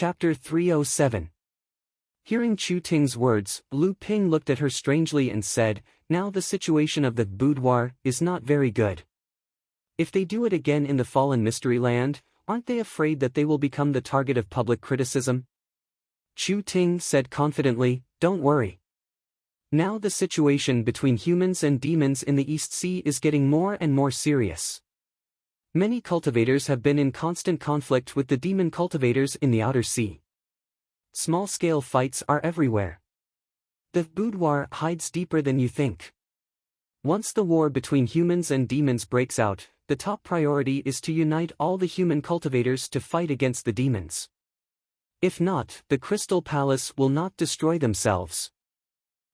Chapter 307. Hearing Chu Ting's words, Lu Ping looked at her strangely and said, "Now the situation of the boudoir is not very good. If they do it again in the fallen mystery land, aren't they afraid that they will become the target of public criticism?" Chu Ting said confidently, "Don't worry. Now the situation between humans and demons in the East Sea is getting more and more serious. Many cultivators have been in constant conflict with the demon cultivators in the Outer Sea. Small-scale fights are everywhere. The boudoir hides deeper than you think. Once the war between humans and demons breaks out, the top priority is to unite all the human cultivators to fight against the demons. If not, the Crystal Palace will not destroy themselves.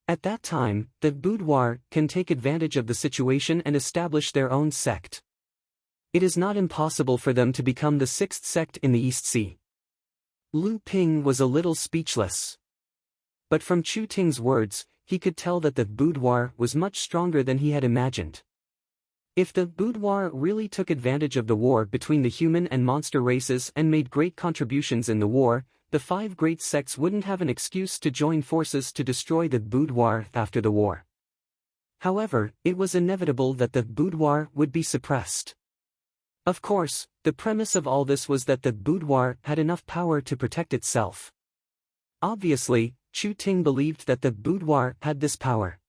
At that time, the boudoir can take advantage of the situation and establish their own sect. It is not impossible for them to become the sixth sect in the East Sea." Lu Ping was a little speechless. But from Chu Ting's words, he could tell that the boudoir was much stronger than he had imagined. If the boudoir really took advantage of the war between the human and monster races and made great contributions in the war, the 5 great sects wouldn't have an excuse to join forces to destroy the boudoir after the war. However, it was inevitable that the boudoir would be suppressed. Of course, the premise of all this was that the boudoir had enough power to protect itself. Obviously, Chu Ting believed that the boudoir had this power.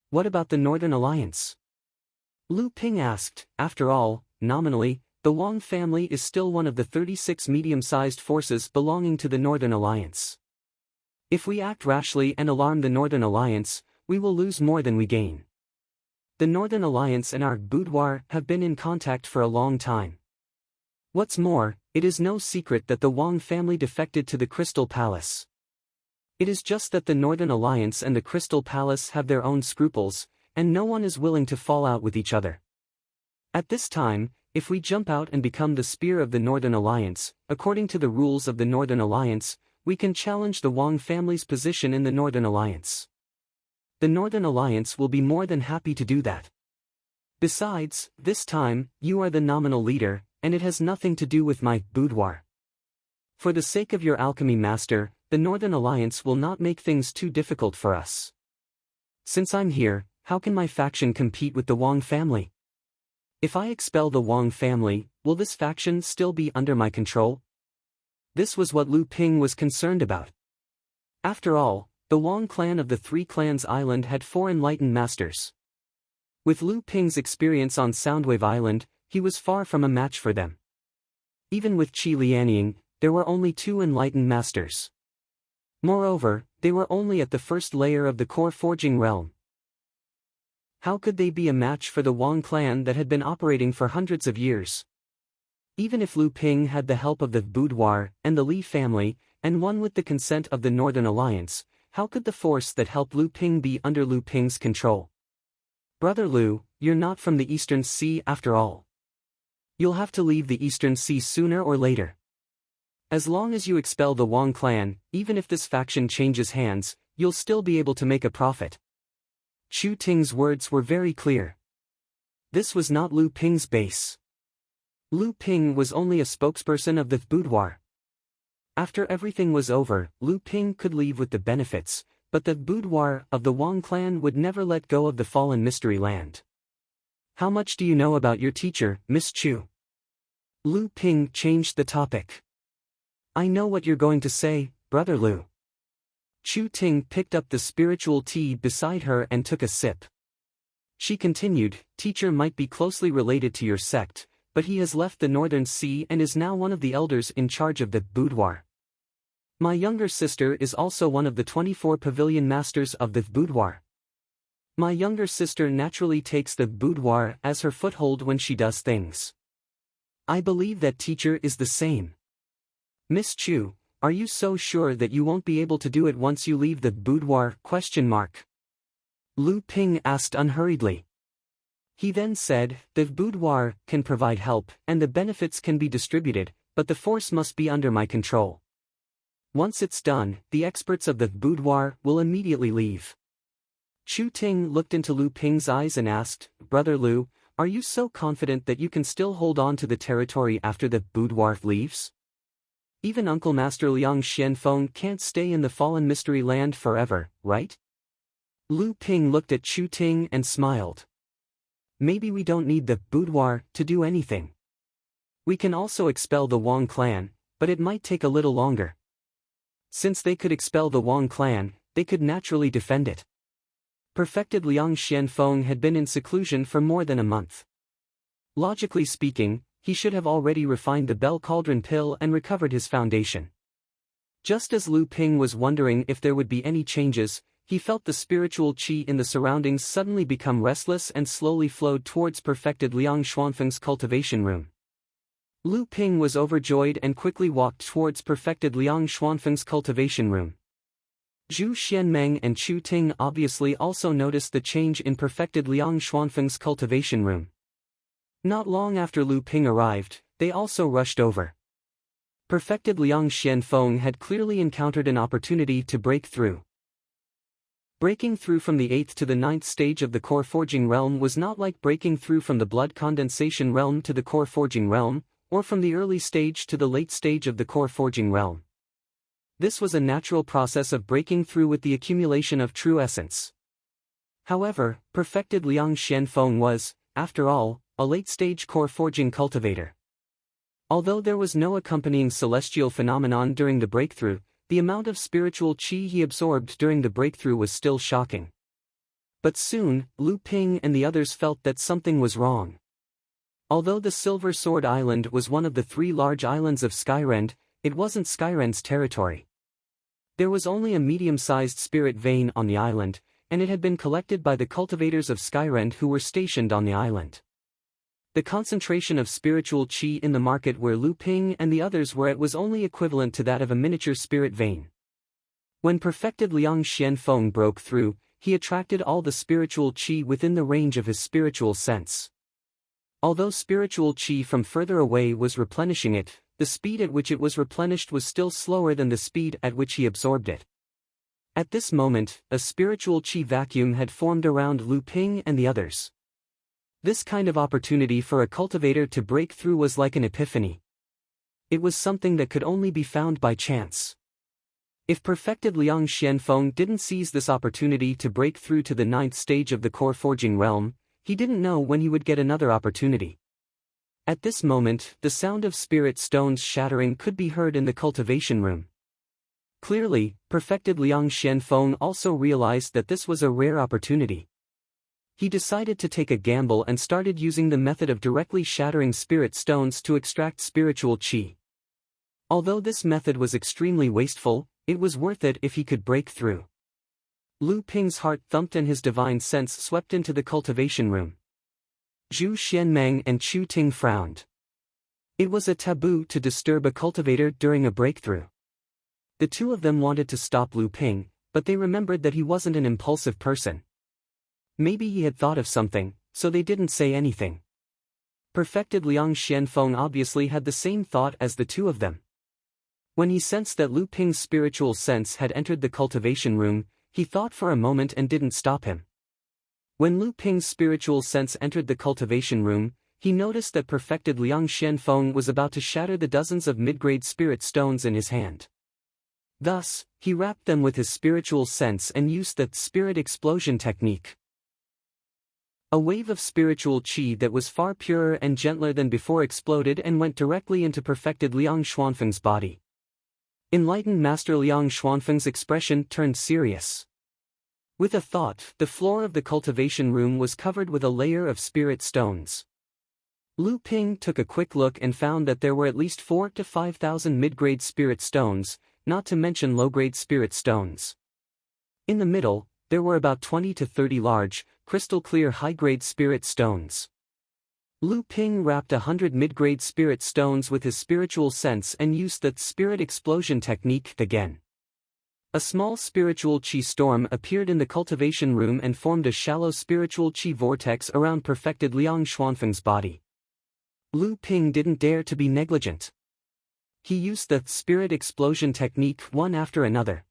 What about the Northern Alliance? Lu Ping asked. After all, nominally, the Wang family is still one of the 36 medium-sized forces belonging to the Northern Alliance. If we act rashly and alarm the Northern Alliance, we will lose more than we gain. The Northern Alliance and our boudoir have been in contact for a long time. What's more, it is no secret that the Wang family defected to the Crystal Palace. It is just that the Northern Alliance and the Crystal Palace have their own scruples, and no one is willing to fall out with each other. At this time, if we jump out and become the spear of the Northern Alliance, according to the rules of the Northern Alliance, we can challenge the Wang family's position in the Northern Alliance. The Northern Alliance will be more than happy to do that. Besides, this time, you are the nominal leader, and it has nothing to do with my boudoir. For the sake of your alchemy master, the Northern Alliance will not make things too difficult for us. Since I'm here, how can my faction compete with the Wang family? If I expel the Wang family, will this faction still be under my control? This was what Lu Ping was concerned about. After all, the Wang clan of the 3 Clans Island had 4 enlightened masters. With Lu Ping's experience on Soundwave Island, he was far from a match for them. Even with Qi Lianying, there were only 2 enlightened masters. Moreover, they were only at the first layer of the core forging realm. How could they be a match for the Wang clan that had been operating for hundreds of years? Even if Lu Ping had the help of the boudoir and the Li family, and won with the consent of the Northern Alliance, how could the force that helped Lu Ping be under Lu Ping's control? Brother Lu, you're not from the Eastern Sea after all. You'll have to leave the Eastern Sea sooner or later. As long as you expel the Wang clan, even if this faction changes hands, you'll still be able to make a profit. Chu Ting's words were very clear. This was not Lu Ping's base. Lu Ping was only a spokesperson of the boudoir. After everything was over, Lu Ping could leave with the benefits, but the boudoir of the Wang clan would never let go of the fallen mystery land. How much do you know about your teacher, Miss Chu? Lu Ping changed the topic. I know what you're going to say, Brother Lu. Chu Ting picked up the spiritual tea beside her and took a sip. She continued, Teacher might be closely related to your sect, but he has left the Northern Sea and is now one of the elders in charge of the boudoir. My younger sister is also one of the 24 pavilion masters of the boudoir. My younger sister naturally takes the boudoir as her foothold when she does things. I believe that teacher is the same. Miss Chu, are you so sure that you won't be able to do it once you leave the boudoir? Lu Ping asked unhurriedly. He then said, the boudoir can provide help and the benefits can be distributed, but the force must be under my control. Once it's done, the experts of the boudoir will immediately leave. Chu Ting looked into Lu Ping's eyes and asked, Brother Lu, are you so confident that you can still hold on to the territory after the boudoir leaves? Even Uncle Master Liang Xianfeng can't stay in the fallen mystery land forever, right? Lu Ping looked at Chu Ting and smiled. Maybe we don't need the boudoir to do anything. We can also expel the Wang clan, but it might take a little longer. Since they could expel the Wang clan, they could naturally defend it. Perfected Liang Xianfeng had been in seclusion for more than a month. Logically speaking, he should have already refined the Bell Cauldron pill and recovered his foundation. Just as Lu Ping was wondering if there would be any changes, he felt the spiritual qi in the surroundings suddenly become restless and slowly flowed towards perfected Liang Xuanfeng's cultivation room. Lu Ping was overjoyed and quickly walked towards perfected Liang Xuanfeng's cultivation room. Zhu Xianmeng and Chu Ting obviously also noticed the change in perfected Liang Xuanfeng's cultivation room. Not long after Lu Ping arrived, they also rushed over. Perfected Liang Xianfeng had clearly encountered an opportunity to break through. Breaking through from the 8th to the 9th stage of the core forging realm was not like breaking through from the blood condensation realm to the core forging realm, or from the early stage to the late stage of the core forging realm. This was a natural process of breaking through with the accumulation of true essence. However, perfected Liang Xianfeng was, after all, a late-stage core forging cultivator. Although there was no accompanying celestial phenomenon during the breakthrough, the amount of spiritual qi he absorbed during the breakthrough was still shocking. But soon, Lu Ping and the others felt that something was wrong. Although the Silver Sword Island was one of the 3 large islands of Skyrend, it wasn't Skyrend's territory. There was only a medium-sized spirit vein on the island, and it had been collected by the cultivators of Skyrend who were stationed on the island. The concentration of spiritual qi in the market where Lu Ping and the others were at was only equivalent to that of a miniature spirit vein. When perfected Liang Xianfeng broke through, he attracted all the spiritual qi within the range of his spiritual sense. Although spiritual qi from further away was replenishing it, the speed at which it was replenished was still slower than the speed at which he absorbed it. At this moment, a spiritual qi vacuum had formed around Lu Ping and the others. This kind of opportunity for a cultivator to break through was like an epiphany. It was something that could only be found by chance. If perfected Liang Xianfeng didn't seize this opportunity to break through to the 9th stage of the core forging realm, he didn't know when he would get another opportunity. At this moment, the sound of spirit stones shattering could be heard in the cultivation room. Clearly, perfected Liang Xianfeng also realized that this was a rare opportunity. He decided to take a gamble and started using the method of directly shattering spirit stones to extract spiritual qi. Although this method was extremely wasteful, it was worth it if he could break through. Lu Ping's heart thumped and his divine sense swept into the cultivation room. Zhu Xianmeng and Chu Ting frowned. It was a taboo to disturb a cultivator during a breakthrough. The two of them wanted to stop Lu Ping, but they remembered that he wasn't an impulsive person. Maybe he had thought of something, so they didn't say anything. Perfected Liang Xianfeng obviously had the same thought as the two of them. When he sensed that Lu Ping's spiritual sense had entered the cultivation room, he thought for a moment and didn't stop him. When Lu Ping's spiritual sense entered the cultivation room, he noticed that perfected Liang Xianfeng was about to shatter the dozens of mid-grade spirit stones in his hand. Thus, he wrapped them with his spiritual sense and used the spirit explosion technique. A wave of spiritual qi that was far purer and gentler than before exploded and went directly into perfected Liang Xuanfeng's body. Enlightened Master Liang Xuanfeng's expression turned serious. With a thought, the floor of the cultivation room was covered with a layer of spirit stones. Lu Ping took a quick look and found that there were at least 4,000 to 5,000 mid-grade spirit stones, not to mention low-grade spirit stones. In the middle, there were about 20 to 30 large, crystal-clear high-grade spirit stones. Lu Ping wrapped 100 mid-grade spirit stones with his spiritual sense and used the spirit explosion technique again. A small spiritual qi storm appeared in the cultivation room and formed a shallow spiritual qi vortex around perfected Liang Xuanfeng's body. Lu Ping didn't dare to be negligent. He used the spirit explosion technique one after another.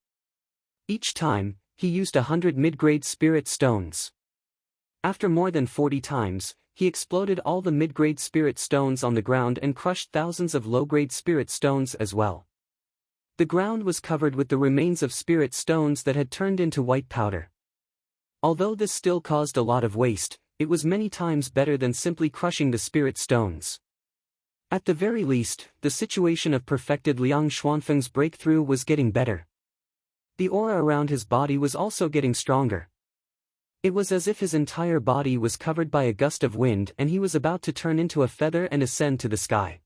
Each time, he used 100 mid-grade spirit stones. After more than 40 times, he exploded all the mid-grade spirit stones on the ground and crushed thousands of low-grade spirit stones as well. The ground was covered with the remains of spirit stones that had turned into white powder. Although this still caused a lot of waste, it was many times better than simply crushing the spirit stones. At the very least, the situation of perfected Liang Xuanfeng's breakthrough was getting better. The aura around his body was also getting stronger. It was as if his entire body was covered by a gust of wind and he was about to turn into a feather and ascend to the sky.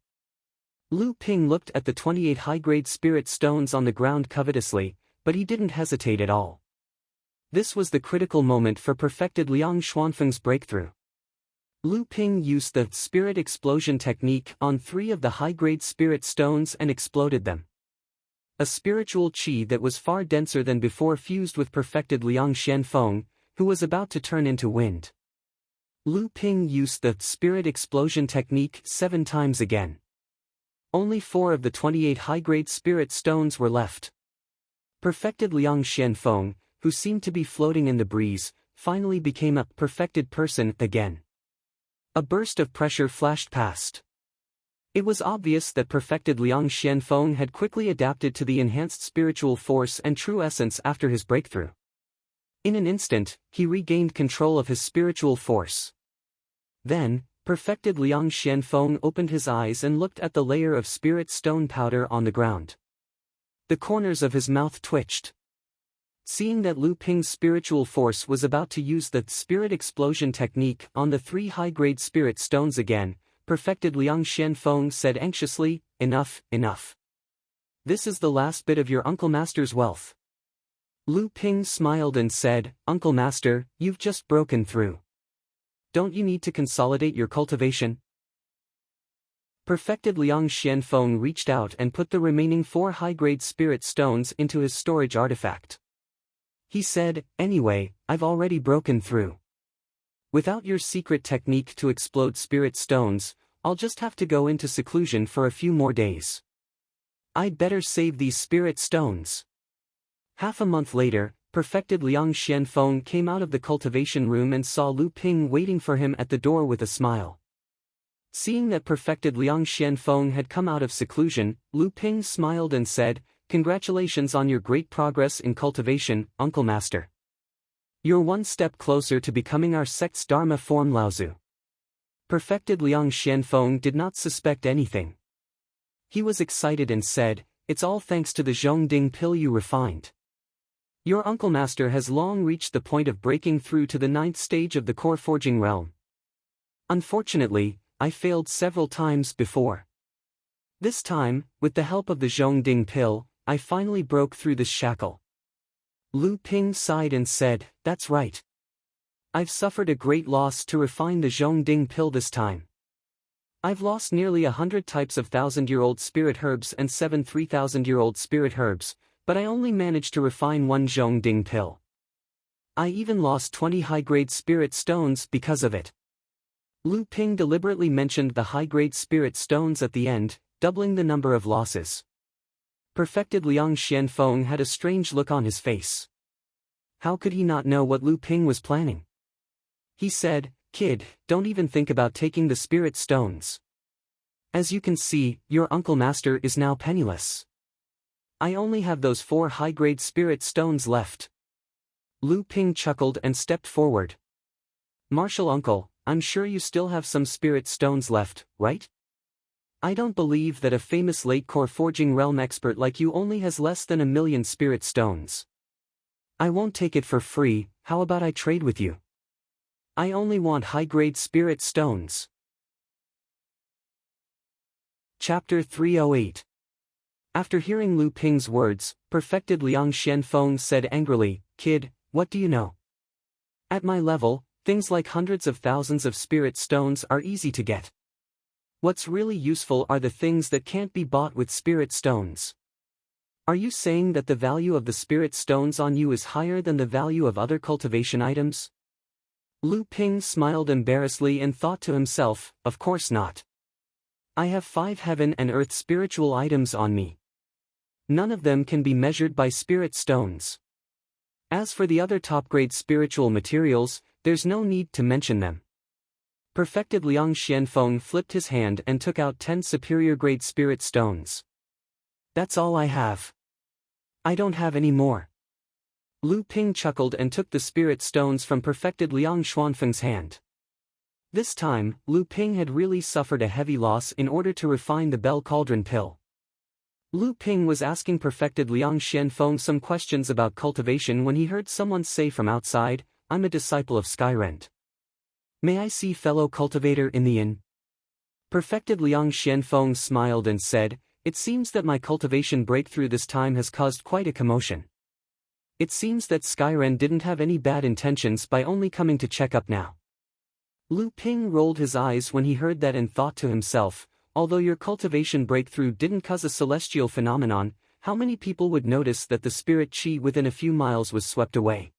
Lu Ping looked at the 28 high-grade spirit stones on the ground covetously, but he didn't hesitate at all. This was the critical moment for perfected Liang Xuanfeng's breakthrough. Lu Ping used the spirit explosion technique on 3 of the high-grade spirit stones and exploded them. A spiritual qi that was far denser than before fused with perfected Liang Xianfeng, who was about to turn into wind. Lu Ping used the spirit explosion technique 7 times again. Only 4 of the 28 high-grade spirit stones were left. Perfected Liang Xianfeng, who seemed to be floating in the breeze, finally became a perfected person again. A burst of pressure flashed past. It was obvious that perfected Liang Xianfeng had quickly adapted to the enhanced spiritual force and true essence after his breakthrough. In an instant, he regained control of his spiritual force. Then, perfected Liang Xianfeng opened his eyes and looked at the layer of spirit stone powder on the ground. The corners of his mouth twitched. Seeing that Lu Ping's spiritual force was about to use the spirit explosion technique on the 3 high-grade spirit stones again, perfected Liang Xianfeng said anxiously, "Enough, enough. This is the last bit of your Uncle Master's wealth." Lu Ping smiled and said, "Uncle Master, you've just broken through. Don't you need to consolidate your cultivation?" Perfected Liang Xianfeng reached out and put the remaining 4 high-grade spirit stones into his storage artifact. He said, "Anyway, I've already broken through. Without your secret technique to explode spirit stones, I'll just have to go into seclusion for a few more days. I'd better save these spirit stones." Half a month later, perfected Liang Xianfeng came out of the cultivation room and saw Lu Ping waiting for him at the door with a smile. Seeing that perfected Liang Xianfeng had come out of seclusion, Lu Ping smiled and said, "Congratulations on your great progress in cultivation, Uncle Master. You're one step closer to becoming our sect's Dharma form Laozu." Perfected Liang Xianfeng did not suspect anything. He was excited and said, "It's all thanks to the Zhongding pill you refined. Your Uncle Master has long reached the point of breaking through to the 9th stage of the core forging realm. Unfortunately, I failed several times before. This time, with the help of the Zhongding pill, I finally broke through this shackle." Lu Ping sighed and said, "That's right. I've suffered a great loss to refine the Zhongding pill this time. I've lost nearly 100 types of 1,000-year-old spirit herbs and 7 3,000-year-old spirit herbs, but I only managed to refine 1 Zhongding pill. I even lost 20 high-grade spirit stones because of it." Lu Ping deliberately mentioned the high-grade spirit stones at the end, doubling the number of losses. Perfected Liang Xianfeng had a strange look on his face. How could he not know what Lu Ping was planning? He said, "Kid, don't even think about taking the spirit stones. As you can see, your Uncle Master is now penniless. I only have those 4 high-grade spirit stones left." Lu Ping chuckled and stepped forward. "Martial Uncle, I'm sure you still have some spirit stones left, right? I don't believe that a famous late core forging realm expert like you only has less than 1,000,000 spirit stones. I won't take it for free, how about I trade with you? I only want high-grade spirit stones." Chapter 308. After hearing Lu Ping's words, perfected Liang Xianfeng said angrily, "Kid, what do you know? At my level, things like hundreds of thousands of spirit stones are easy to get. What's really useful are the things that can't be bought with spirit stones. Are you saying that the value of the spirit stones on you is higher than the value of other cultivation items?" Lu Ping smiled embarrassedly and thought to himself, "Of course not. I have 5 heaven and earth spiritual items on me. None of them can be measured by spirit stones. As for the other top-grade spiritual materials, there's no need to mention them." Perfected Liang Xianfeng flipped his hand and took out 10 superior-grade spirit stones. "That's all I have. I don't have any more. Lu Ping chuckled and took the spirit stones from perfected Liang Xuanfeng's hand. This time, Lu Ping had really suffered a heavy loss in order to refine the Bell Cauldron pill. Lu Ping was asking perfected Liang Xianfeng some questions about cultivation when he heard someone say from outside, "I'm a disciple of Skyrend. May I see fellow cultivator in the inn?" Perfected Liang Xianfeng smiled and said, "It seems that my cultivation breakthrough this time has caused quite a commotion. It seems that Skyrend didn't have any bad intentions by only coming to check up now." Lu Ping rolled his eyes when he heard that and thought to himself, although your cultivation breakthrough didn't cause a celestial phenomenon, how many people would notice that the spirit chi within a few miles was swept away?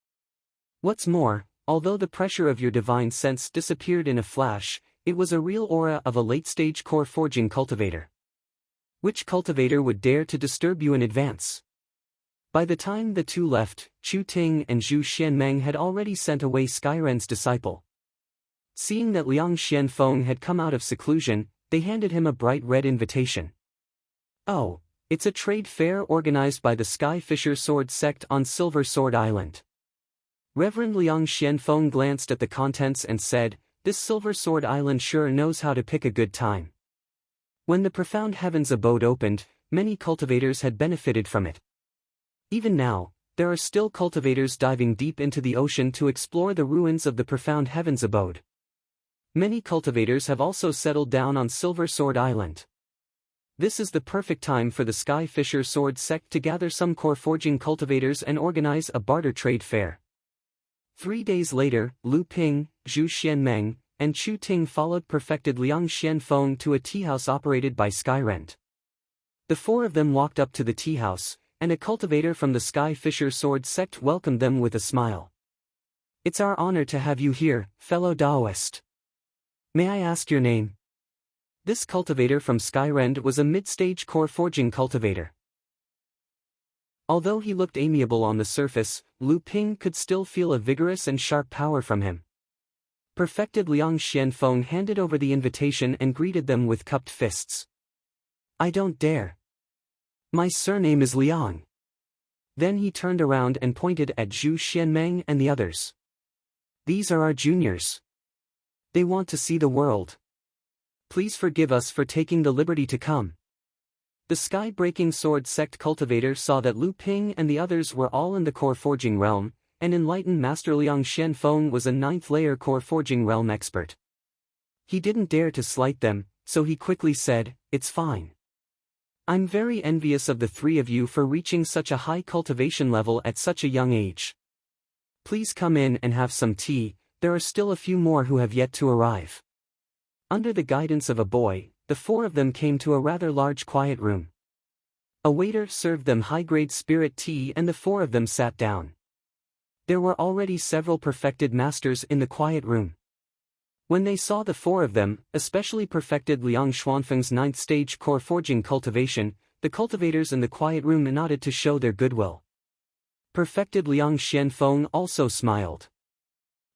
What's more, although the pressure of your divine sense disappeared in a flash, it was a real aura of a late-stage core forging cultivator. Which cultivator would dare to disturb you in advance? By the time the two left, Chu Ting and Zhu Xianmeng had already sent away Skyrend's disciple. Seeing that Liang Xianfeng had come out of seclusion, they handed him a bright red invitation. "Oh, it's a trade fair organized by the Sky Fisher Sword Sect on Silver Sword Island." Reverend Liang Xianfeng glanced at the contents and said, "This Silver Sword Island sure knows how to pick a good time." When the Profound Heavens abode opened, many cultivators had benefited from it. Even now, there are still cultivators diving deep into the ocean to explore the ruins of the Profound Heavens abode. Many cultivators have also settled down on Silver Sword Island. This is the perfect time for the Sky Fisher Sword Sect to gather some core forging cultivators and organize a barter trade fair. 3 days later, Lu Ping, Zhu Xianmeng, and Chu Ting followed perfected Liang Xianfeng to a tea house operated by Skyrend. The four of them walked up to the tea house, and a cultivator from the Sky Fisher Sword Sect welcomed them with a smile. "It's our honor to have you here, fellow Taoist. May I ask your name?" This cultivator from Skyrend was a mid-stage core forging cultivator. Although he looked amiable on the surface, Lu Ping could still feel a vigorous and sharp power from him. Perfected Liang Xianfeng handed over the invitation and greeted them with cupped fists. "I don't dare. My surname is Liang." Then he turned around and pointed at Zhu Xianmeng and the others. "These are our juniors. They want to see the world. Please forgive us for taking the liberty to come." The Sky-Breaking Sword Sect cultivator saw that Lu Ping and the others were all in the core forging realm, and enlightened Master Liang Xianfeng was a 9th-layer core forging realm expert. He didn't dare to slight them, so he quickly said, "It's fine. I'm very envious of the three of you for reaching such a high cultivation level at such a young age. Please come in and have some tea, there are still a few more who have yet to arrive." Under the guidance of a boy, the four of them came to a rather large quiet room. A waiter served them high-grade spirit tea and the four of them sat down. There were already several perfected masters in the quiet room. When they saw the four of them, especially perfected Liang Xuanfeng's 9th-stage core forging cultivation, the cultivators in the quiet room nodded to show their goodwill. Perfected Liang Xianfeng also smiled.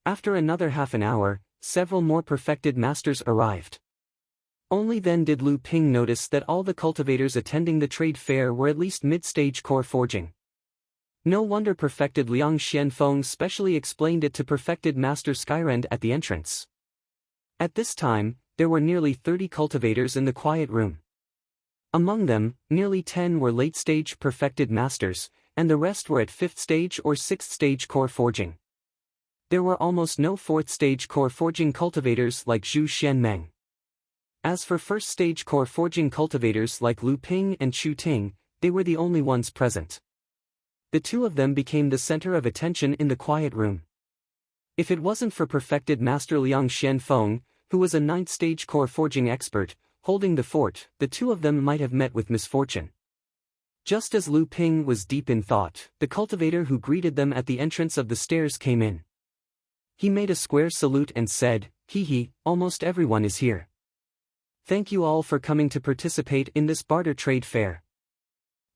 After another half an hour, several more perfected masters arrived. Only then did Lu Ping notice that all the cultivators attending the trade fair were at least mid-stage core forging. No wonder perfected Liang Xianfeng specially explained it to perfected Master Skyrend at the entrance. At this time, there were nearly 30 cultivators in the quiet room. Among them, nearly 10 were late-stage perfected masters, and the rest were at 5th stage or 6th stage core forging. There were almost no 4th stage core forging cultivators like Zhu Xianmeng. As for 1st stage core forging cultivators like Lu Ping and Chu Ting, they were the only ones present. The two of them became the center of attention in the quiet room. If it wasn't for perfected Master Liang Xianfeng, who was a 9th stage core forging expert, holding the fort, the two of them might have met with misfortune. Just as Lu Ping was deep in thought, the cultivator who greeted them at the entrance of the stairs came in. He made a square salute and said, "Hee, almost everyone is here. Thank you all for coming to participate in this barter trade fair.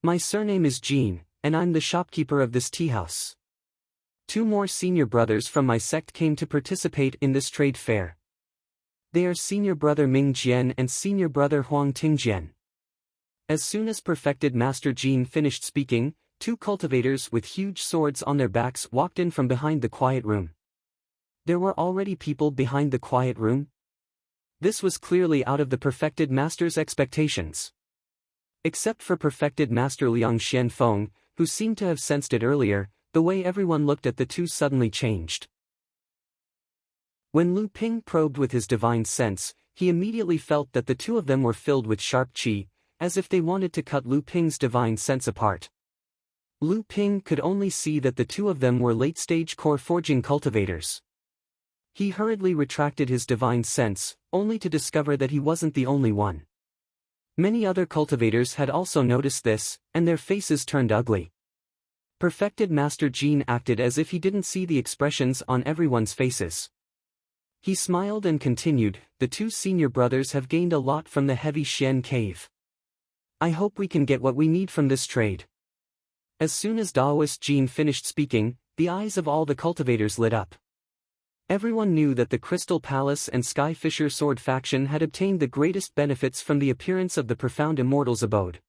My surname is Jean, and I'm the shopkeeper of this tea house. 2 more senior brothers from my sect came to participate in this trade fair. They are senior brother Ming Jian and senior brother Huang Tingjian." As soon as perfected Master Jean finished speaking, two cultivators with huge swords on their backs walked in from behind the quiet room. There were already people behind the quiet room? This was clearly out of the perfected master's expectations. Except for perfected master Liang Xianfeng, who seemed to have sensed it earlier, the way everyone looked at the two suddenly changed. When Lu Ping probed with his divine sense, he immediately felt that the two of them were filled with sharp qi, as if they wanted to cut Lu Ping's divine sense apart. Lu Ping could only see that the two of them were late-stage core forging cultivators. He hurriedly retracted his divine sense, only to discover that he wasn't the only one. Many other cultivators had also noticed this, and their faces turned ugly. Perfected Master Jean acted as if he didn't see the expressions on everyone's faces. He smiled and continued, "The two senior brothers have gained a lot from the heavy Xian cave. I hope we can get what we need from this trade." As soon as Daoist Jean finished speaking, the eyes of all the cultivators lit up. Everyone knew that the Crystal Palace and Sky Fisher Sword faction had obtained the greatest benefits from the appearance of the Profound Immortal's abode.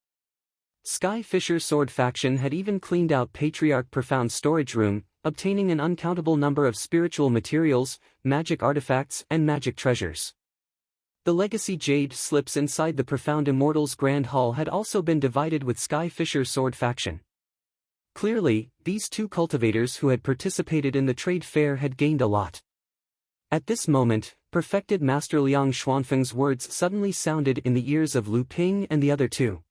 Sky Fisher Sword faction had even cleaned out Patriarch Profound's storage room, obtaining an uncountable number of spiritual materials, magic artifacts and magic treasures. The legacy jade slips inside the Profound Immortal's Grand Hall had also been divided with Sky Fisher Sword faction. Clearly, these two cultivators who had participated in the trade fair had gained a lot. At this moment, perfected Master Liang Xuanfeng's words suddenly sounded in the ears of Lu Ping and the other two.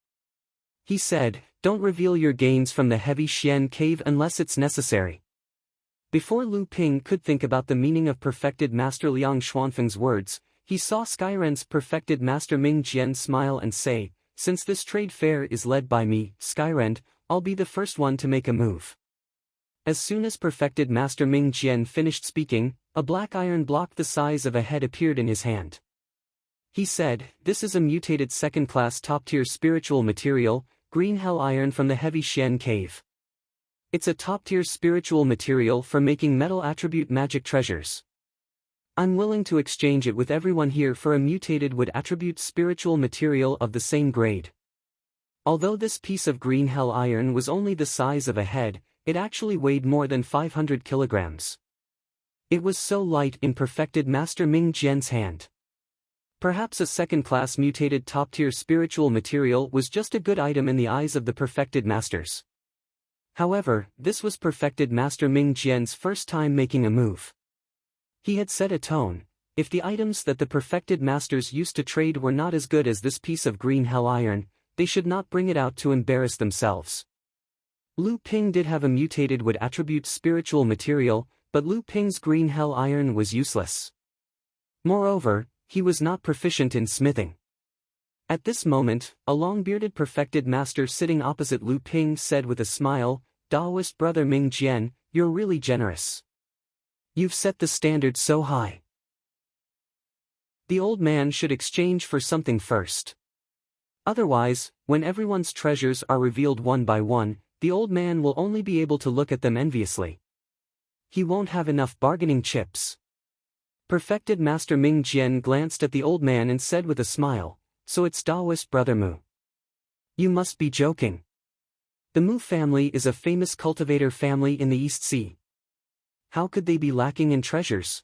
He said, "Don't reveal your gains from the heavy Xian cave unless it's necessary." Before Lu Ping could think about the meaning of perfected Master Liang Xuanfeng's words, he saw Skyren's perfected Master Ming Jian smile and say, "Since this trade fair is led by me, Skyren, I'll be the first one to make a move." As soon as perfected Master Ming Jian finished speaking, a black iron block the size of a head appeared in his hand. He said, "This is a mutated second-class top-tier spiritual material, green hell iron from the heavy Xian cave. It's a top-tier spiritual material for making metal attribute magic treasures. I'm willing to exchange it with everyone here for a mutated wood attribute spiritual material of the same grade." Although this piece of green hell iron was only the size of a head, it actually weighed more than 500 kilograms. It was so light in perfected Master Ming Jian's hand. Perhaps a second-class mutated top-tier spiritual material was just a good item in the eyes of the perfected masters. However, this was perfected Master Ming Jian's first time making a move. He had set a tone: if the items that the perfected masters used to trade were not as good as this piece of green hell iron, they should not bring it out to embarrass themselves. Lu Ping did have a mutated wood attribute spiritual material, but Lu Ping's green hell iron was useless. Moreover, he was not proficient in smithing. At this moment, a long-bearded perfected master sitting opposite Lu Ping said with a smile, "Daoist brother Ming Jian, you're really generous. You've set the standard so high. The old man should exchange for something first. Otherwise, when everyone's treasures are revealed one by one, the old man will only be able to look at them enviously. He won't have enough bargaining chips." Perfected Master Ming Jian glanced at the old man and said with a smile, "So it's Daoist brother Mu. You must be joking. The Mu family is a famous cultivator family in the East Sea. How could they be lacking in treasures?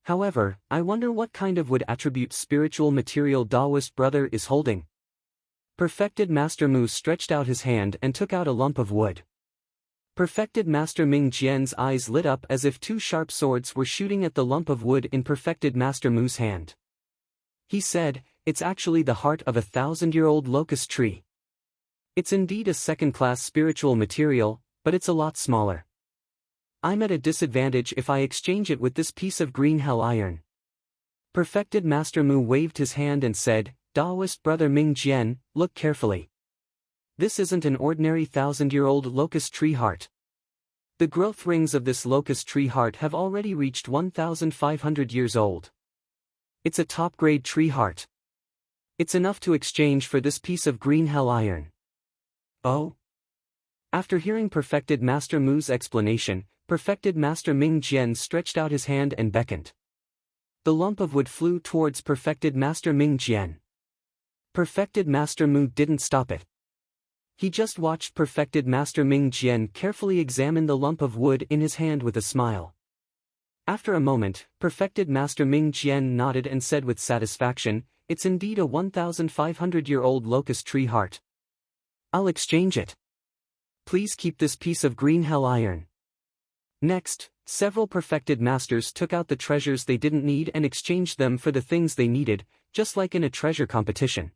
However, I wonder what kind of wood attribute spiritual material Daoist brother is holding." Perfected Master Mu stretched out his hand and took out a lump of wood. Perfected Master Ming Jian's eyes lit up as if two sharp swords were shooting at the lump of wood in Perfected Master Mu's hand. He said, "It's actually the heart of a 1,000-year-old locust tree. It's indeed a second-class spiritual material, but it's a lot smaller. I'm at a disadvantage if I exchange it with this piece of green hell iron." Perfected Master Mu waved his hand and said, "Daoist brother Ming Jian, look carefully. This isn't an ordinary 1,000-year-old locust tree heart. The growth rings of this locust tree heart have already reached 1,500 years old. It's a top-grade tree heart. It's enough to exchange for this piece of green hell iron." "Oh?" After hearing Perfected Master Mu's explanation, Perfected Master Ming Jian stretched out his hand and beckoned. The lump of wood flew towards Perfected Master Ming Jian. Perfected Master Mu didn't stop it. He just watched perfected Master Ming Jian carefully examine the lump of wood in his hand with a smile. After a moment, perfected Master Ming Jian nodded and said with satisfaction, "It's indeed a 1,500-year-old locust tree heart. I'll exchange it. Please keep this piece of green hell iron." Next, several perfected masters took out the treasures they didn't need and exchanged them for the things they needed, just like in a treasure competition.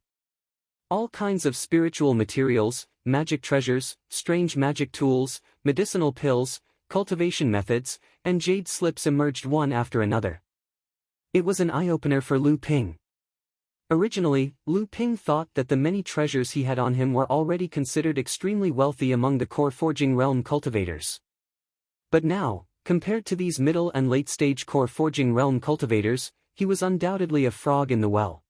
All kinds of spiritual materials, magic treasures, strange magic tools, medicinal pills, cultivation methods, and jade slips emerged one after another. It was an eye-opener for Lu Ping. Originally, Lu Ping thought that the many treasures he had on him were already considered extremely wealthy among the core forging realm cultivators. But now, compared to these middle and late-stage core forging realm cultivators, he was undoubtedly a frog in the well.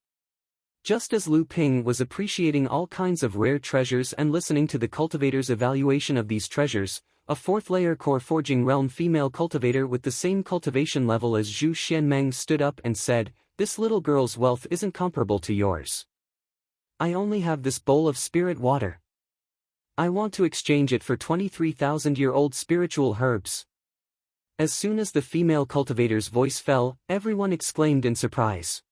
Just as Lu Ping was appreciating all kinds of rare treasures and listening to the cultivator's evaluation of these treasures, a fourth-layer core forging realm female cultivator with the same cultivation level as Zhu Xianmeng stood up and said, "This little girl's wealth isn't comparable to yours. I only have this bowl of spirit water. I want to exchange it for 23,000-year-old spiritual herbs." As soon as the female cultivator's voice fell, everyone exclaimed in surprise.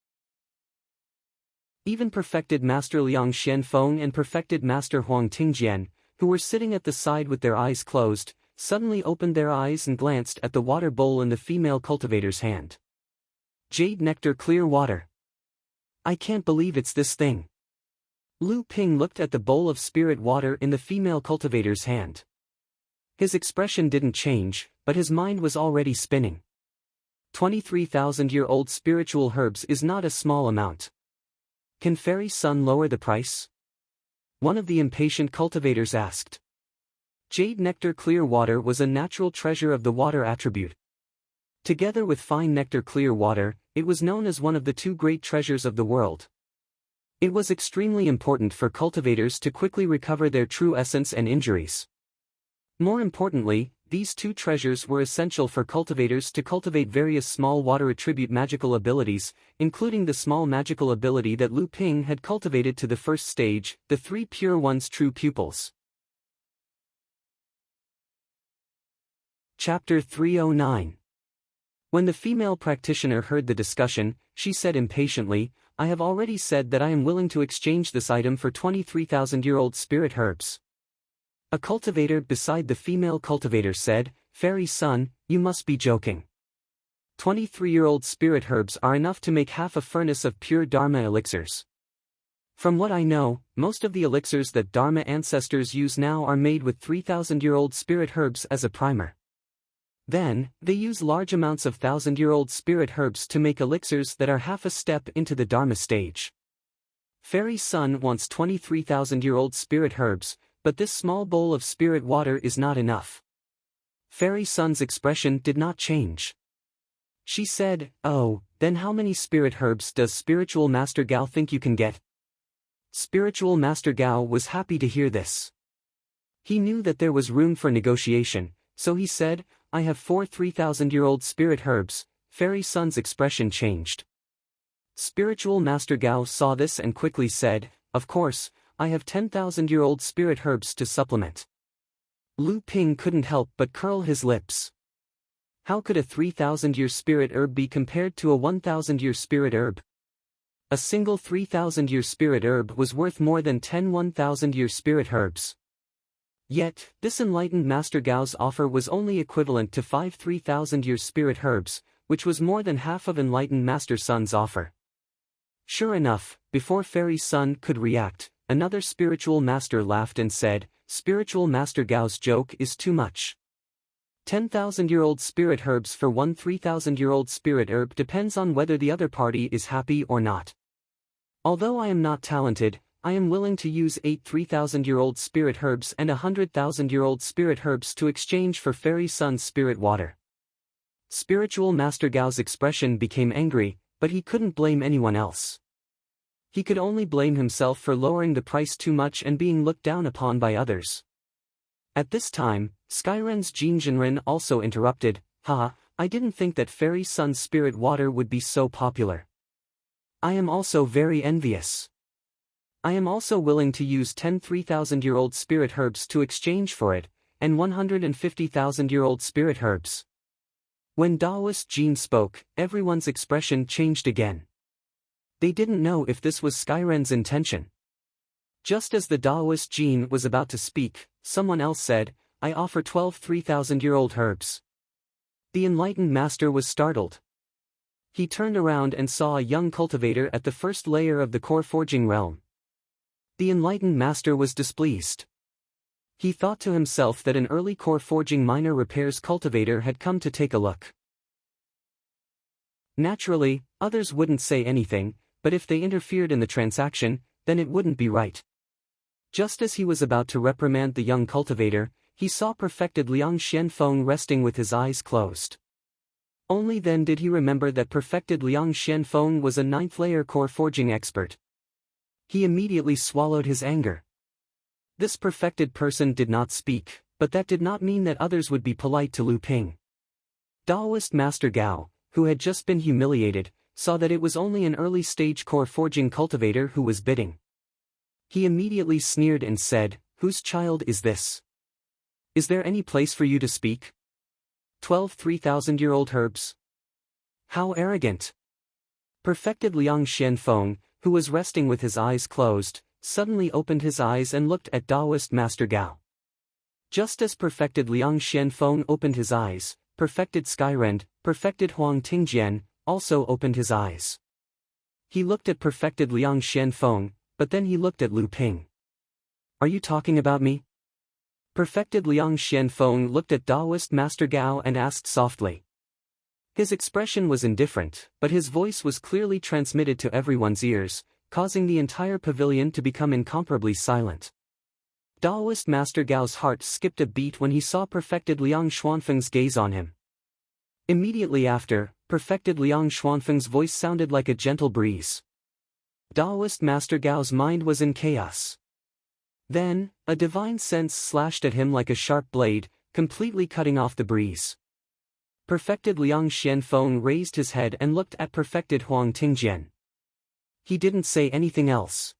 Even perfected Master Liang Xianfeng and perfected Master Huang Tingjian, who were sitting at the side with their eyes closed, suddenly opened their eyes and glanced at the water bowl in the female cultivator's hand. Jade nectar clear water. I can't believe it's this thing. Lu Ping looked at the bowl of spirit water in the female cultivator's hand. His expression didn't change, but his mind was already spinning. 23,000-year-old spiritual herbs is not a small amount. Can Fairy Sun lower the price? One of the impatient cultivators asked. Jade nectar clear water was a natural treasure of the water attribute. Together with fine nectar clear water, it was known as one of the two great treasures of the world. It was extremely important for cultivators to quickly recover their true essence and injuries. More importantly, these two treasures were essential for cultivators to cultivate various small water attribute magical abilities, including the small magical ability that Lu Ping had cultivated to the first stage, the three pure one's true pupils. Chapter 309. When the female practitioner heard the discussion, she said impatiently, "I have already said that I am willing to exchange this item for 23,000-year-old spirit herbs." A cultivator beside the female cultivator said, "Fairy Sun, you must be joking. 23-year-old spirit herbs are enough to make half a furnace of pure Dharma elixirs. From what I know, most of the elixirs that Dharma ancestors use now are made with 3,000-year-old spirit herbs as a primer. Then, they use large amounts of 1,000-year-old spirit herbs to make elixirs that are half a step into the Dharma stage. Fairy Sun wants 23,000-year-old spirit herbs, but this small bowl of spirit water is not enough." Fairy Sun's expression did not change. She said, "Oh, then how many spirit herbs does Spiritual Master Gao think you can get?" Spiritual Master Gao was happy to hear this. He knew that there was room for negotiation, so he said, "I have 4 3,000-year-old spirit herbs." Fairy Sun's expression changed. Spiritual Master Gao saw this and quickly said, "Of course, I have 10,000-year-old spirit herbs to supplement." Lu Ping couldn't help but curl his lips. How could a 3,000-year spirit herb be compared to a 1,000-year spirit herb? A single 3,000-year spirit herb was worth more than 10 1,000-year spirit herbs. Yet, this enlightened Master Gao's offer was only equivalent to 5 3,000-year spirit herbs, which was more than half of enlightened Master Sun's offer. Sure enough, before Fairy Sun could react, another spiritual master laughed and said, "Spiritual Master Gao's joke is too much. 10,000-year-old spirit herbs for one 3,000-year-old spirit herb depends on whether the other party is happy or not. Although I am not talented, I am willing to use 8 3,000-year-old spirit herbs and 100,000-year-old spirit herbs to exchange for Fairy Sun's spirit water." Spiritual Master Gao's expression became angry, but he couldn't blame anyone else. He could only blame himself for lowering the price too much and being looked down upon by others. At this time, Skyren's Jin Jinren also interrupted, I didn't think that Fairy Sun's spirit water would be so popular. I am also very envious. I am also willing to use 10 3,000-year-old spirit herbs to exchange for it, and 150,000-year-old spirit herbs. When Taoist Jean spoke, everyone's expression changed again. They didn't know if this was Skyren's intention. Just as the Taoist Jean was about to speak, someone else said, I offer 12 3,000-year-old herbs. The enlightened master was startled. He turned around and saw a young cultivator at the first layer of the core forging realm. The enlightened master was displeased. He thought to himself that an early core forging minor repairs cultivator had come to take a look. Naturally, others wouldn't say anything, but if they interfered in the transaction, then it wouldn't be right. Just as he was about to reprimand the young cultivator, he saw perfected Liang Xianfeng resting with his eyes closed. Only then did he remember that perfected Liang Xianfeng was a 9th-layer core forging expert. He immediately swallowed his anger. This perfected person did not speak, but that did not mean that others would be polite to Lu Ping. Taoist Master Gao, who had just been humiliated, saw that it was only an early-stage core forging cultivator who was bidding. He immediately sneered and said, Whose child is this? Is there any place for you to speak? 12 3,000-year-old herbs? How arrogant! Perfected Liang Xianfeng, who was resting with his eyes closed, suddenly opened his eyes and looked at Taoist Master Gao. Just as perfected Liang Xianfeng opened his eyes, perfected Skyrend, perfected Huang Tingjian, also opened his eyes. He looked at perfected Liang Xianfeng, but then he looked at Lu Ping. Are you talking about me? Perfected Liang Xianfeng looked at Taoist Master Gao and asked softly. His expression was indifferent, but his voice was clearly transmitted to everyone's ears, causing the entire pavilion to become incomparably silent. Taoist Master Gao's heart skipped a beat when he saw perfected Liang Xuanfeng's gaze on him. Immediately after, perfected Liang Xuanfeng's voice sounded like a gentle breeze. Taoist Master Gao's mind was in chaos. Then, a divine sense slashed at him like a sharp blade, completely cutting off the breeze. Perfected Liang Xianfeng raised his head and looked at perfected Huang Tingjian. He didn't say anything else.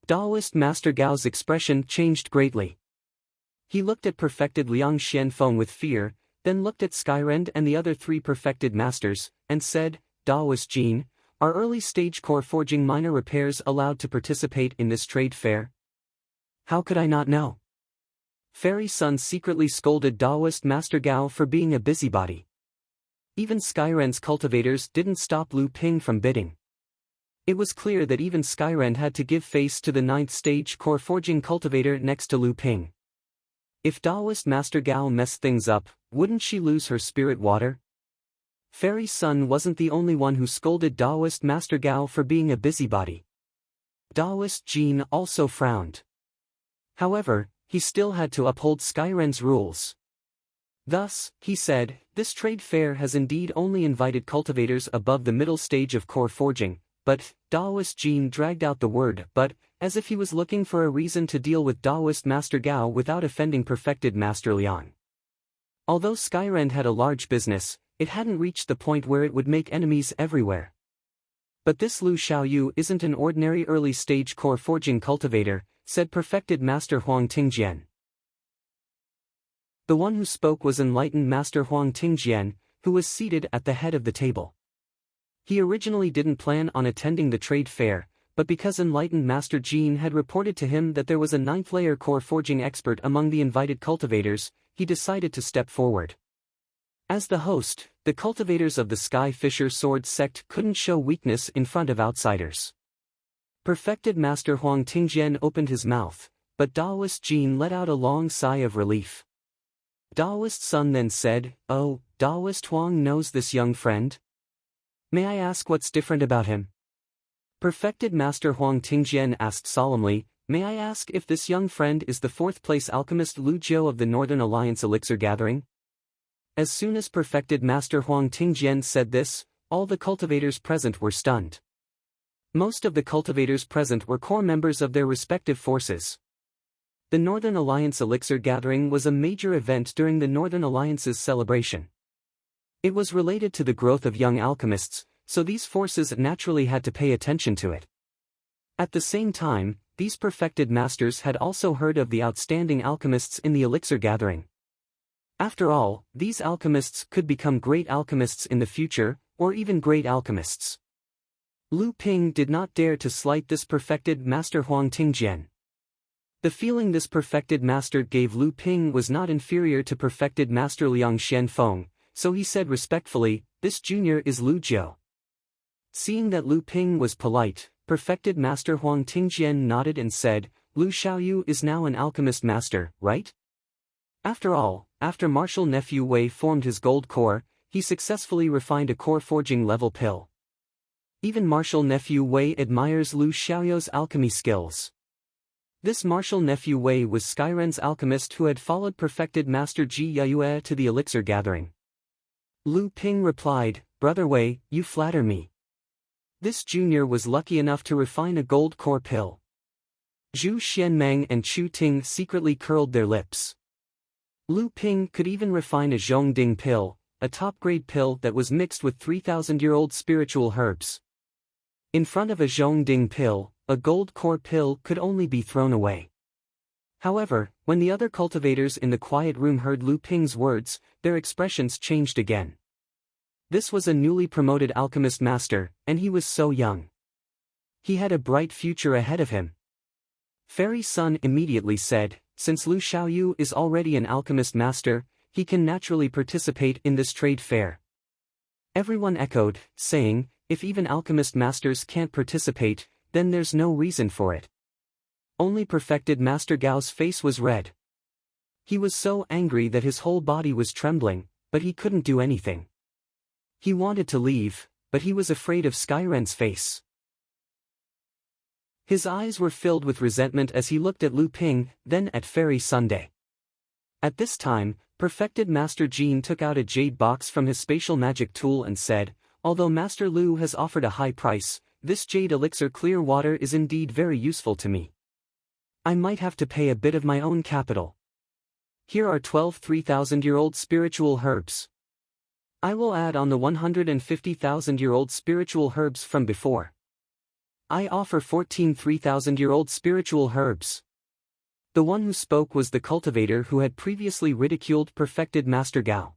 Taoist Master Gao's expression changed greatly. He looked at perfected Liang Xianfeng with fear, then looked at Skyrend and the other 3 perfected masters, and said, Taoist Jean, are early-stage core forging minor repairs allowed to participate in this trade fair? How could I not know? Fairy Sun secretly scolded Taoist Master Gao for being a busybody. Even Skyrend's cultivators didn't stop Lu Ping from bidding. It was clear that even Skyrend had to give face to the 9th-stage core forging cultivator next to Lu Ping. If Taoist Master Gao messed things up, wouldn't she lose her spirit water? Fairy Sun wasn't the only one who scolded Taoist Master Gao for being a busybody. Taoist Jean also frowned. However, he still had to uphold Skyrend's rules. Thus, he said, this trade fair has indeed only invited cultivators above the middle stage of core forging, but, Taoist Jean dragged out the word but, as if he was looking for a reason to deal with Taoist Master Gao without offending perfected Master Liang. Although Skyrend had a large business, it hadn't reached the point where it would make enemies everywhere. But this Lu Xiaoyu isn't an ordinary early-stage core forging cultivator, said perfected Master Huang Tingjian. The one who spoke was enlightened Master Huang Tingjian, who was seated at the head of the table. He originally didn't plan on attending the trade fair, but because enlightened Master Jean had reported to him that there was a 9th-layer core forging expert among the invited cultivators, he decided to step forward. As the host, the cultivators of the Sky Fisher Sword sect couldn't show weakness in front of outsiders. Perfected Master Huang Tingjian opened his mouth, but Taoist Jean let out a long sigh of relief. Taoist Sun then said, Oh, Taoist Huang knows this young friend? May I ask what's different about him? Perfected Master Huang Tingjian asked solemnly, May I ask if this young friend is the 4th-place alchemist Lu Jiu of the Northern Alliance Elixir Gathering? As soon as perfected Master Huang Tingjian said this, all the cultivators present were stunned. Most of the cultivators present were core members of their respective forces. The Northern Alliance Elixir Gathering was a major event during the Northern Alliance's celebration. It was related to the growth of young alchemists, so these forces naturally had to pay attention to it. At the same time, these perfected masters had also heard of the outstanding alchemists in the elixir gathering. After all, these alchemists could become great alchemists in the future, or even great alchemists. Lu Ping did not dare to slight this perfected master Huang Tingjian. The feeling this perfected master gave Lu Ping was not inferior to perfected master Liang Xianfeng, so he said respectfully, "This junior is Lu Jiu." Seeing that Lu Ping was polite, perfected master Huang Tingjian nodded and said, "Lu Xiaoyu is now an alchemist master, right?" After all, after Martial Nephew Wei formed his gold core, he successfully refined a core forging level pill. Even Martial Nephew Wei admires Lu Xiaoyu's alchemy skills. This Martial Nephew Wei was Skyren's alchemist who had followed perfected master Ji Yayue to the elixir gathering. Lu Ping replied, "Brother Wei, you flatter me." This junior was lucky enough to refine a gold core pill. Zhu Xianmeng and Chu Ting secretly curled their lips. Lu Ping could even refine a Zhongding pill, a top-grade pill that was mixed with 3,000-year-old spiritual herbs. In front of a Zhongding pill, a gold core pill could only be thrown away. However, when the other cultivators in the quiet room heard Lu Ping's words, their expressions changed again. This was a newly promoted alchemist master, and he was so young. He had a bright future ahead of him. Fairy Sun immediately said, "Since Lu Xiaoyu is already an alchemist master, he can naturally participate in this trade fair." Everyone echoed, saying, "If even alchemist masters can't participate, then there's no reason for it." Only perfected Master Gao's face was red. He was so angry that his whole body was trembling, but he couldn't do anything. He wanted to leave, but he was afraid of Skyren's face. His eyes were filled with resentment as he looked at Lu Ping, then at Fairy Sunday. At this time, perfected Master Jean took out a jade box from his spatial magic tool and said, "Although Master Lu has offered a high price, this jade elixir clear water is indeed very useful to me. I might have to pay a bit of my own capital. Here are 12 3,000-year-old spiritual herbs. I will add on the 150,000-year-old spiritual herbs from before. I offer 14 3,000-year-old spiritual herbs." The one who spoke was the cultivator who had previously ridiculed perfected Master Gao.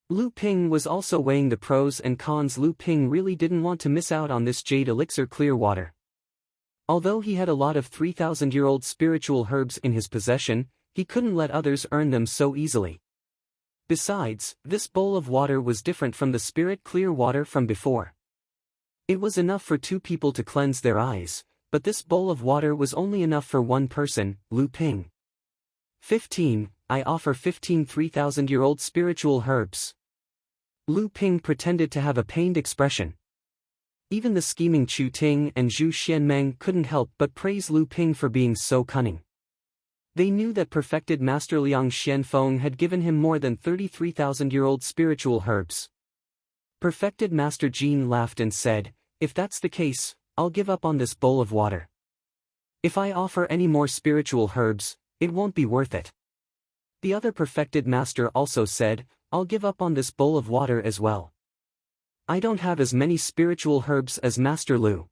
Lu Ping was also weighing the pros and cons. Lu Ping really didn't want to miss out on this jade elixir clear water. Although he had a lot of 3,000-year-old spiritual herbs in his possession, he couldn't let others earn them so easily. Besides, this bowl of water was different from the spirit clear water from before. It was enough for 2 people to cleanse their eyes, but this bowl of water was only enough for 1 person, Lu Ping. 15. I offer 15 3,000-year-old spiritual herbs. Lu Ping pretended to have a pained expression. Even the scheming Chu Ting and Zhu Xianmeng couldn't help but praise Lu Ping for being so cunning. They knew that perfected Master Liang Xianfeng had given him more than 33,000-year-old spiritual herbs. Perfected Master Jean laughed and said, "If that's the case, I'll give up on this bowl of water. If I offer any more spiritual herbs, it won't be worth it." The other perfected master also said, "I'll give up on this bowl of water as well. I don't have as many spiritual herbs as Master Lu."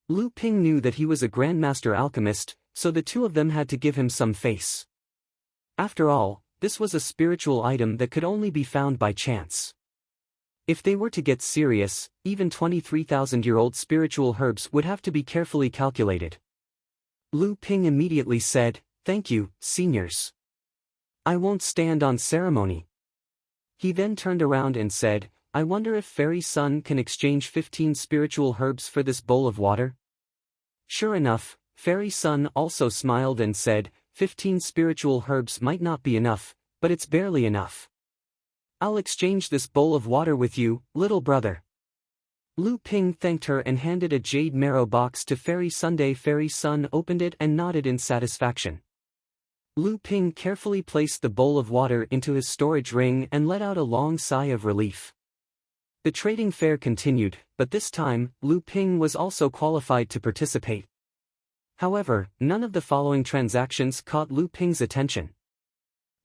Lu Ping knew that he was a grandmaster alchemist, so the 2 of them had to give him some face. After all, this was a spiritual item that could only be found by chance. If they were to get serious, even 23,000-year-old spiritual herbs would have to be carefully calculated. Lu Ping immediately said, "Thank you, seniors. I won't stand on ceremony." He then turned around and said, "I wonder if Fairy Sun can exchange 15 spiritual herbs for this bowl of water?" Sure enough, Fairy Sun also smiled and said, 15 spiritual herbs might not be enough, but it's barely enough. I'll exchange this bowl of water with you, little brother." Lu Ping thanked her and handed a jade marrow box to Fairy Sunday. Fairy Sun opened it and nodded in satisfaction. Lu Ping carefully placed the bowl of water into his storage ring and let out a long sigh of relief. The trading fair continued, but this time, Lu Ping was also qualified to participate. However, none of the following transactions caught Lu Ping's attention.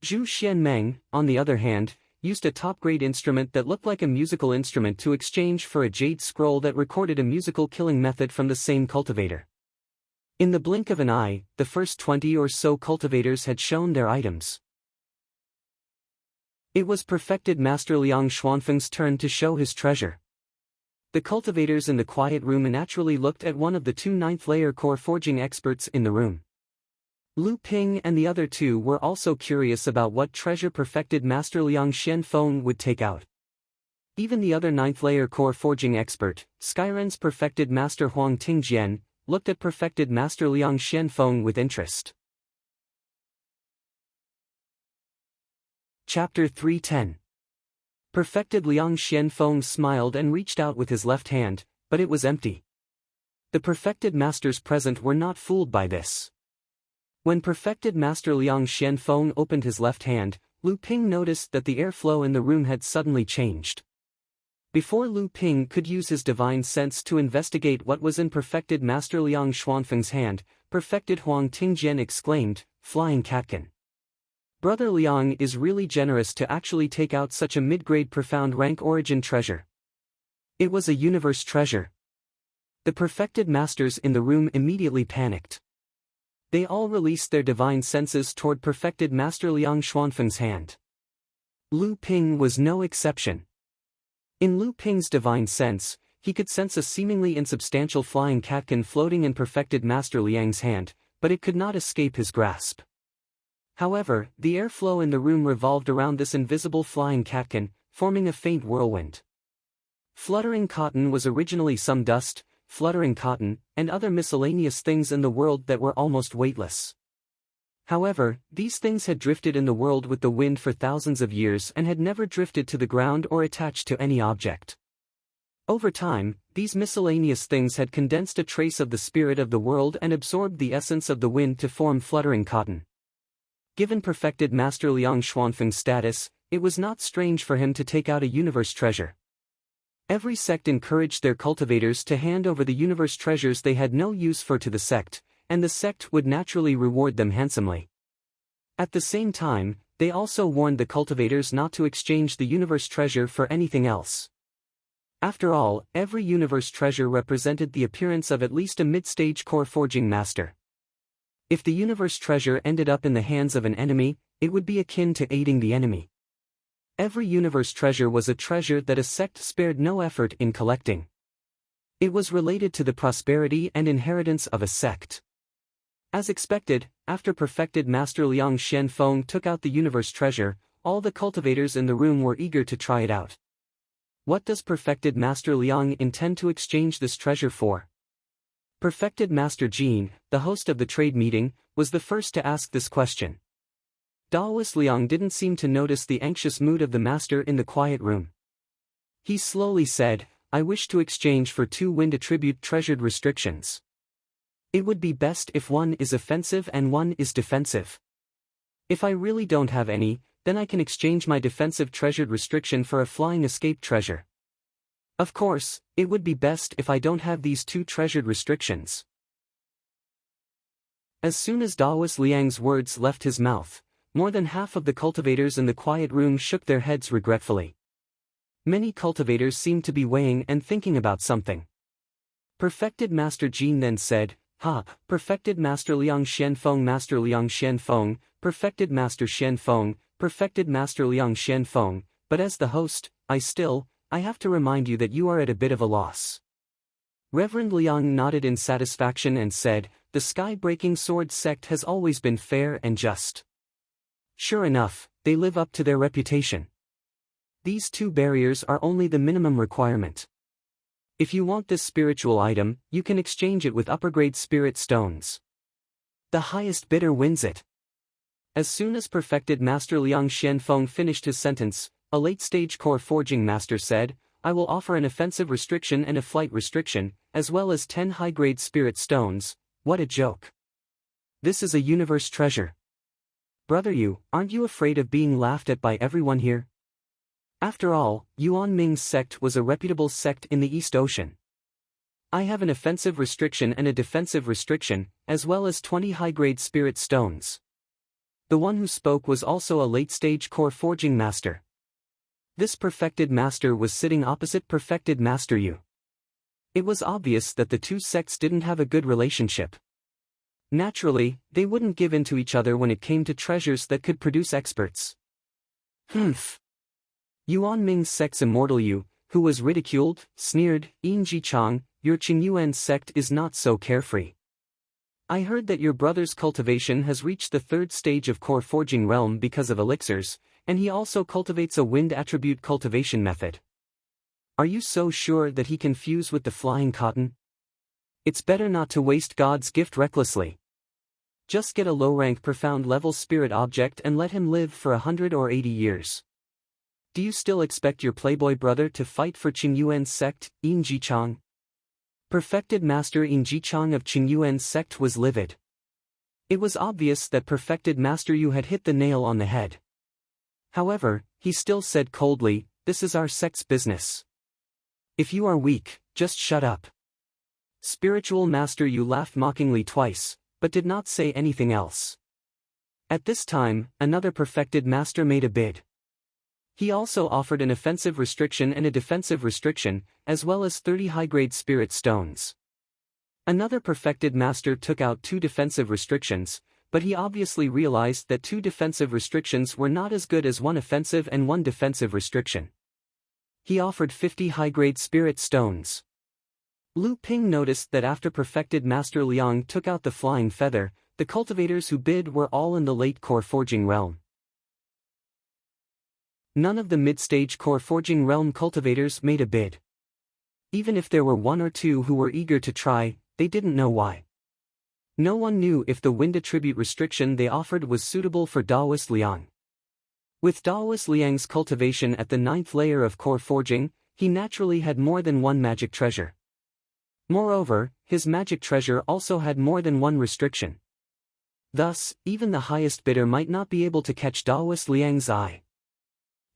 Zhu Xianmeng, on the other hand, used a top-grade instrument that looked like a musical instrument to exchange for a jade scroll that recorded a musical killing method from the same cultivator. In the blink of an eye, the first 20 or so cultivators had shown their items. It was perfected Master Liang Xuanfeng's turn to show his treasure. The cultivators in the quiet room naturally looked at one of the two ninth-layer core forging experts in the room. Lu Ping and the other two were also curious about what treasure perfected Master Liang Xianfeng would take out. Even the other ninth-layer core forging expert, Skyren's perfected Master Huang Tingjian, looked at perfected Master Liang Xianfeng with interest. Chapter 310. Perfected Liang Xianfeng smiled and reached out with his left hand, but it was empty. The perfected masters present were not fooled by this. When perfected Master Liang Xianfeng opened his left hand, Lu Ping noticed that the airflow in the room had suddenly changed. Before Lu Ping could use his divine sense to investigate what was in perfected Master Liang Xuanfeng's hand, perfected Huang Tingjian exclaimed, "Flying catkin. Brother Liang is really generous to actually take out such a mid-grade profound rank origin treasure." It was a universe treasure. The perfected masters in the room immediately panicked. They all released their divine senses toward perfected Master Liang Xuanfeng's hand. Lu Ping was no exception. In Lu Ping's divine sense, he could sense a seemingly insubstantial flying catkin floating in perfected Master Liang's hand, but it could not escape his grasp. However, the airflow in the room revolved around this invisible flying catkin, forming a faint whirlwind. Fluttering cotton was originally some dust, fluttering cotton, and other miscellaneous things in the world that were almost weightless. However, these things had drifted in the world with the wind for thousands of years and had never drifted to the ground or attached to any object. Over time, these miscellaneous things had condensed a trace of the spirit of the world and absorbed the essence of the wind to form fluttering cotton. Given perfected Master Liang Xuanfeng's status, it was not strange for him to take out a universe treasure. Every sect encouraged their cultivators to hand over the universe treasures they had no use for to the sect, and the sect would naturally reward them handsomely. At the same time, they also warned the cultivators not to exchange the universe treasure for anything else. After all, every universe treasure represented the appearance of at least a mid-stage core forging master. If the universe treasure ended up in the hands of an enemy, it would be akin to aiding the enemy. Every universe treasure was a treasure that a sect spared no effort in collecting. It was related to the prosperity and inheritance of a sect. As expected, after perfected Master Liang Xianfeng took out the universe treasure, all the cultivators in the room were eager to try it out. What does perfected Master Liang intend to exchange this treasure for? Perfected Master Jin, the host of the trade meeting, was the first to ask this question. Daoist Liang didn't seem to notice the anxious mood of the master in the quiet room. He slowly said, "I wish to exchange for 2 wind attribute treasured restrictions. It would be best if one is offensive and one is defensive. If I really don't have any, then I can exchange my defensive treasured restriction for a flying escape treasure. Of course, it would be best if I don't have these 2 treasured restrictions." As soon as Daoist Liang's words left his mouth, more than half of the cultivators in the quiet room shook their heads regretfully. Many cultivators seemed to be weighing and thinking about something. Perfected Master Jin then said, "Ha, perfected Master Liang Xianfeng, Master Liang Xianfeng, perfected Master Xianfeng, perfected Master Liang Xianfeng, but as the host, I have to remind you that you are at a bit of a loss." Reverend Liang nodded in satisfaction and said, "The sky-breaking sword sect has always been fair and just. Sure enough, they live up to their reputation. These 2 barriers are only the minimum requirement. If you want this spiritual item, you can exchange it with upper-grade spirit stones. The highest bidder wins it." As soon as perfected Master Liang Xianfeng finished his sentence, a late-stage core forging master said, "I will offer an offensive restriction and a flight restriction, as well as 10 high-grade spirit stones." What a joke. This is a universe treasure. Brother Yu, aren't you afraid of being laughed at by everyone here? After all, Yuan Ming's sect was a reputable sect in the East Ocean. I have an offensive restriction and a defensive restriction, as well as 20 high-grade spirit stones. The one who spoke was also a late-stage core forging master. This perfected master was sitting opposite perfected Master Yu. It was obvious that the 2 sects didn't have a good relationship. Naturally, they wouldn't give in to each other when it came to treasures that could produce experts. Humph. Yuan Ming's sect's immortal Yu, who was ridiculed, sneered, Yin Jichang, your Qingyuan sect is not so carefree. I heard that your brother's cultivation has reached the third stage of core forging realm because of elixirs, and he also cultivates a wind attribute cultivation method. Are you so sure that he can fuse with the flying cotton? It's better not to waste God's gift recklessly. Just get a low-rank profound level spirit object and let him live for 100 or 80 years. Do you still expect your playboy brother to fight for Qingyuan's sect, Yin Jichang? Perfected Master Yin Jichang of Qingyuan's sect was livid. It was obvious that Perfected Master Yu had hit the nail on the head. However, he still said coldly, this is our sect's business. If you are weak, just shut up. Spiritual Master Yu laughed mockingly twice, but did not say anything else. At this time, another Perfected Master made a bid. He also offered an offensive restriction and a defensive restriction, as well as 30 high-grade spirit stones. Another Perfected Master took out 2 defensive restrictions, but he obviously realized that 2 defensive restrictions were not as good as 1 offensive and 1 defensive restriction. He offered 50 high-grade spirit stones. Lu Ping noticed that after Perfected Master Liang took out the flying feather, the cultivators who bid were all in the late core forging realm. None of the mid-stage core forging realm cultivators made a bid. Even if there were 1 or 2 who were eager to try, they didn't know why. No one knew if the wind attribute restriction they offered was suitable for Daoist Liang. With Daoist Liang's cultivation at the 9th layer of core forging, he naturally had more than 1 magic treasure. Moreover, his magic treasure also had more than 1 restriction. Thus, even the highest bidder might not be able to catch Daoist Liang's eye.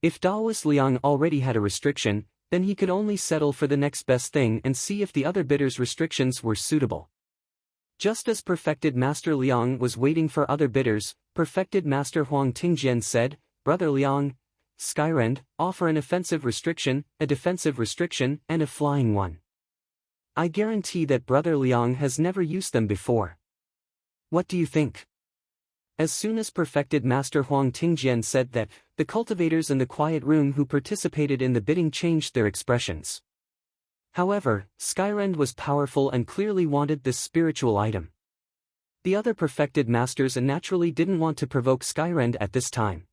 If Daoist Liang already had a restriction, then he could only settle for the next best thing and see if the other bidders' restrictions were suitable. Just as Perfected Master Liang was waiting for other bidders, Perfected Master Huang Tingjian said, Brother Liang, Skyrend, offer an offensive restriction, a defensive restriction, and a flying one. I guarantee that Brother Liang has never used them before. What do you think? As soon as Perfected Master Huang Tingjian said that, the cultivators in the quiet room who participated in the bidding changed their expressions. However, Skyrend was powerful and clearly wanted this spiritual item. The other Perfected Masters naturally didn't want to provoke Skyrend at this time.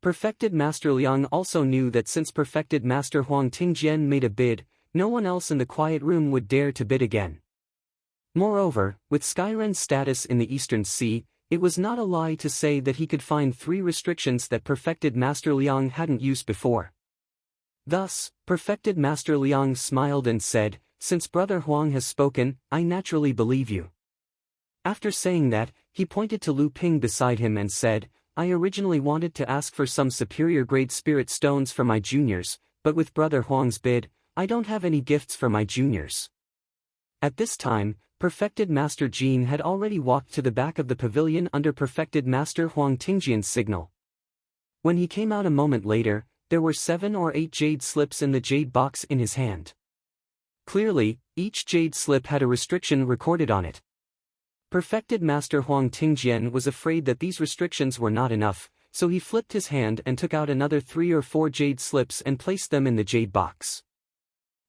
Perfected Master Liang also knew that since Perfected Master Huang Tingjian made a bid, no one else in the quiet room would dare to bid again. Moreover, with Skyrend's status in the Eastern Sea, it was not a lie to say that he could find 3 restrictions that Perfected Master Liang hadn't used before. Thus, Perfected Master Liang smiled and said, Since Brother Huang has spoken, I naturally believe you. After saying that, he pointed to Lu Ping beside him and said, I originally wanted to ask for some superior grade spirit stones for my juniors, but with Brother Huang's bid, I don't have any gifts for my juniors. At this time, Perfected Master Jin had already walked to the back of the pavilion under Perfected Master Huang Tingjian's signal. When he came out a moment later, there were 7 or 8 jade slips in the jade box in his hand. Clearly, each jade slip had a restriction recorded on it. Perfected Master Huang Tingjian was afraid that these restrictions were not enough, so he flipped his hand and took out another 3 or 4 jade slips and placed them in the jade box.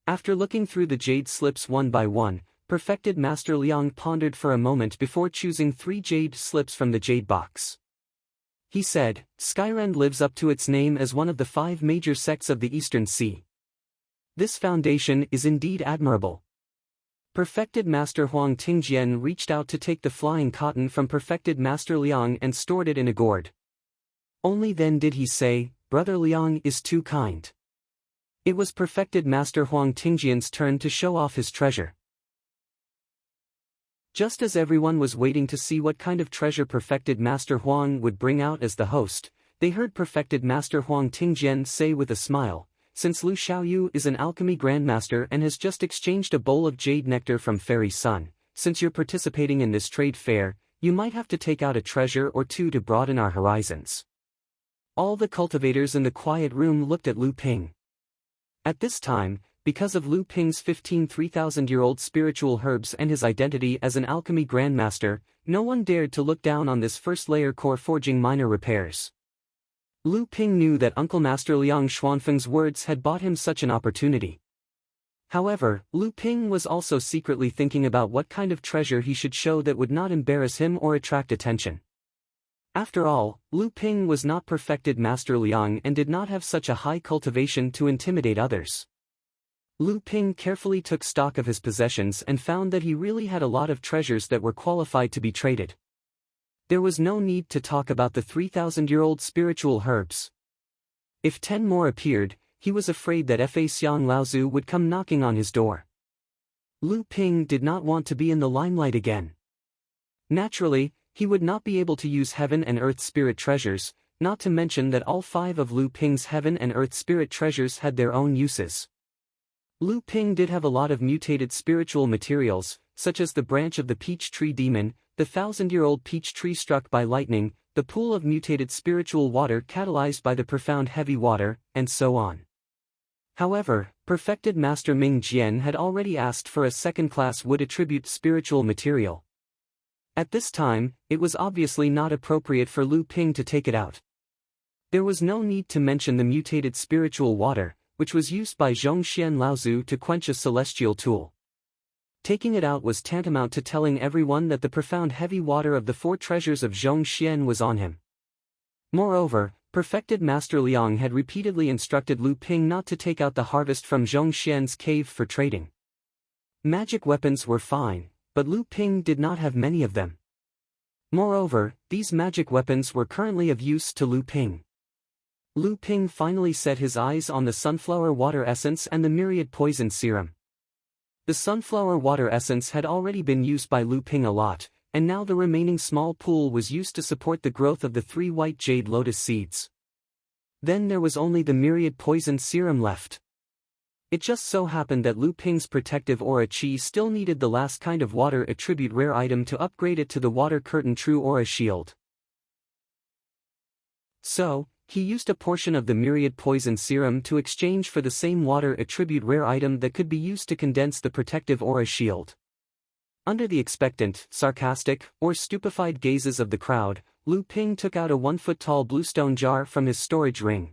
After looking through the jade slips one by one, Perfected Master Liang pondered for a moment before choosing 3 jade slips from the jade box. He said, Skyrend lives up to its name as one of the 5 major sects of the Eastern Sea. This foundation is indeed admirable. Perfected Master Huang Tingjian reached out to take the flying cotton from Perfected Master Liang and stored it in a gourd. Only then did he say, Brother Liang is too kind. It was Perfected Master Huang Tingjian's turn to show off his treasure. Just as everyone was waiting to see what kind of treasure Perfected Master Huang would bring out as the host, they heard Perfected Master Huang Tingjian say with a smile, Since Lu Xiaoyu is an alchemy grandmaster and has just exchanged a bowl of jade nectar from Fairy Sun, since you're participating in this trade fair, you might have to take out a treasure or 2 to broaden our horizons. All the cultivators in the quiet room looked at Lu Ping. At this time, because of Lu Ping's 15 3,000-year-old spiritual herbs and his identity as an alchemy grandmaster, no one dared to look down on this first-layer core forging minor repairs. Lu Ping knew that Uncle Master Liang Xuanfeng's words had bought him such an opportunity. However, Lu Ping was also secretly thinking about what kind of treasure he should show that would not embarrass him or attract attention. After all, Lu Ping was not perfected Master Liang and did not have such a high cultivation to intimidate others. Lu Ping carefully took stock of his possessions and found that he really had a lot of treasures that were qualified to be traded. There was no need to talk about the 3,000-year-old spiritual herbs. If 10 more appeared, he was afraid that Fa Xiang Laozu would come knocking on his door. Lu Ping did not want to be in the limelight again. Naturally, he would not be able to use heaven and earth spirit treasures, not to mention that all 5 of Lu Ping's heaven and earth spirit treasures had their own uses. Lu Ping did have a lot of mutated spiritual materials, such as the branch of the peach tree demon, the 1,000-year-old peach tree struck by lightning, the pool of mutated spiritual water catalyzed by the profound heavy water, and so on. However, perfected Master Ming Jian had already asked for a second-class wood attribute spiritual material. At this time, it was obviously not appropriate for Lu Ping to take it out. There was no need to mention the mutated spiritual water, which was used by Zhongxian Laozu to quench a celestial tool. Taking it out was tantamount to telling everyone that the profound heavy water of the 4 treasures of Zhongxian was on him. Moreover, perfected Master Liang had repeatedly instructed Lu Ping not to take out the harvest from Zhongxian's cave for trading. Magic weapons were fine, but Lu Ping did not have many of them. Moreover, these magic weapons were currently of use to Lu Ping. Lu Ping finally set his eyes on the sunflower water essence and the myriad poison serum. The sunflower water essence had already been used by Lu Ping a lot, and now the remaining small pool was used to support the growth of the 3 white jade lotus seeds. Then there was only the myriad poison serum left. It just so happened that Lu Ping's protective aura chi still needed the last kind of water attribute rare item to upgrade it to the water curtain true aura shield. So, he used a portion of the myriad poison serum to exchange for the same water attribute rare item that could be used to condense the protective aura shield. Under the expectant, sarcastic, or stupefied gazes of the crowd, Lu Ping took out a 1-foot-tall bluestone jar from his storage ring.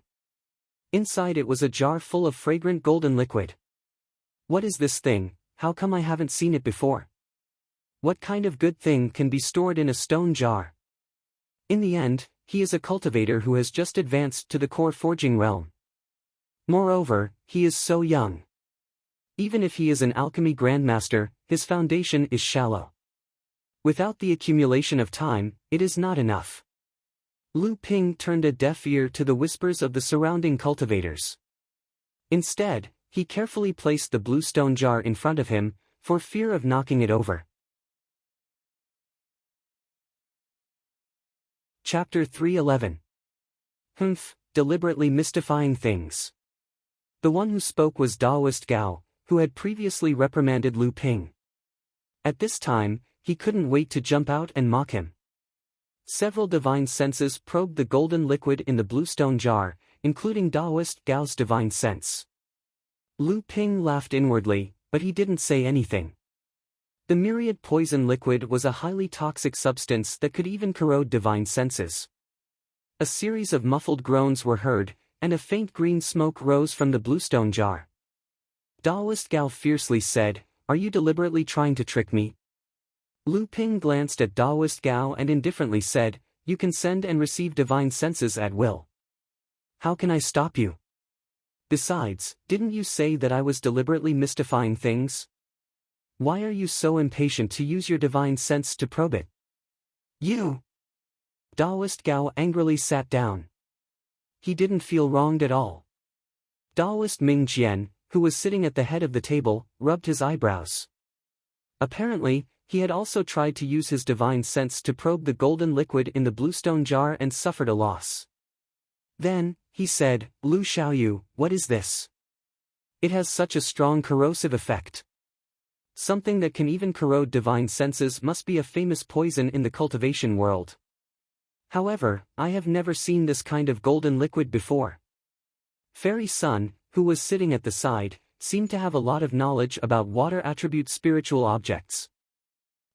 Inside it was a jar full of fragrant golden liquid. What is this thing? How come I haven't seen it before? What kind of good thing can be stored in a stone jar? In the end, he is a cultivator who has just advanced to the core forging realm. Moreover, he is so young. Even if he is an alchemy grandmaster, his foundation is shallow. Without the accumulation of time, it is not enough. Lu Ping turned a deaf ear to the whispers of the surrounding cultivators. Instead, he carefully placed the blue stone jar in front of him, for fear of knocking it over. Chapter 311. Deliberately mystifying things. The one who spoke was Daoist Gao, who had previously reprimanded Lu Ping. At this time, he couldn't wait to jump out and mock him. Several divine senses probed the golden liquid in the bluestone jar, including Daoist Gao's divine sense. Lu Ping laughed inwardly, but he didn't say anything. The myriad poison liquid was a highly toxic substance that could even corrode divine senses. A series of muffled groans were heard, and a faint green smoke rose from the bluestone jar. Daoist Gao fiercely said, "Are you deliberately trying to trick me?" Lu Ping glanced at Daoist Gao and indifferently said, "You can send and receive divine senses at will. How can I stop you? Besides, didn't you say that I was deliberately mystifying things? Why are you so impatient to use your divine sense to probe it?" "You!" Daoist Gao angrily sat down. He didn't feel wronged at all. Daoist Ming Jian, who was sitting at the head of the table, rubbed his eyebrows. Apparently, he had also tried to use his divine sense to probe the golden liquid in the bluestone jar and suffered a loss. Then, he said, "Lu Xiaoyu, what is this? It has such a strong corrosive effect. Something that can even corrode divine senses must be a famous poison in the cultivation world. However, I have never seen this kind of golden liquid before." Fairy Sun, who was sitting at the side, seemed to have a lot of knowledge about water attribute spiritual objects.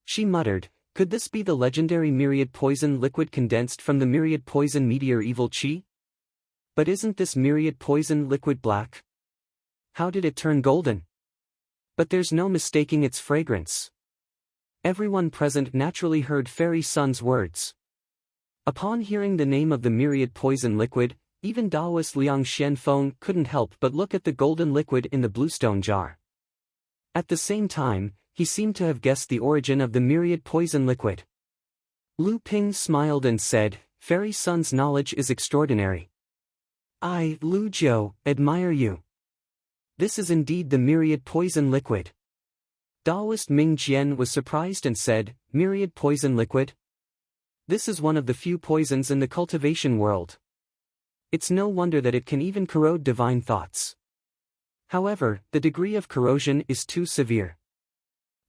She muttered, "Could this be the legendary myriad poison liquid condensed from the myriad poison meteor evil chi? But isn't this myriad poison liquid black? How did it turn golden? But there's no mistaking its fragrance." Everyone present naturally heard Fairy Sun's words. Upon hearing the name of the myriad poison liquid, even Taoist Liang Xianfeng couldn't help but look at the golden liquid in the bluestone jar. At the same time, he seemed to have guessed the origin of the myriad poison liquid. Lu Ping smiled and said, "Fairy Sun's knowledge is extraordinary. I, Lu Jiu, admire you. This is indeed the myriad poison liquid." Taoist Ming Jian was surprised and said, "Myriad poison liquid? This is one of the few poisons in the cultivation world. It's no wonder that it can even corrode divine thoughts. However, the degree of corrosion is too severe.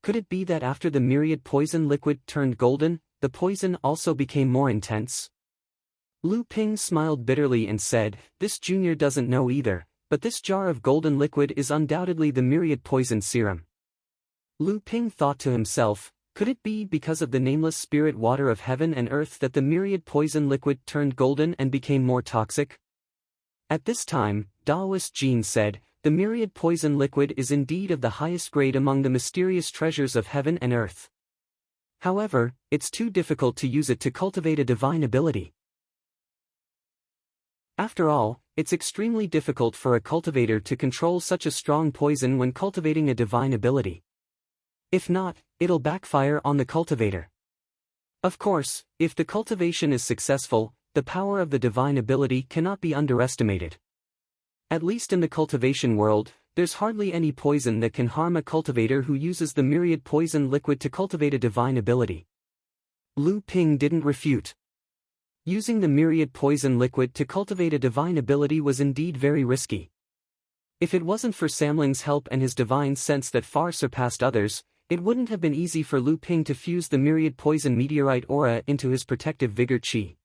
Could it be that after the myriad poison liquid turned golden, the poison also became more intense?" Lu Ping smiled bitterly and said, "This junior doesn't know either, but this jar of golden liquid is undoubtedly the myriad poison serum." Lu Ping thought to himself, could it be because of the nameless spirit water of heaven and earth that the myriad poison liquid turned golden and became more toxic? At this time, Taoist Jin said, "The myriad poison liquid is indeed of the highest grade among the mysterious treasures of heaven and earth. However, it's too difficult to use it to cultivate a divine ability. After all, it's extremely difficult for a cultivator to control such a strong poison when cultivating a divine ability. If not, it'll backfire on the cultivator. Of course, if the cultivation is successful, the power of the divine ability cannot be underestimated. At least in the cultivation world, there's hardly any poison that can harm a cultivator who uses the myriad poison liquid to cultivate a divine ability." Lu Ping didn't refute. Using the myriad poison liquid to cultivate a divine ability was indeed very risky. If it wasn't for Samling's help and his divine sense that far surpassed others, it wouldn't have been easy for Lu Ping to fuse the myriad poison meteorite aura into his protective vigor chi.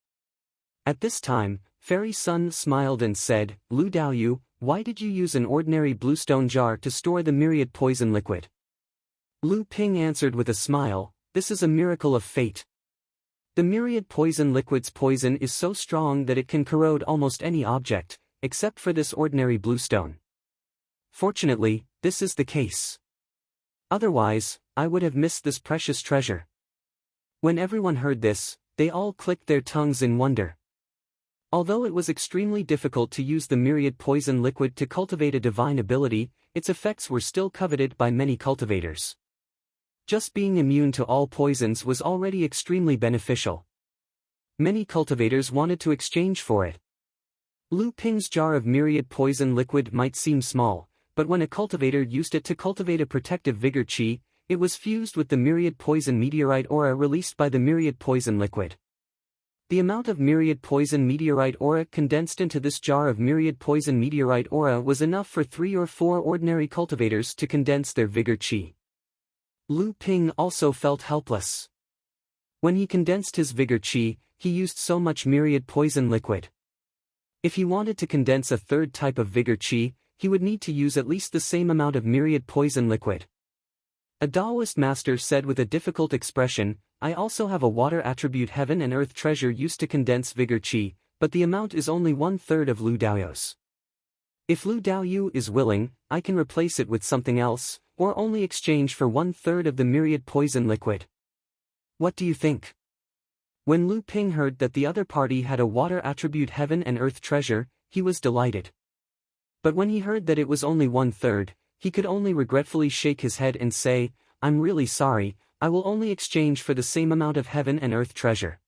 At this time, Fairy Sun smiled and said, "Lu Daoyu, why did you use an ordinary bluestone jar to store the myriad poison liquid?" Lu Ping answered with a smile, "This is a miracle of fate. The myriad poison liquid's poison is so strong that it can corrode almost any object, except for this ordinary bluestone. Fortunately, this is the case. Otherwise, I would have missed this precious treasure." When everyone heard this, they all clicked their tongues in wonder. Although it was extremely difficult to use the myriad poison liquid to cultivate a divine ability, its effects were still coveted by many cultivators. Just being immune to all poisons was already extremely beneficial. Many cultivators wanted to exchange for it. Lu Ping's jar of myriad poison liquid might seem small, but when a cultivator used it to cultivate a protective vigor chi, it was fused with the myriad poison meteorite aura released by the myriad poison liquid. The amount of myriad poison meteorite aura condensed into this jar of myriad poison meteorite aura was enough for 3 or 4 ordinary cultivators to condense their vigor chi. Lu Ping also felt helpless. When he condensed his vigor chi, he used so much myriad poison liquid. If he wanted to condense a third type of vigor chi, he would need to use at least the same amount of myriad poison liquid. A Taoist master said with a difficult expression, "I also have a water attribute heaven and earth treasure used to condense vigor chi, but the amount is only 1/3 of Lu Daoyu's. If Lu Daoyu is willing, I can replace it with something else, or only exchange for 1/3 of the myriad poison liquid. What do you think?" When Lu Ping heard that the other party had a water attribute heaven and earth treasure, he was delighted. But when he heard that it was only 1/3, he could only regretfully shake his head and say, "I'm really sorry, I will only exchange for the same amount of heaven and earth treasure."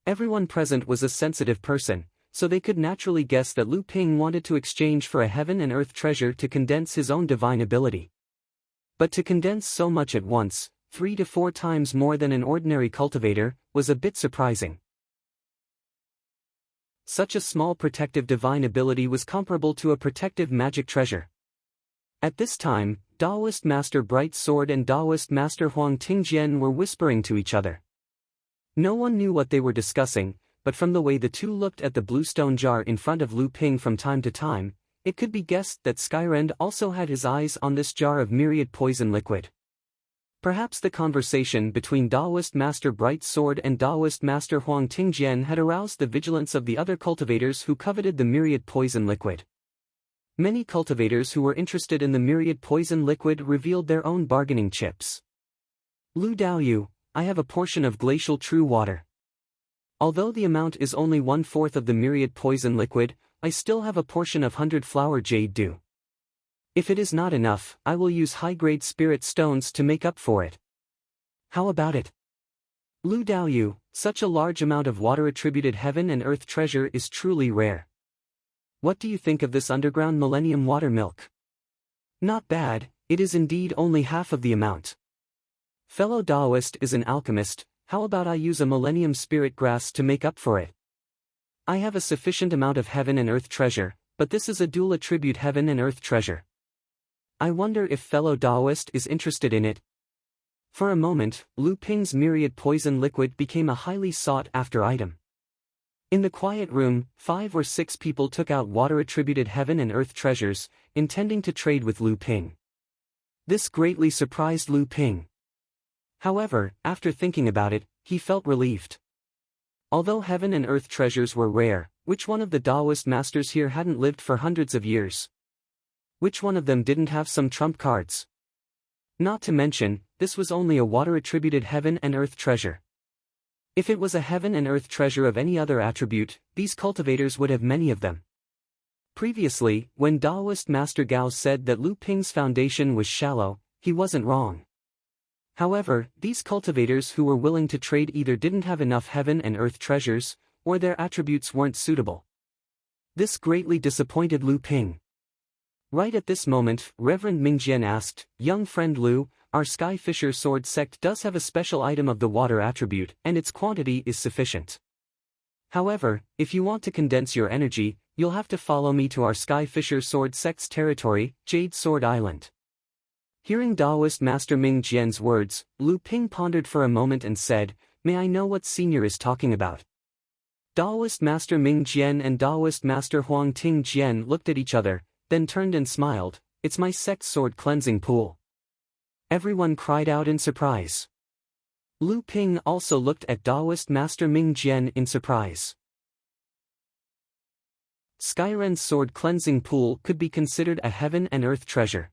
Everyone present was a sensitive person, so they could naturally guess that Lu Ping wanted to exchange for a heaven and earth treasure to condense his own divine ability. But to condense so much at once, 3 to 4 times more than an ordinary cultivator, was a bit surprising. Such a small protective divine ability was comparable to a protective magic treasure. At this time, Taoist Master Bright Sword and Taoist Master Huang Tingjian were whispering to each other. No one knew what they were discussing, but from the way the two looked at the bluestone jar in front of Lu Ping from time to time, it could be guessed that Skyrend also had his eyes on this jar of myriad poison liquid. Perhaps the conversation between Daoist Master Bright Sword and Daoist Master Huang Tingjian had aroused the vigilance of the other cultivators who coveted the myriad poison liquid. Many cultivators who were interested in the myriad poison liquid revealed their own bargaining chips. Lu Daoyu, I have a portion of glacial true water. Although the amount is only 1/4 of the myriad poison liquid, I still have a portion of 100 flower jade dew. If it is not enough, I will use high-grade spirit stones to make up for it. How about it? Lu Daoyu, such a large amount of water-attributed heaven and earth treasure is truly rare. What do you think of this underground millennium water milk? Not bad, it is indeed only half of the amount. Fellow Daoist is an alchemist, how about I use a millennium spirit grass to make up for it? I have a sufficient amount of heaven and earth treasure, but this is a dual attribute heaven and earth treasure. I wonder if fellow Daoist is interested in it. For a moment, Lu Ping's myriad poison liquid became a highly sought-after item. In the quiet room, 5 or 6 people took out water-attributed heaven and earth treasures, intending to trade with Lu Ping. This greatly surprised Lu Ping. However, after thinking about it, he felt relieved. Although heaven and earth treasures were rare, which one of the Daoist masters here hadn't lived for hundreds of years? Which one of them didn't have some trump cards? Not to mention, this was only a water-attributed heaven and earth treasure. If it was a heaven and earth treasure of any other attribute, these cultivators would have many of them. Previously, when Daoist Master Gao said that Lu Ping's foundation was shallow, he wasn't wrong. However, these cultivators who were willing to trade either didn't have enough heaven and earth treasures, or their attributes weren't suitable. This greatly disappointed Lu Ping. Right at this moment, Reverend Mingjian asked, "Young friend Lu, our Sky Fisher Sword sect does have a special item of the water attribute, and its quantity is sufficient. However, if you want to condense your energy, you'll have to follow me to our Sky Fisher Sword sect's territory, Jade Sword Island." Hearing Daoist Master Ming Jian's words, Lu Ping pondered for a moment and said, "May I know what senior is talking about?" Daoist Master Ming Jian and Daoist Master Huang Ting Jian looked at each other, then turned and smiled. "It's my sect's sword cleansing pool." Everyone cried out in surprise. Lu Ping also looked at Daoist Master Ming Jian in surprise. Skyrend's sword cleansing pool could be considered a heaven and earth treasure.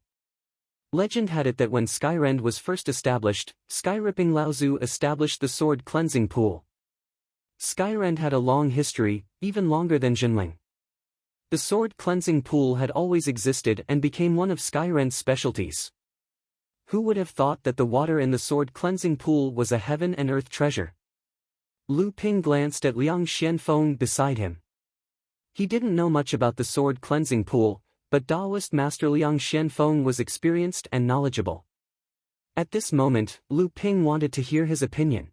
Legend had it that when Skyrend was first established, Skyripping Laozu established the sword cleansing pool. Skyrend had a long history, even longer than Jinling. The sword cleansing pool had always existed and became one of Skyrend's specialties. Who would have thought that the water in the sword cleansing pool was a heaven and earth treasure? Lu Ping glanced at Liang Xianfeng beside him. He didn't know much about the sword cleansing pool, but Daoist Master Liang Xianfeng was experienced and knowledgeable. At this moment, Lu Ping wanted to hear his opinion.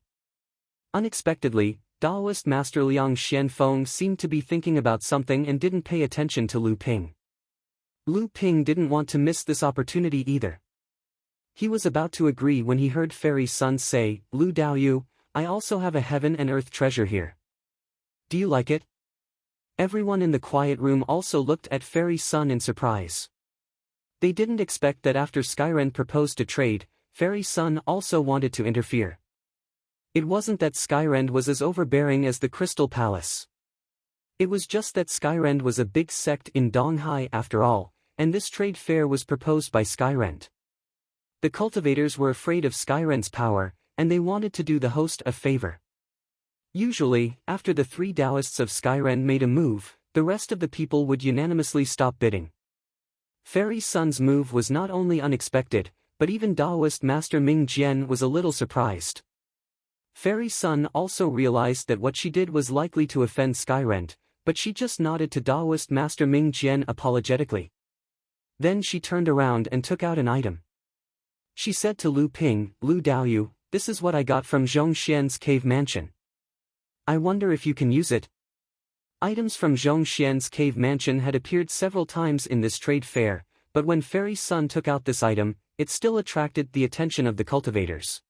Unexpectedly, Daoist Master Liang Xianfeng seemed to be thinking about something and didn't pay attention to Lu Ping. Lu Ping didn't want to miss this opportunity either. He was about to agree when he heard Fairy Sun say, "Lu Daoyu, I also have a heaven and earth treasure here. Do you like it?" Everyone in the quiet room also looked at Fairy Sun in surprise. They didn't expect that after Skyrend proposed to trade, Fairy Sun also wanted to interfere. It wasn't that Skyrend was as overbearing as the Crystal Palace. It was just that Skyrend was a big sect in Donghai after all, and this trade fair was proposed by Skyrend. The cultivators were afraid of Skyrend's power, and they wanted to do the host a favor. Usually, after the 3 Taoists of Skyrend made a move, the rest of the people would unanimously stop bidding. Fairy Sun's move was not only unexpected, but even Daoist Master Ming Jian was a little surprised. Fairy Sun also realized that what she did was likely to offend Skyrend, but she just nodded to Daoist Master Ming Jian apologetically. Then she turned around and took out an item. She said to Lu Ping, "Lu Daoyu, this is what I got from Zhongxian's cave mansion. I wonder if you can use it." Items from Zhongxian's cave mansion had appeared several times in this trade fair, but when Fairy Sun took out this item, it still attracted the attention of the cultivators.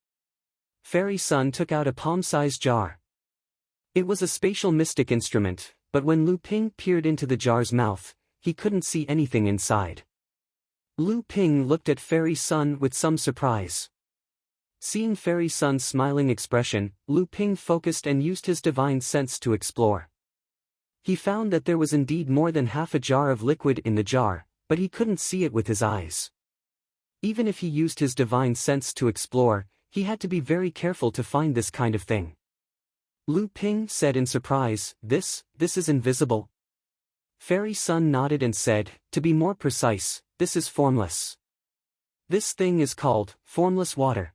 Fairy Sun took out a palm-sized jar. It was a spatial mystic instrument, but when Lu Ping peered into the jar's mouth, he couldn't see anything inside. Lu Ping looked at Fairy Sun with some surprise. Seeing Fairy Sun's smiling expression, Lu Ping focused and used his divine sense to explore. He found that there was indeed more than half a jar of liquid in the jar, but he couldn't see it with his eyes. Even if he used his divine sense to explore, he had to be very careful to find this kind of thing. Lu Ping said in surprise, This is invisible. Fairy Sun nodded and said, to be more precise, this is formless. This thing is called formless water.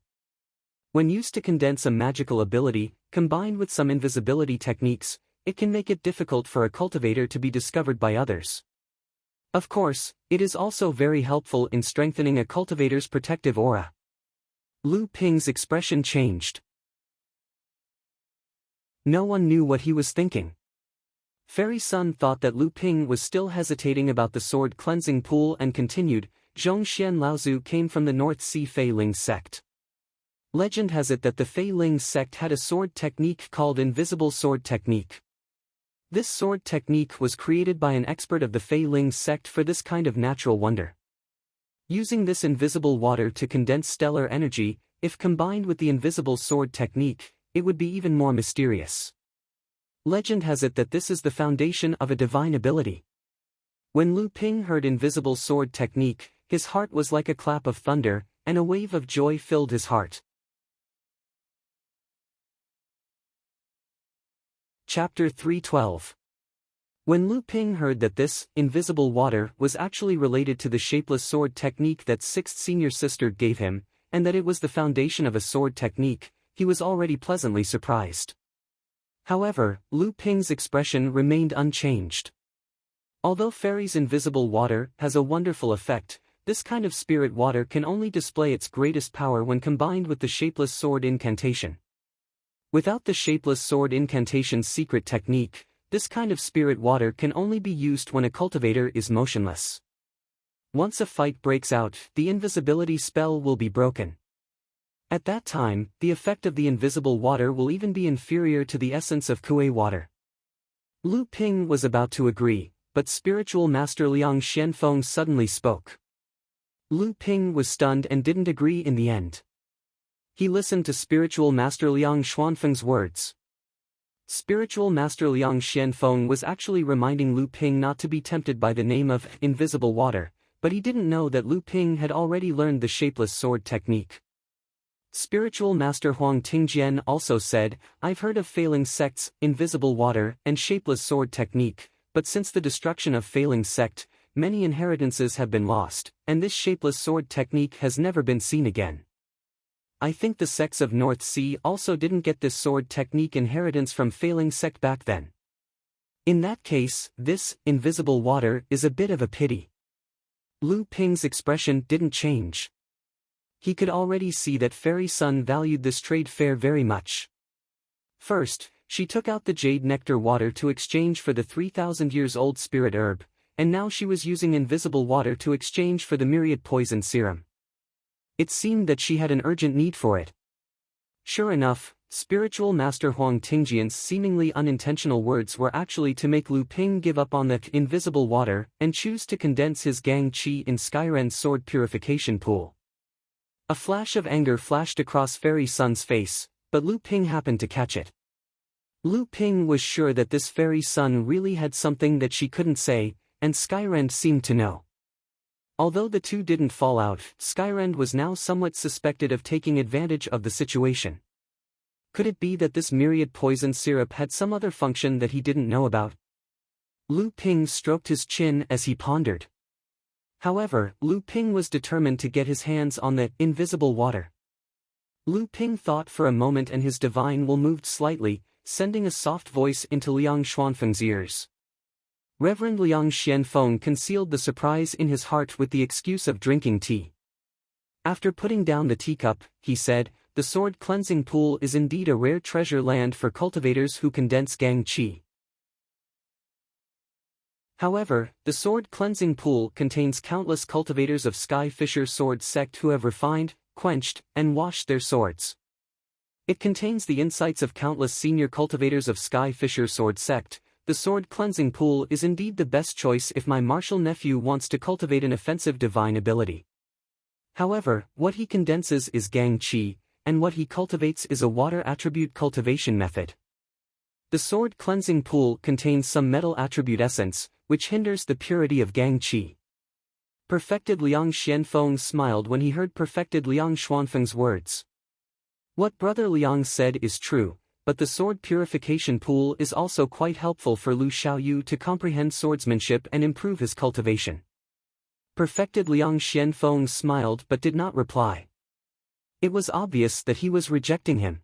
When used to condense a magical ability, combined with some invisibility techniques, it can make it difficult for a cultivator to be discovered by others. Of course, it is also very helpful in strengthening a cultivator's protective aura. Lu Ping's expression changed. No one knew what he was thinking. Fairy Sun thought that Lu Ping was still hesitating about the sword cleansing pool and continued, Zhongxian Laozu came from the North Sea Fei Ling sect. Legend has it that the Fei Ling sect had a sword technique called Invisible Sword Technique. This sword technique was created by an expert of the Fei Ling sect for this kind of natural wonder. Using this invisible water to condense stellar energy, if combined with the invisible sword technique, it would be even more mysterious. Legend has it that this is the foundation of a divine ability. When Lu Ping heard invisible sword technique, his heart was like a clap of thunder, and a wave of joy filled his heart. Chapter 312. When Lu Ping heard that this invisible water was actually related to the shapeless sword technique that sixth senior sister gave him, and that it was the foundation of a sword technique, he was already pleasantly surprised. However, Lu Ping's expression remained unchanged. Although Fairy's invisible water has a wonderful effect, this kind of spirit water can only display its greatest power when combined with the shapeless sword incantation. Without the shapeless sword incantation's secret technique, this kind of spirit water can only be used when a cultivator is motionless. Once a fight breaks out, the invisibility spell will be broken. At that time, the effect of the invisible water will even be inferior to the essence of Kuei water. Lu Ping was about to agree, but spiritual master Liang Xianfeng suddenly spoke. Lu Ping was stunned and didn't agree in the end. He listened to spiritual master Liang Xuanfeng's words. Spiritual master Liang Xianfeng was actually reminding Lu Ping not to be tempted by the name of invisible water, but he didn't know that Lu Ping had already learned the shapeless sword technique. Spiritual master Huang Tingjian also said, I've heard of failing sects, invisible water, and shapeless sword technique, but since the destruction of failing sect, many inheritances have been lost, and this shapeless sword technique has never been seen again. I think the sects of North Sea also didn't get this sword technique inheritance from failing sect back then. In that case, this invisible water is a bit of a pity. Lu Ping's expression didn't change. He could already see that Fairy Sun valued this trade fair very much. First, she took out the jade nectar water to exchange for the 3,000 years old spirit herb, and now she was using invisible water to exchange for the myriad poison serum. It seemed that she had an urgent need for it. Sure enough, spiritual master Huang Tingjian's seemingly unintentional words were actually to make Lu Ping give up on the invisible water and choose to condense his gang qi in Skyren's sword purification pool. A flash of anger flashed across Fairy Sun's face, but Lu Ping happened to catch it. Lu Ping was sure that this Fairy Sun really had something that she couldn't say, and Skyrend seemed to know. Although the two didn't fall out, Skyrend was now somewhat suspected of taking advantage of the situation. Could it be that this myriad poison syrup had some other function that he didn't know about? Lu Ping stroked his chin as he pondered. However, Lu Ping was determined to get his hands on the invisible water. Lu Ping thought for a moment and his divine will moved slightly, sending a soft voice into Liang Xuanfeng's ears. Reverend Liang Xianfeng concealed the surprise in his heart with the excuse of drinking tea. After putting down the teacup, he said, the sword cleansing pool is indeed a rare treasure land for cultivators who condense gang qi. However, the sword cleansing pool contains countless cultivators of Sky Fisher sword sect who have refined, quenched, and washed their swords. It contains the insights of countless senior cultivators of Sky Fisher sword sect, the sword cleansing pool is indeed the best choice if my martial nephew wants to cultivate an offensive divine ability. However, what he condenses is Gang Qi, and what he cultivates is a water attribute cultivation method. The sword cleansing pool contains some metal attribute essence, which hinders the purity of Gang Qi. Perfected Liang Xianfeng smiled when he heard Perfected Liang Xuanfeng's words. What Brother Liang said is true, but the sword purification pool is also quite helpful for Lu Xiaoyu to comprehend swordsmanship and improve his cultivation. Perfected Liang Xianfeng smiled but did not reply. It was obvious that he was rejecting him.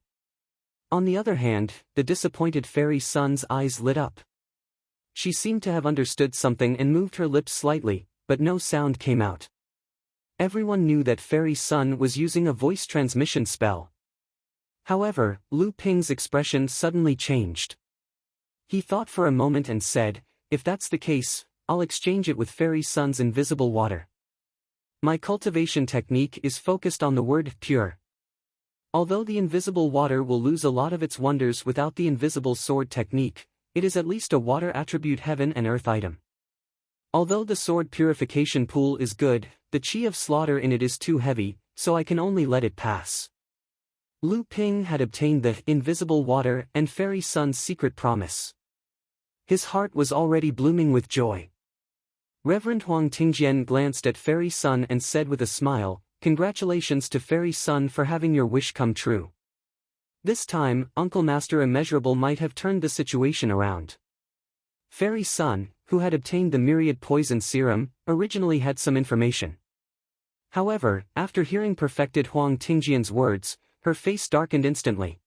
On the other hand, the disappointed Fairy Sun's eyes lit up. She seemed to have understood something and moved her lips slightly, but no sound came out. Everyone knew that Fairy Sun was using a voice transmission spell. However, Lu Ping's expression suddenly changed. He thought for a moment and said, "If that's the case, I'll exchange it with Fairy Sun's invisible water. My cultivation technique is focused on the word pure. Although the invisible water will lose a lot of its wonders without the invisible sword technique, it is at least a water attribute heaven and earth item. Although the sword purification pool is good, the qi of slaughter in it is too heavy, so I can only let it pass." Lu Ping had obtained the invisible water and Fairy Sun's secret promise. His heart was already blooming with joy. Reverend Huang Tingjian glanced at Fairy Sun and said with a smile, "Congratulations to Fairy Sun for having your wish come true." This time, Uncle Master Immeasurable might have turned the situation around. Fairy Sun, who had obtained the myriad poison serum, originally had some information. However, after hearing Perfected Huang Tingjian's words, her face darkened instantly.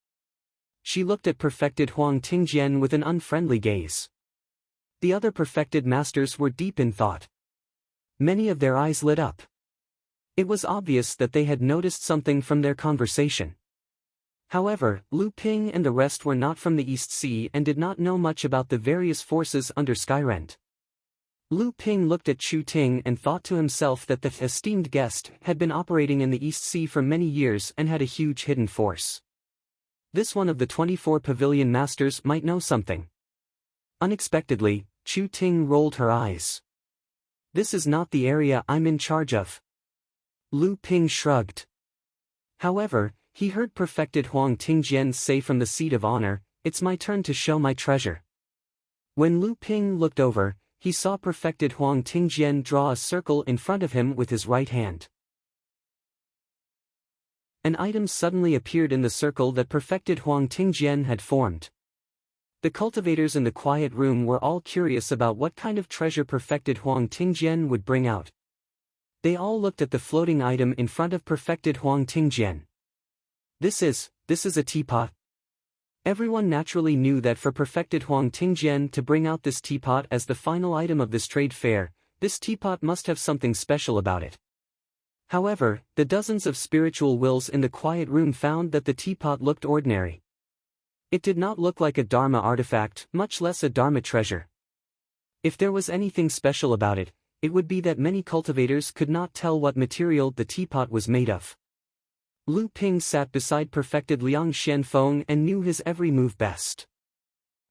She looked at Perfected Huang Tingjian with an unfriendly gaze. The other perfected masters were deep in thought. Many of their eyes lit up. It was obvious that they had noticed something from their conversation. However, Lu Ping and the rest were not from the East Sea and did not know much about the various forces under Skyrend. Lu Ping looked at Chu Ting and thought to himself that the esteemed guest had been operating in the East Sea for many years and had a huge hidden force. This one of the 24 pavilion masters might know something. Unexpectedly, Chu Ting rolled her eyes. "This is not the area I'm in charge of." Lu Ping shrugged. However, he heard Perfected Huang Tingjian say from the seat of honor, "It's my turn to show my treasure." When Lu Ping looked over, he saw Perfected Huang Tingjian draw a circle in front of him with his right hand. An item suddenly appeared in the circle that Perfected Huang Tingjian had formed. The cultivators in the quiet room were all curious about what kind of treasure Perfected Huang Tingjian would bring out. They all looked at the floating item in front of Perfected Huang Tingjian. This is a teapot." Everyone naturally knew that for Perfected Huang Tingjian to bring out this teapot as the final item of this trade fair, this teapot must have something special about it. However, the dozens of spiritual wills in the quiet room found that the teapot looked ordinary. It did not look like a Dharma artifact, much less a Dharma treasure. If there was anything special about it, it would be that many cultivators could not tell what material the teapot was made of. Lu Ping sat beside Perfected Liang Xianfeng and knew his every move best.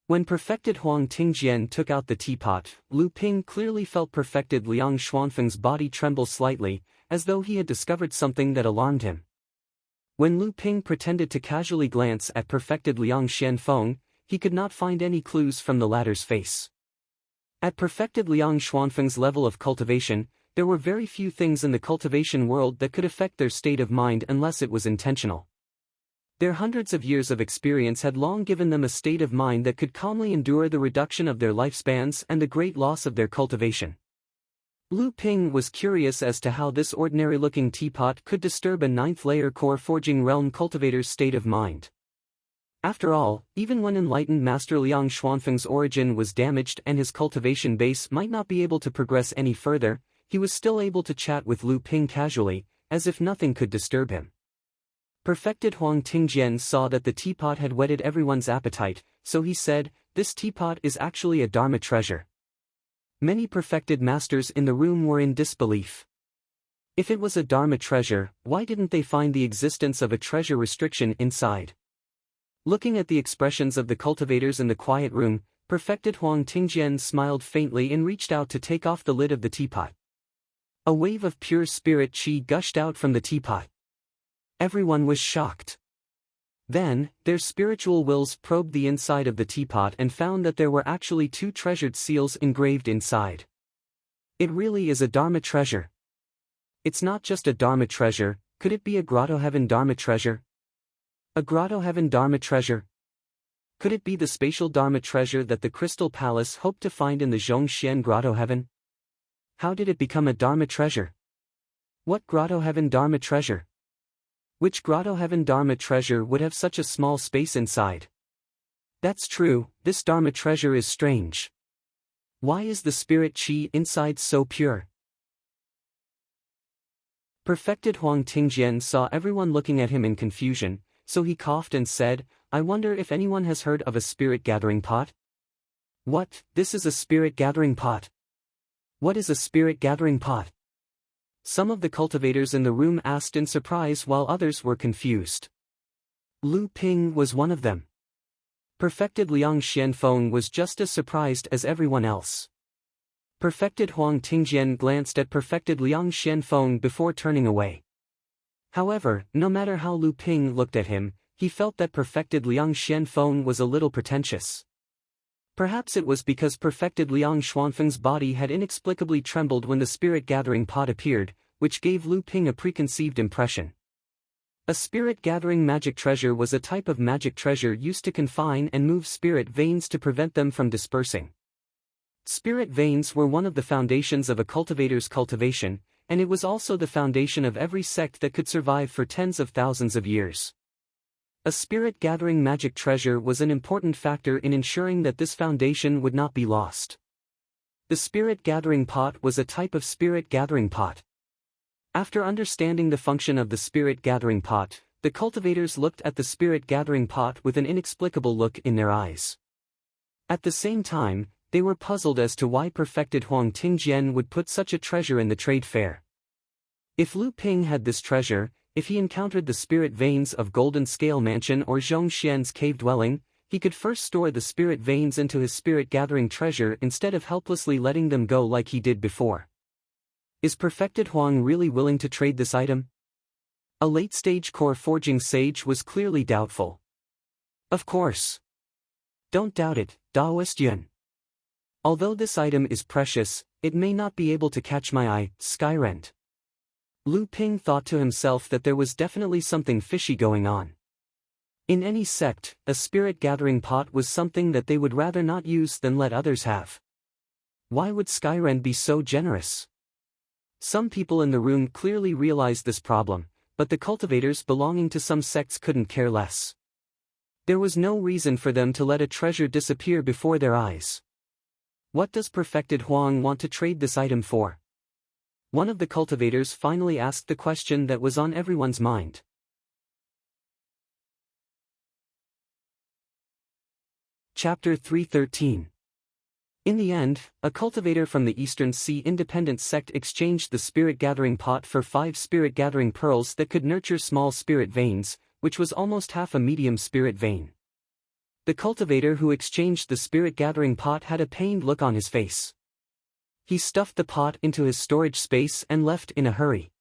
When Perfected Huang Tingjian took out the teapot, Lu Ping clearly felt Perfected Liang Xuanfeng's body tremble slightly, as though he had discovered something that alarmed him. When Lu Ping pretended to casually glance at Perfected Liang Xianfeng, he could not find any clues from the latter's face. At Perfected Liang Xuanfeng's level of cultivation, there were very few things in the cultivation world that could affect their state of mind unless it was intentional. Their hundreds of years of experience had long given them a state of mind that could calmly endure the reduction of their lifespans and the great loss of their cultivation. Lu Ping was curious as to how this ordinary-looking teapot could disturb a ninth-layer core forging realm cultivator's state of mind. After all, even when enlightened Master Liang Xuanfeng's origin was damaged and his cultivation base might not be able to progress any further, he was still able to chat with Lu Ping casually, as if nothing could disturb him. Perfected Huang Tingjian saw that the teapot had whetted everyone's appetite, so he said, "This teapot is actually a Dharma treasure." Many perfected masters in the room were in disbelief. If it was a Dharma treasure, why didn't they find the existence of a treasure restriction inside? Looking at the expressions of the cultivators in the quiet room, Perfected Huang Tingjian smiled faintly and reached out to take off the lid of the teapot. A wave of pure spirit qi gushed out from the teapot. Everyone was shocked. Then, their spiritual wills probed the inside of the teapot and found that there were actually 2 treasured seals engraved inside. It really is a Dharma treasure. It's not just a Dharma treasure, could it be a Grotto Heaven Dharma treasure? A Grotto Heaven Dharma treasure? Could it be the spatial Dharma treasure that the Crystal Palace hoped to find in the Zhongxian Grotto Heaven? How did it become a Dharma treasure? What Grotto Heaven Dharma treasure? Which Grotto Heaven Dharma treasure would have such a small space inside? That's true, this Dharma treasure is strange. Why is the spirit qi inside so pure? Perfected Huang Tingjian saw everyone looking at him in confusion, so he coughed and said, I wonder if anyone has heard of a spirit gathering pot? What, this is a spirit gathering pot? What is a spirit gathering pot? Some of the cultivators in the room asked in surprise while others were confused. Lu Ping was one of them. Perfected Liang Xianfeng was just as surprised as everyone else. Perfected Huang Tingjian glanced at Perfected Liang Xianfeng before turning away. However, no matter how Lu Ping looked at him, he felt that Perfected Liang Xianfeng was a little pretentious. Perhaps it was because Perfected Liang Xuanfeng's body had inexplicably trembled when the spirit gathering pot appeared, which gave Lu Ping a preconceived impression. A spirit gathering magic treasure was a type of magic treasure used to confine and move spirit veins to prevent them from dispersing. Spirit veins were one of the foundations of a cultivator's cultivation, and it was also the foundation of every sect that could survive for tens of thousands of years. A spirit-gathering magic treasure was an important factor in ensuring that this foundation would not be lost. The spirit-gathering pot was a type of spirit-gathering pot. After understanding the function of the spirit-gathering pot, the cultivators looked at the spirit-gathering pot with an inexplicable look in their eyes. At the same time, they were puzzled as to why Perfected Huang Tingjian would put such a treasure in the trade fair. If Lu Ping had this treasure, if he encountered the spirit veins of Golden Scale Mansion or Zhongxian's cave dwelling, he could first store the spirit veins into his spirit-gathering treasure instead of helplessly letting them go like he did before. Is Perfected Huang really willing to trade this item? A late-stage core forging sage was clearly doubtful. Of course. Don't doubt it, Daoist Yun. Although this item is precious, it may not be able to catch my eye, Skyrent. Lu Ping thought to himself that there was definitely something fishy going on. In any sect, a spirit-gathering pot was something that they would rather not use than let others have. Why would Skyren be so generous? Some people in the room clearly realized this problem, but the cultivators belonging to some sects couldn't care less. There was no reason for them to let a treasure disappear before their eyes. What does Perfected Huang want to trade this item for? One of the cultivators finally asked the question that was on everyone's mind. Chapter 313. In the end, a cultivator from the Eastern Sea Independent sect exchanged the spirit-gathering pot for 5 spirit-gathering pearls that could nurture small spirit veins, which was almost half a medium spirit vein. The cultivator who exchanged the spirit-gathering pot had a pained look on his face. He stuffed the pot into his storage space and left in a hurry.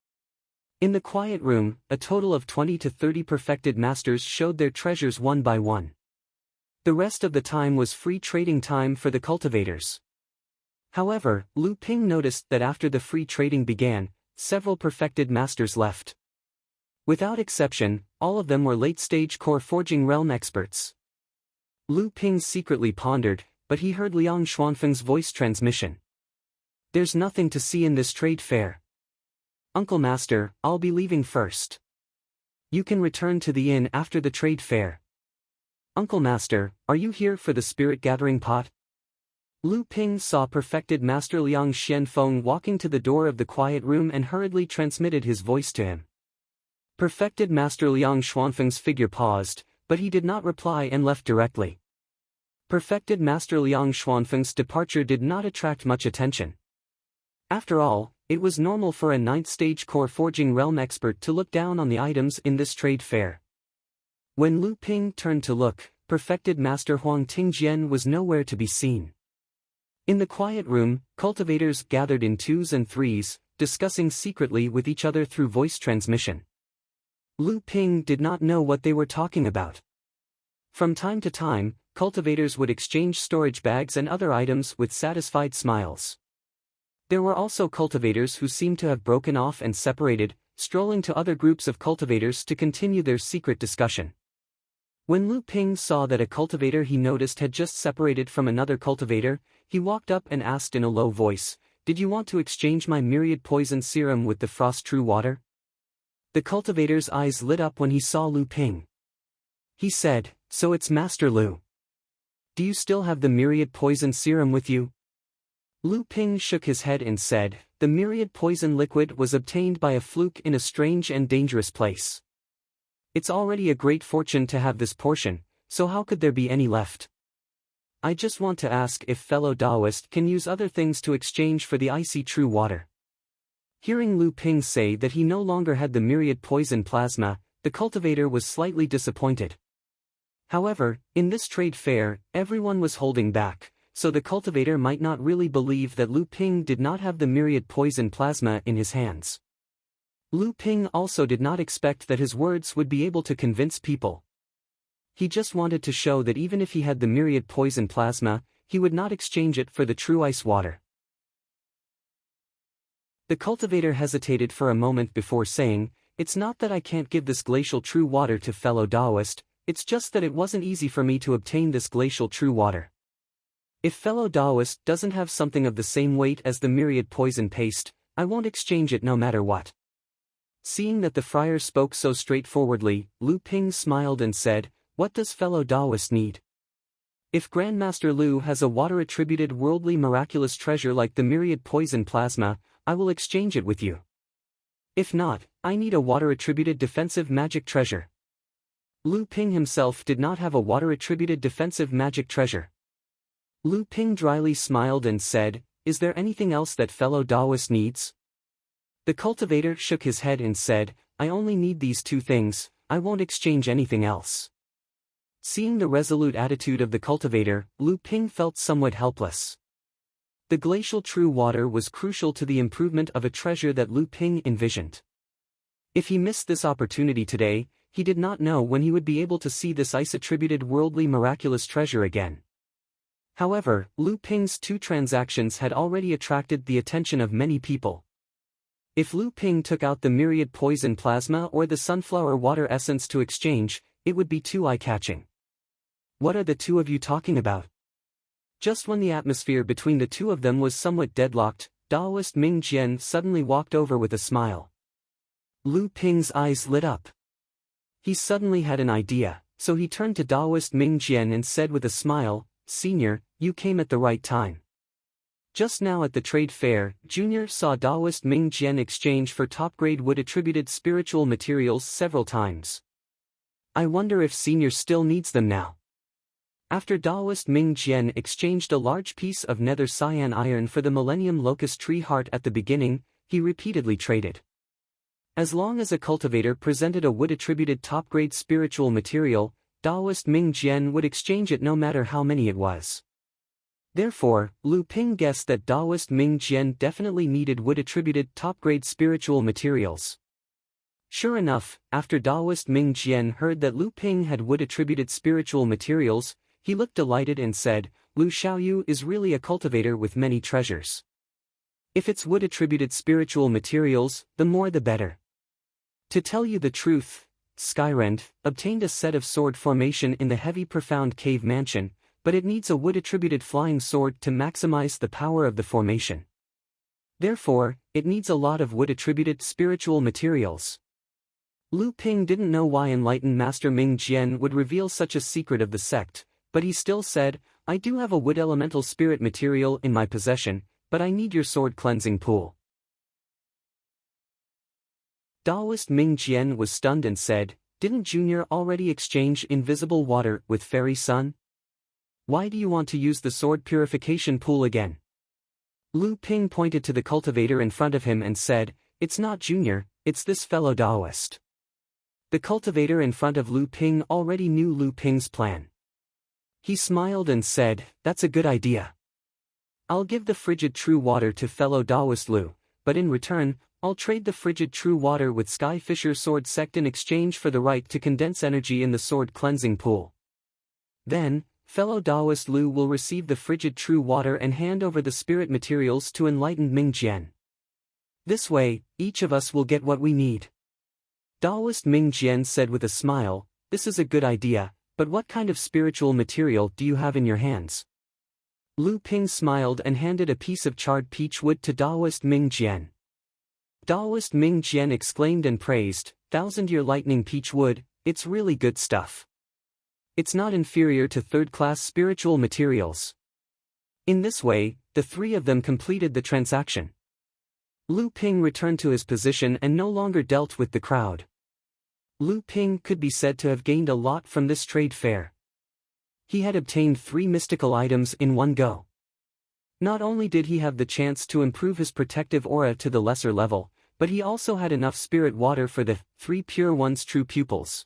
In the quiet room, a total of 20 to 30 perfected masters showed their treasures one by one. The rest of the time was free trading time for the cultivators. However, Lu Ping noticed that after the free trading began, several perfected masters left. Without exception, all of them were late-stage core forging realm experts. Lu Ping secretly pondered, but he heard Liang Xuanfeng's voice transmission. There's nothing to see in this trade fair. Uncle Master, I'll be leaving first. You can return to the inn after the trade fair. Uncle Master, are you here for the spirit-gathering pot? Lu Ping saw perfected Master Liang Xianfeng walking to the door of the quiet room and hurriedly transmitted his voice to him. Perfected Master Liang Xuanfeng's figure paused, but he did not reply and left directly. Perfected Master Liang Xuanfeng's departure did not attract much attention. After all, it was normal for a 9th-stage core forging realm expert to look down on the items in this trade fair. When Lu Ping turned to look, perfected Master Huang Tingjian was nowhere to be seen. In the quiet room, cultivators gathered in twos and threes, discussing secretly with each other through voice transmission. Lu Ping did not know what they were talking about. From time to time, cultivators would exchange storage bags and other items with satisfied smiles. There were also cultivators who seemed to have broken off and separated, strolling to other groups of cultivators to continue their secret discussion. When Lu Ping saw that a cultivator he noticed had just separated from another cultivator, he walked up and asked in a low voice, "Did you want to exchange my myriad poison serum with the frost true water?" The cultivator's eyes lit up when he saw Lu Ping. He said, "So it's Master Lu. Do you still have the myriad poison serum with you?" Lu Ping shook his head and said, "The myriad poison liquid was obtained by a fluke in a strange and dangerous place. It's already a great fortune to have this portion, so how could there be any left? I just want to ask if fellow Taoist can use other things to exchange for the icy true water." Hearing Lu Ping say that he no longer had the myriad poison plasma, the cultivator was slightly disappointed. However, in this trade fair, everyone was holding back, so the cultivator might not really believe that Lu Ping did not have the myriad poison plasma in his hands. Lu Ping also did not expect that his words would be able to convince people. He just wanted to show that even if he had the myriad poison plasma, he would not exchange it for the true ice water. The cultivator hesitated for a moment before saying, "It's not that I can't give this glacial true water to fellow Taoist, it's just that it wasn't easy for me to obtain this glacial true water. If fellow Taoist doesn't have something of the same weight as the myriad poison paste, I won't exchange it no matter what." Seeing that the friar spoke so straightforwardly, Lu Ping smiled and said, "What does fellow Taoist need? If Grandmaster Lu has a water-attributed worldly miraculous treasure like the myriad poison plasma, I will exchange it with you. If not, I need a water-attributed defensive magic treasure." Lu Ping himself did not have a water-attributed defensive magic treasure. Lu Ping dryly smiled and said, "Is there anything else that fellow Taoist needs?" The cultivator shook his head and said, "I only need these two things, I won't exchange anything else." Seeing the resolute attitude of the cultivator, Lu Ping felt somewhat helpless. The glacial true water was crucial to the improvement of a treasure that Lu Ping envisioned. If he missed this opportunity today, he did not know when he would be able to see this ice-attributed worldly miraculous treasure again. However, Lu Ping's two transactions had already attracted the attention of many people. If Lu Ping took out the myriad poison plasma or the sunflower water essence to exchange, it would be too eye-catching. "What are the two of you talking about?" Just when the atmosphere between the two of them was somewhat deadlocked, Taoist Ming Jian suddenly walked over with a smile. Lu Ping's eyes lit up. He suddenly had an idea, so he turned to Taoist Ming Jian and said with a smile, "Senior, you came at the right time. Just now at the trade fair, Junior saw Taoist Ming Jian exchange for top-grade wood-attributed spiritual materials several times. I wonder if Senior still needs them now." After Taoist Ming Jian exchanged a large piece of nether cyan iron for the Millennium Locust Tree Heart at the beginning, he repeatedly traded. As long as a cultivator presented a wood-attributed top-grade spiritual material, Taoist Ming Jian would exchange it no matter how many it was. Therefore, Lu Ping guessed that Taoist Ming Jian definitely needed wood-attributed top-grade spiritual materials. Sure enough, after Taoist Ming Jian heard that Lu Ping had wood-attributed spiritual materials, he looked delighted and said, "Lu Xiaoyu is really a cultivator with many treasures. If it's wood-attributed spiritual materials, the more the better. To tell you the truth, Skyrend obtained a set of sword formation in the heavy profound cave mansion, but it needs a wood-attributed flying sword to maximize the power of the formation. Therefore, it needs a lot of wood-attributed spiritual materials." Lu Ping didn't know why enlightened Master Ming Jian would reveal such a secret of the sect, but he still said, "I do have a wood elemental spirit material in my possession, but I need your sword cleansing pool." Taoist Ming Jian was stunned and said, "Didn't Junior already exchange invisible water with Fairy Sun? Why do you want to use the sword purification pool again?" Lu Ping pointed to the cultivator in front of him and said, "It's not Junior, it's this fellow Taoist." The cultivator in front of Lu Ping already knew Lu Ping's plan. He smiled and said, "That's a good idea. I'll give the frigid true water to fellow Taoist Lu, but in return, I'll trade the frigid true water with Sky Fisher Sword Sect in exchange for the right to condense energy in the sword cleansing pool. Then, fellow Taoist Lu will receive the frigid true water and hand over the spirit materials to enlightened Ming Jian. This way, each of us will get what we need." Taoist Ming Jian said with a smile, "This is a good idea, but what kind of spiritual material do you have in your hands?" Lu Ping smiled and handed a piece of charred peach wood to Taoist Ming Jian. Taoist Ming Jian exclaimed and praised, "Thousand-year lightning peach wood, it's really good stuff. It's not inferior to third-class spiritual materials." In this way, the three of them completed the transaction. Lu Ping returned to his position and no longer dealt with the crowd. Lu Ping could be said to have gained a lot from this trade fair. He had obtained 3 mystical items in one go. Not only did he have the chance to improve his protective aura to the lesser level, but he also had enough spirit water for the 3 pure one's true pupils.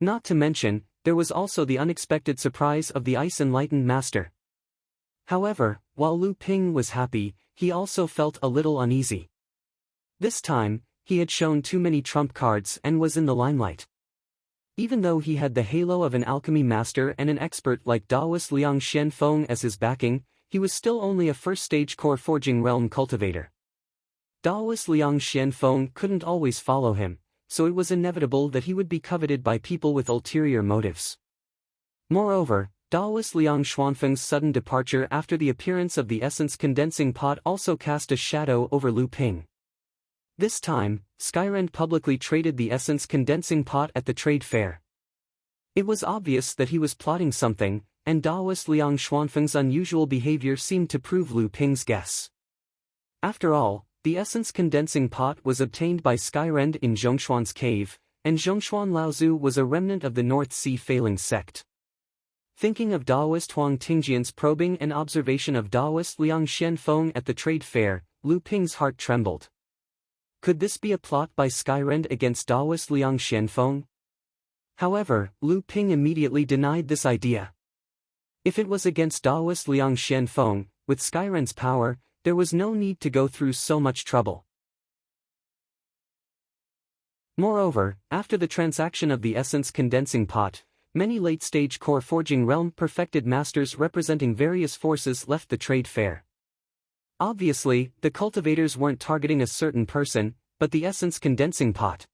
Not to mention, there was also the unexpected surprise of the Ice Enlightened Master. However, while Lu Ping was happy, he also felt a little uneasy. This time, he had shown too many trump cards and was in the limelight. Even though he had the halo of an alchemy master and an expert like Taoist Liang Xianfeng as his backing, he was still only a first-stage core forging realm cultivator. Taoist Liang Xianfeng couldn't always follow him, so it was inevitable that he would be coveted by people with ulterior motives. Moreover, Taoist Liang Xuanfeng's sudden departure after the appearance of the essence condensing pot also cast a shadow over Lu Ping. This time, Skyrend publicly traded the essence condensing pot at the trade fair. It was obvious that he was plotting something, and Taoist Liang Xuanfeng's unusual behavior seemed to prove Lu Ping's guess. After all, the essence condensing pot was obtained by Skyrend in Zhongshuan's cave, and Zhongshuan Laozu was a remnant of the North Sea Failing sect. Thinking of Taoist Huang Tingjian's probing and observation of Taoist Liang Xianfeng at the trade fair, Lu Ping's heart trembled. Could this be a plot by Skyrend against Taoist Liang Xianfeng? However, Lu Ping immediately denied this idea. If it was against Taoist Liang Xianfeng, with Skyrend's power, there was no need to go through so much trouble. Moreover, after the transaction of the essence condensing pot, many late-stage core forging realm perfected masters representing various forces left the trade fair. Obviously, the cultivators weren't targeting a certain person, but the essence condensing pot.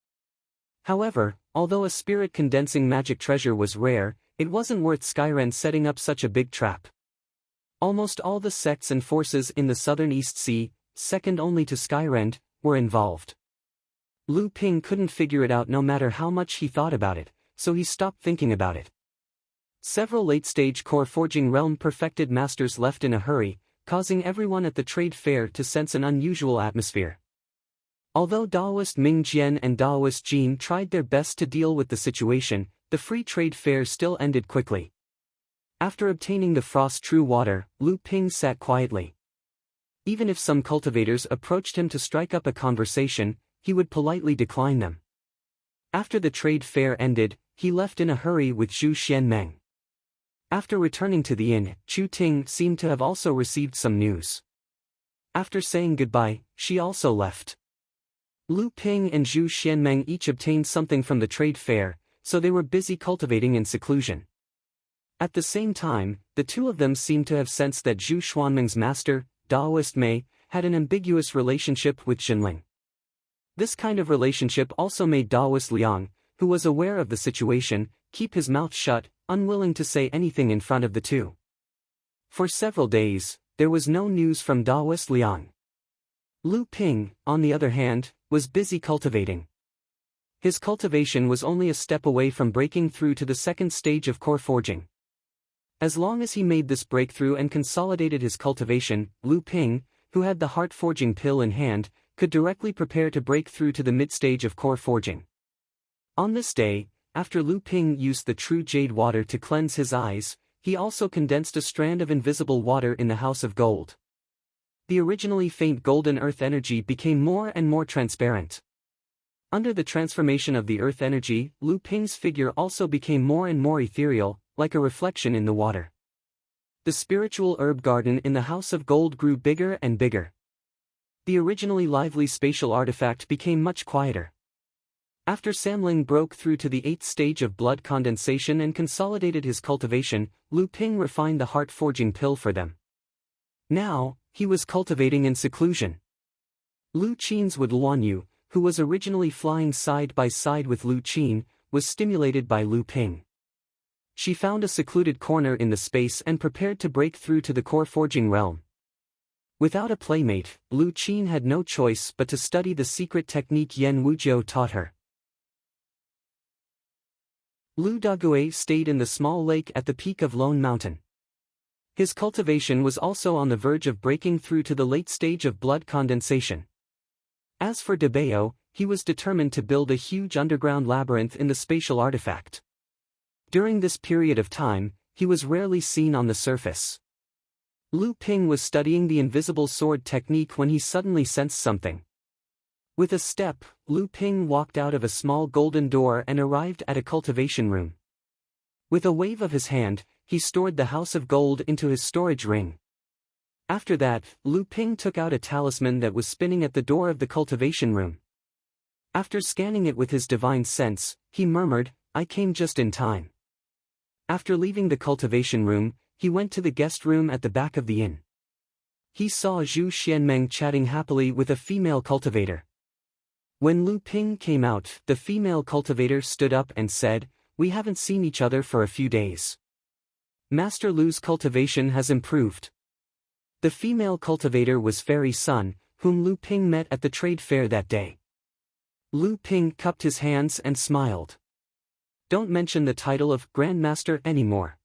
However, although a spirit condensing magic treasure was rare, it wasn't worth Skyrend setting up such a big trap. Almost all the sects and forces in the southern East Sea, second only to Skyrend, were involved. Lu Ping couldn't figure it out no matter how much he thought about it, so he stopped thinking about it. Several late-stage core forging realm perfected masters left in a hurry, causing everyone at the trade fair to sense an unusual atmosphere. Although Taoist Ming Jian and Taoist Jin tried their best to deal with the situation, the free trade fair still ended quickly. After obtaining the frost true water, Lu Ping sat quietly. Even if some cultivators approached him to strike up a conversation, he would politely decline them. After the trade fair ended, he left in a hurry with Zhu Xianmeng. After returning to the inn, Chu Ting seemed to have also received some news. After saying goodbye, she also left. Lu Ping and Zhu Xianmeng each obtained something from the trade fair, so they were busy cultivating in seclusion. At the same time, the two of them seemed to have sensed that Zhu Xuanmeng's master, Taoist Mei, had an ambiguous relationship with Jinling. This kind of relationship also made Taoist Liang, who was aware of the situation, keep his mouth shut, unwilling to say anything in front of the two. For several days, there was no news from Taoist Liang. Lu Ping, on the other hand, was busy cultivating. His cultivation was only a step away from breaking through to the second stage of core forging. As long as he made this breakthrough and consolidated his cultivation, Lu Ping, who had the heart forging pill in hand, could directly prepare to break through to the mid-stage of core forging. On this day, after Lu Ping used the true jade water to cleanse his eyes, he also condensed a strand of invisible water in the House of Gold. The originally faint golden earth energy became more and more transparent. Under the transformation of the earth energy, Lu Ping's figure also became more and more ethereal, like a reflection in the water. The spiritual herb garden in the House of Gold grew bigger and bigger. The originally lively spatial artifact became much quieter. After Samling broke through to the 8th stage of blood condensation and consolidated his cultivation, Lu Ping refined the heart-forging pill for them. Now, he was cultivating in seclusion. Lu Qin's with Luan Yu, who was originally flying side by side with Lu Qin, was stimulated by Lu Ping. She found a secluded corner in the space and prepared to break through to the core forging realm. Without a playmate, Lu Qin had no choice but to study the secret technique Yen Wujiu taught her. Lu Dague stayed in the small lake at the peak of Lone Mountain. His cultivation was also on the verge of breaking through to the late stage of blood condensation. As for Debao, he was determined to build a huge underground labyrinth in the spatial artifact. During this period of time, he was rarely seen on the surface. Lu Ping was studying the invisible sword technique when he suddenly sensed something. With a step, Lu Ping walked out of a small golden door and arrived at a cultivation room. With a wave of his hand, he stored the House of Gold into his storage ring. After that, Lu Ping took out a talisman that was spinning at the door of the cultivation room. After scanning it with his divine sense, he murmured, "I came just in time." After leaving the cultivation room, he went to the guest room at the back of the inn. He saw Zhu Xianmeng chatting happily with a female cultivator. When Lu Ping came out, the female cultivator stood up and said, "We haven't seen each other for a few days. Master Lu's cultivation has improved." The female cultivator was Fairy Sun, whom Lu Ping met at the trade fair that day. Lu Ping cupped his hands and smiled. "Don't mention the title of Grandmaster anymore.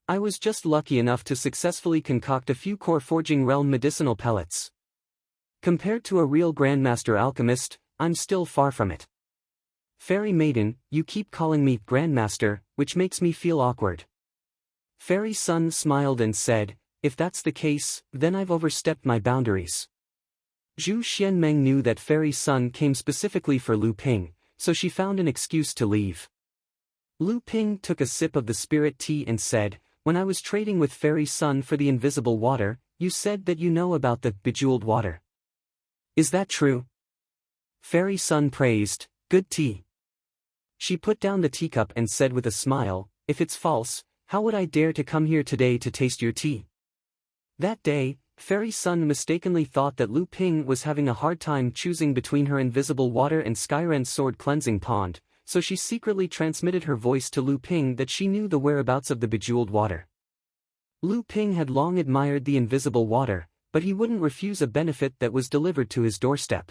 I was just lucky enough to successfully concoct a few core forging realm medicinal pellets. Compared to a real Grandmaster alchemist, I'm still far from it. Fairy Maiden, you keep calling me Grandmaster, which makes me feel awkward." Fairy Sun smiled and said, "If that's the case, then I've overstepped my boundaries." Zhu Xianmeng knew that Fairy Sun came specifically for Lu Ping, so she found an excuse to leave. Lu Ping took a sip of the spirit tea and said, "When I was trading with Fairy Sun for the invisible water, you said that you know about the bejeweled water. Is that true?" Fairy Sun praised, "Good tea." She put down the teacup and said with a smile, "If it's false, how would I dare to come here today to taste your tea?" That day, Fairy Sun mistakenly thought that Lu Ping was having a hard time choosing between her invisible water and Skyren's sword cleansing pond, so she secretly transmitted her voice to Lu Ping that she knew the whereabouts of the bejeweled water. Lu Ping had long admired the invisible water, but he wouldn't refuse a benefit that was delivered to his doorstep.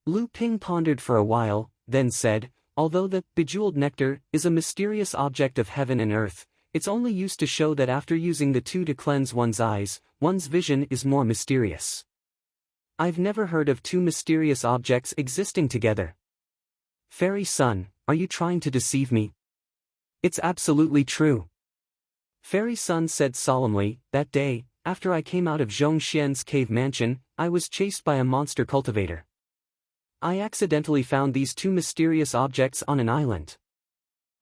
Lu Ping pondered for a while, then said, "Although the bejeweled nectar is a mysterious object of heaven and earth, it's only used to show that after using the two to cleanse one's eyes, one's vision is more mysterious. I've never heard of two mysterious objects existing together. Fairy Sun, are you trying to deceive me?" "It's absolutely true." Fairy Sun said solemnly, "That day, after I came out of Zhongxian's cave mansion, I was chased by a monster cultivator. I accidentally found these two mysterious objects on an island.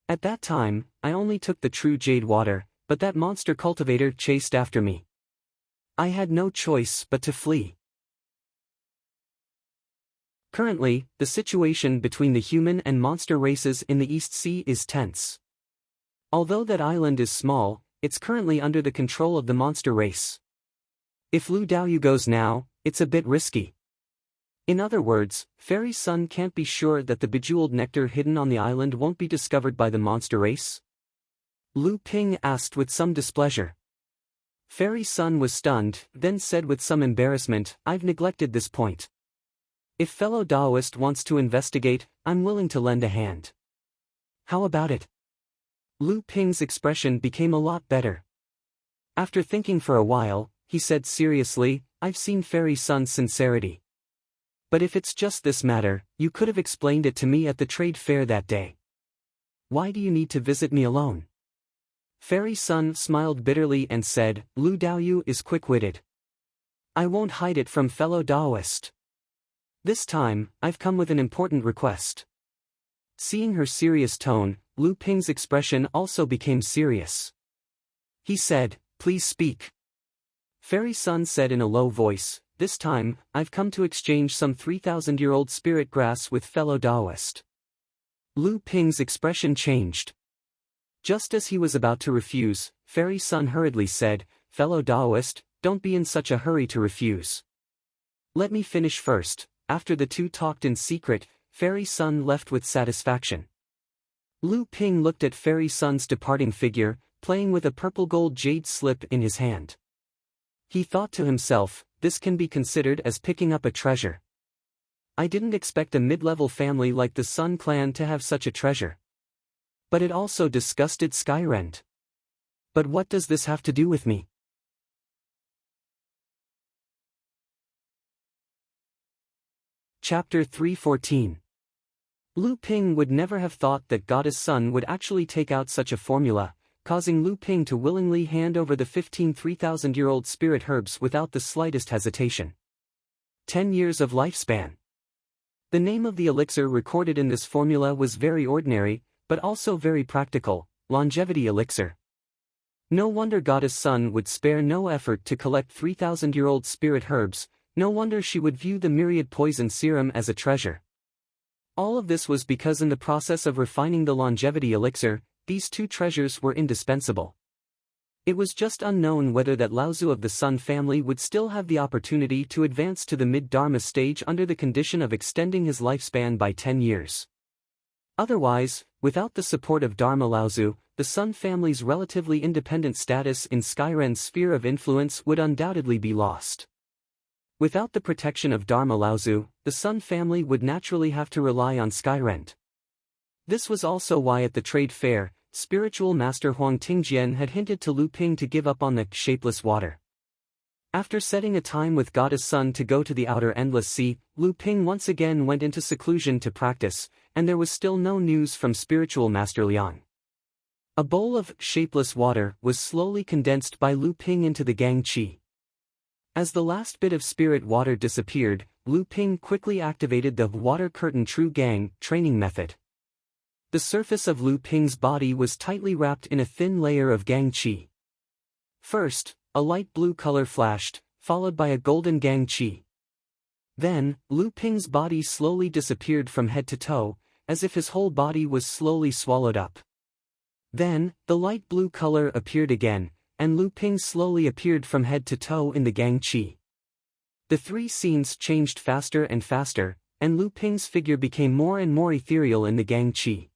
At that time, I only took the true jade water, but that monster cultivator chased after me. I had no choice but to flee." Currently, the situation between the human and monster races in the East Sea is tense. Although that island is small, it's currently under the control of the monster race. If Lu Daoyu goes now, it's a bit risky. In other words, Fairy Sun can't be sure that the bejeweled nectar hidden on the island won't be discovered by the monster race? Lu Ping asked with some displeasure. Fairy Sun was stunned, then said with some embarrassment, "I've neglected this point. If fellow Daoist wants to investigate, I'm willing to lend a hand. How about it?" Lu Ping's expression became a lot better. After thinking for a while, he said seriously, "I've seen Fairy Sun's sincerity. But if it's just this matter, you could have explained it to me at the trade fair that day. Why do you need to visit me alone?" Fairy Sun smiled bitterly and said, "Lu Daoyu is quick-witted. I won't hide it from fellow Daoist. This time, I've come with an important request." Seeing her serious tone, Lu Ping's expression also became serious. He said, "Please speak." Fairy Sun said in a low voice, "This time, I've come to exchange some 3,000-year-old spirit grass with fellow Taoist." Lu Ping's expression changed. Just as he was about to refuse, Fairy Sun hurriedly said, "Fellow Taoist, don't be in such a hurry to refuse. Let me finish first." After the two talked in secret, Fairy Sun left with satisfaction. Lu Ping looked at Fairy Sun's departing figure, playing with a purple gold jade slip in his hand. He thought to himself, this can be considered as picking up a treasure. I didn't expect a mid-level family like the Sun clan to have such a treasure. But it also disgusted Skyrend. But what does this have to do with me? Chapter 314. Lu Ping would never have thought that Goddess Sun would actually take out such a formula, causing Lu Ping to willingly hand over the 15 3,000-year-old spirit herbs without the slightest hesitation. 10 years of lifespan. The name of the elixir recorded in this formula was very ordinary, but also very practical: longevity elixir. No wonder Goddess Sun would spare no effort to collect 3,000-year-old spirit herbs. No wonder she would view the myriad poison serum as a treasure. All of this was because in the process of refining the longevity elixir, these two treasures were indispensable. It was just unknown whether that Laozu of the Sun family would still have the opportunity to advance to the mid-Dharma stage under the condition of extending his lifespan by 10 years. Otherwise, without the support of Dharma Laozu, the Sun family's relatively independent status in Skyrend's sphere of influence would undoubtedly be lost. Without the protection of Dharma Laozu, the Sun family would naturally have to rely on Skyrend. This was also why at the trade fair, spiritual master Huang Tingjian had hinted to Lu Ping to give up on the shapeless water. After setting a time with Goddess Sun to go to the outer endless sea, Lu Ping once again went into seclusion to practice, and there was still no news from spiritual master Liang. A bowl of shapeless water was slowly condensed by Lu Ping into the Gang Qi. As the last bit of spirit water disappeared, Lu Ping quickly activated the Water Curtain True Gang training method. The surface of Lu Ping's body was tightly wrapped in a thin layer of Gang Qi. First, a light blue color flashed, followed by a golden Gang Qi. Then, Lu Ping's body slowly disappeared from head to toe, as if his whole body was slowly swallowed up. Then, the light blue color appeared again, and Lu Ping slowly appeared from head to toe in the Gang Qi. The three scenes changed faster and faster, and Lu Ping's figure became more and more ethereal in the Gang Qi.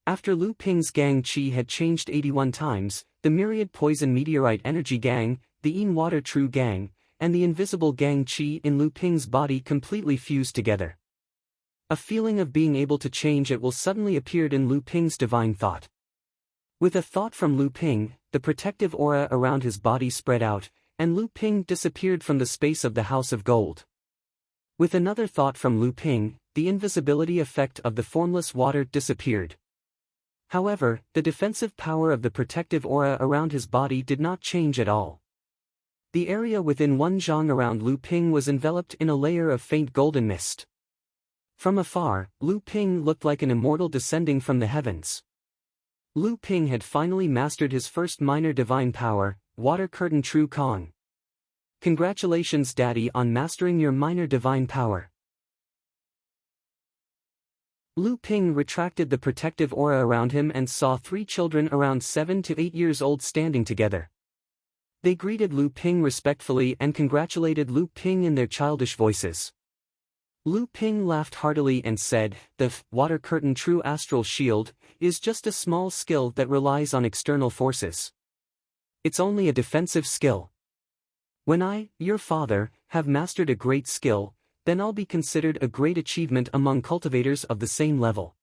After Lu Ping's Gang Qi had changed 81 times, the myriad poison meteorite energy gang, the Yin Water True Gang, and the invisible Gang Qi in Lu Ping's body completely fused together. A feeling of being able to change at will suddenly appeared in Lu Ping's divine thought. With a thought from Lu Ping, the protective aura around his body spread out, and Lu Ping disappeared from the space of the House of Gold. With another thought from Lu Ping, the invisibility effect of the formless water disappeared. However, the defensive power of the protective aura around his body did not change at all. The area within 1 zhang around Lu Ping was enveloped in a layer of faint golden mist. From afar, Lu Ping looked like an immortal descending from the heavens. Lu Ping had finally mastered his first minor divine power, Water Curtain True Kong. Congratulations, Daddy, on mastering your minor divine power. Lu Ping retracted the protective aura around him and saw 3 children around 7 to 8 years old standing together. They greeted Lu Ping respectfully and congratulated Lu Ping in their childish voices. Lu Ping laughed heartily and said, "The Water Curtain True Astral Shield is just a small skill that relies on external forces. It's only a defensive skill. When I, your father, have mastered a great skill, then I'll be considered a great achievement among cultivators of the same level."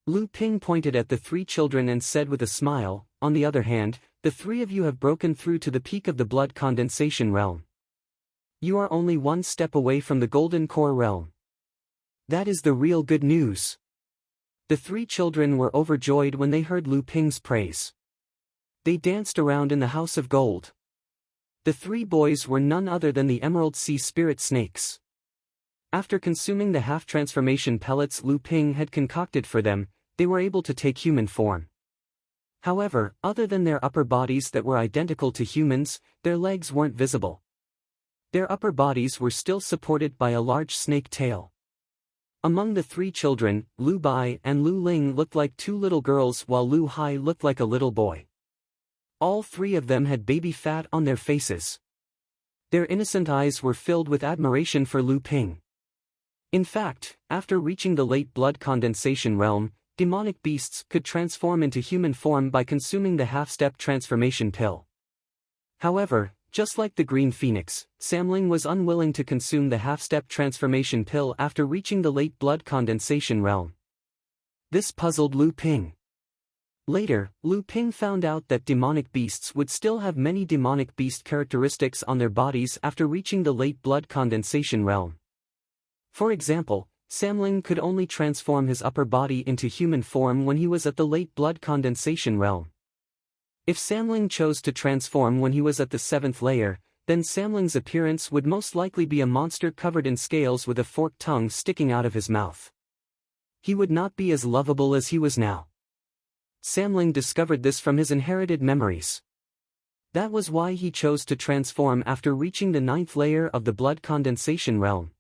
Lu Ping pointed at the 3 children and said with a smile, "On the other hand, the 3 of you have broken through to the peak of the blood condensation realm. You are only 1 step away from the golden core realm. That is the real good news." The 3 children were overjoyed when they heard Lu Ping's praise. They danced around in the House of Gold. The 3 boys were none other than the Emerald Sea Spirit Snakes. After consuming the half-transformation pellets Lu Ping had concocted for them, they were able to take human form. However, other than their upper bodies that were identical to humans, their legs weren't visible. Their upper bodies were still supported by a large snake tail. Among the three children, Lu Bai and Lu Ling looked like two little girls while Lu Hai looked like a little boy. All three of them had baby fat on their faces. Their innocent eyes were filled with admiration for Lu Ping. In fact, after reaching the late blood condensation realm, demonic beasts could transform into human form by consuming the half-step transformation pill. However, just like the green phoenix, Samling was unwilling to consume the half-step transformation pill after reaching the late blood condensation realm. This puzzled Lu Ping. Later, Lu Ping found out that demonic beasts would still have many demonic beast characteristics on their bodies after reaching the late blood condensation realm. For example, Samling could only transform his upper body into human form when he was at the late blood condensation realm. If Samling chose to transform when he was at the 7th layer, then Samling's appearance would most likely be a monster covered in scales with a forked tongue sticking out of his mouth. He would not be as lovable as he was now. Samling discovered this from his inherited memories. That was why he chose to transform after reaching the 9th layer of the blood condensation realm.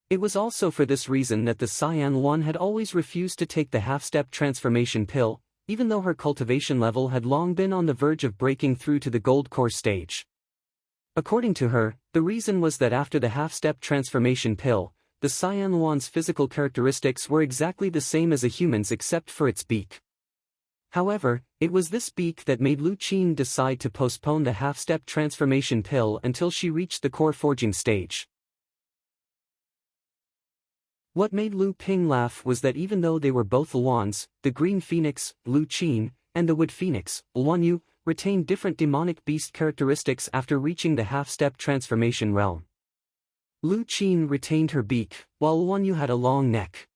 It was also for this reason that the Cyan One had always refused to take the half-step transformation pill, even though her cultivation level had long been on the verge of breaking through to the gold core stage. According to her, the reason was that after the half-step transformation pill, the Cyan One's physical characteristics were exactly the same as a human's except for its beak. However, it was this beak that made Lu Qin decide to postpone the half-step transformation pill until she reached the core forging stage. What made Lu Ping laugh was that even though they were both Luans, the green phoenix, Lu Qin, and the wood phoenix, Luan Yu, retained different demonic beast characteristics after reaching the half-step transformation realm. Lu Qin retained her beak, while Luan Yu had a long neck.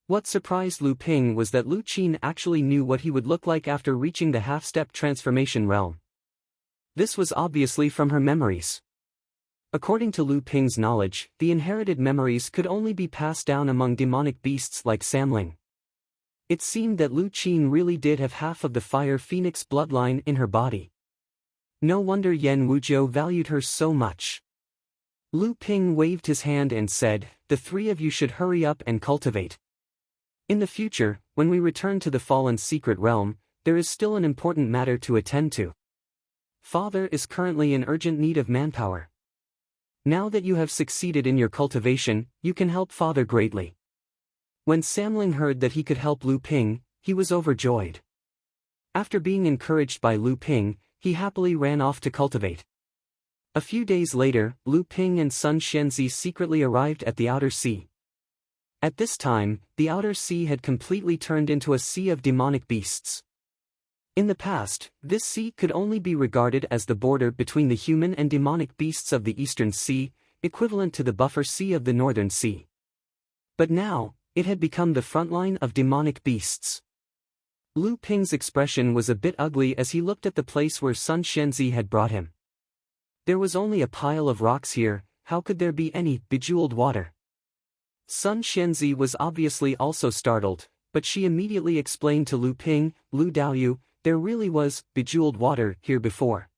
What surprised Lu Ping was that Lu Qin actually knew what he would look like after reaching the half-step transformation realm. This was obviously from her memories. According to Lu Ping's knowledge, the inherited memories could only be passed down among demonic beasts like Samling. It seemed that Lu Qin really did have half of the fire phoenix bloodline in her body. No wonder Yen Wujiu valued her so much. Lu Ping waved his hand and said, "The three of you should hurry up and cultivate. In the future, when we return to the fallen secret realm, there is still an important matter to attend to. Father is currently in urgent need of manpower. Now that you have succeeded in your cultivation, you can help Father greatly." When Samling heard that he could help Lu Ping, he was overjoyed. After being encouraged by Lu Ping, he happily ran off to cultivate. A few days later, Lu Ping and Sun Xianzi secretly arrived at the outer sea. At this time, the outer sea had completely turned into a sea of demonic beasts. In the past, this sea could only be regarded as the border between the human and demonic beasts of the Eastern Sea, equivalent to the buffer sea of the Northern Sea. But now, it had become the front line of demonic beasts. Lu Ping's expression was a bit ugly as he looked at the place where Sun Xianzi had brought him. There was only a pile of rocks here, how could there be any bejeweled water? Sun Xianzi was obviously also startled, but she immediately explained to Lu Ping, "Lu Daoyu, there really was bejeweled water here before.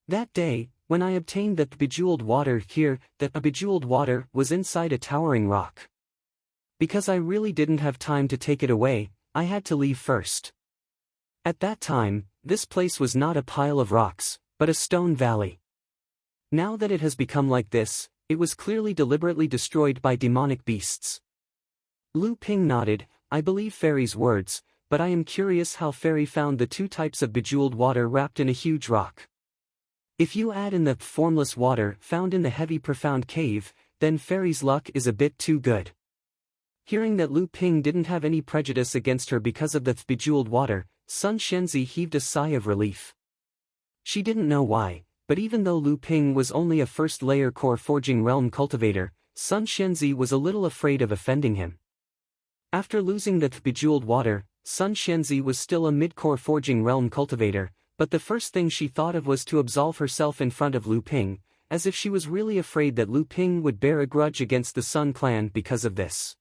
That day, when I obtained that bejeweled water here, that bejeweled water was inside a towering rock. Because I really didn't have time to take it away, I had to leave first. At that time, this place was not a pile of rocks, but a stone valley. Now that it has become like this, it was clearly deliberately destroyed by demonic beasts." Lu Ping nodded, "I believe Fairy's words, but I am curious how Fairy found the two types of bejeweled water wrapped in a huge rock. If you add in the formless water found in the heavy profound cave, then Fairy's luck is a bit too good." Hearing that Lu Ping didn't have any prejudice against her because of the bejeweled water, Sun Xianzi heaved a sigh of relief. She didn't know why, but even though Lu Ping was only a first-layer core forging realm cultivator, Sun Xianzi was a little afraid of offending him. After losing the bejeweled water, Sun Xianzi was still a mid-core forging realm cultivator, but the first thing she thought of was to absolve herself in front of Lu Ping, as if she was really afraid that Lu Ping would bear a grudge against the Sun clan because of this.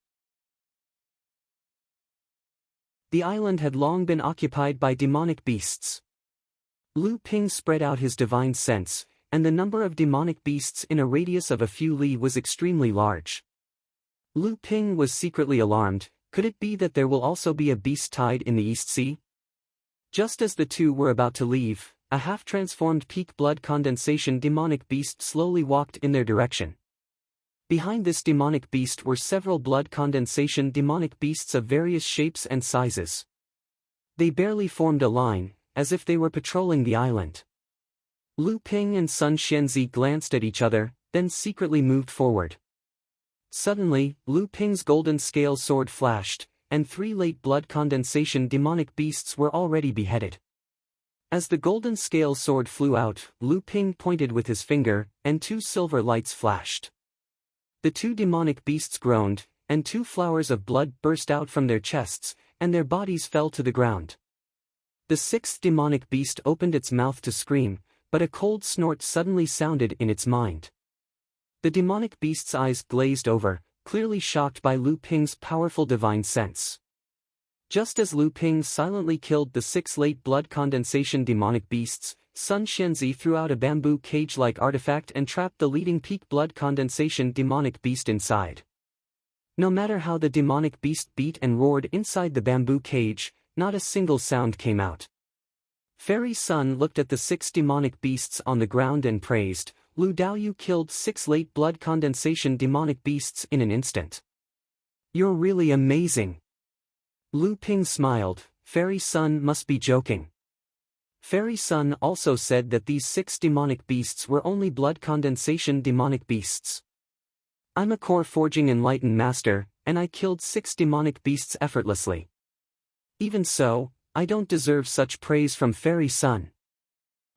the island had long been occupied by demonic beasts. Lu Ping spread out his divine sense, and the number of demonic beasts in a radius of a few li was extremely large. Lu Ping was secretly alarmed. Could it be that there will also be a beast tide in the East Sea? Just as the two were about to leave, a half-transformed peak blood condensation demonic beast slowly walked in their direction. Behind this demonic beast were several blood condensation demonic beasts of various shapes and sizes. They barely formed a line, as if they were patrolling the island. Lu Ping and Sun Xianzi glanced at each other, then secretly moved forward. Suddenly, Lu Ping's golden scale sword flashed, and 3 late blood condensation demonic beasts were already beheaded. As the golden scale sword flew out, Lu Ping pointed with his finger, and 2 silver lights flashed. The 2 demonic beasts groaned, and 2 flowers of blood burst out from their chests, and their bodies fell to the ground. The 6th demonic beast opened its mouth to scream, but a cold snort suddenly sounded in its mind. The demonic beast's eyes glazed over, clearly shocked by Lu Ping's powerful divine sense. Just as Lu Ping silently killed the 6 late blood condensation demonic beasts, Sun Xianzi threw out a bamboo cage-like artifact and trapped the leading peak blood condensation demonic beast inside. No matter how the demonic beast beat and roared inside the bamboo cage, not a single sound came out. Fairy Sun looked at the 6 demonic beasts on the ground and praised, "Lu Daoyu killed 6 late blood condensation demonic beasts in an instant. You're really amazing." Lu Ping smiled. Fairy Sun must be joking. Fairy Sun also said that these 6 demonic beasts were only blood condensation demonic beasts. "I'm a core forging enlightened master, and I killed 6 demonic beasts effortlessly. Even so, I don't deserve such praise from Fairy Sun."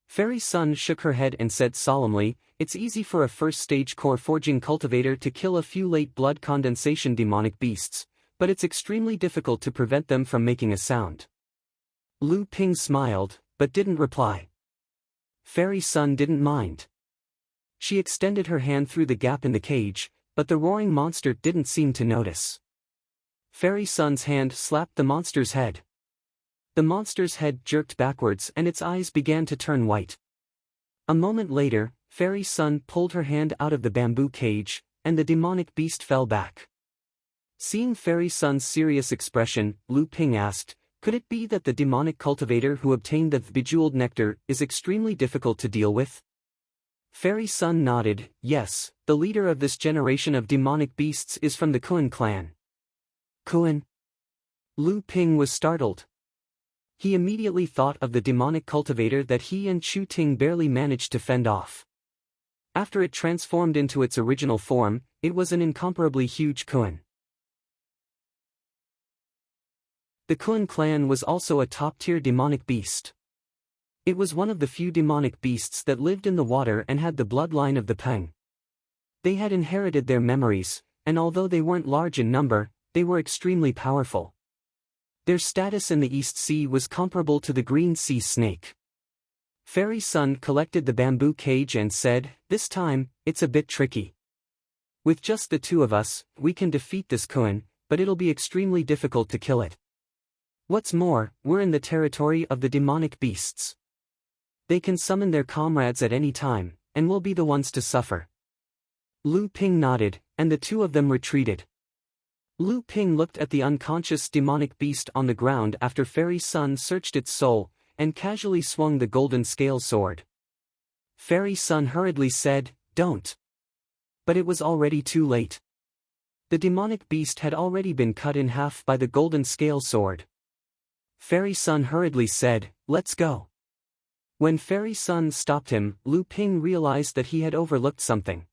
Fairy Sun shook her head and said solemnly, "It's easy for a first-stage core forging cultivator to kill a few late blood condensation demonic beasts, but it's extremely difficult to prevent them from making a sound." Lu Ping smiled, but didn't reply. Fairy Sun didn't mind. She extended her hand through the gap in the cage, but the roaring monster didn't seem to notice. Fairy Sun's hand slapped the monster's head. The monster's head jerked backwards and its eyes began to turn white. A moment later, Fairy Sun pulled her hand out of the bamboo cage, and the demonic beast fell back. Seeing Fairy Sun's serious expression, Lu Ping asked, "Could it be that the demonic cultivator who obtained the bejeweled nectar is extremely difficult to deal with?" Fairy Sun nodded. "Yes, the leader of this generation of demonic beasts is from the Kuan clan." "Kuan?" Lu Ping was startled. He immediately thought of the demonic cultivator that he and Chu Ting barely managed to fend off. After it transformed into its original form, it was an incomparably huge Kuan. The Kuan clan was also a top-tier demonic beast. It was one of the few demonic beasts that lived in the water and had the bloodline of the Peng. They had inherited their memories, and although they weren't large in number, they were extremely powerful. Their status in the East Sea was comparable to the Green Sea snake. Fairy Sun collected the bamboo cage and said, "This time, it's a bit tricky. With just the 2 of us, we can defeat this Kuan, but it'll be extremely difficult to kill it. What's more, we're in the territory of the demonic beasts. They can summon their comrades at any time, and we'll be the ones to suffer." Lu Ping nodded, and the 2 of them retreated. Lu Ping looked at the unconscious demonic beast on the ground after Fairy Sun searched its soul, and casually swung the golden scale sword. Fairy Sun hurriedly said, "Don't." But it was already too late. The demonic beast had already been cut in half by the golden scale sword. Fairy Sun hurriedly said, "Let's go." When Fairy Sun stopped him, Lu Ping realized that he had overlooked something.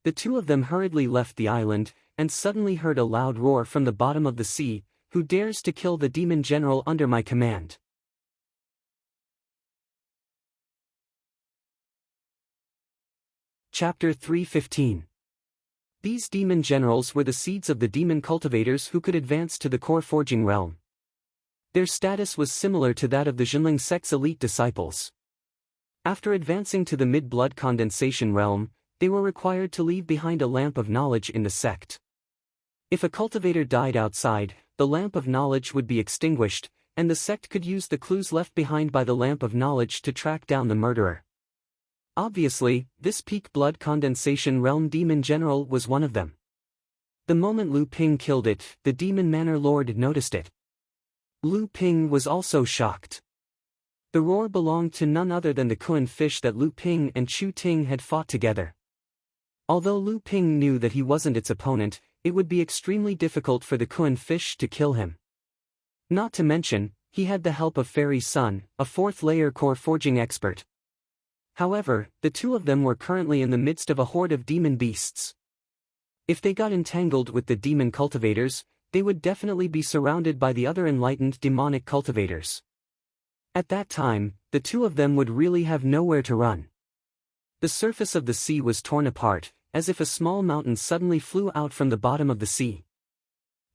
The 2 of them hurriedly left the island, and suddenly heard a loud roar from the bottom of the sea, "Who dares to kill the demon general under my command?" Chapter 315. These demon generals were the seeds of the demon cultivators who could advance to the core forging realm. Their status was similar to that of the Zhenling sect's elite disciples. After advancing to the mid-blood condensation realm, they were required to leave behind a lamp of knowledge in the sect. If a cultivator died outside, the lamp of knowledge would be extinguished, and the sect could use the clues left behind by the lamp of knowledge to track down the murderer. Obviously, this peak blood condensation realm demon general was one of them. The moment Lu Ping killed it, the demon manor lord noticed it. Lu Ping was also shocked. The roar belonged to none other than the Kuan fish that Lu Ping and Chu Ting had fought together. Although Lu Ping knew that he wasn't its opponent, it would be extremely difficult for the Kuan fish to kill him. Not to mention, he had the help of Fairy Sun, a fourth-layer core forging expert. However, the two of them were currently in the midst of a horde of demon beasts. If they got entangled with the demon cultivators, they would definitely be surrounded by the other enlightened demonic cultivators. At that time, the two of them would really have nowhere to run. The surface of the sea was torn apart, as if a small mountain suddenly flew out from the bottom of the sea.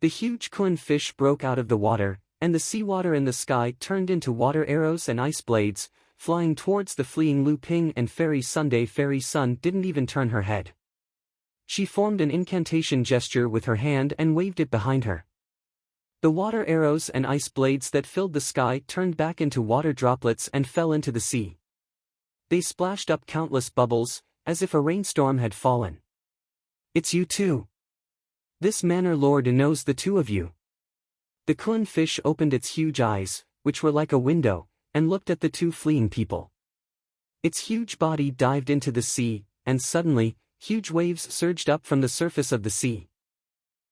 The huge Kuan fish broke out of the water, and the seawater in the sky turned into water arrows and ice blades, flying towards the fleeing Lu Ping and Fairy Sunday. Fairy Sun didn't even turn her head. She formed an incantation gesture with her hand and waved it behind her. The water arrows and ice blades that filled the sky turned back into water droplets and fell into the sea. They splashed up countless bubbles, as if a rainstorm had fallen. "It's you two. This manor lord knows the two of you." The Kuan fish opened its huge eyes, which were like a window, and looked at the two fleeing people. Its huge body dived into the sea, and suddenly, huge waves surged up from the surface of the sea.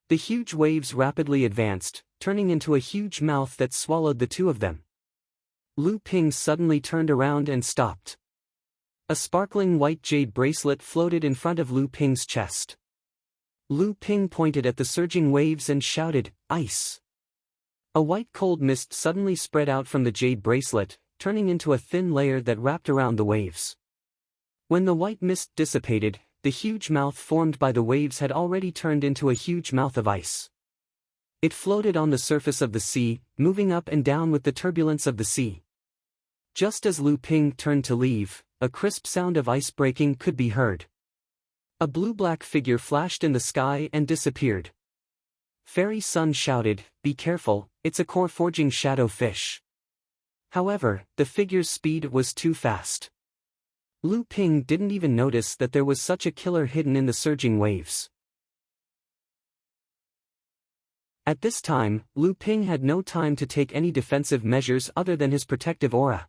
The huge waves rapidly advanced, turning into a huge mouth that swallowed the two of them. Lu Ping suddenly turned around and stopped. A sparkling white jade bracelet floated in front of Lu Ping's chest. Lu Ping pointed at the surging waves and shouted, "Ice!" A white cold mist suddenly spread out from the jade bracelet, turning into a thin layer that wrapped around the waves. When the white mist dissipated, the huge mouth formed by the waves had already turned into a huge mouth of ice. It floated on the surface of the sea, moving up and down with the turbulence of the sea. Just as Lu Ping turned to leave, a crisp sound of ice breaking could be heard. A blue-black figure flashed in the sky and disappeared. Fairy Sun shouted, "Be careful, it's a core forging shadow fish." However, the figure's speed was too fast. Lu Ping didn't even notice that there was such a killer hidden in the surging waves. At this time, Lu Ping had no time to take any defensive measures other than his protective aura.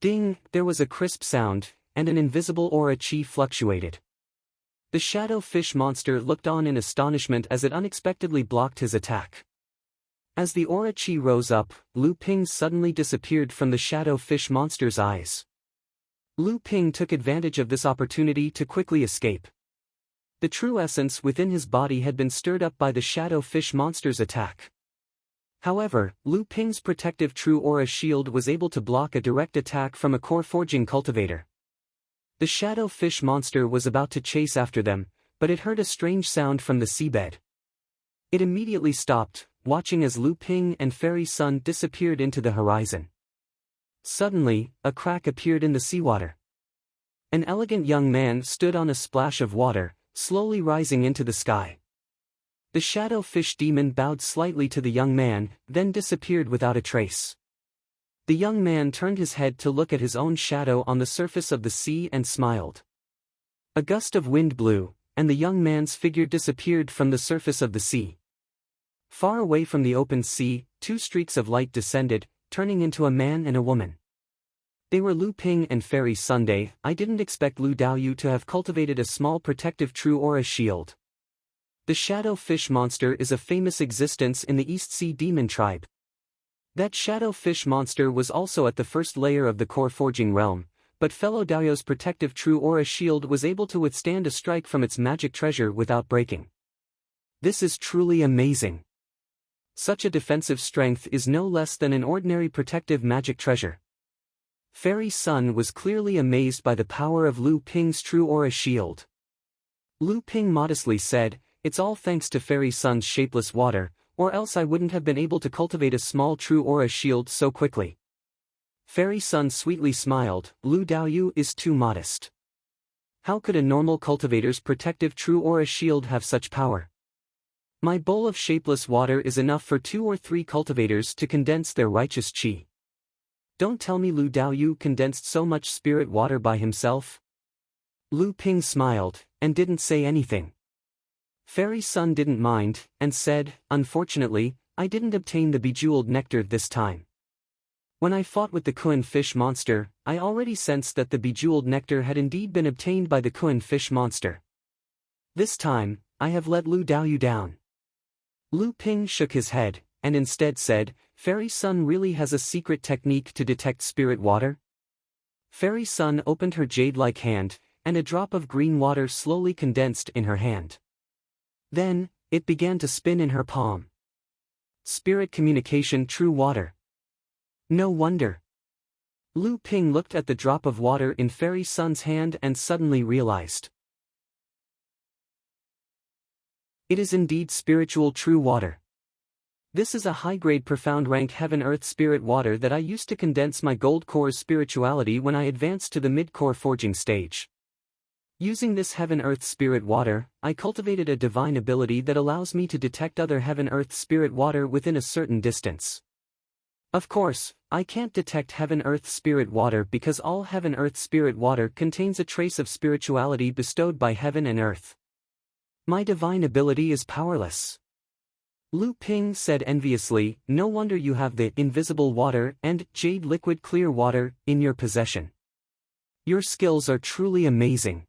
Ding, there was a crisp sound, and an invisible aura chi fluctuated. The shadow fish monster looked on in astonishment as it unexpectedly blocked his attack. As the aura chi rose up, Lu Ping suddenly disappeared from the shadow fish monster's eyes. Lu Ping took advantage of this opportunity to quickly escape. The true essence within his body had been stirred up by the shadow fish monster's attack. However, Lu Ping's protective true aura shield was able to block a direct attack from a core forging cultivator. The shadow fish monster was about to chase after them, but it heard a strange sound from the seabed. It immediately stopped, watching as Lu Ping and Fairy Sun disappeared into the horizon. Suddenly, a crack appeared in the seawater. An elegant young man stood on a splash of water, slowly rising into the sky. The shadow fish demon bowed slightly to the young man, then disappeared without a trace. The young man turned his head to look at his own shadow on the surface of the sea and smiled. A gust of wind blew, and the young man's figure disappeared from the surface of the sea. Far away from the open sea, two streaks of light descended, turning into a man and a woman. They were Lu Ping and Fairy Sunday. I didn't expect Lu Daoyu to have cultivated a small protective true aura shield. The shadow fish monster is a famous existence in the East Sea demon tribe. That shadow fish monster was also at the first layer of the core forging realm, but fellow Daoyu's protective true aura shield was able to withstand a strike from its magic treasure without breaking. This is truly amazing. Such a defensive strength is no less than an ordinary protective magic treasure. Fairy Sun was clearly amazed by the power of Lu Ping's true aura shield. Lu Ping modestly said, "It's all thanks to Fairy Sun's shapeless water, or else I wouldn't have been able to cultivate a small true aura shield so quickly." Fairy Sun sweetly smiled, "Lu Daoyu is too modest. How could a normal cultivator's protective true aura shield have such power?" My bowl of shapeless water is enough for 2 or 3 cultivators to condense their righteous qi. Don't tell me Lu Daoyu condensed so much spirit water by himself? Lu Ping smiled, and didn't say anything. Fairy Sun didn't mind, and said, unfortunately, I didn't obtain the bejeweled nectar this time. When I fought with the Kuan fish monster, I already sensed that the bejeweled nectar had indeed been obtained by the Kuan fish monster. This time, I have let Lu Daoyu down. Lu Ping shook his head, and instead said, Fairy Sun really has a secret technique to detect spirit water? Fairy Sun opened her jade-like hand, and a drop of green water slowly condensed in her hand. Then, it began to spin in her palm. Spirit communication true water. No wonder. Lu Ping looked at the drop of water in Fairy Sun's hand and suddenly realized. It is indeed spiritual true water. This is a high-grade profound rank heaven-earth spirit water that I used to condense my gold core's spirituality when I advanced to the mid-core forging stage. Using this heaven-earth spirit water, I cultivated a divine ability that allows me to detect other heaven-earth spirit water within a certain distance. Of course, I can't detect heaven-earth spirit water because all heaven-earth spirit water contains a trace of spirituality bestowed by heaven and earth. My divine ability is powerless. Lu Ping said enviously, no wonder you have the invisible water and jade liquid clear water in your possession. Your skills are truly amazing.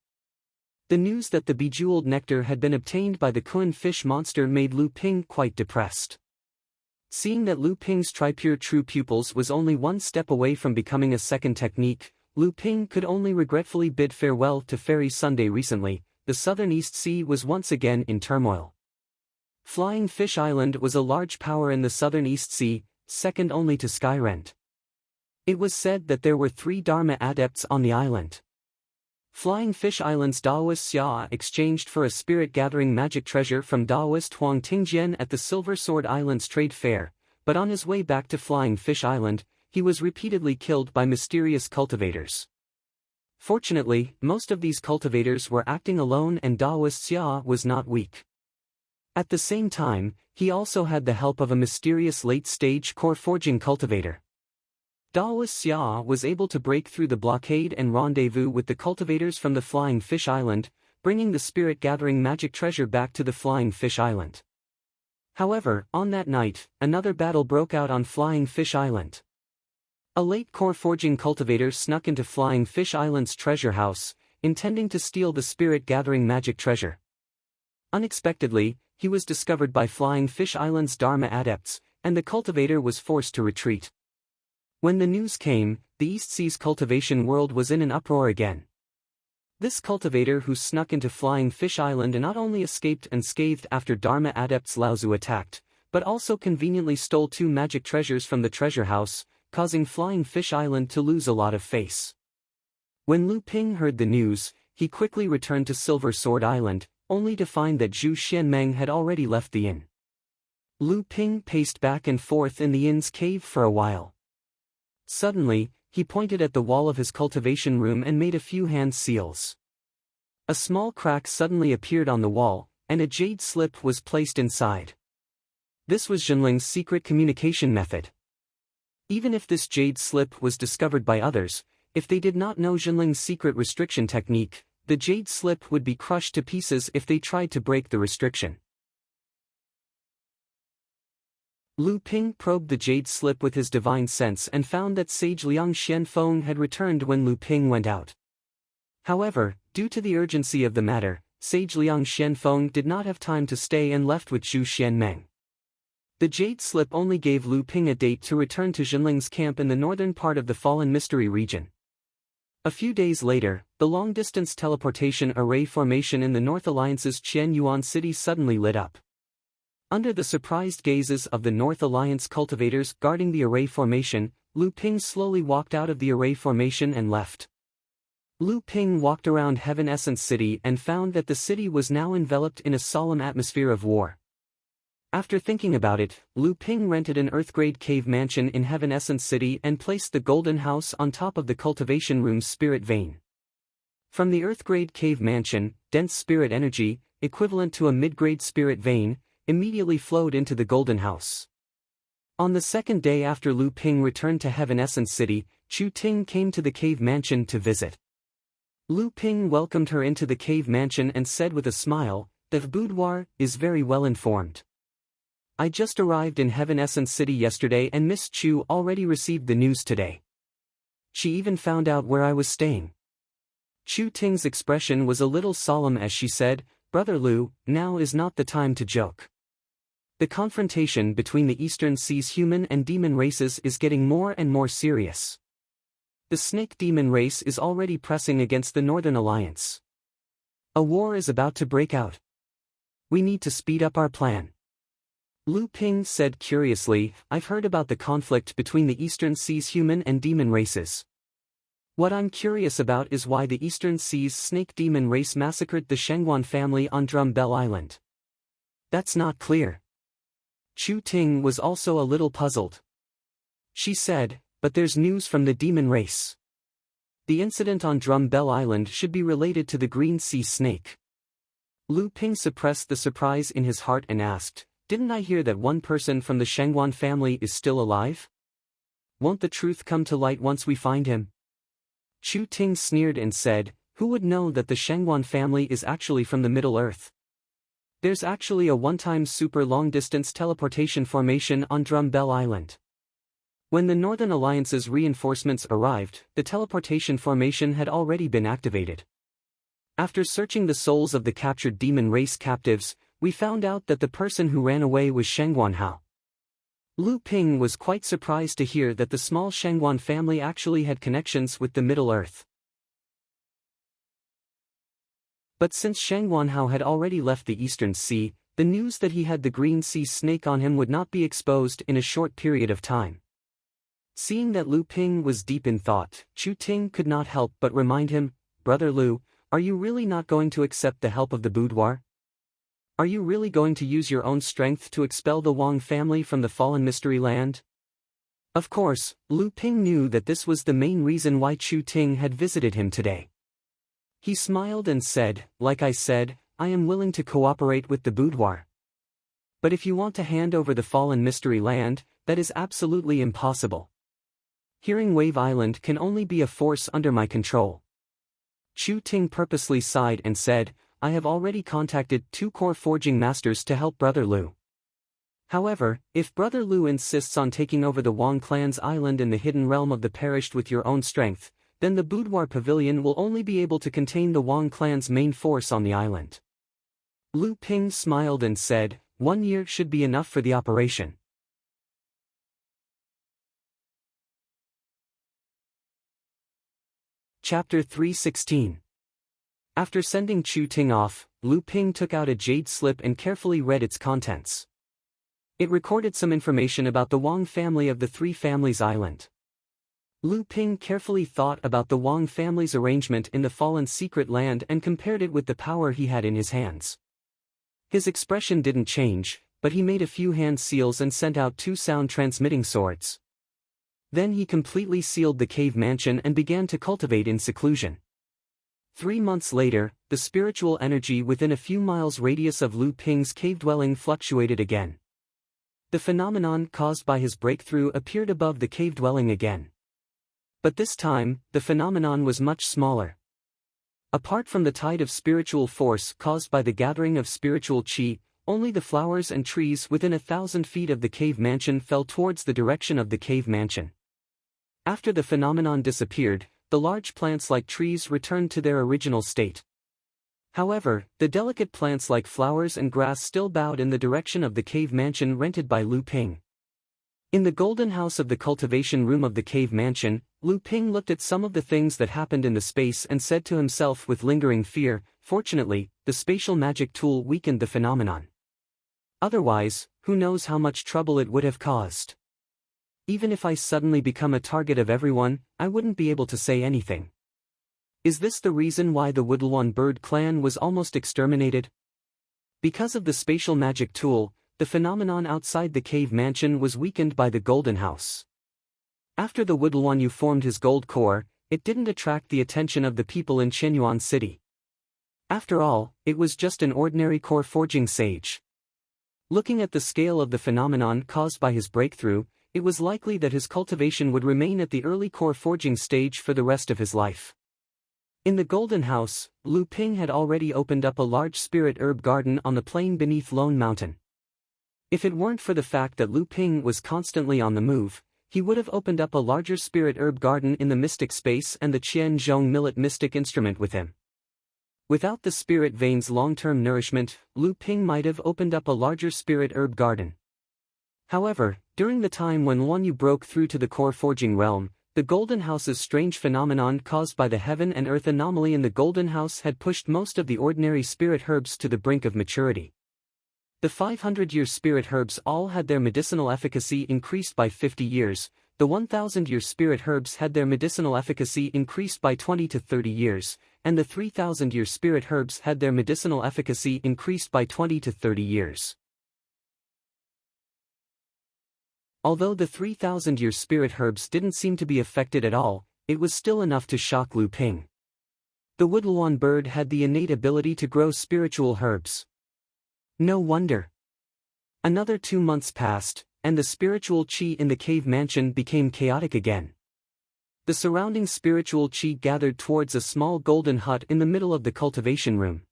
The news that the bejeweled nectar had been obtained by the Kuan fish monster made Lu Ping quite depressed. Seeing that Lu Ping's Tripure True Pupils was only one step away from becoming a second technique, Lu Ping could only regretfully bid farewell to Fairy Sunday. Recently, the southern East Sea was once again in turmoil. Flying Fish Island was a large power in the southern East Sea, second only to Skyrend. It was said that there were 3 Dharma adepts on the island. Flying Fish Island's Daoist Xia exchanged for a spirit-gathering magic treasure from Daoist Huang Tingjian at the Silver Sword Island's trade fair, but on his way back to Flying Fish Island, he was repeatedly killed by mysterious cultivators. Fortunately, most of these cultivators were acting alone and Daoist Xia was not weak. At the same time, he also had the help of a mysterious late-stage core forging cultivator. Daoist Xia was able to break through the blockade and rendezvous with the cultivators from the Flying Fish Island, bringing the spirit-gathering magic treasure back to the Flying Fish Island. However, on that night, another battle broke out on Flying Fish Island. A late core forging cultivator snuck into Flying Fish Island's treasure house, intending to steal the spirit-gathering magic treasure. Unexpectedly, he was discovered by Flying Fish Island's Dharma adepts, and the cultivator was forced to retreat. When the news came, the East Sea's cultivation world was in an uproar again. This cultivator who snuck into Flying Fish Island not only escaped unscathed after Dharma adepts Laozu attacked, but also conveniently stole 2 magic treasures from the treasure house, causing Flying Fish Island to lose a lot of face. When Lu Ping heard the news, he quickly returned to Silver Sword Island, only to find that Zhu Xianmeng had already left the inn. Lu Ping paced back and forth in the inn's cave for a while. Suddenly, he pointed at the wall of his cultivation room and made a few hand seals. A small crack suddenly appeared on the wall, and a jade slip was placed inside. This was Jinling's secret communication method. Even if this jade slip was discovered by others, if they did not know Jinling's secret restriction technique, the jade slip would be crushed to pieces if they tried to break the restriction. Lu Ping probed the jade slip with his divine sense and found that Sage Liang Xianfeng had returned when Lu Ping went out. However, due to the urgency of the matter, Sage Liang Xianfeng did not have time to stay and left with Zhu Xianmeng. The jade slip only gave Lu Ping a date to return to Jinling's camp in the northern part of the Fallen Mystery region. A few days later, the long-distance teleportation array formation in the North Alliance's Qian Yuan city suddenly lit up. Under the surprised gazes of the North Alliance cultivators guarding the array formation, Lu Ping slowly walked out of the array formation and left. Lu Ping walked around Heaven Essence City and found that the city was now enveloped in a solemn atmosphere of war. After thinking about it, Lu Ping rented an Earthgrade cave mansion in Heaven Essence City and placed the Golden House on top of the cultivation room's spirit vein. From the Earthgrade cave mansion, dense spirit energy, equivalent to a mid-grade spirit vein, immediately flowed into the Golden House. On the second day after Lu Ping returned to Heaven Essence City, Chu Ting came to the cave mansion to visit. Lu Ping welcomed her into the cave mansion and said with a smile, "The boudoir is very well informed. I just arrived in Heaven Essence City yesterday and Miss Chu already received the news today. She even found out where I was staying." Chu Ting's expression was a little solemn as she said, "Brother Lu, now is not the time to joke. The confrontation between the Eastern Sea's human and demon races is getting more and more serious. The snake demon race is already pressing against the Northern Alliance. A war is about to break out. We need to speed up our plan." Lu Ping said curiously, "I've heard about the conflict between the Eastern Sea's human and demon races. What I'm curious about is why the Eastern Sea's snake demon race massacred the Shengguan family on Drum Bell Island. That's not clear." Chu Ting was also a little puzzled. She said, "But there's news from the demon race. The incident on Drum Bell Island should be related to the Green Sea snake." Lu Ping suppressed the surprise in his heart and asked, "Didn't I hear that one person from the Shengguan family is still alive? Won't the truth come to light once we find him?" Chu Ting sneered and said, "Who would know that the Shengguan family is actually from the Middle Earth? There's actually a one-time super long-distance teleportation formation on Drum Bell Island. When the Northern Alliance's reinforcements arrived, the teleportation formation had already been activated. After searching the souls of the captured demon race captives, we found out that the person who ran away was Shengguan Hao." Lu Ping was quite surprised to hear that the small Shengguan family actually had connections with the Middle Earth. But since Shengguan Hao had already left the Eastern Sea, the news that he had the Green Sea snake on him would not be exposed in a short period of time. Seeing that Lu Ping was deep in thought, Chu Ting could not help but remind him, "Brother Lu, are you really not going to accept the help of the boudoir? Are you really going to use your own strength to expel the Wang family from the fallen mystery land?" Of course, Lu Ping knew that this was the main reason why Chu Ting had visited him today. He smiled and said, "Like I said, I am willing to cooperate with the boudoir. But if you want to hand over the fallen mystery land, that is absolutely impossible. Hearing Wave Island can only be a force under my control." Chu Ting purposely sighed and said, "I have already contacted 2 core forging masters to help Brother Lu. However, if Brother Lu insists on taking over the Wang clan's island in the hidden realm of the perished with your own strength, then the boudoir pavilion will only be able to contain the Wang clan's main force on the island." Lu Ping smiled and said, "1 year should be enough for the operation." Chapter 316. After sending Chu Ting off, Lu Ping took out a jade slip and carefully read its contents. It recorded some information about the Wang family of the Three Families Island. Lu Ping carefully thought about the Wang family's arrangement in the fallen secret land and compared it with the power he had in his hands. His expression didn't change, but he made a few hand seals and sent out 2 sound-transmitting swords. Then he completely sealed the cave mansion and began to cultivate in seclusion. 3 months later, the spiritual energy within a few miles radius of Lu Ping's cave dwelling fluctuated again. The phenomenon caused by his breakthrough appeared above the cave dwelling again. But this time, the phenomenon was much smaller. Apart from the tide of spiritual force caused by the gathering of spiritual qi, only the flowers and trees within 1,000 feet of the cave mansion fell towards the direction of the cave mansion. After the phenomenon disappeared, the large plants like trees returned to their original state. However, the delicate plants like flowers and grass still bowed in the direction of the cave mansion rented by Lu Ping. In the golden house of the cultivation room of the cave mansion, Lu Ping looked at some of the things that happened in the space and said to himself with lingering fear, "Fortunately, the spatial magic tool weakened the phenomenon. Otherwise, who knows how much trouble it would have caused. Even if I suddenly become a target of everyone, I wouldn't be able to say anything. Is this the reason why the Woodlawn bird clan was almost exterminated? Because of the spatial magic tool, the phenomenon outside the cave mansion was weakened by the golden house. After the Woodlawn formed his gold core, it didn't attract the attention of the people in Shenyuan City. After all, it was just an ordinary core forging sage. Looking at the scale of the phenomenon caused by his breakthrough, it was likely that his cultivation would remain at the early core forging stage for the rest of his life. In the Golden House, Lu Ping had already opened up a large spirit herb garden on the plain beneath Lone Mountain. If it weren't for the fact that Lu Ping was constantly on the move, he would have opened up a larger spirit herb garden in the mystic space and the Qian Zhong millet mystic instrument with him. Without the spirit vein's long-term nourishment, Lu Ping might have opened up a larger spirit herb garden. However, during the time when Luan Yu broke through to the core forging realm, the Golden House's strange phenomenon caused by the heaven and earth anomaly in the Golden House had pushed most of the ordinary spirit herbs to the brink of maturity. The 500-year spirit herbs all had their medicinal efficacy increased by 50 years, the 1,000-year spirit herbs had their medicinal efficacy increased by 20 to 30 years, and the 3,000-year spirit herbs had their medicinal efficacy increased by 20 to 30 years. Although the 3,000-year spirit herbs didn't seem to be affected at all, it was still enough to shock Lu Ping. The woodluan bird had the innate ability to grow spiritual herbs. No wonder. Another 2 months passed, and the spiritual qi in the cave mansion became chaotic again. The surrounding spiritual qi gathered towards a small golden hut in the middle of the cultivation room.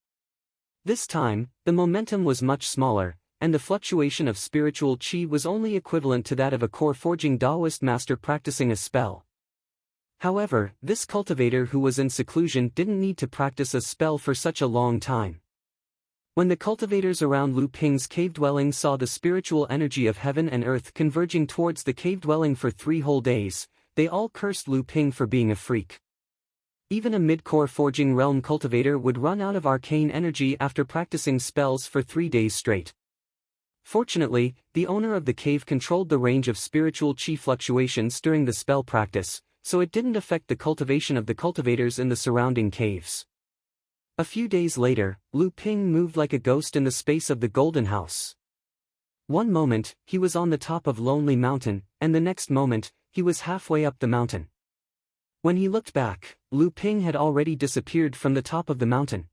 This time, the momentum was much smaller, and the fluctuation of spiritual qi was only equivalent to that of a core forging Taoist master practicing a spell. However, this cultivator who was in seclusion didn't need to practice a spell for such a long time. When the cultivators around Lu Ping's cave dwelling saw the spiritual energy of heaven and earth converging towards the cave dwelling for 3 whole days, they all cursed Lu Ping for being a freak. Even a mid-core forging realm cultivator would run out of arcane energy after practicing spells for 3 days straight. Fortunately, the owner of the cave controlled the range of spiritual qi fluctuations during the spell practice, so it didn't affect the cultivation of the cultivators in the surrounding caves. A few days later, Lu Ping moved like a ghost in the space of the Golden House. One moment, he was on the top of Lonely Mountain, and the next moment, he was halfway up the mountain. When he looked back, Lu Ping had already disappeared from the top of the mountain.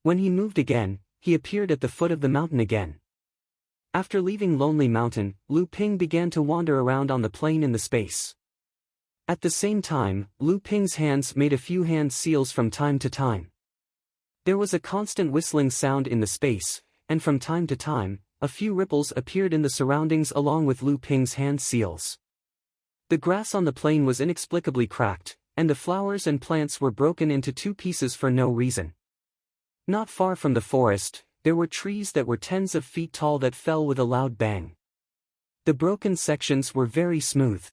When he moved again, he appeared at the foot of the mountain again. After leaving Lonely Mountain, Lu Ping began to wander around on the plain in the space. At the same time, Lu Ping's hands made a few hand seals from time to time. There was a constant whistling sound in the space, and from time to time, a few ripples appeared in the surroundings along with Lu Ping's hand seals. The grass on the plain was inexplicably cracked, and the flowers and plants were broken into 2 pieces for no reason. Not far from the forest, there were trees that were tens of feet tall that fell with a loud bang. The broken sections were very smooth.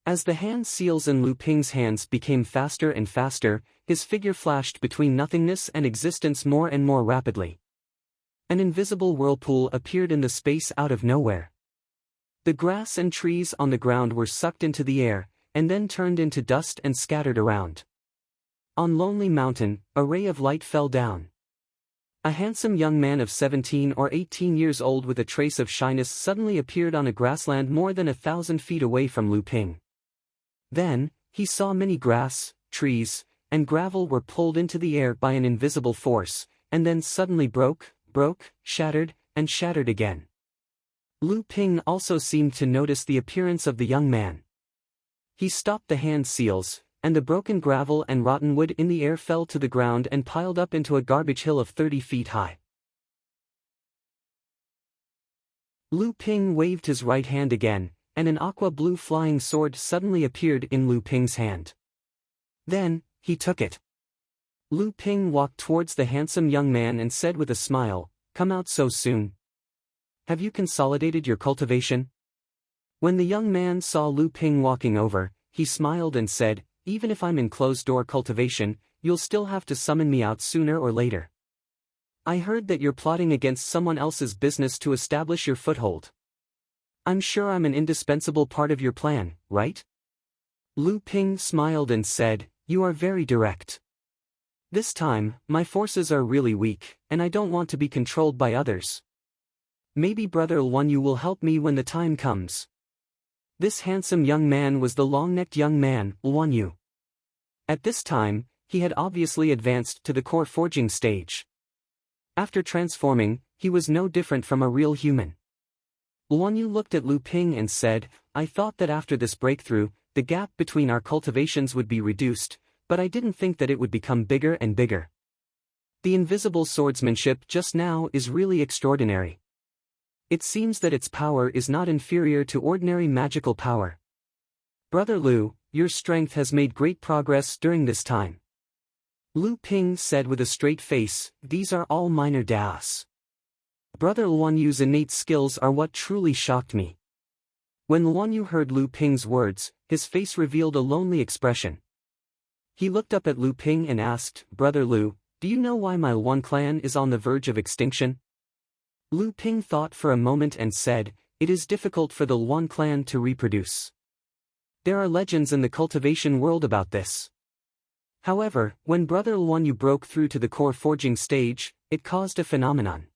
As the hand seals in Lu Ping's hands became faster and faster, his figure flashed between nothingness and existence more and more rapidly. An invisible whirlpool appeared in the space out of nowhere. The grass and trees on the ground were sucked into the air, and then turned into dust and scattered around. On Lonely Mountain, a ray of light fell down. A handsome young man of 17 or 18 years old with a trace of shyness suddenly appeared on a grassland more than 1,000 feet away from Lu Ping. Then, he saw many grass, trees, and gravel were pulled into the air by an invisible force, and then suddenly broke, shattered, and shattered again. Lu Ping also seemed to notice the appearance of the young man. He stopped the hand seals, and the broken gravel and rotten wood in the air fell to the ground and piled up into a garbage hill of 30 feet high. Lu Ping waved his right hand again, and an aqua-blue flying sword suddenly appeared in Lu Ping's hand. Then, he took it. Lu Ping walked towards the handsome young man and said with a smile, "Come out so soon? Have you consolidated your cultivation?" When the young man saw Lu Ping walking over, he smiled and said, "Even if I'm in closed-door cultivation, you'll still have to summon me out sooner or later. I heard that you're plotting against someone else's business to establish your foothold. I'm sure I'm an indispensable part of your plan, right?" Lu Ping smiled and said, "You are very direct. This time, my forces are really weak, and I don't want to be controlled by others. Maybe Brother Luan Yu will help me when the time comes." This handsome young man was the long-necked young man, Luan Yu. At this time, he had obviously advanced to the core forging stage. After transforming, he was no different from a real human. Luan Yu looked at Lu Ping and said, I thought that after this breakthrough, the gap between our cultivations would be reduced, but I didn't think that it would become bigger and bigger. The invisible swordsmanship just now is really extraordinary. It seems that its power is not inferior to ordinary magical power. Brother Lu, your strength has made great progress during this time. Lu Ping said with a straight face, these are all minor doubts. Brother Luan Yu's innate skills are what truly shocked me. When Luan Yu heard Lu Ping's words, his face revealed a lonely expression. He looked up at Lu Ping and asked, Brother Lu, do you know why my Luan clan is on the verge of extinction? Lu Ping thought for a moment and said, it is difficult for the Luan clan to reproduce. There are legends in the cultivation world about this. However, when Brother Luan Yu broke through to the core forging stage, it caused a phenomenon.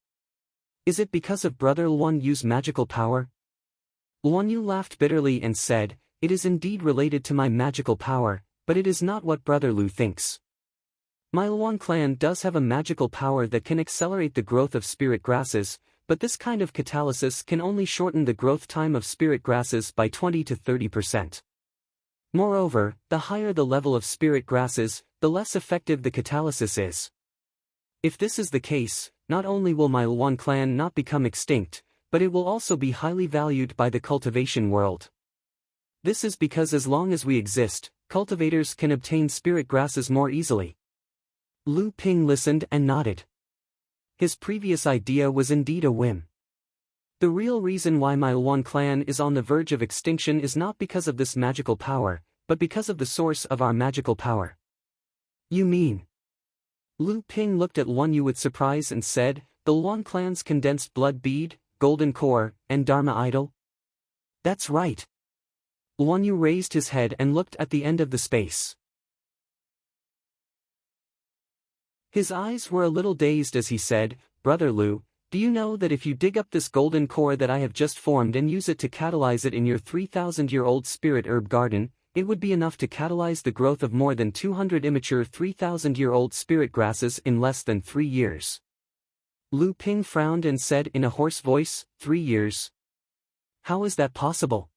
Is it because of Brother Luan Yu's magical power? Luan Yu laughed bitterly and said, it is indeed related to my magical power, but it is not what Brother Lu thinks. My Luan clan does have a magical power that can accelerate the growth of spirit grasses, but this kind of catalysis can only shorten the growth time of spirit grasses by 20 to 30%. Moreover, the higher the level of spirit grasses, the less effective the catalysis is. If this is the case, not only will my Luan clan not become extinct, but it will also be highly valued by the cultivation world. This is because as long as we exist, cultivators can obtain spirit grasses more easily. Lu Ping listened and nodded. His previous idea was indeed a whim. The real reason why my Luan clan is on the verge of extinction is not because of this magical power, but because of the source of our magical power. You mean? Lu Ping looked at Luan Yu with surprise and said, the Luan clan's condensed blood bead, golden core, and Dharma idol? That's right. Luan Yu raised his head and looked at the end of the space. His eyes were a little dazed as he said, Brother Lu, do you know that if you dig up this golden core that I have just formed and use it to catalyze it in your 3,000-year-old spirit herb garden, it would be enough to catalyze the growth of more than 200 immature 3,000-year-old spirit grasses in less than 3 years. Lu Ping frowned and said in a hoarse voice, 3 years? How is that possible?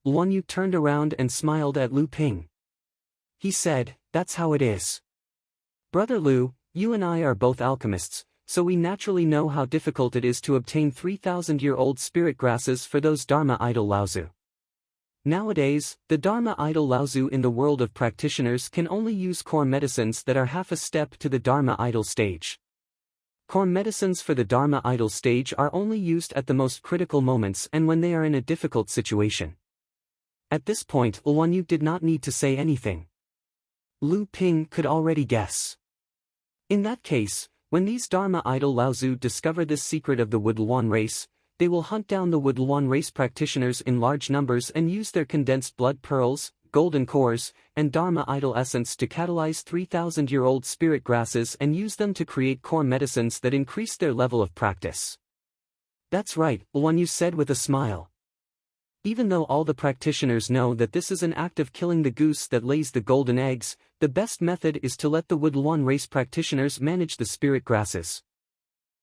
Luan Yu turned around and smiled at Lu Ping. He said, that's how it is. Brother Lu, you and I are both alchemists, so we naturally know how difficult it is to obtain 3,000-year-old spirit grasses for those Dharma idol Laozu. Nowadays, the Dharma idol Laozu in the world of practitioners can only use core medicines that are half a step to the Dharma idol stage. Core medicines for the Dharma idol stage are only used at the most critical moments and when they are in a difficult situation. At this point, Luan Yu did not need to say anything. Lu Ping could already guess. In that case, when these Dharma idol Laozu discover this secret of the Wood Luan race, they will hunt down the Wood Luan race practitioners in large numbers and use their condensed blood pearls, golden cores, and Dharma idol essence to catalyze 3,000-year-old spirit grasses and use them to create core medicines that increase their level of practice. That's right, Luan Yu said with a smile. Even though all the practitioners know that this is an act of killing the goose that lays the golden eggs, the best method is to let the Wood Luan race practitioners manage the spirit grasses.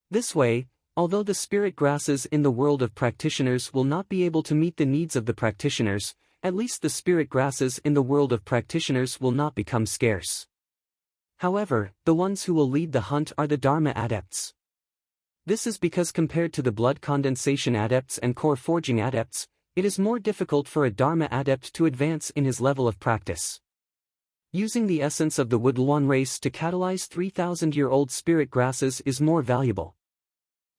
This way, although the spirit grasses in the world of practitioners will not be able to meet the needs of the practitioners, at least the spirit grasses in the world of practitioners will not become scarce. However, the ones who will lead the hunt are the Dharma adepts. This is because compared to the blood condensation adepts and core forging adepts, it is more difficult for a Dharma adept to advance in his level of practice. Using the essence of the Wood Luan race to catalyze 3,000-year-old spirit grasses is more valuable.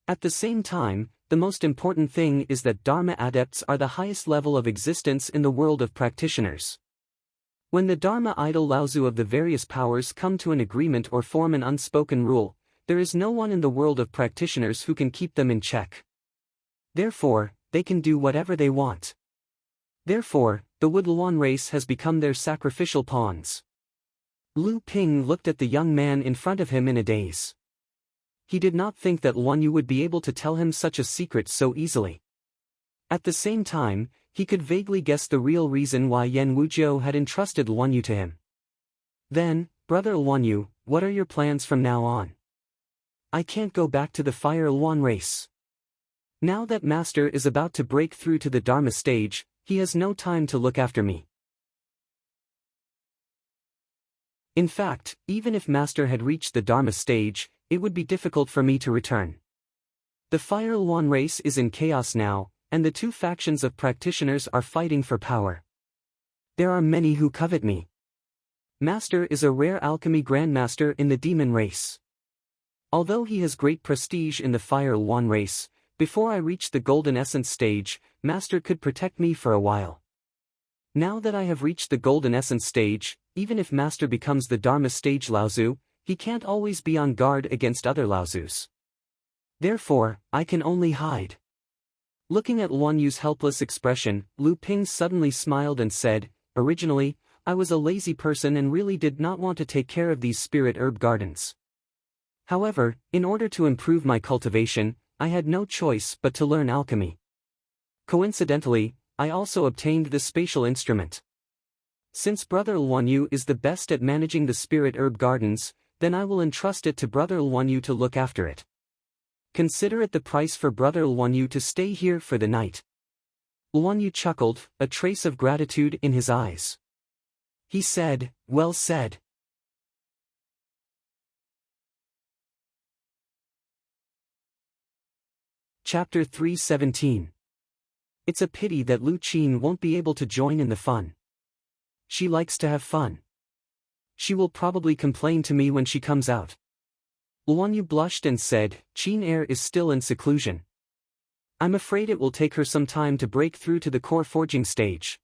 At the same time, the most important thing is that Dharma adepts are the highest level of existence in the world of practitioners. When the Dharma idol Laozu of the various powers come to an agreement or form an unspoken rule, there is no one in the world of practitioners who can keep them in check. Therefore, they can do whatever they want. Therefore, the Wood Luan race has become their sacrificial pawns. Lu Ping looked at the young man in front of him in a daze. He did not think that Luan Yu would be able to tell him such a secret so easily. At the same time, he could vaguely guess the real reason why Yan Wujiu had entrusted Luan Yu to him. Then, Brother Luan Yu, what are your plans from now on? I can't go back to the Fire Luan race. Now that Master is about to break through to the Dharma stage, he has no time to look after me. In fact, even if Master had reached the Dharma stage, it would be difficult for me to return. The Fire Luan race is in chaos now, and the two factions of practitioners are fighting for power. There are many who covet me. Master is a rare alchemy grandmaster in the demon race. Although he has great prestige in the Fire Luan race, before I reach the Golden Essence stage, Master could protect me for a while. Now that I have reached the Golden Essence stage, even if Master becomes the Dharma stage Laozu, he can't always be on guard against other Laozus. Therefore, I can only hide. Looking at Luan Yu's helpless expression, Lu Ping suddenly smiled and said, "Originally, I was a lazy person and really did not want to take care of these spirit herb gardens. However, in order to improve my cultivation, I had no choice but to learn alchemy. Coincidentally, I also obtained this spatial instrument. Since Brother Luan Yu is the best at managing the spirit herb gardens, then I will entrust it to Brother Luan Yu to look after it. Consider it the price for Brother Luan Yu to stay here for the night." Luan Yu chuckled, a trace of gratitude in his eyes. He said, "Well said." Chapter 317. It's a pity that Lu Qin won't be able to join in the fun. She likes to have fun. She will probably complain to me when she comes out. Luan Yu blushed and said, "Qin Air is still in seclusion. I'm afraid it will take her some time to break through to the core forging stage."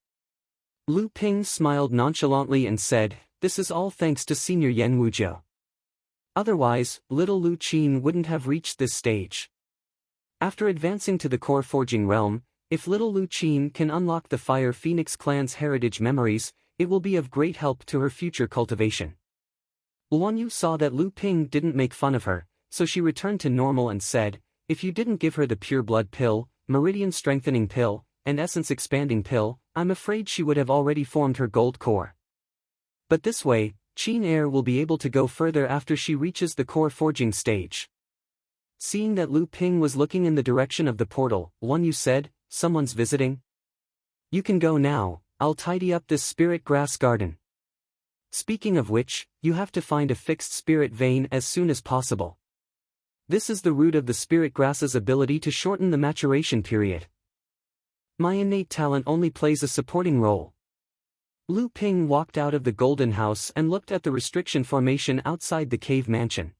Lu Ping smiled nonchalantly and said, "This is all thanks to Senior Yen Wujiu. Otherwise, little Lu Qin wouldn't have reached this stage." After advancing to the core forging realm, if little Lu Qin can unlock the Fire Phoenix clan's heritage memories, it will be of great help to her future cultivation. Luan Yu saw that Lu Ping didn't make fun of her, so she returned to normal and said, "If you didn't give her the pure blood pill, meridian strengthening pill, and essence expanding pill, I'm afraid she would have already formed her gold core. But this way, Qin Air will be able to go further after she reaches the core forging stage." Seeing that Lu Ping was looking in the direction of the portal, Luan Yu said, "Someone's visiting? You can go now, I'll tidy up this spirit grass garden. Speaking of which, you have to find a fixed spirit vein as soon as possible. This is the root of the spirit grass's ability to shorten the maturation period. My innate talent only plays a supporting role." Lu Ping walked out of the golden house and looked at the restriction formation outside the cave mansion.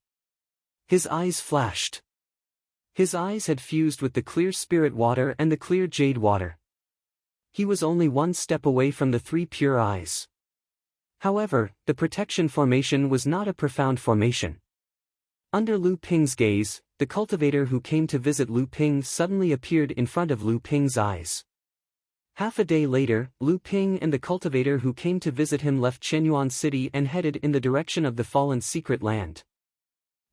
His eyes flashed. His eyes had fused with the clear spirit water and the clear jade water. He was only one step away from the three pure eyes. However, the protection formation was not a profound formation. Under Lu Ping's gaze, the cultivator who came to visit Lu Ping suddenly appeared in front of Lu Ping's eyes. Half a day later, Lu Ping and the cultivator who came to visit him left Chenyuan City and headed in the direction of the Fallen Secret Land.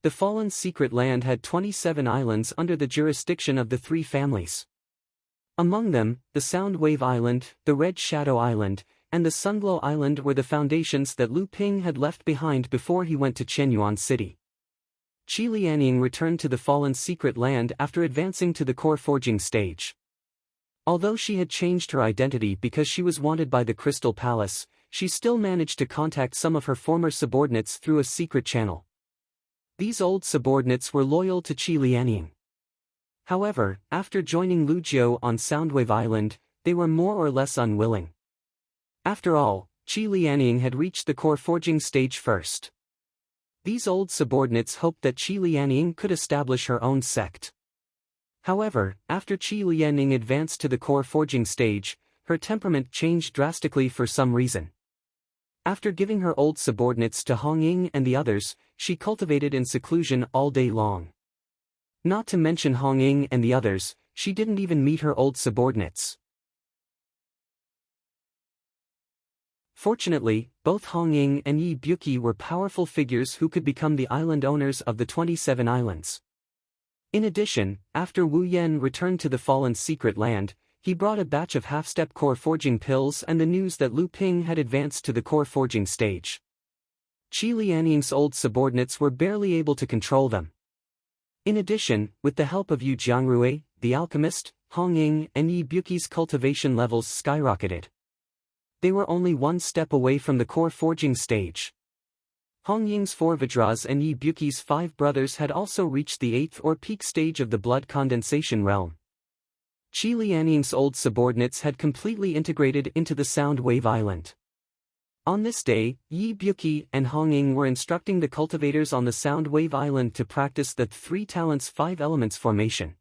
The Fallen Secret Land had 27 islands under the jurisdiction of the three families. Among them, the Soundwave Island, the Red Shadow Island, and the Sunglow Island were the foundations that Lu Ping had left behind before he went to Chenyuan City. Qi Lianying returned to the Fallen Secret Land after advancing to the core forging stage. Although she had changed her identity because she was wanted by the Crystal Palace, she still managed to contact some of her former subordinates through a secret channel. These old subordinates were loyal to Qi Lianying. However, after joining Lu Jiu on Soundwave Island, they were more or less unwilling. After all, Qi Lianying had reached the core forging stage first. These old subordinates hoped that Qi Lianying could establish her own sect. However, after Qi Lianying advanced to the core forging stage, her temperament changed drastically for some reason. After giving her old subordinates to Hongying and the others, she cultivated in seclusion all day long. Not to mention Hongying and the others, she didn't even meet her old subordinates. Fortunately, both Hongying and Yi Buki were powerful figures who could become the island owners of the 27 islands. In addition, after Wu Yan returned to the Fallen Secret Land, he brought a batch of half-step core forging pills and the news that Lu Ping had advanced to the core forging stage. Qi Lianying's old subordinates were barely able to control them. In addition, with the help of Yu Jiangrui, the alchemist, Hong Ying and Yi Buki's cultivation levels skyrocketed. They were only one step away from the core forging stage. Hong Ying's 4 Vajras and Yi Buki's 5 brothers had also reached the 8th or peak stage of the blood condensation realm. Qi Lianying's old subordinates had completely integrated into the sound wave island. On this day, Yi Buki and Hong Ying were instructing the cultivators on the sound wave island to practice the 3 talents 5 elements formation.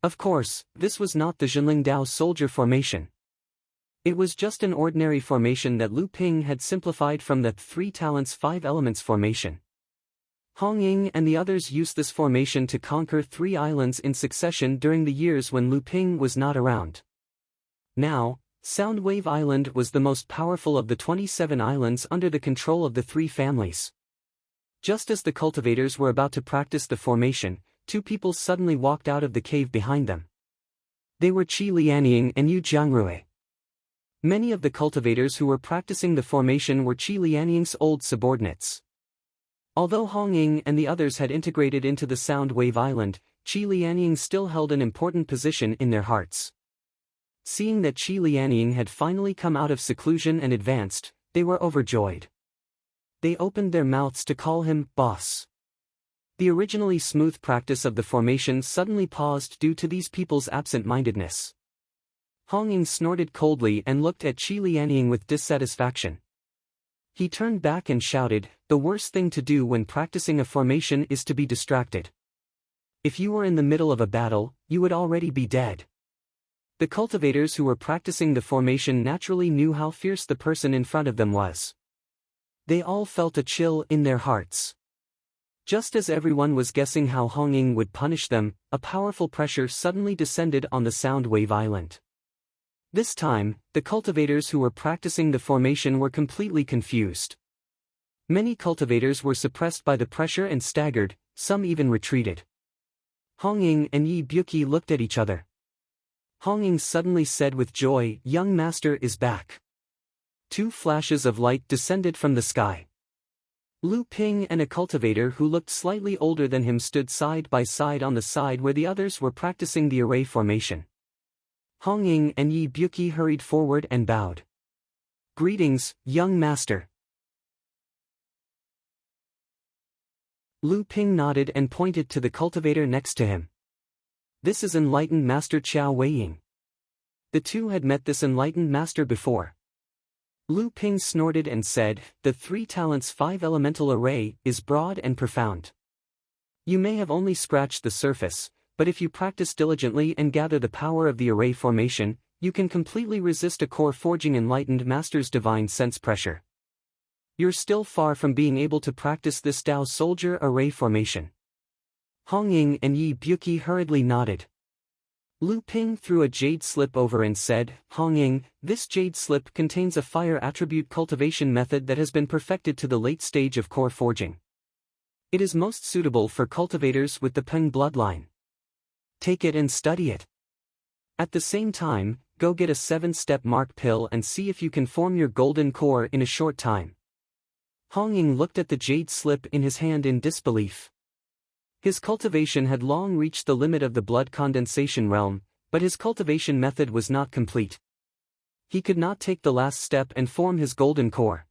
Of course, this was not the Zhenling Dao soldier formation. It was just an ordinary formation that Lu Ping had simplified from the 3 talents 5 elements formation. Hong Ying and the others used this formation to conquer 3 islands in succession during the years when Lu Ping was not around. Now, Soundwave Island was the most powerful of the 27 islands under the control of the 3 families. Just as the cultivators were about to practice the formation, 2 people suddenly walked out of the cave behind them. They were Qi Lianying and Yu Jiangrui. Many of the cultivators who were practicing the formation were Qi Lianying's old subordinates. Although Hong Ying and the others had integrated into the Sound Wave Island, Qi Lianying still held an important position in their hearts. Seeing that Qi Lianying had finally come out of seclusion and advanced, they were overjoyed. They opened their mouths to call him boss. The originally smooth practice of the formation suddenly paused due to these people's absent-mindedness. Hong Ying snorted coldly and looked at Qi Lianying with dissatisfaction. He turned back and shouted, "The worst thing to do when practicing a formation is to be distracted. If you were in the middle of a battle, you would already be dead." The cultivators who were practicing the formation naturally knew how fierce the person in front of them was. They all felt a chill in their hearts. Just as everyone was guessing how Hong Ying would punish them, a powerful pressure suddenly descended on the Sound Wave Island. This time, the cultivators who were practicing the formation were completely confused. Many cultivators were suppressed by the pressure and staggered, some even retreated. Hong Ying and Yi Buki looked at each other. Hong Ying suddenly said with joy, "Young master is back." 2 flashes of light descended from the sky. Lu Ping and a cultivator who looked slightly older than him stood side by side on the side where the others were practicing the array formation. Hong Ying and Yi Buki hurried forward and bowed. "Greetings, young master." Lu Ping nodded and pointed to the cultivator next to him. "This is enlightened Master Qiao Weiying." The 2 had met this enlightened master before. Lu Ping snorted and said, "The 3 talents 5 elemental array is broad and profound. You may have only scratched the surface, but if you practice diligently and gather the power of the array formation, you can completely resist a core forging enlightened master's divine sense pressure. You're still far from being able to practice this Dao soldier array formation." Hong Ying and Yi Buki hurriedly nodded. Lu Ping threw a jade slip over and said, "Hong Ying, this jade slip contains a fire attribute cultivation method that has been perfected to the late stage of core forging. It is most suitable for cultivators with the Peng bloodline. Take it and study it. At the same time, go get a 7-step mark pill and see if you can form your golden core in a short time." Hong Ying looked at the jade slip in his hand in disbelief. His cultivation had long reached the limit of the blood condensation realm, but his cultivation method was not complete. He could not take the last step and form his golden core.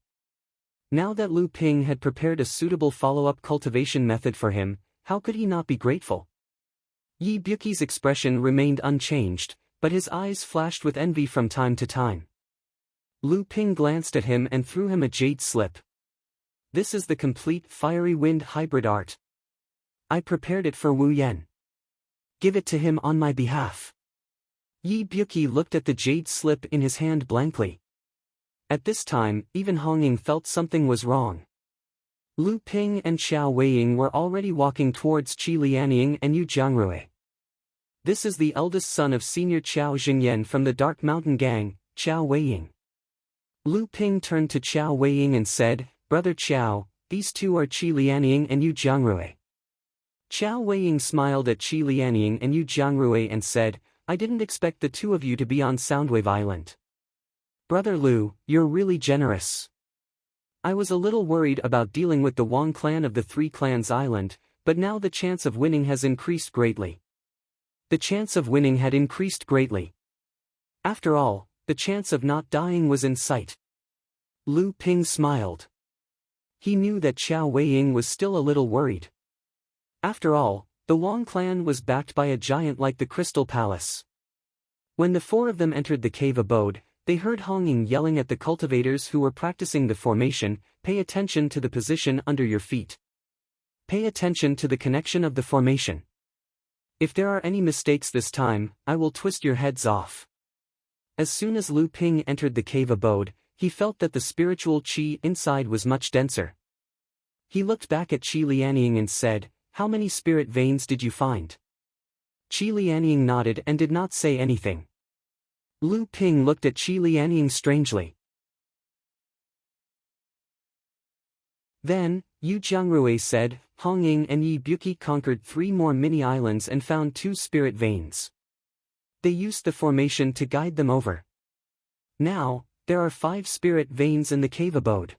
Now that Lu Ping had prepared a suitable follow-up cultivation method for him, how could he not be grateful? Yi Buki's expression remained unchanged, but his eyes flashed with envy from time to time. Lu Ping glanced at him and threw him a jade slip. "This is the complete fiery wind hybrid art. I prepared it for Wu Yan. Give it to him on my behalf." Yi Buki looked at the jade slip in his hand blankly. At this time, even Hong Ying felt something was wrong. Lu Ping and Qiao Weiying were already walking towards Qi Lianying and Yu Jiangrui. "This is the eldest son of Senior Qiao Xingyan from the Dark Mountain Gang, Qiao Weiying." Lu Ping turned to Qiao Weiying and said, "Brother Qiao, these 2 are Qi Lianying and Yu Jiangrui." Qiao Weiying smiled at Qi Lianying and Yu Jiangrui and said, "I didn't expect the 2 of you to be on Soundwave Island. Brother Lu, you're really generous. I was a little worried about dealing with the Wang clan of the 3 Clans Island, but now the chance of winning has increased greatly. The chance of winning had increased greatly. After all, the chance of not dying was in sight. Lu Ping smiled. He knew that Xiao Weiying was still a little worried. After all, the Wang clan was backed by a giant like the Crystal Palace. When the four of them entered the cave abode, they heard Hong Ying yelling at the cultivators who were practicing the formation, "Pay attention to the position under your feet. Pay attention to the connection of the formation. If there are any mistakes this time, I will twist your heads off." As soon as Lu Ping entered the cave abode, he felt that the spiritual qi inside was much denser. He looked back at Qi Lianying and said, "How many spirit veins did you find?" Qi Lianying nodded and did not say anything. Lu Ping looked at Qi Lianying strangely. Then, Yu Jiangrui said, "Hong Ying and Yi Buki conquered 3 more mini-islands and found 2 spirit veins. They used the formation to guide them over. Now, there are 5 spirit veins in the cave abode.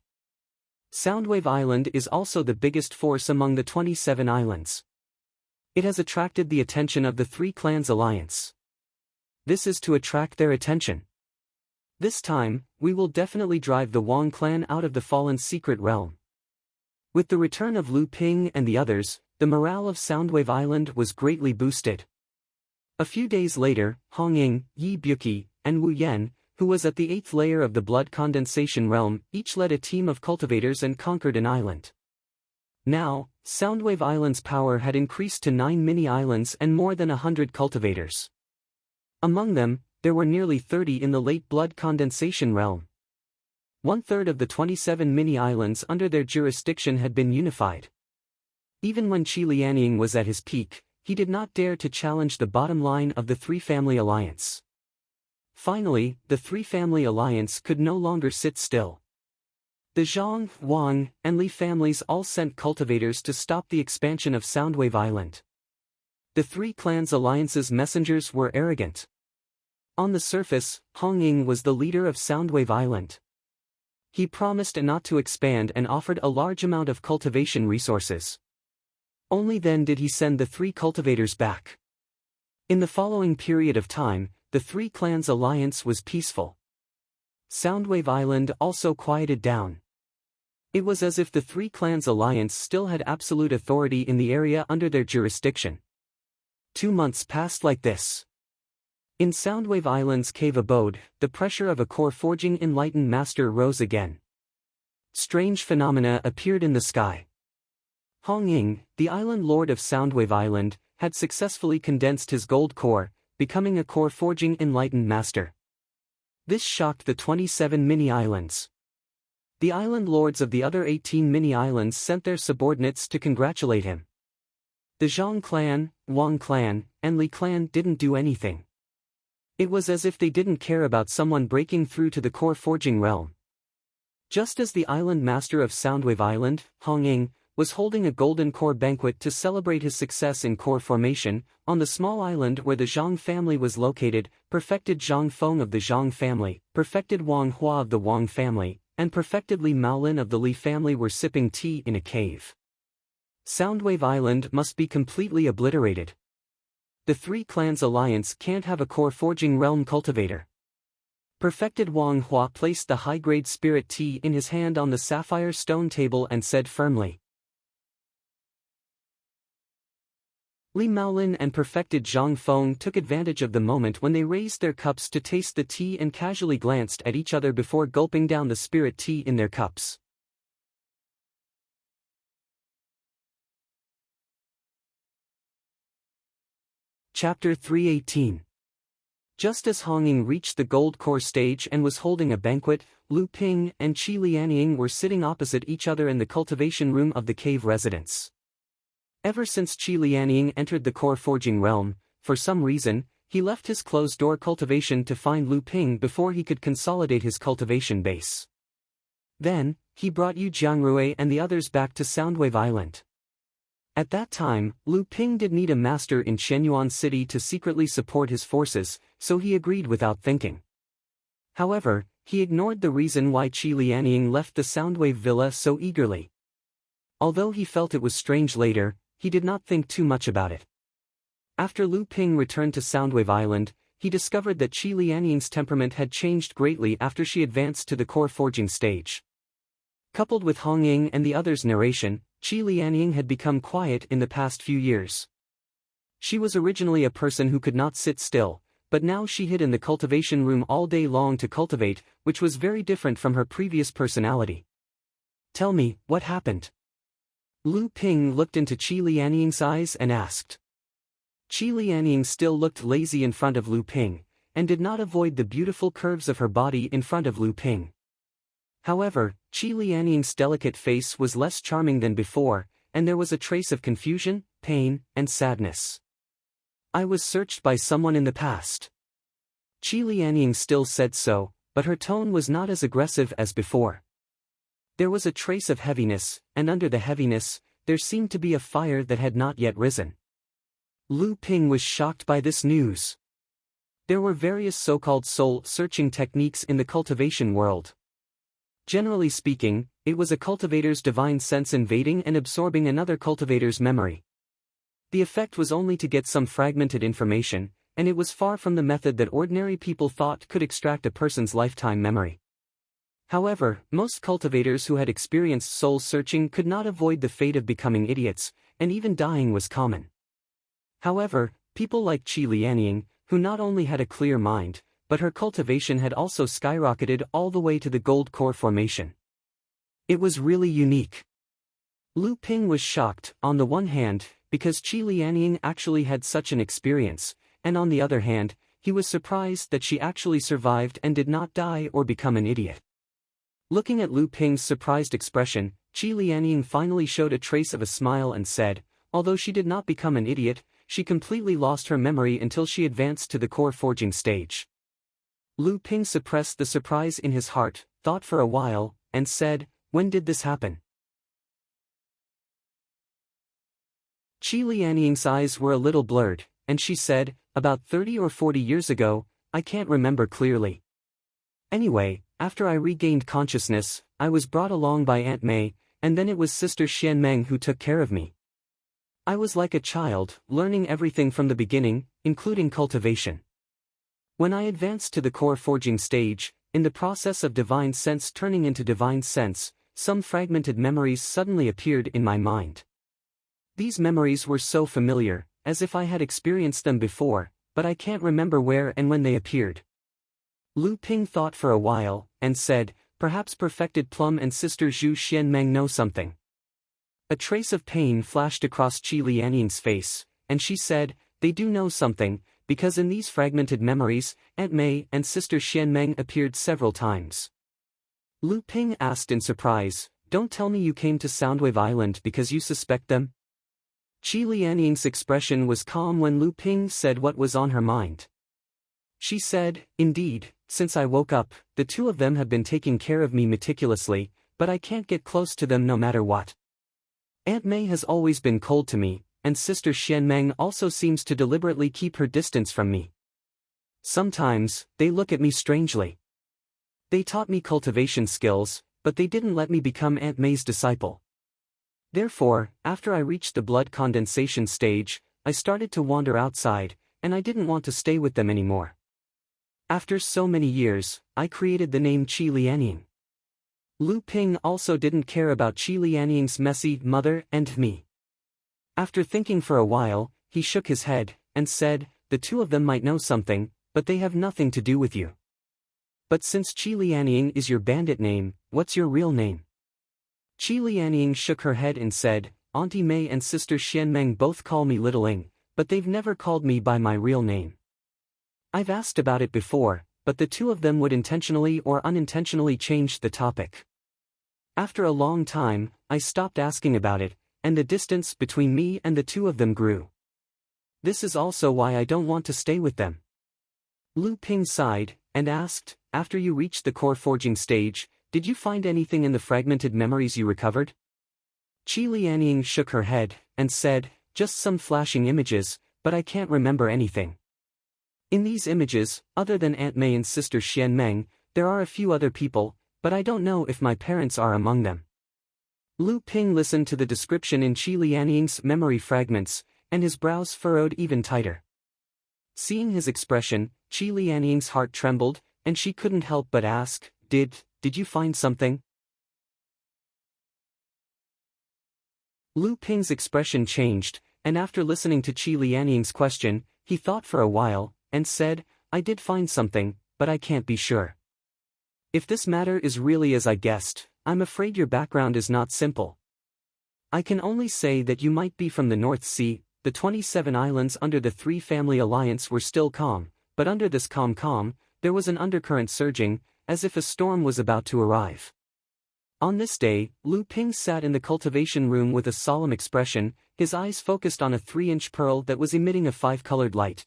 Soundwave Island is also the biggest force among the 27 islands. It has attracted the attention of the 3 clans alliance. This is to attract their attention. This time, we will definitely drive the Wang clan out of the fallen secret realm." With the return of Lu Ping and the others, the morale of Soundwave Island was greatly boosted. A few days later, Hong Ying, Yi Buki, and Wu Yan, who was at the 8th layer of the blood condensation realm, each led a team of cultivators and conquered an island. Now, Soundwave Island's power had increased to 9 mini-islands and more than 100 cultivators. Among them, there were nearly 30 in the late blood condensation realm. 1/3 of the 27 mini-islands under their jurisdiction had been unified. Even when Qi Lianying was at his peak, he did not dare to challenge the bottom line of the 3-family alliance. Finally, the 3-family alliance could no longer sit still. The Zhang, Wang, and Li families all sent cultivators to stop the expansion of Soundwave Island. The 3 clans' alliance's messengers were arrogant. On the surface, Hong Ying was the leader of Soundwave Island. He promised not to expand and offered a large amount of cultivation resources. Only then did he send the 3 cultivators back. In the following period of time, the 3 clans' alliance was peaceful. Soundwave Island also quieted down. It was as if the 3 clans' alliance still had absolute authority in the area under their jurisdiction. 2 months passed like this. In Soundwave Island's cave abode, the pressure of a core-forging enlightened master rose again. Strange phenomena appeared in the sky. Hong Ying, the island lord of Soundwave Island, had successfully condensed his gold core, becoming a core-forging enlightened master. This shocked the 27 mini-islands. The island lords of the other 18 mini-islands sent their subordinates to congratulate him. The Zhang clan, Wang clan, and Li clan didn't do anything. It was as if they didn't care about someone breaking through to the core forging realm. Just as the island master of Soundwave Island, Hong Ying, was holding a golden core banquet to celebrate his success in core formation, on the small island where the Zhang family was located, perfected Zhang Feng of the Zhang family, perfected Wang Hua of the Wang family, and perfected Li Maolin of the Li family were sipping tea in a cave. Soundwave Island must be completely obliterated. The 3 clans' alliance can't have a core forging realm cultivator. Perfected Wang Hua placed the high-grade spirit tea in his hand on the sapphire stone table and said firmly. Li Maolin and perfected Zhang Feng took advantage of the moment when they raised their cups to taste the tea and casually glanced at each other before gulping down the spirit tea in their cups. Chapter 318. Just as Hong Ying reached the gold core stage and was holding a banquet, Lu Ping and Qi Lianying were sitting opposite each other in the cultivation room of the cave residence. Ever since Qi Lianying entered the core forging realm, for some reason, he left his closed-door cultivation to find Lu Ping before he could consolidate his cultivation base. Then, he brought Yu Jiangrui and the others back to Soundwave Island. At that time, Lu Ping did need a master in Shenyuan City to secretly support his forces, so he agreed without thinking. However, he ignored the reason why Qi Lianying left the Soundwave Villa so eagerly. Although he felt it was strange later, he did not think too much about it. After Lu Ping returned to Soundwave Island, he discovered that Qi Lianying's temperament had changed greatly after she advanced to the core forging stage. Coupled with Hong Ying and the others' narration, Qi Lianying had become quiet in the past few years. She was originally a person who could not sit still, but now she hid in the cultivation room all day long to cultivate, which was very different from her previous personality. "Tell me, what happened?" Lu Ping looked into Qi Lianying's eyes and asked. Qi Lianying still looked lazy in front of Lu Ping, and did not avoid the beautiful curves of her body in front of Lu Ping. However, Qi Lianying's delicate face was less charming than before, and there was a trace of confusion, pain, and sadness. "I was searched by someone in the past." Qi Lianying still said so, but her tone was not as aggressive as before. There was a trace of heaviness, and under the heaviness, there seemed to be a fire that had not yet risen. Lu Ping was shocked by this news. There were various so-called soul-searching techniques in the cultivation world. Generally speaking, it was a cultivator's divine sense invading and absorbing another cultivator's memory. The effect was only to get some fragmented information, and it was far from the method that ordinary people thought could extract a person's lifetime memory. However, most cultivators who had experienced soul-searching could not avoid the fate of becoming idiots, and even dying was common. However, people like Qi Lianying, who not only had a clear mind, but her cultivation had also skyrocketed all the way to the gold core formation. It was really unique. Lu Ping was shocked, on the one hand, because Qi Lianying actually had such an experience, and on the other hand, he was surprised that she actually survived and did not die or become an idiot. Looking at Lu Ping's surprised expression, Qi Lianying finally showed a trace of a smile and said, although she did not become an idiot, she completely lost her memory until she advanced to the core forging stage. Lu Ping suppressed the surprise in his heart, thought for a while, and said, "When did this happen?" Qi Lianying's eyes were a little blurred, and she said, "About 30 or 40 years ago, I can't remember clearly. Anyway, after I regained consciousness, I was brought along by Aunt May, and then it was Sister Xianmeng who took care of me. I was like a child, learning everything from the beginning, including cultivation. When I advanced to the core forging stage, in the process of divine sense turning into divine sense, some fragmented memories suddenly appeared in my mind. These memories were so familiar, as if I had experienced them before, but I can't remember where and when they appeared." Lu Ping thought for a while, and said, "Perhaps Perfected Plum and Sister Zhu Xianmeng know something." A trace of pain flashed across Qi Lianying's face, and she said, "They do know something, because in these fragmented memories, Aunt May and Sister Xianmeng appeared several times." Lu Ping asked in surprise, "Don't tell me you came to Soundwave Island because you suspect them?" Qi Lianying's expression was calm when Lu Ping said what was on her mind. She said, "Indeed, since I woke up, the two of them have been taking care of me meticulously, but I can't get close to them no matter what. Aunt May has always been cold to me, and Sister Xianmeng also seems to deliberately keep her distance from me. Sometimes, they look at me strangely. They taught me cultivation skills, but they didn't let me become Aunt May's disciple. Therefore, after I reached the blood condensation stage, I started to wander outside, and I didn't want to stay with them anymore. After so many years, I created the name Qi Lianying." Lu Ping also didn't care about Qi Lianying's messy mother and me. After thinking for a while, he shook his head, and said, "The two of them might know something, but they have nothing to do with you. But since Qi Lianying is your bandit name, what's your real name?" Qi Lianying shook her head and said, "Auntie May and Sister Xianmeng both call me Little Ing, but they've never called me by my real name. I've asked about it before, but the two of them would intentionally or unintentionally change the topic. After a long time, I stopped asking about it, and the distance between me and the two of them grew. This is also why I don't want to stay with them." Lu Ping sighed, and asked, "After you reached the core forging stage, did you find anything in the fragmented memories you recovered?" Qi Lianying shook her head, and said, "Just some flashing images, but I can't remember anything. In these images, other than Aunt May and Sister Xianmeng, there are a few other people, but I don't know if my parents are among them." Lu Ping listened to the description in Qi Lianying's memory fragments, and his brows furrowed even tighter. Seeing his expression, Qi Lianying's heart trembled, and she couldn't help but ask, Did you find something? Lu Ping's expression changed, and after listening to Qi Lianying's question, he thought for a while, and said, I did find something, but I can't be sure. If this matter is really as I guessed, I'm afraid your background is not simple. I can only say that you might be from the North Sea. The 27 islands under the three-family alliance were still calm, but under this calm, there was an undercurrent surging, as if a storm was about to arrive. On this day, Lu Ping sat in the cultivation room with a solemn expression, his eyes focused on a 3-inch pearl that was emitting a 5-colored light.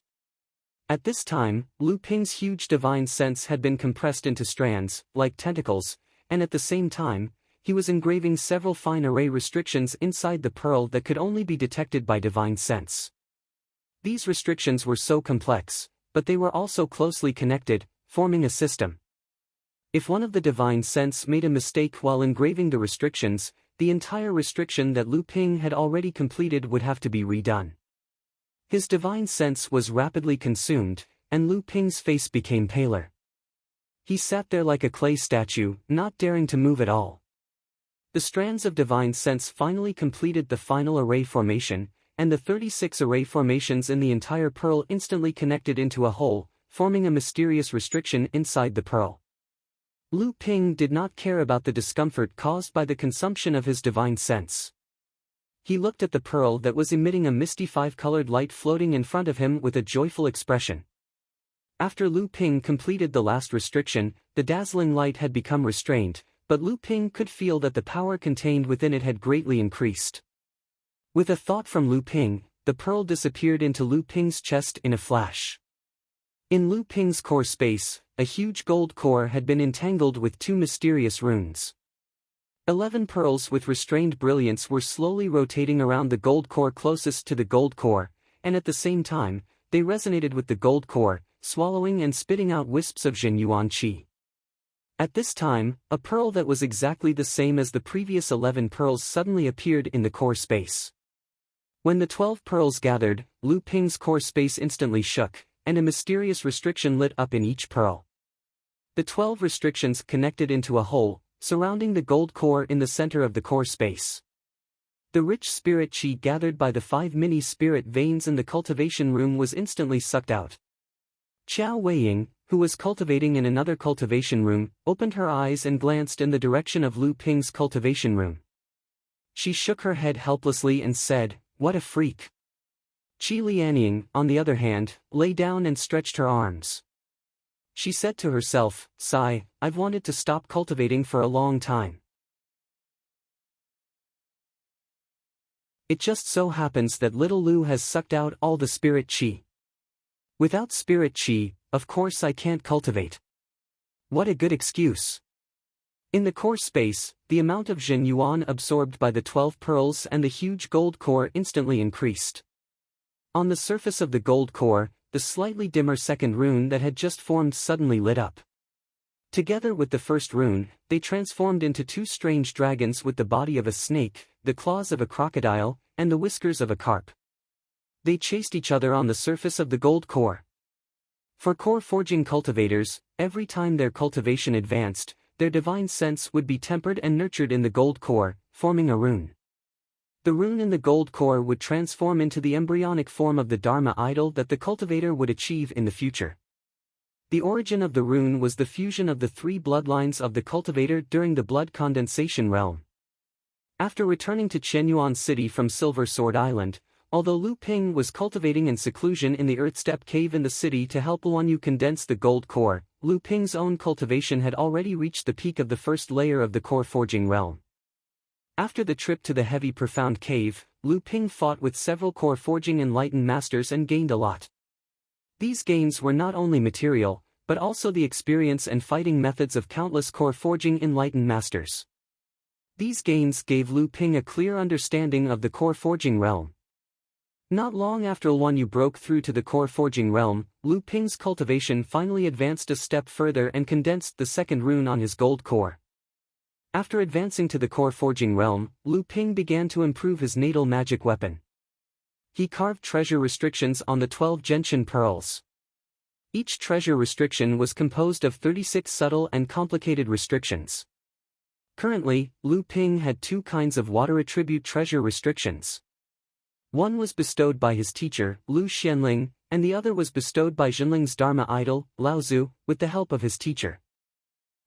At this time, Lu Ping's huge divine sense had been compressed into strands, like tentacles, and at the same time, he was engraving several fine array restrictions inside the pearl that could only be detected by divine sense. These restrictions were so complex, but they were also closely connected, forming a system. If one of the divine sense made a mistake while engraving the restrictions, the entire restriction that Lu Ping had already completed would have to be redone. His divine sense was rapidly consumed, and Lu Ping's face became paler. He sat there like a clay statue, not daring to move at all. The strands of divine sense finally completed the final array formation, and the 36 array formations in the entire pearl instantly connected into a whole, forming a mysterious restriction inside the pearl. Lu Ping did not care about the discomfort caused by the consumption of his divine sense. He looked at the pearl that was emitting a misty 5-colored light floating in front of him with a joyful expression. After Lu Ping completed the last restriction, the dazzling light had become restrained, but Lu Ping could feel that the power contained within it had greatly increased. With a thought from Lu Ping, the pearl disappeared into Lu Ping's chest in a flash. In Lu Ping's core space, a huge gold core had been entangled with 2 mysterious runes. 11 pearls with restrained brilliance were slowly rotating around the gold core closest to the gold core, and at the same time, they resonated with the gold core, swallowing and spitting out wisps of Zhenyuan qi. At this time, a pearl that was exactly the same as the previous 11 pearls suddenly appeared in the core space. When the 12 pearls gathered, Lu Ping's core space instantly shook, and a mysterious restriction lit up in each pearl. The 12 restrictions connected into a whole, surrounding the gold core in the center of the core space. The rich spirit qi gathered by the 5 mini-spirit veins in the cultivation room was instantly sucked out. Qiao Weiying, who was cultivating in another cultivation room, opened her eyes and glanced in the direction of Lu Ping's cultivation room. She shook her head helplessly and said, "What a freak." Qi Lianying, on the other hand, lay down and stretched her arms. She said to herself, "Sigh, I've wanted to stop cultivating for a long time. It just so happens that little Lu has sucked out all the spirit qi. Without spirit qi, of course I can't cultivate. What a good excuse." In the core space, the amount of Zhenyuan absorbed by the 12 pearls and the huge gold core instantly increased. On the surface of the gold core, the slightly dimmer second rune that had just formed suddenly lit up. Together with the first rune, they transformed into 2 strange dragons with the body of a snake, the claws of a crocodile, and the whiskers of a carp. They chased each other on the surface of the gold core. For core forging cultivators, every time their cultivation advanced, their divine sense would be tempered and nurtured in the gold core, forming a rune. The rune in the gold core would transform into the embryonic form of the Dharma idol that the cultivator would achieve in the future. The origin of the rune was the fusion of the 3 bloodlines of the cultivator during the blood condensation realm. After returning to Chenyuan City from Silver Sword Island, although Lu Ping was cultivating in seclusion in the Earthstep cave in the city to help Luanyu condense the gold core, Lu Ping's own cultivation had already reached the peak of the first layer of the core forging realm. After the trip to the heavy profound cave, Lu Ping fought with several core forging enlightened masters and gained a lot. These gains were not only material, but also the experience and fighting methods of countless core forging enlightened masters. These gains gave Lu Ping a clear understanding of the core forging realm. Not long after Luanyu broke through to the core forging realm, Lu Ping's cultivation finally advanced a step further and condensed the second rune on his gold core. After advancing to the core forging realm, Lu Ping began to improve his natal magic weapon. He carved treasure restrictions on the 12 gentian pearls. Each treasure restriction was composed of 36 subtle and complicated restrictions. Currently, Lu Ping had two kinds of water attribute treasure restrictions. One was bestowed by his teacher, Lu Xianling, and the other was bestowed by Zhenling's Dharma idol, Laozu, with the help of his teacher.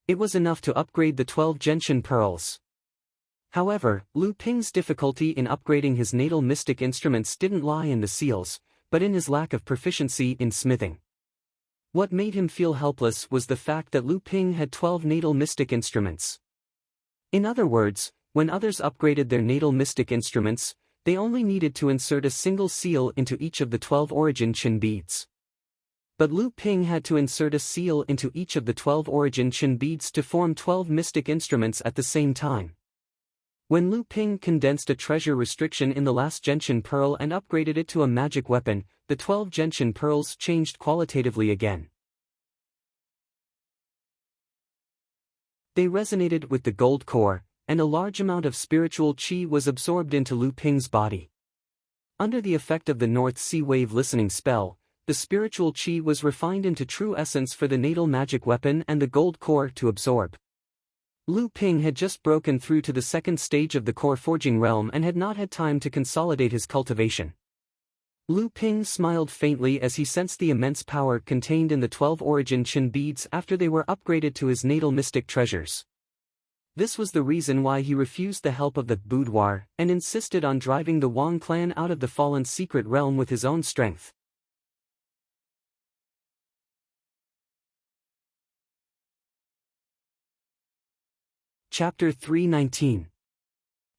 It was enough to upgrade the 12 gentian pearls. However, Lu Ping's difficulty in upgrading his natal mystic instruments didn't lie in the seals, but in his lack of proficiency in smithing. What made him feel helpless was the fact that Lu Ping had 12 natal mystic instruments. In other words, when others upgraded their natal mystic instruments, they only needed to insert a single seal into each of the 12 origin Qin beads. But Lu Ping had to insert a seal into each of the 12 origin Qin beads to form 12 mystic instruments at the same time. When Lu Ping condensed a treasure restriction in the last gentian pearl and upgraded it to a magic weapon, the 12 gentian pearls changed qualitatively again. They resonated with the gold core, and a large amount of spiritual qi was absorbed into Lu Ping's body. Under the effect of the North Sea Wave listening spell, the spiritual qi was refined into true essence for the natal magic weapon and the gold core to absorb. Lu Ping had just broken through to the second stage of the core forging realm and had not had time to consolidate his cultivation. Lu Ping smiled faintly as he sensed the immense power contained in the 12 origin Qin beads after they were upgraded to his natal mystic treasures. This was the reason why he refused the help of the boudoir and insisted on driving the Wang clan out of the fallen secret realm with his own strength. Chapter 319.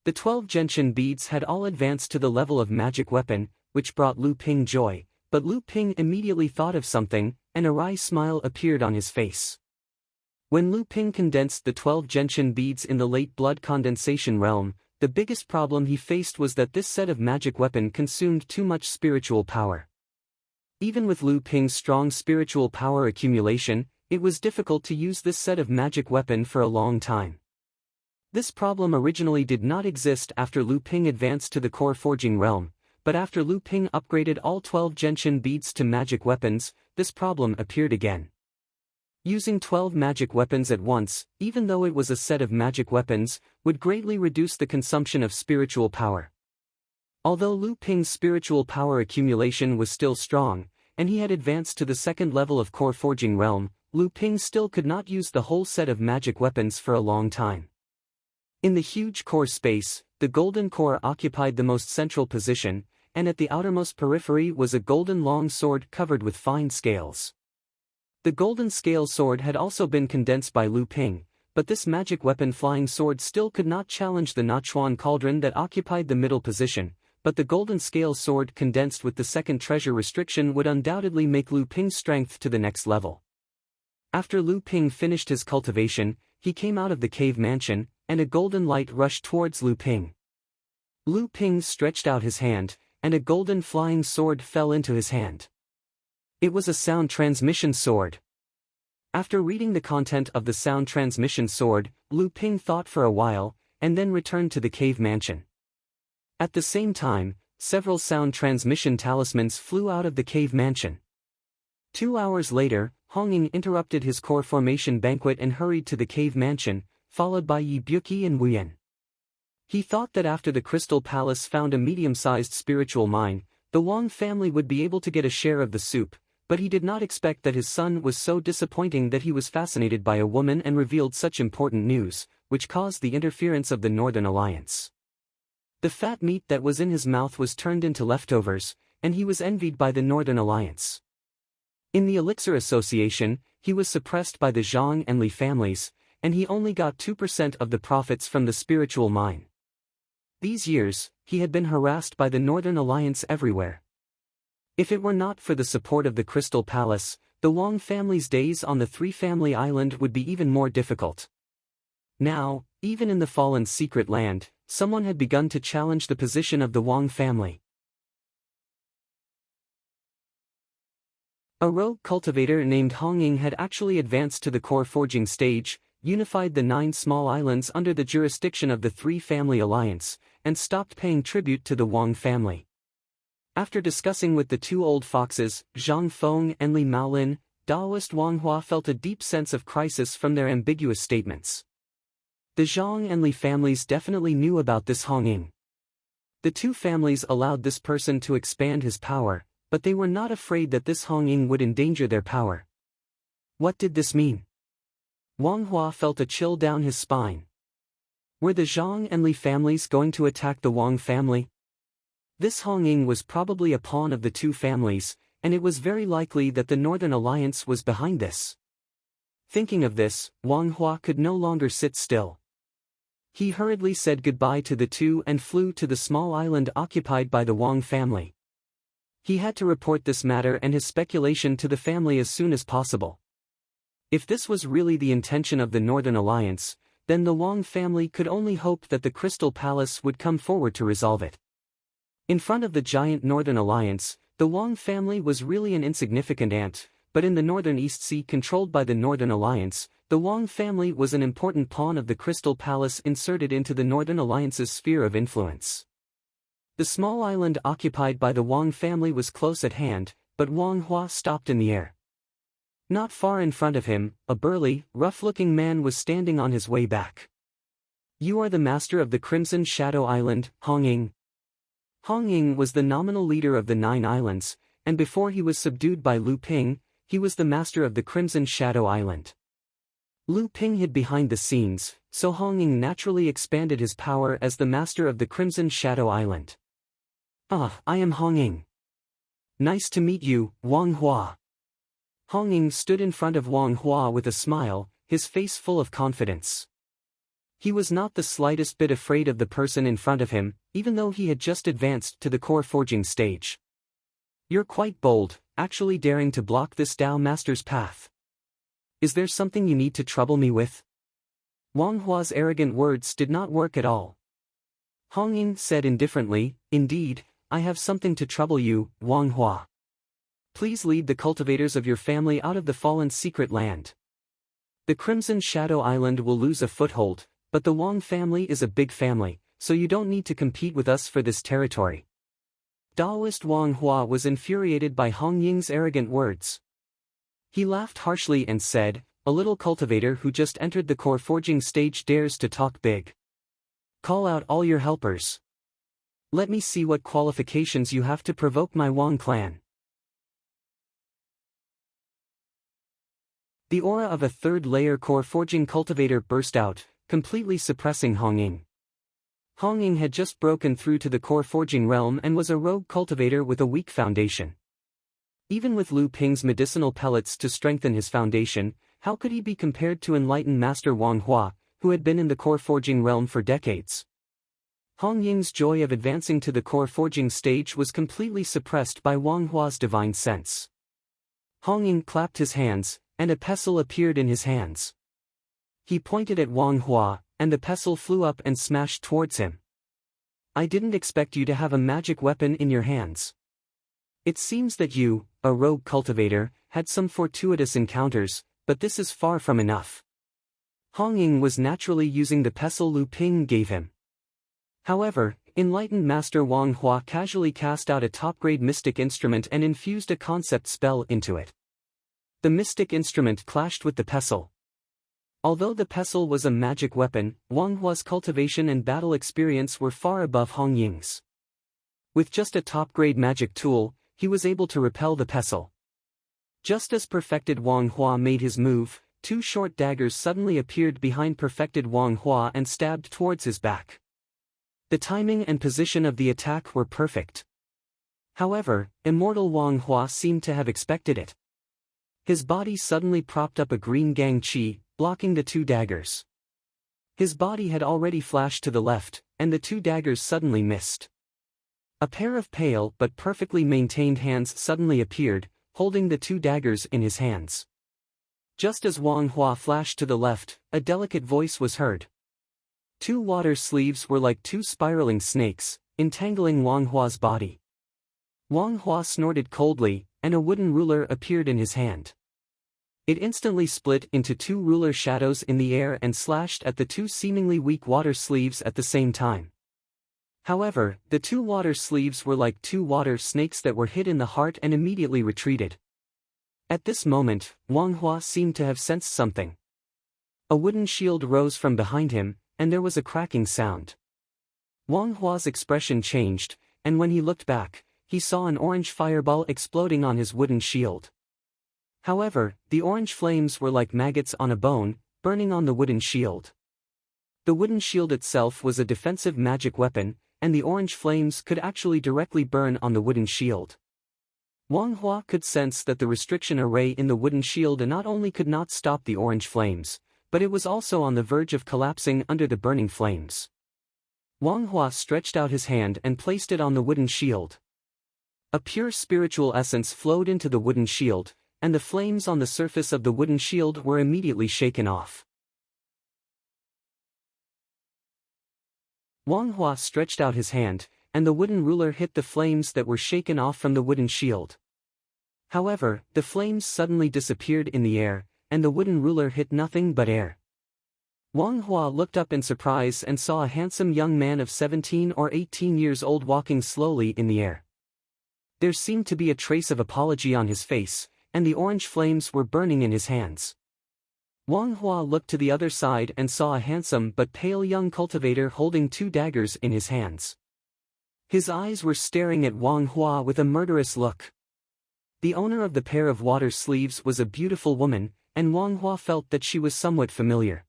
The 12 gentian beads had all advanced to the level of magic weapon, which brought Lu Ping joy, but Lu Ping immediately thought of something, and a wry smile appeared on his face. When Lu Ping condensed the 12 gentian beads in the late blood condensation realm, the biggest problem he faced was that this set of magic weapon consumed too much spiritual power. Even with Lu Ping's strong spiritual power accumulation, it was difficult to use this set of magic weapon for a long time. This problem originally did not exist after Lu Ping advanced to the core forging realm, but after Lu Ping upgraded all 12 gentian beads to magic weapons, this problem appeared again. Using 12 magic weapons at once, even though it was a set of magic weapons, would greatly reduce the consumption of spiritual power. Although Lu Ping's spiritual power accumulation was still strong, and he had advanced to the second level of core forging realm, Lu Ping still could not use the whole set of magic weapons for a long time. In the huge core space, the golden core occupied the most central position, and at the outermost periphery was a golden long sword covered with fine scales. The golden scale sword had also been condensed by Lu Ping, but this magic weapon flying sword still could not challenge the Nachuan cauldron that occupied the middle position, but the golden scale sword condensed with the second treasure restriction would undoubtedly make Lu Ping's strength to the next level. After Lu Ping finished his cultivation, he came out of the cave mansion, and a golden light rushed towards Lu Ping. Lu Ping stretched out his hand, and a golden flying sword fell into his hand. It was a sound transmission sword. After reading the content of the sound transmission sword, Lu Ping thought for a while, and then returned to the cave mansion. At the same time, several sound transmission talismans flew out of the cave mansion. 2 hours later, Hongying interrupted his core formation banquet and hurried to the cave mansion, followed by Yi Buqi and Wuyan. He thought that after the Crystal Palace found a medium-sized spiritual mine, the Wang family would be able to get a share of the soup, but he did not expect that his son was so disappointing that he was fascinated by a woman and revealed such important news, which caused the interference of the Northern Alliance. The fat meat that was in his mouth was turned into leftovers, and he was envied by the Northern Alliance. In the Elixir Association, he was suppressed by the Zhang and Li families, and he only got 2% of the profits from the spiritual mine. These years, he had been harassed by the Northern Alliance everywhere. If it were not for the support of the Crystal Palace, the Wang family's days on the Three-Family Island would be even more difficult. Now, even in the fallen secret land, someone had begun to challenge the position of the Wang family. A rogue cultivator named Hongying had actually advanced to the core forging stage, unified the 9 small islands under the jurisdiction of the three-family alliance, and stopped paying tribute to the Wang family. After discussing with the 2 old foxes, Zhang Feng and Li Maolin, Daoist Wang Hua felt a deep sense of crisis from their ambiguous statements. The Zhang and Li families definitely knew about this Hong Ying. The 2 families allowed this person to expand his power, but they were not afraid that this Hong Ying would endanger their power. What did this mean? Wang Hua felt a chill down his spine. Were the Zhang and Li families going to attack the Wang family? This Hong Ying was probably a pawn of the 2 families, and it was very likely that the Northern Alliance was behind this. Thinking of this, Wang Hua could no longer sit still. He hurriedly said goodbye to the 2 and flew to the small island occupied by the Wang family. He had to report this matter and his speculation to the family as soon as possible. If this was really the intention of the Northern Alliance, then the Wang family could only hope that the Crystal Palace would come forward to resolve it. In front of the giant Northern Alliance, the Wang family was really an insignificant ant, but in the Northern East Sea controlled by the Northern Alliance, the Wang family was an important pawn of the Crystal Palace inserted into the Northern Alliance's sphere of influence. The small island occupied by the Wang family was close at hand, but Wang Hua stopped in the air. Not far in front of him, a burly, rough-looking man was standing on his way back. "You are the master of the Crimson Shadow Island, Hong Ying." Hong Ying was the nominal leader of the 9 islands, and before he was subdued by Lu Ping, he was the master of the Crimson Shadow Island. Lu Ping hid behind the scenes, so Hong Ying naturally expanded his power as the master of the Crimson Shadow Island. "Ah, I am Hong Ying. Nice to meet you, Wang Hua." Hong Ying stood in front of Wang Hua with a smile, his face full of confidence. He was not the slightest bit afraid of the person in front of him, even though he had just advanced to the core forging stage. "You're quite bold, actually daring to block this Dao Master's path. Is there something you need to trouble me with?" Wang Hua's arrogant words did not work at all. Hong Ying said indifferently, "Indeed, I have something to trouble you, Wang Hua. Please lead the cultivators of your family out of the fallen secret land. The Crimson Shadow Island will lose a foothold, but the Wang family is a big family, so you don't need to compete with us for this territory." Daoist Wang Hua was infuriated by Hong Ying's arrogant words. He laughed harshly and said, "A little cultivator who just entered the core forging stage dares to talk big. Call out all your helpers. Let me see what qualifications you have to provoke my Wang clan." The aura of a 3rd-layer core forging cultivator burst out, completely suppressing Hong Ying. Hong Ying had just broken through to the core forging realm and was a rogue cultivator with a weak foundation. Even with Lu Ping's medicinal pellets to strengthen his foundation, how could he be compared to enlightened Master Wang Hua, who had been in the core forging realm for decades? Hong Ying's joy of advancing to the core forging stage was completely suppressed by Wang Hua's divine sense. Hong Ying clapped his hands, and a pestle appeared in his hands. He pointed at Wang Hua, and the pestle flew up and smashed towards him. "I didn't expect you to have a magic weapon in your hands. It seems that you, a rogue cultivator, had some fortuitous encounters, but this is far from enough." Hong Ying was naturally using the pestle Lu Ping gave him. However, enlightened Master Wang Hua casually cast out a top-grade mystic instrument and infused a concept spell into it. The mystic instrument clashed with the pestle. Although the pestle was a magic weapon, Wang Hua's cultivation and battle experience were far above Hong Ying's. With just a top-grade magic tool, he was able to repel the pestle. Just as perfected Wang Hua made his move, 2 short daggers suddenly appeared behind perfected Wang Hua and stabbed towards his back. The timing and position of the attack were perfect. However, immortal Wang Hua seemed to have expected it. His body suddenly propped up a green gang chi, blocking the 2 daggers. His body had already flashed to the left, and the 2 daggers suddenly missed. A pair of pale but perfectly maintained hands suddenly appeared, holding the 2 daggers in his hands. Just as Wang Hua flashed to the left, a delicate voice was heard. 2 water sleeves were like 2 spiraling snakes, entangling Wang Hua's body. Wang Hua snorted coldly, and a wooden ruler appeared in his hand. It instantly split into two ruler shadows in the air and slashed at the two seemingly weak water sleeves at the same time. However, the two water sleeves were like two water snakes that were hit in the heart and immediately retreated. At this moment, Wang Hua seemed to have sensed something. A wooden shield rose from behind him, and there was a cracking sound. Wang Hua's expression changed, and when he looked back, he saw an orange fireball exploding on his wooden shield. However, the orange flames were like maggots on a bone, burning on the wooden shield. The wooden shield itself was a defensive magic weapon, and the orange flames could actually directly burn on the wooden shield. Wang Hua could sense that the restriction array in the wooden shield not only could not stop the orange flames, but it was also on the verge of collapsing under the burning flames. Wang Hua stretched out his hand and placed it on the wooden shield. A pure spiritual essence flowed into the wooden shield, and the flames on the surface of the wooden shield were immediately shaken off. Wang Hua stretched out his hand, and the wooden ruler hit the flames that were shaken off from the wooden shield. However, the flames suddenly disappeared in the air, and the wooden ruler hit nothing but air. Wang Hua looked up in surprise and saw a handsome young man of 17 or 18 years old walking slowly in the air. There seemed to be a trace of apology on his face, and the orange flames were burning in his hands. Wang Hua looked to the other side and saw a handsome but pale young cultivator holding two daggers in his hands. His eyes were staring at Wang Hua with a murderous look. The owner of the pair of water sleeves was a beautiful woman, and Wang Hua felt that she was somewhat familiar.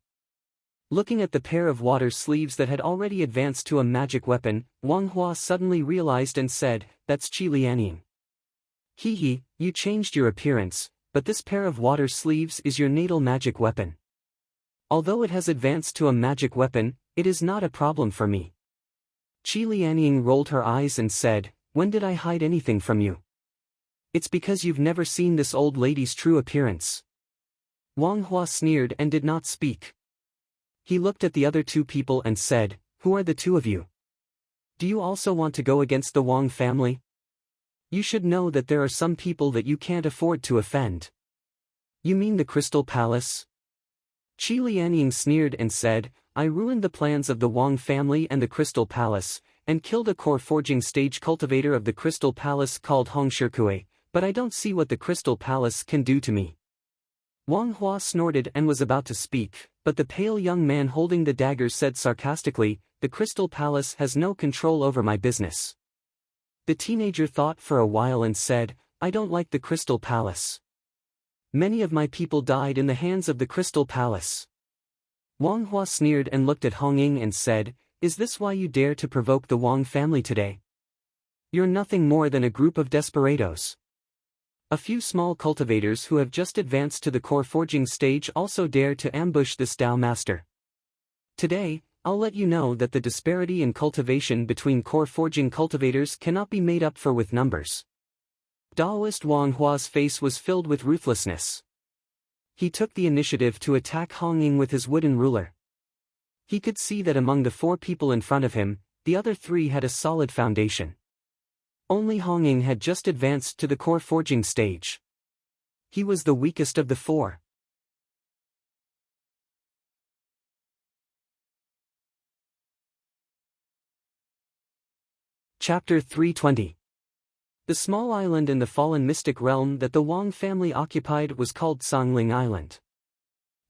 Looking at the pair of water sleeves that had already advanced to a magic weapon, Wang Hua suddenly realized and said, "That's Qi Lianying." "Hee, you changed your appearance, but this pair of water sleeves is your natal magic weapon. Although it has advanced to a magic weapon, it is not a problem for me." Qi Lianying rolled her eyes and said, "When did I hide anything from you? It's because you've never seen this old lady's true appearance." Wang Hua sneered and did not speak. He looked at the other two people and said, "Who are the two of you? Do you also want to go against the Wang family? You should know that there are some people that you can't afford to offend." "You mean the Crystal Palace?" Qi Lianying sneered and said, "I ruined the plans of the Wang family and the Crystal Palace, and killed a core forging stage cultivator of the Crystal Palace called Hong Shikue, but I don't see what the Crystal Palace can do to me." Wang Hua snorted and was about to speak, but the pale young man holding the daggers said sarcastically, "The Crystal Palace has no control over my business." The teenager thought for a while and said, "I don't like the Crystal Palace. Many of my people died in the hands of the Crystal Palace." Wang Hua sneered and looked at Hong Ying and said, "Is this why you dare to provoke the Wang family today? You're nothing more than a group of desperados." A few small cultivators who have just advanced to the core forging stage also dare to ambush this Dao master. Today, I'll let you know that the disparity in cultivation between core forging cultivators cannot be made up for with numbers. Daoist Wang Hua's face was filled with ruthlessness. He took the initiative to attack Hong Ying with his wooden ruler. He could see that among the four people in front of him, the other three had a solid foundation. Only Hong Ying had just advanced to the core forging stage. He was the weakest of the four. Chapter 320. The small island in the fallen mystic realm that the Wang family occupied was called Songling Island.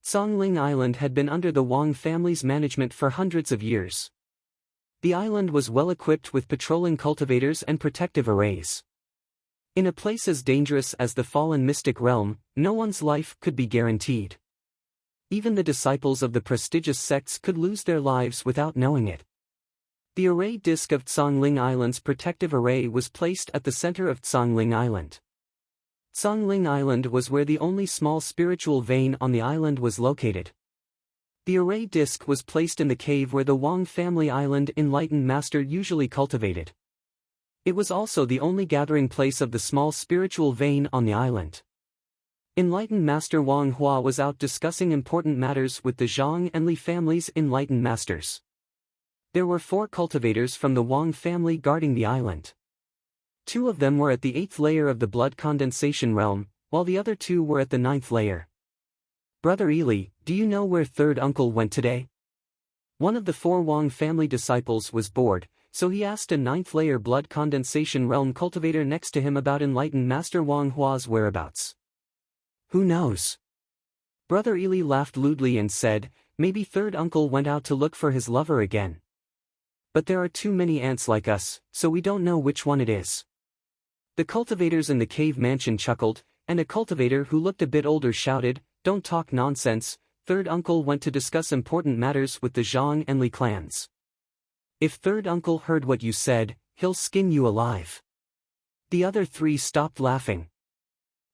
Songling Island had been under the Wang family's management for hundreds of years. The island was well equipped with patrolling cultivators and protective arrays. In a place as dangerous as the fallen mystic realm, no one's life could be guaranteed. Even the disciples of the prestigious sects could lose their lives without knowing it. The array disk of Songling Island's protective array was placed at the center of Songling Island. Songling Island was where the only small spiritual vein on the island was located. The array disk was placed in the cave where the Wang family island enlightened master usually cultivated. It was also the only gathering place of the small spiritual vein on the island. Enlightened master Wang Hua was out discussing important matters with the Zhang and Li families' enlightened masters. There were 4 cultivators from the Wang family guarding the island. 2 of them were at the 8th layer of the blood condensation realm, while the other 2 were at the 9th layer. Brother Eli, do you know where third uncle went today? One of the four Wang family disciples was bored, so he asked a ninth-layer blood condensation realm cultivator next to him about enlightened Master Wang Hua's whereabouts. Who knows? Brother Eli laughed lewdly and said, maybe third uncle went out to look for his lover again. But there are too many ants like us, so we don't know which one it is. The cultivators in the cave mansion chuckled, and a cultivator who looked a bit older shouted, don't talk nonsense, third uncle went to discuss important matters with the Zhang and Li clans. If third uncle heard what you said, he'll skin you alive. The other three stopped laughing.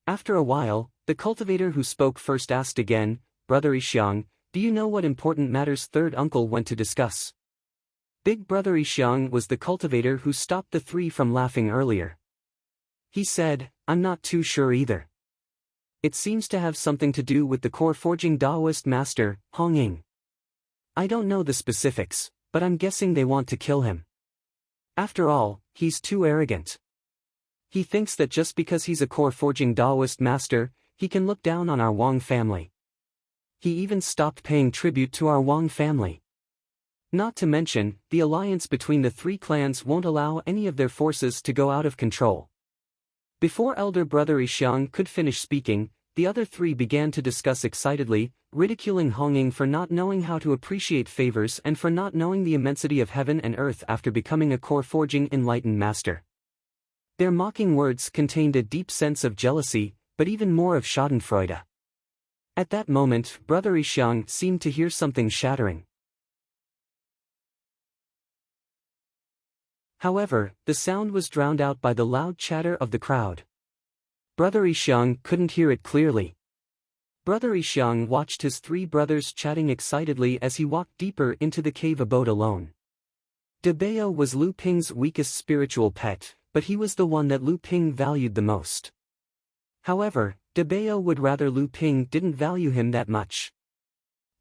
After a while, the cultivator who spoke first asked again, Brother Yixiang, do you know what important matters third uncle went to discuss? Big Brother Yixiang was the cultivator who stopped the three from laughing earlier. He said, I'm not too sure either. It seems to have something to do with the core forging Taoist master, Hong Ying. I don't know the specifics, but I'm guessing they want to kill him. After all, he's too arrogant. He thinks that just because he's a core forging Taoist master, he can look down on our Wang family. He even stopped paying tribute to our Wang family. Not to mention, the alliance between the three clans won't allow any of their forces to go out of control. Before elder brother Yixiang could finish speaking, the other three began to discuss excitedly, ridiculing Hong Ying for not knowing how to appreciate favors and for not knowing the immensity of heaven and earth after becoming a core forging enlightened master. Their mocking words contained a deep sense of jealousy, but even more of schadenfreude. At that moment, brother Yixiang seemed to hear something shattering. However, the sound was drowned out by the loud chatter of the crowd. Brother Yixiang couldn't hear it clearly. Brother Yixiang watched his three brothers chatting excitedly as he walked deeper into the cave abode alone. De Bao was Lu Ping's weakest spiritual pet, but he was the one that Lu Ping valued the most. However, De Bao would rather Lu Ping didn't value him that much.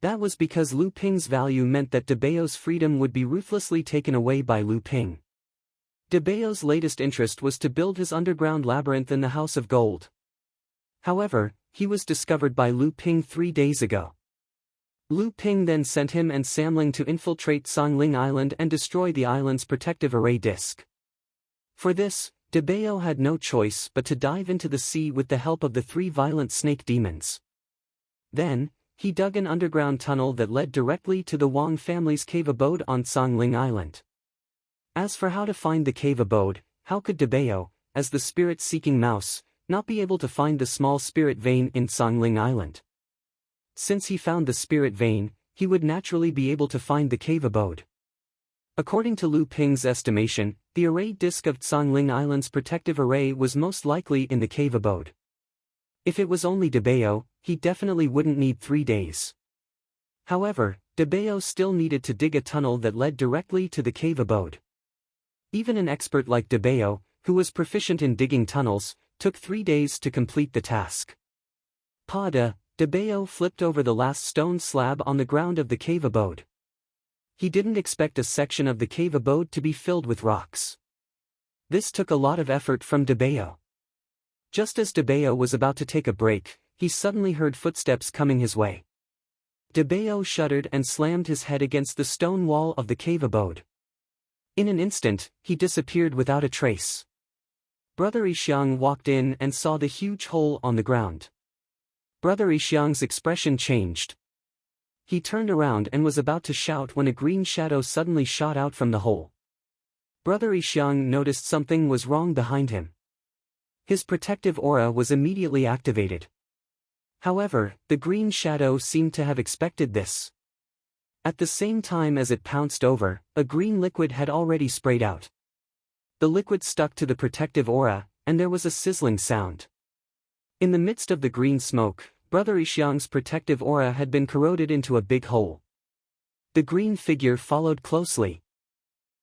That was because Lu Ping's value meant that De Bao's freedom would be ruthlessly taken away by Lu Ping. De Bao's latest interest was to build his underground labyrinth in the House of Gold. However, he was discovered by Lu Ping 3 days ago. Lu Ping then sent him and Samling to infiltrate Songling Island and destroy the island's protective array disk. For this, De Bao had no choice but to dive into the sea with the help of the 3 violent snake demons. Then, he dug an underground tunnel that led directly to the Wang family's cave abode on Songling Island. As for how to find the cave abode, how could De Bao, as the spirit-seeking mouse, not be able to find the small spirit vein in Songling Island? Since he found the spirit vein, he would naturally be able to find the cave abode. According to Lu Ping's estimation, the array disk of Songling Island's protective array was most likely in the cave abode. If it was only De Bao, he definitely wouldn't need 3 days. However, De Bao still needed to dig a tunnel that led directly to the cave abode. Even an expert like De Bao, who was proficient in digging tunnels, took 3 days to complete the task. De Bao flipped over the last stone slab on the ground of the cave abode. He didn't expect a section of the cave abode to be filled with rocks. This took a lot of effort from De Bao. Just as De Bao was about to take a break, he suddenly heard footsteps coming his way. De Bao shuddered and slammed his head against the stone wall of the cave abode. In an instant, he disappeared without a trace. Brother Yixiang walked in and saw the huge hole on the ground. Brother Yixiang's expression changed. He turned around and was about to shout when a green shadow suddenly shot out from the hole. Brother Yixiang noticed something was wrong behind him. His protective aura was immediately activated. However, the green shadow seemed to have expected this. At the same time as it pounced over, a green liquid had already sprayed out. The liquid stuck to the protective aura, and there was a sizzling sound. In the midst of the green smoke, Brother Yixiang's protective aura had been corroded into a big hole. The green figure followed closely.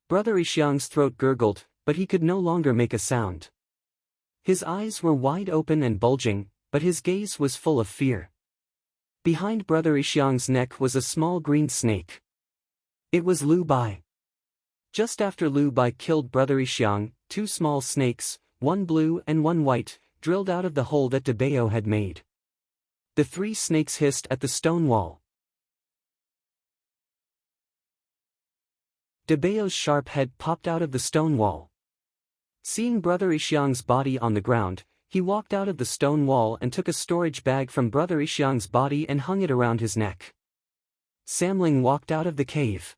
Brother Yixiang's throat gurgled, but he could no longer make a sound. His eyes were wide open and bulging, but his gaze was full of fear. Behind Brother Yixiang's neck was a small green snake. It was Lu Bai. Just after Lu Bai killed Brother Yixiang, 2 small snakes, one blue and one white, drilled out of the hole that De Bao had made. The three snakes hissed at the stone wall. Debao's sharp head popped out of the stone wall. Seeing Brother Ishiang's body on the ground, he walked out of the stone wall and took a storage bag from Brother Ishiang's body and hung it around his neck. Samling walked out of the cave.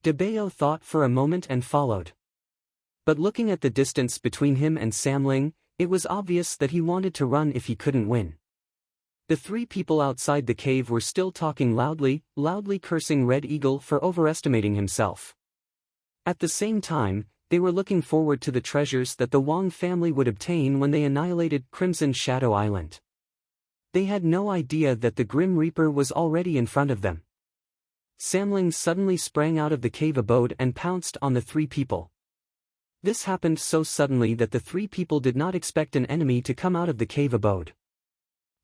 Debao thought for a moment and followed. But looking at the distance between him and Samling, it was obvious that he wanted to run if he couldn't win. The three people outside the cave were still talking loudly cursing Red Eagle for overestimating himself. At the same time, they were looking forward to the treasures that the Wang family would obtain when they annihilated Crimson Shadow Island. They had no idea that the Grim Reaper was already in front of them. Samling suddenly sprang out of the cave abode and pounced on the three people. This happened so suddenly that the three people did not expect an enemy to come out of the cave abode.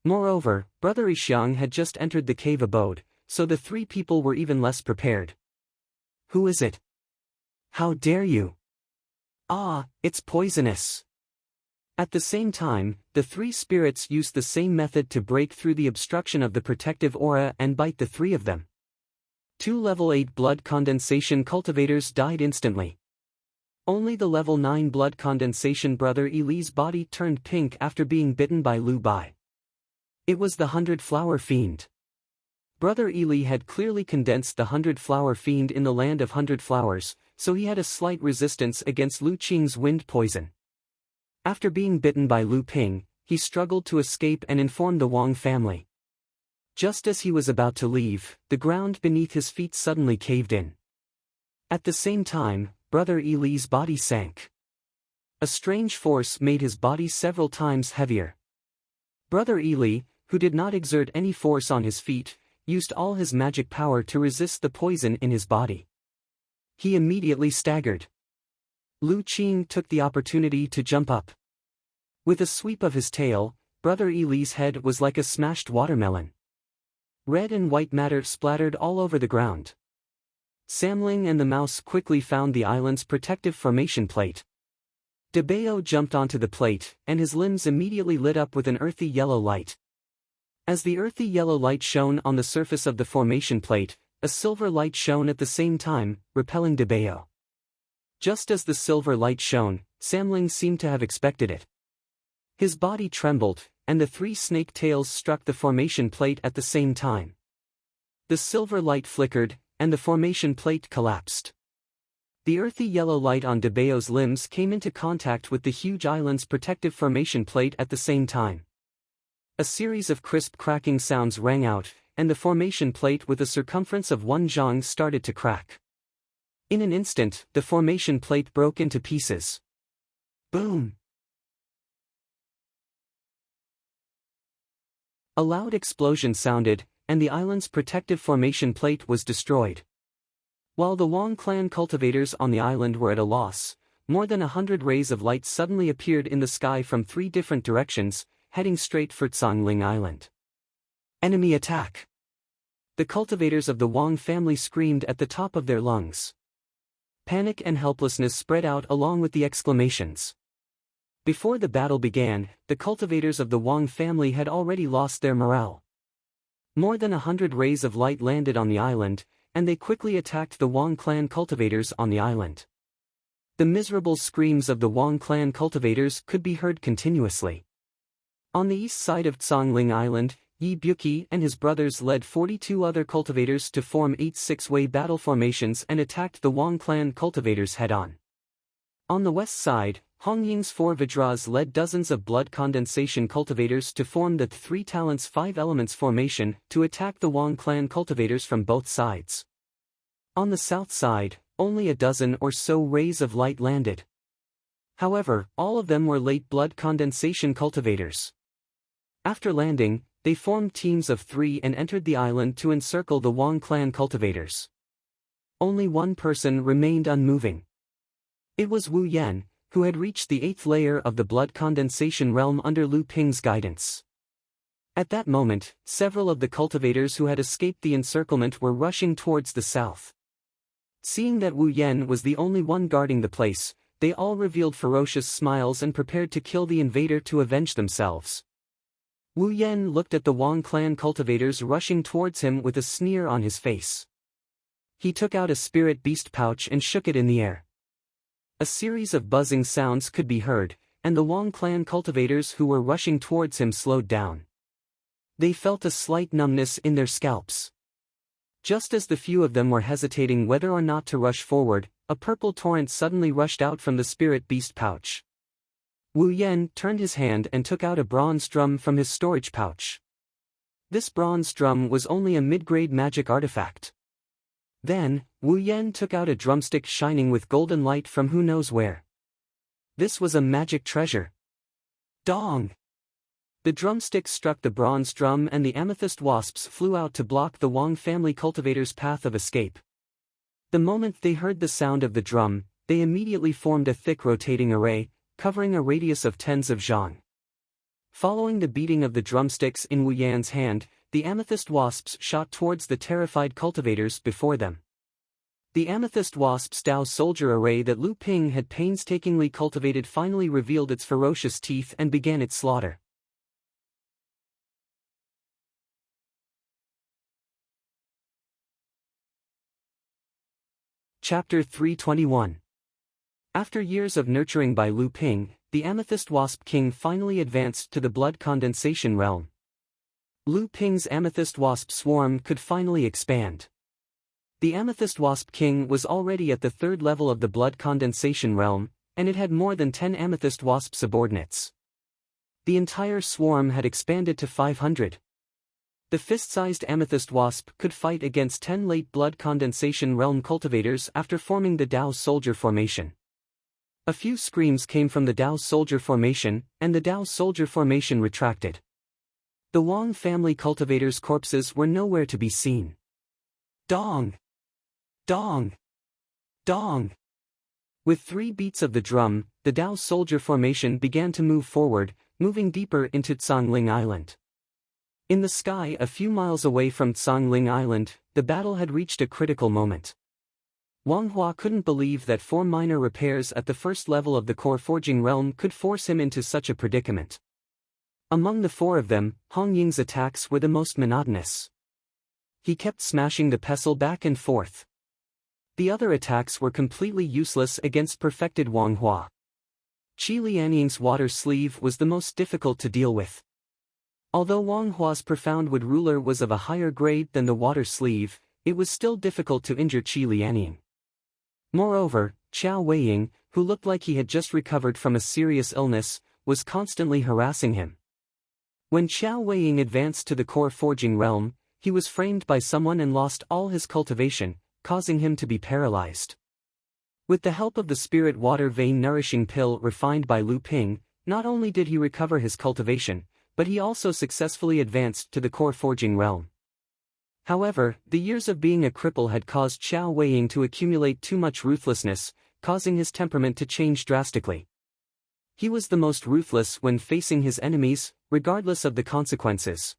Moreover, Brother Ishiang had just entered the cave abode, so the three people were even less prepared. "Who is it? How dare you? Ah, it's poisonous." At the same time, the three spirits used the same method to break through the obstruction of the protective aura and bite the three of them. 2 level 8 blood condensation cultivators died instantly. Only the level 9 blood condensation Brother Eli's body turned pink after being bitten by Lu Bai. It was the 100-flower fiend. Brother Eli had clearly condensed the 100-flower fiend in the land of 100 flowers, so he had a slight resistance against Lu Qing's wind poison. After being bitten by Lu Ping, he struggled to escape and inform the Wang family. Just as he was about to leave, the ground beneath his feet suddenly caved in. At the same time, Brother Eli's body sank. A strange force made his body several times heavier. Brother Eli, who did not exert any force on his feet, used all his magic power to resist the poison in his body. He immediately staggered. Lu Qing took the opportunity to jump up. With a sweep of his tail, Brother Eli's head was like a smashed watermelon. Red and white matter splattered all over the ground. Samling and the mouse quickly found the island's protective formation plate. Debao jumped onto the plate, and his limbs immediately lit up with an earthy yellow light. As the earthy yellow light shone on the surface of the formation plate, a silver light shone at the same time, repelling Debao. Just as the silver light shone, Samling seemed to have expected it. His body trembled, and the 3 snake tails struck the formation plate at the same time. The silver light flickered, and the formation plate collapsed. The earthy yellow light on Debao's limbs came into contact with the huge island's protective formation plate at the same time. A series of crisp cracking sounds rang out, and the formation plate with a circumference of 1 zhang started to crack. In an instant, the formation plate broke into pieces. Boom! A loud explosion sounded, and the island's protective formation plate was destroyed. While the Wang clan cultivators on the island were at a loss, more than 100 rays of light suddenly appeared in the sky from 3 different directions, heading straight for Zhangling Island. Enemy attack! The cultivators of the Wang family screamed at the top of their lungs. Panic and helplessness spread out along with the exclamations. Before the battle began, the cultivators of the Wang family had already lost their morale. More than 100 rays of light landed on the island, and they quickly attacked the Wang clan cultivators on the island. The miserable screams of the Wang clan cultivators could be heard continuously. On the east side of Zhangling Island, Yi Buqi and his brothers led 42 other cultivators to form 8 6-way battle formations and attacked the Wang clan cultivators head-on. On the west side, Hong Ying's 4 Vajras led dozens of blood condensation cultivators to form the 3 Talents 5 Elements formation to attack the Wang clan cultivators from both sides. On the south side, only a dozen or so rays of light landed. However, all of them were late blood condensation cultivators. After landing, they formed teams of 3 and entered the island to encircle the Wang clan cultivators. Only one person remained unmoving. It was Wu Yan, who had reached the 8th layer of the blood condensation realm under Lu Ping's guidance. At that moment, several of the cultivators who had escaped the encirclement were rushing towards the south. Seeing that Wu Yan was the only one guarding the place, they all revealed ferocious smiles and prepared to kill the invader to avenge themselves. Wu Yan looked at the Wang clan cultivators rushing towards him with a sneer on his face. He took out a spirit beast pouch and shook it in the air. A series of buzzing sounds could be heard, and the Wang clan cultivators who were rushing towards him slowed down. They felt a slight numbness in their scalps. Just as the few of them were hesitating whether or not to rush forward, a purple torrent suddenly rushed out from the spirit beast pouch. Wu Yan turned his hand and took out a bronze drum from his storage pouch. This bronze drum was only a mid-grade magic artifact. Then, Wu Yan took out a drumstick shining with golden light from who knows where. This was a magic treasure. Dong! The drumstick struck the bronze drum and the amethyst wasps flew out to block the Wang family cultivators' path of escape. The moment they heard the sound of the drum, they immediately formed a thick rotating array, covering a radius of tens of zhang. Following the beating of the drumsticks in Wu Yan's hand, the amethyst wasps shot towards the terrified cultivators before them. The amethyst wasp's Dao soldier array that Lu Ping had painstakingly cultivated finally revealed its ferocious teeth and began its slaughter. Chapter 321. After years of nurturing by Lu Ping, the Amethyst Wasp King finally advanced to the blood condensation realm. Lu Ping's Amethyst Wasp swarm could finally expand. The Amethyst Wasp King was already at the third level of the blood condensation realm, and it had more than 10 Amethyst Wasp subordinates. The entire swarm had expanded to 500. The fist-sized amethyst wasp could fight against 10 late blood condensation realm cultivators after forming the Dao soldier formation. A few screams came from the Dao soldier formation, and the Dao soldier formation retracted. The Wang family cultivators' corpses were nowhere to be seen. Dong! Dong! Dong! With 3 beats of the drum, the Dao soldier formation began to move forward, moving deeper into Tsangling Island. In the sky a few miles away from Tsangling Island, the battle had reached a critical moment. Wang Hua couldn't believe that 4 minor repairs at the first level of the core forging realm could force him into such a predicament. Among the 4 of them, Hong Ying's attacks were the most monotonous. He kept smashing the pestle back and forth. The other attacks were completely useless against perfected Wang Hua. Qi Lianying's water sleeve was the most difficult to deal with. Although Wang Hua's profound wood ruler was of a higher grade than the water sleeve, it was still difficult to injure Qi Lianying. Moreover, Qiao Weiying, who looked like he had just recovered from a serious illness, was constantly harassing him. When Qiao Weiying advanced to the core forging realm, he was framed by someone and lost all his cultivation, causing him to be paralyzed. With the help of the spirit water vein nourishing pill refined by Lu Ping, not only did he recover his cultivation, but he also successfully advanced to the core forging realm. However, the years of being a cripple had caused Qiao Weiying to accumulate too much ruthlessness, causing his temperament to change drastically. He was the most ruthless when facing his enemies, regardless of the consequences.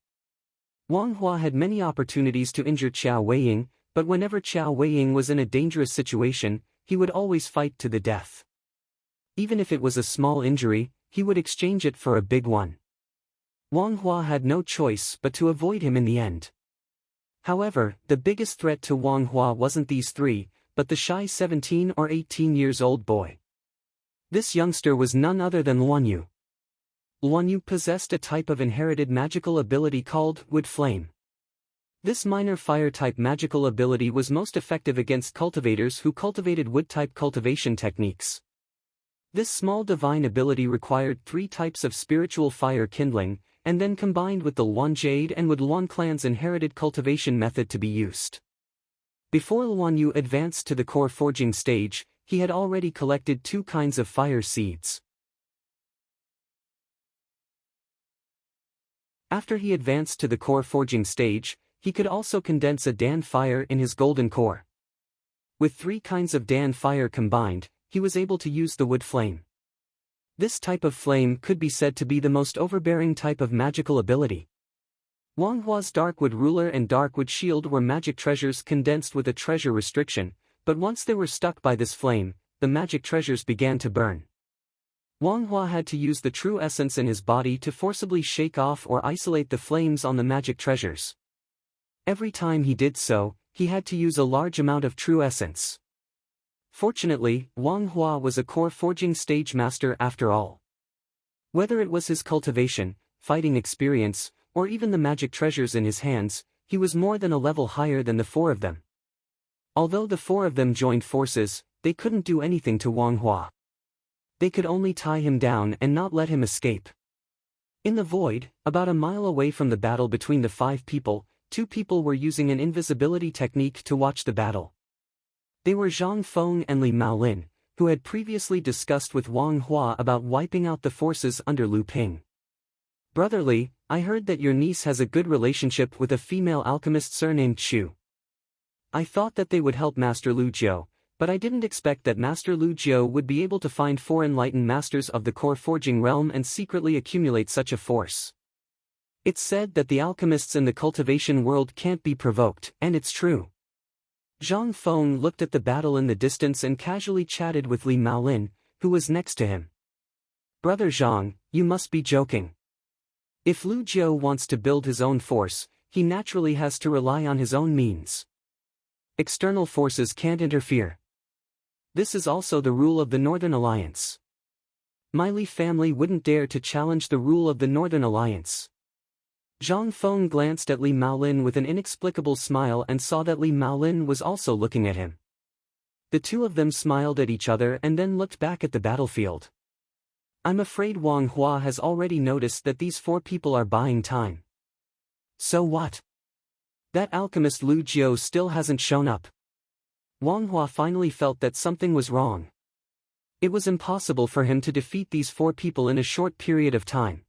Wang Hua had many opportunities to injure Qiao Weiying, but whenever Qiao Weiying was in a dangerous situation, he would always fight to the death. Even if it was a small injury, he would exchange it for a big one. Wang Hua had no choice but to avoid him in the end. However, the biggest threat to Wang Hua wasn't these 3, but the shy 17 or 18 years old boy. This youngster was none other than Luanyu. Luanyu possessed a type of inherited magical ability called Wood Flame. This minor fire-type magical ability was most effective against cultivators who cultivated wood-type cultivation techniques. This small divine ability required 3 types of spiritual fire kindling, and then combined with the Luan Jade and Wood Luan clan's inherited cultivation method to be used. Before Luanyu advanced to the core forging stage, he had already collected 2 kinds of fire seeds. After he advanced to the core forging stage, he could also condense a Dan fire in his golden core. With 3 kinds of Dan fire combined, he was able to use the wood flame. This type of flame could be said to be the most overbearing type of magical ability. Wang Hua's Darkwood Ruler and Darkwood Shield were magic treasures condensed with a treasure restriction, but once they were stuck by this flame, the magic treasures began to burn. Wang Hua had to use the true essence in his body to forcibly shake off or isolate the flames on the magic treasures. Every time he did so, he had to use a large amount of true essence. Fortunately, Wang Hua was a core forging stage master after all. Whether it was his cultivation, fighting experience, or even the magic treasures in his hands, he was more than a level higher than the four of them. Although the four of them joined forces, they couldn't do anything to Wang Hua. They could only tie him down and not let him escape. In the void, about a mile away from the battle between the five people, two people were using an invisibility technique to watch the battle. They were Zhang Feng and Li Maolin, who had previously discussed with Wang Hua about wiping out the forces under Lu Ping. "Brother Li, I heard that your niece has a good relationship with a female alchemist surnamed Chu. I thought that they would help Master Lu Jiu, but I didn't expect that Master Lu Jiu would be able to find four enlightened masters of the core forging realm and secretly accumulate such a force. It's said that the alchemists in the cultivation world can't be provoked, and it's true." Zhang Feng looked at the battle in the distance and casually chatted with Li Maolin, who was next to him. "Brother Zhang, you must be joking. If Lu Jiu wants to build his own force, he naturally has to rely on his own means. External forces can't interfere. This is also the rule of the Northern Alliance. My Li family wouldn't dare to challenge the rule of the Northern Alliance." Zhang Feng glanced at Li Maolin with an inexplicable smile and saw that Li Maolin was also looking at him. The two of them smiled at each other and then looked back at the battlefield. "I'm afraid Wang Hua has already noticed that these four people are buying time." "So what? That alchemist Lu Jiu still hasn't shown up." Wang Hua finally felt that something was wrong. It was impossible for him to defeat these four people in a short period of time.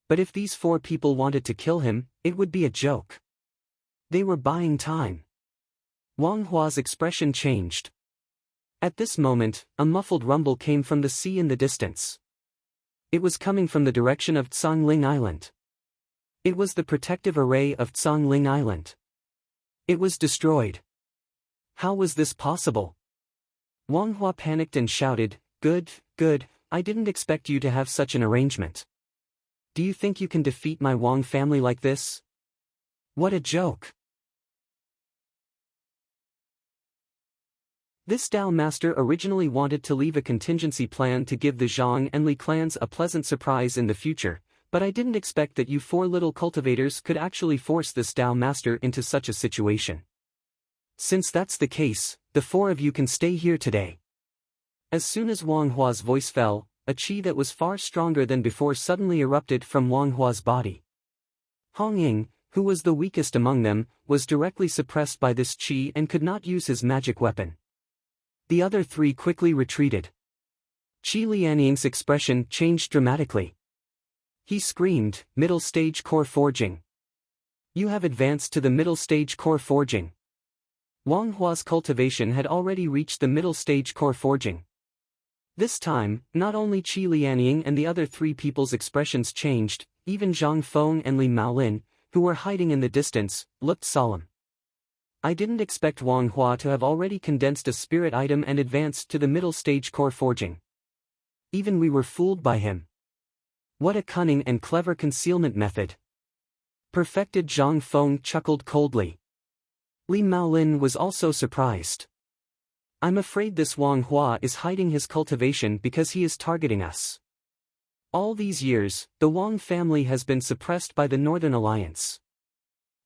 But if these four people wanted to kill him, it would be a joke. They were buying time. Wang Hua's expression changed. At this moment, a muffled rumble came from the sea in the distance. It was coming from the direction of Tsangling Island. It was the protective array of Tsangling Island. It was destroyed. How was this possible? Wang Hua panicked and shouted, Good, I didn't expect you to have such an arrangement. Do you think you can defeat my Wang family like this? What a joke. This Dao master originally wanted to leave a contingency plan to give the Zhang and Li clans a pleasant surprise in the future, but I didn't expect that you four little cultivators could actually force this Dao master into such a situation. Since that's the case, the four of you can stay here today. As soon as Wang Hua's voice fell, a qi that was far stronger than before suddenly erupted from Wang Hua's body. Hong Ying, who was the weakest among them, was directly suppressed by this qi and could not use his magic weapon. The other three quickly retreated. Qi Lianying's expression changed dramatically. He screamed, Middle stage core forging. You have advanced to the middle stage core forging. Wang Hua's cultivation had already reached the middle stage core forging. This time, not only Qi Lianying and the other three people's expressions changed, even Zhang Feng and Li Maolin, who were hiding in the distance, looked solemn. I didn't expect Wang Hua to have already condensed a spirit item and advanced to the middle stage core forging. Even we were fooled by him. What a cunning and clever concealment method. Perfected. Zhang Feng chuckled coldly. Li Maolin was also surprised. I'm afraid this Wang Hua is hiding his cultivation because he is targeting us. All these years, the Wang family has been suppressed by the Northern Alliance.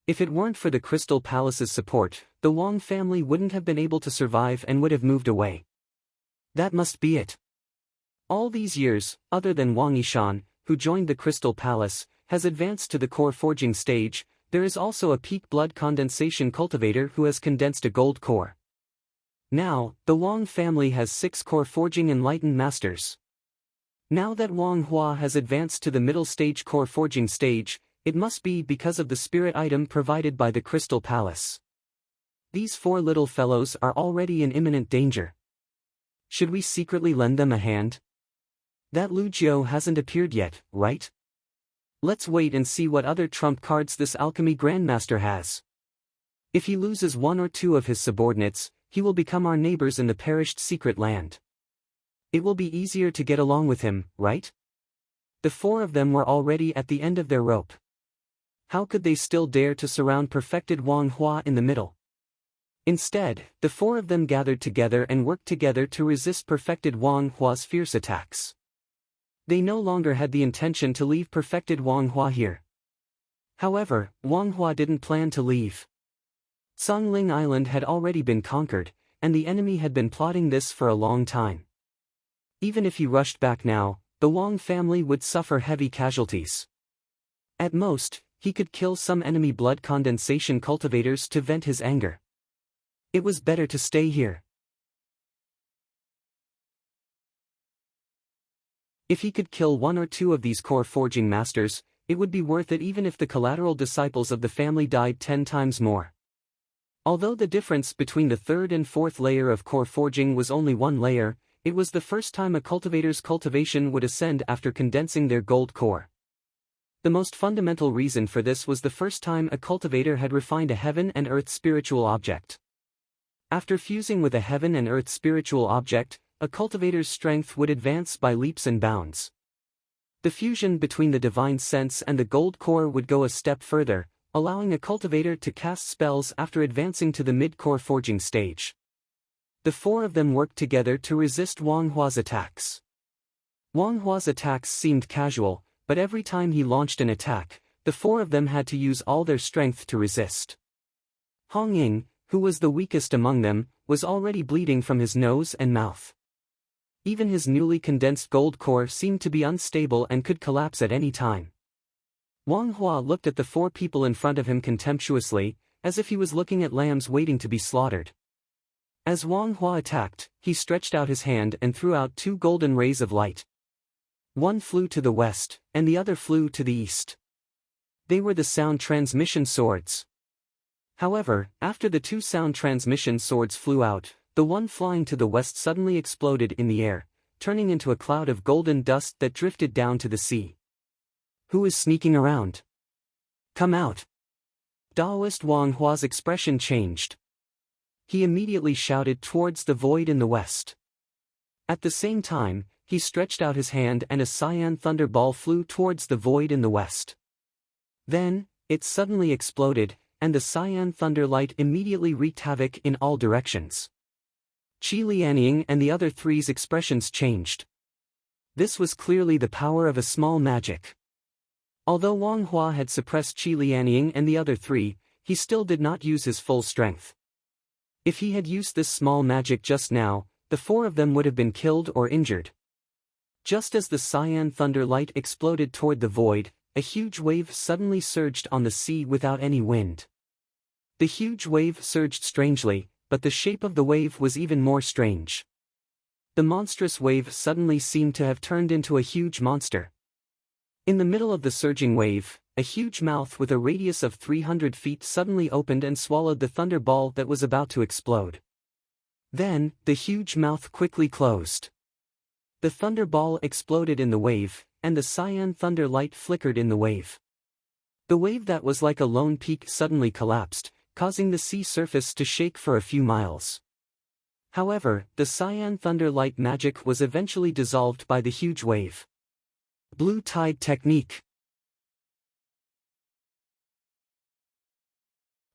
If it weren't for the Crystal Palace's support, the Wang family wouldn't have been able to survive and would have moved away. That must be it. All these years, other than Wang Yishan, who joined the Crystal Palace, has advanced to the core forging stage, there is also a peak blood condensation cultivator who has condensed a gold core. Now, the Wang family has 6 core forging enlightened masters. Now that Wang Hua has advanced to the middle stage core forging stage, it must be because of the spirit item provided by the Crystal Palace. These 4 little fellows are already in imminent danger. Should we secretly lend them a hand? That Lu Jiu hasn't appeared yet, right? Let's wait and see what other trump cards this alchemy grandmaster has. If he loses 1 or 2 of his subordinates, he will become our neighbors in the perished secret land. It will be easier to get along with him, right? The four of them were already at the end of their rope. How could they still dare to surround perfected Wang Hua in the middle? Instead, the four of them gathered together and worked together to resist perfected Wang Hua's fierce attacks. They no longer had the intention to leave perfected Wang Hua here. However, Wang Hua didn't plan to leave. Songling Island had already been conquered, and the enemy had been plotting this for a long time. Even if he rushed back now, the Wang family would suffer heavy casualties. At most, he could kill some enemy blood condensation cultivators to vent his anger. It was better to stay here. If he could kill one or two of these core forging masters, it would be worth it even if the collateral disciples of the family died 10 times more. Although the difference between the third and fourth layer of core forging was only one layer, it was the first time a cultivator's cultivation would ascend after condensing their gold core. The most fundamental reason for this was the first time a cultivator had refined a heaven and earth spiritual object. After fusing with a heaven and earth spiritual object, a cultivator's strength would advance by leaps and bounds. The fusion between the divine sense and the gold core would go a step further, allowing a cultivator to cast spells after advancing to the mid-core forging stage. The four of them worked together to resist Wang Hua's attacks. Wang Hua's attacks seemed casual, but every time he launched an attack, the four of them had to use all their strength to resist. Hong Ying, who was the weakest among them, was already bleeding from his nose and mouth. Even his newly condensed gold core seemed to be unstable and could collapse at any time. Wang Hua looked at the four people in front of him contemptuously, as if he was looking at lambs waiting to be slaughtered. As Wang Hua attacked, he stretched out his hand and threw out two golden rays of light. One flew to the west, and the other flew to the east. They were the sound transmission swords. However, after the two sound transmission swords flew out, the one flying to the west suddenly exploded in the air, turning into a cloud of golden dust that drifted down to the sea. Who is sneaking around? Come out! Daoist Wang Hua's expression changed. He immediately shouted towards the void in the west. At the same time, he stretched out his hand and a cyan thunder ball flew towards the void in the west. Then, it suddenly exploded, and the cyan thunder light immediately wreaked havoc in all directions. Qi Lianying and the other three's expressions changed. This was clearly the power of a small magic. Although Wang Hua had suppressed Qi Lianying and the other three, he still did not use his full strength. If he had used this small magic just now, the four of them would have been killed or injured. Just as the cyan thunder light exploded toward the void, a huge wave suddenly surged on the sea without any wind. The huge wave surged strangely, but the shape of the wave was even more strange. The monstrous wave suddenly seemed to have turned into a huge monster. In the middle of the surging wave, a huge mouth with a radius of 300 feet suddenly opened and swallowed the thunder ball that was about to explode. Then, the huge mouth quickly closed. The thunder ball exploded in the wave, and the cyan thunder light flickered in the wave. The wave that was like a lone peak suddenly collapsed, causing the sea surface to shake for a few miles. However, the cyan thunder light magic was eventually dissolved by the huge wave. Blue Tide Technique.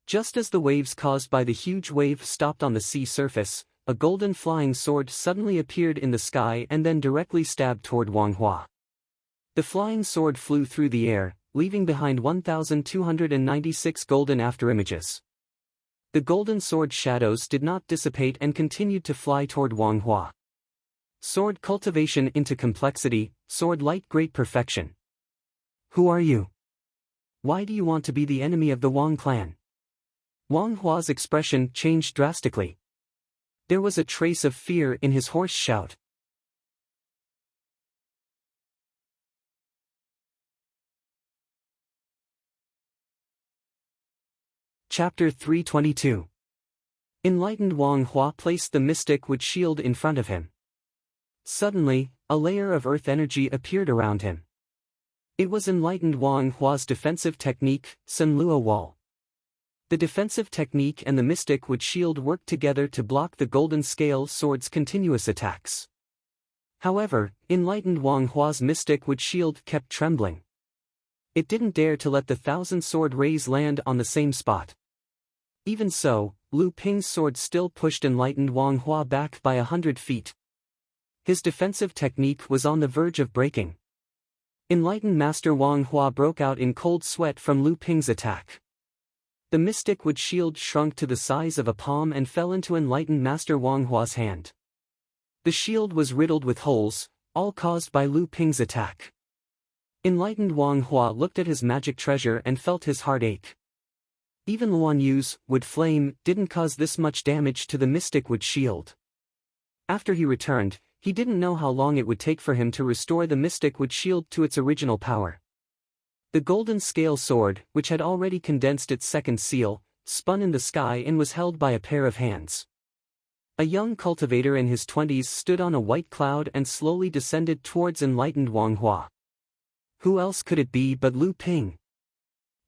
Just as the waves caused by the huge wave stopped on the sea surface, a golden flying sword suddenly appeared in the sky and then directly stabbed toward Wang Hua. The flying sword flew through the air, leaving behind 1,296 golden afterimages. The golden sword shadows did not dissipate and continued to fly toward Wang Hua. Sword cultivation into complexity, sword light great perfection. Who are you? Why do you want to be the enemy of the Wang clan? Wang Hua's expression changed drastically. There was a trace of fear in his hoarse shout. Chapter 322. Enlightened Wang Hua placed the mystic wood shield in front of him. Suddenly, a layer of earth energy appeared around him. It was enlightened Wang Hua's defensive technique, Sun Lua Wall. The defensive technique and the mystic wood shield worked together to block the golden scale sword's continuous attacks. However, enlightened Wang Hua's mystic wood shield kept trembling. It didn't dare to let the 1,000-sword rays land on the same spot. Even so, Lu Ping's sword still pushed enlightened Wang Hua back by 100 feet. His defensive technique was on the verge of breaking. Enlightened Master Wang Hua broke out in cold sweat from Lu Ping's attack. The mystic wood shield shrunk to the size of a palm and fell into enlightened Master Wang Hua's hand. The shield was riddled with holes, all caused by Lu Ping's attack. Enlightened Wang Hua looked at his magic treasure and felt his heart ache. Even Luan Yu's wood flame didn't cause this much damage to the mystic wood shield. After he returned, he didn't know how long it would take for him to restore the mystic wood shield to its original power. The golden scale sword, which had already condensed its second seal, spun in the sky and was held by a pair of hands. A young cultivator in his 20s stood on a white cloud and slowly descended towards enlightened Wang Hua. Who else could it be but Lu Ping?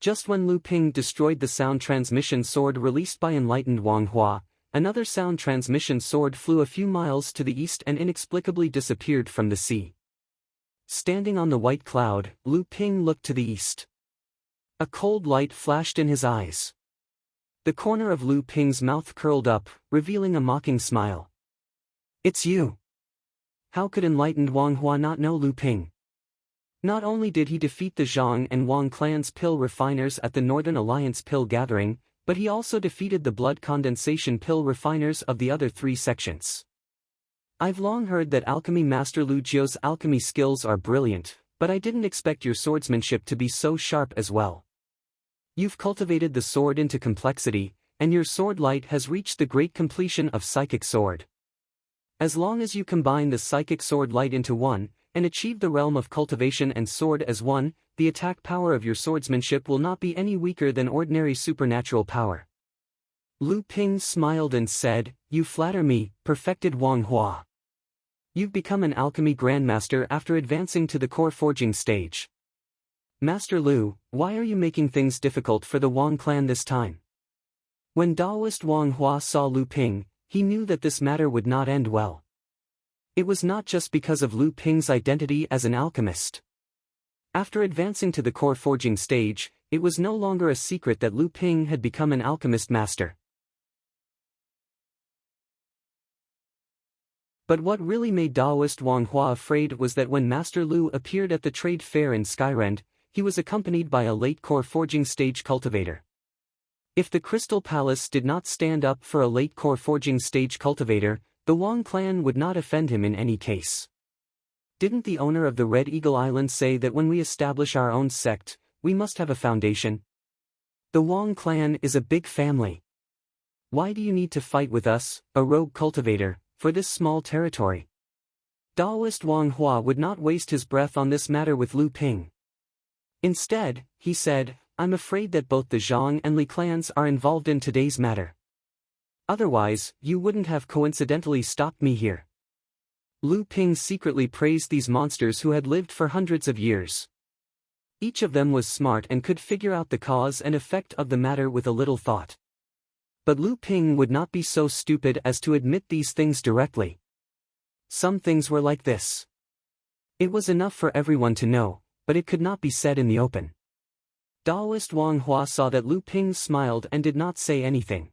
Just when Lu Ping destroyed the sound transmission sword released by enlightened Wang Hua, another sound transmission sword flew a few miles to the east and inexplicably disappeared from the sea. Standing on the white cloud, Lu Ping looked to the east. A cold light flashed in his eyes. The corner of Lu Ping's mouth curled up, revealing a mocking smile. "It's you." How could enlightened Wang Hua not know Lu Ping? Not only did he defeat the Zhang and Wang clans' pill refiners at the Northern Alliance pill gathering, but he also defeated the blood condensation pill refiners of the other 3 sections. I've long heard that alchemy master Lu Jiu's alchemy skills are brilliant, but I didn't expect your swordsmanship to be so sharp as well. You've cultivated the sword into complexity, and your sword light has reached the great completion of psychic sword. As long as you combine the psychic sword light into one, and achieve the realm of cultivation and sword as one, the attack power of your swordsmanship will not be any weaker than ordinary supernatural power. Lu Ping smiled and said, "You flatter me, perfected Wang Hua. You've become an alchemy grandmaster after advancing to the core forging stage. Master Lu, why are you making things difficult for the Wang clan this time?" When Daoist Wang Hua saw Lu Ping, he knew that this matter would not end well. It was not just because of Lu Ping's identity as an alchemist. After advancing to the core forging stage, it was no longer a secret that Lu Ping had become an alchemist master. But what really made Daoist Wang Hua afraid was that when Master Lu appeared at the trade fair in Skyrend, he was accompanied by a late core forging stage cultivator. If the Crystal Palace did not stand up for a late core forging stage cultivator, the Wang clan would not offend him in any case. Didn't the owner of the Red Eagle Island say that when we establish our own sect, we must have a foundation? The Wang clan is a big family. Why do you need to fight with us, a rogue cultivator, for this small territory? Daoist Wang Hua would not waste his breath on this matter with Lu Ping. Instead, he said, "I'm afraid that both the Zhang and Li clans are involved in today's matter. Otherwise, you wouldn't have coincidentally stopped me here." Lu Ping secretly praised these monsters who had lived for hundreds of years. Each of them was smart and could figure out the cause and effect of the matter with a little thought. But Lu Ping would not be so stupid as to admit these things directly. Some things were like this. It was enough for everyone to know, but it could not be said in the open. Daoist Wang Hua saw that Lu Ping smiled and did not say anything.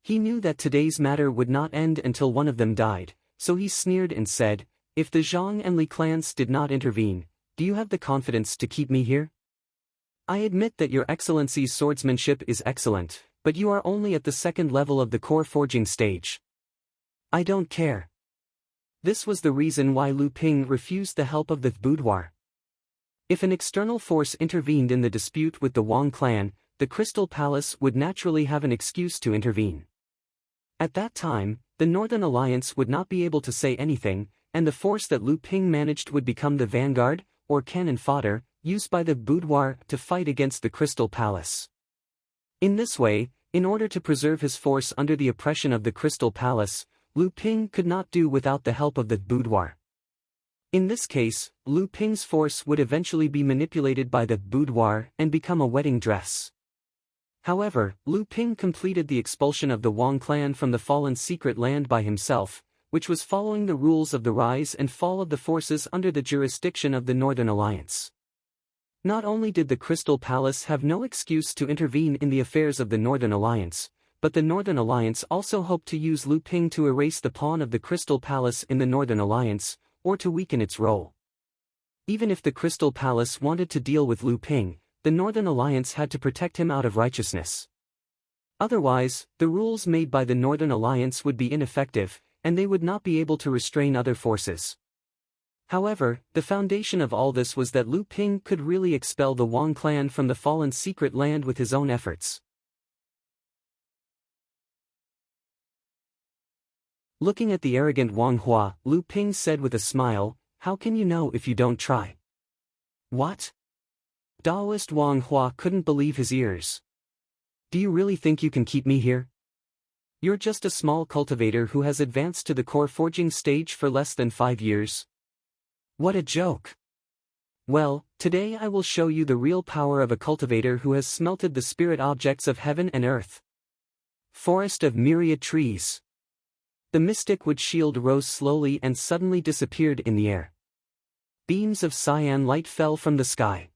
He knew that today's matter would not end until one of them died, so he sneered and said, "If the Zhang and Li clans did not intervene, do you have the confidence to keep me here? I admit that your excellency's swordsmanship is excellent, but you are only at the second level of the core forging stage. I don't care." This was the reason why Lu Ping refused the help of the boudoir. If an external force intervened in the dispute with the Wang clan, the Crystal Palace would naturally have an excuse to intervene. At that time, the Northern Alliance would not be able to say anything, and the force that Lu Ping managed would become the vanguard, or cannon fodder, used by the boudoir to fight against the Crystal Palace. In this way, in order to preserve his force under the oppression of the Crystal Palace, Lu Ping could not do without the help of the boudoir. In this case, Lu Ping's force would eventually be manipulated by the boudoir and become a wedding dress. However, Lu Ping completed the expulsion of the Wang clan from the fallen secret land by himself, which was following the rules of the rise and fall of the forces under the jurisdiction of the Northern Alliance. Not only did the Crystal Palace have no excuse to intervene in the affairs of the Northern Alliance, but the Northern Alliance also hoped to use Lu Ping to erase the pawn of the Crystal Palace in the Northern Alliance, or to weaken its role. Even if the Crystal Palace wanted to deal with Lu Ping, the Northern Alliance had to protect him out of righteousness. Otherwise, the rules made by the Northern Alliance would be ineffective, and they would not be able to restrain other forces. However, the foundation of all this was that Lu Ping could really expel the Wang clan from the fallen secret land with his own efforts. Looking at the arrogant Wang Hua, Lu Ping said with a smile, "How can you know if you don't try?" "What?" Daoist Wang Hua couldn't believe his ears. "Do you really think you can keep me here? You're just a small cultivator who has advanced to the core forging stage for less than 5 years. What a joke. Well, today I will show you the real power of a cultivator who has smelted the spirit objects of heaven and earth." Forest of myriad trees. The mystic wood shield rose slowly and suddenly disappeared in the air. Beams of cyan light fell from the sky.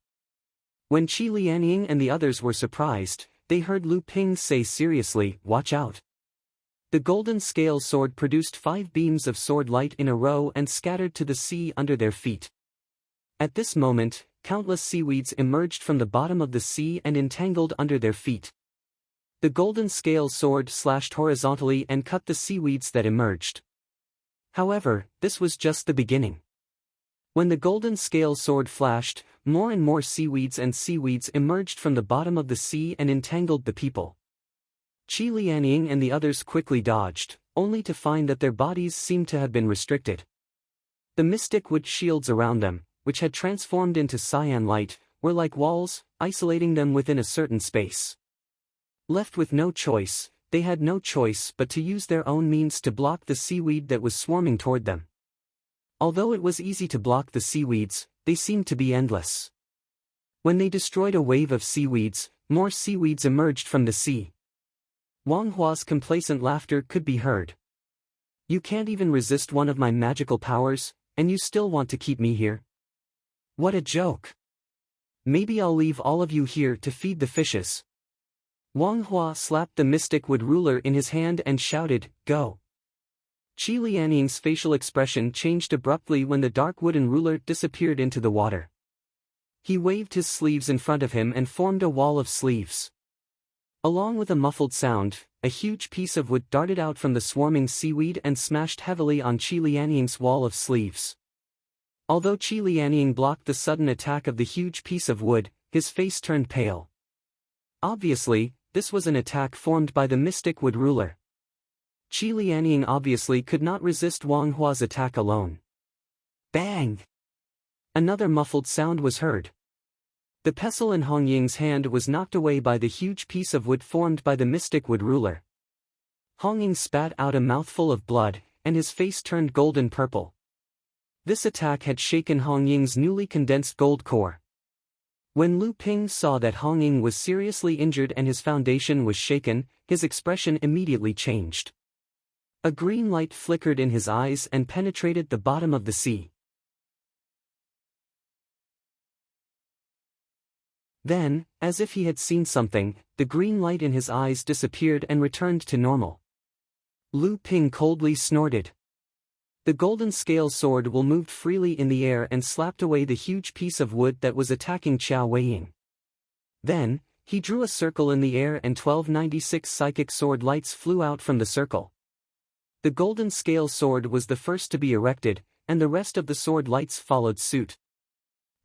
When Qi Lianying and the others were surprised, they heard Lu Ping say seriously, "Watch out." The golden scale sword produced 5 beams of sword light in a row and scattered to the sea under their feet. At this moment, countless seaweeds emerged from the bottom of the sea and entangled under their feet. The golden scale sword slashed horizontally and cut the seaweeds that emerged. However, this was just the beginning. When the golden scale sword flashed, more and more seaweeds emerged from the bottom of the sea and entangled the people. Qi Lianying and the others quickly dodged, only to find that their bodies seemed to have been restricted. The mystic wood shields around them, which had transformed into cyan light, were like walls, isolating them within a certain space. Left with no choice, they had no choice but to use their own means to block the seaweed that was swarming toward them. Although it was easy to block the seaweeds, they seemed to be endless. When they destroyed a wave of seaweeds, more seaweeds emerged from the sea. Wang Hua's complacent laughter could be heard. "You can't even resist one of my magical powers, and you still want to keep me here? What a joke. Maybe I'll leave all of you here to feed the fishes." Wang Hua slapped the mystic wood ruler in his hand and shouted, "Go." Qi Lianying's facial expression changed abruptly when the dark wooden ruler disappeared into the water. He waved his sleeves in front of him and formed a wall of sleeves. Along with a muffled sound, a huge piece of wood darted out from the swarming seaweed and smashed heavily on Qi Lianying's wall of sleeves. Although Qi Lianying blocked the sudden attack of the huge piece of wood, his face turned pale. Obviously, this was an attack formed by the mystic wood ruler. Qi Lianying obviously could not resist Wang Hua's attack alone. Bang! Another muffled sound was heard. The pestle in Hong Ying's hand was knocked away by the huge piece of wood formed by the mystic wood ruler. Hong Ying spat out a mouthful of blood, and his face turned golden purple. This attack had shaken Hong Ying's newly condensed gold core. When Lu Ping saw that Hong Ying was seriously injured and his foundation was shaken, his expression immediately changed. A green light flickered in his eyes and penetrated the bottom of the sea. Then, as if he had seen something, the green light in his eyes disappeared and returned to normal. Lu Ping coldly snorted. The golden scale sword moved freely in the air and slapped away the huge piece of wood that was attacking Qiao Weiying. Then, he drew a circle in the air and 1296 psychic sword lights flew out from the circle. The golden scale sword was the first to be erected, and the rest of the sword lights followed suit.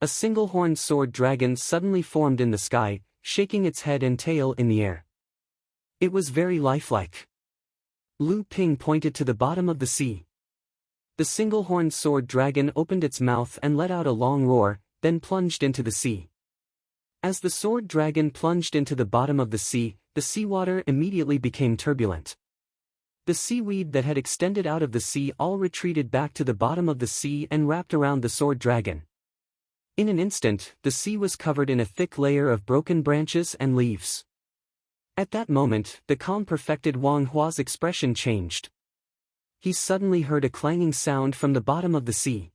A single-horned sword dragon suddenly formed in the sky, shaking its head and tail in the air. It was very lifelike. Lu Ping pointed to the bottom of the sea. The single-horned sword dragon opened its mouth and let out a long roar, then plunged into the sea. As the sword dragon plunged into the bottom of the seawater immediately became turbulent. The seaweed that had extended out of the sea all retreated back to the bottom of the sea and wrapped around the sword dragon. In an instant, the sea was covered in a thick layer of broken branches and leaves. At that moment, the calm perfected Wang Hua's expression changed. He suddenly heard a clanging sound from the bottom of the sea.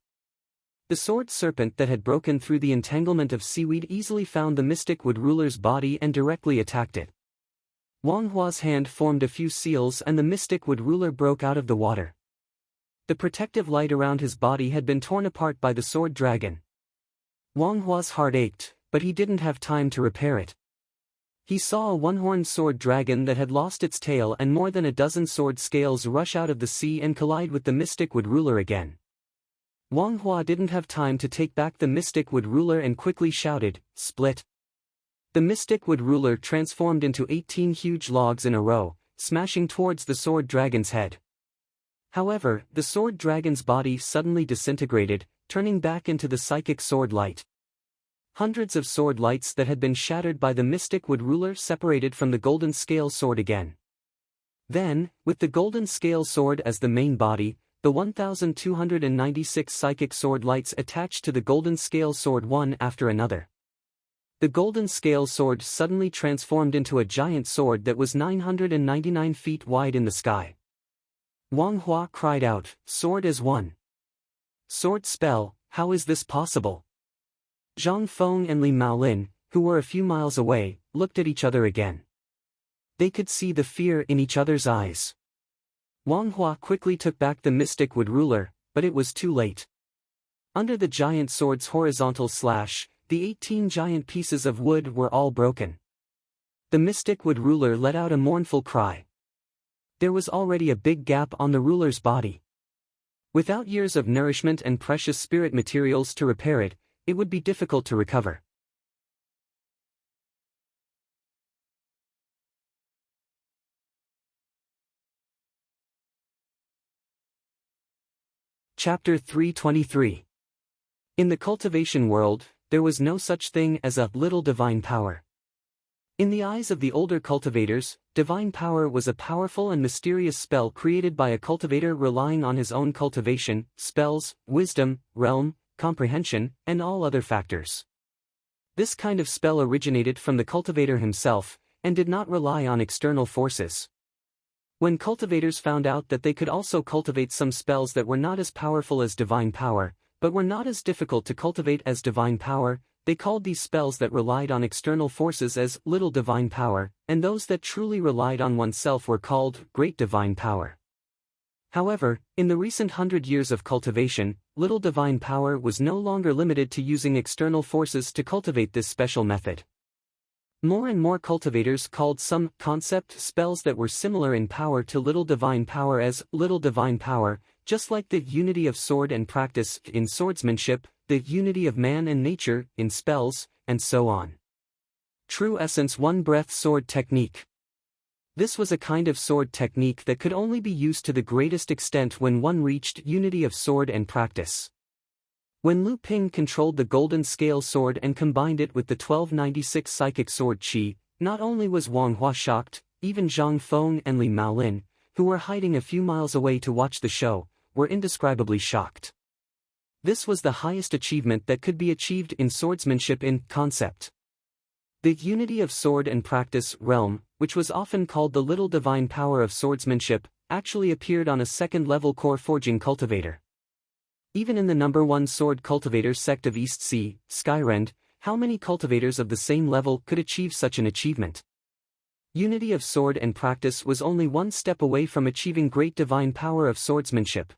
The sword serpent that had broken through the entanglement of seaweed easily found the mystic wood ruler's body and directly attacked it. Wang Hua's hand formed a few seals and the mystic wood ruler broke out of the water. The protective light around his body had been torn apart by the sword dragon. Wang Hua's heart ached, but he didn't have time to repair it. He saw a one-horned sword dragon that had lost its tail and more than a dozen sword scales rush out of the sea and collide with the mystic wood ruler again. Wang Hua didn't have time to take back the mystic wood ruler and quickly shouted, "Split!" The mystic wood ruler transformed into 18 huge logs in a row, smashing towards the sword dragon's head. However, the sword dragon's body suddenly disintegrated, turning back into the psychic sword light. Hundreds of sword lights that had been shattered by the mystic wood ruler separated from the golden scale sword again. Then, with the golden scale sword as the main body, the 1,296 psychic sword lights attached to the golden scale sword one after another. The golden scale sword suddenly transformed into a giant sword that was 999 feet wide in the sky. Wang Hua cried out, "Sword as one! Sword spell, how is this possible?" Zhang Feng and Li Maolin, who were a few miles away, looked at each other again. They could see the fear in each other's eyes. Wang Hua quickly took back the mystic wood ruler, but it was too late. Under the giant sword's horizontal slash, the 18 giant pieces of wood were all broken. The mystic wood ruler let out a mournful cry. There was already a big gap on the ruler's body. Without years of nourishment and precious spirit materials to repair it, it would be difficult to recover. Chapter 323. In the cultivation world, there was no such thing as a little divine power. In the eyes of the older cultivators, divine power was a powerful and mysterious spell created by a cultivator relying on his own cultivation, spells, wisdom, realm, comprehension, and all other factors. This kind of spell originated from the cultivator himself, and did not rely on external forces. When cultivators found out that they could also cultivate some spells that were not as powerful as divine power, but were not as difficult to cultivate as divine power, they called these spells that relied on external forces as little divine power, and those that truly relied on oneself were called great divine power. However, in the recent 100 years of cultivation, little divine power was no longer limited to using external forces to cultivate this special method. More and more cultivators called some concept spells that were similar in power to little divine power as little divine power, just like the unity of sword and practice in swordsmanship, the unity of man and nature in spells, and so on. True Essence One Breath Sword Technique. This was a kind of sword technique that could only be used to the greatest extent when one reached unity of sword and practice. When Lu Ping controlled the golden scale sword and combined it with the 1296 psychic sword qi, not only was Wang Hua shocked, even Zhang Feng and Li Maolin, who were hiding a few miles away to watch the show, were indescribably shocked. This was the highest achievement that could be achieved in swordsmanship in concept. The unity of sword and practice realm, which was often called the little divine power of swordsmanship, actually appeared on a second-level core forging cultivator. Even in the number 1 sword cultivator sect of East Sea, Skyrend, how many cultivators of the same level could achieve such an achievement? Unity of sword and practice was only one step away from achieving great divine power of swordsmanship.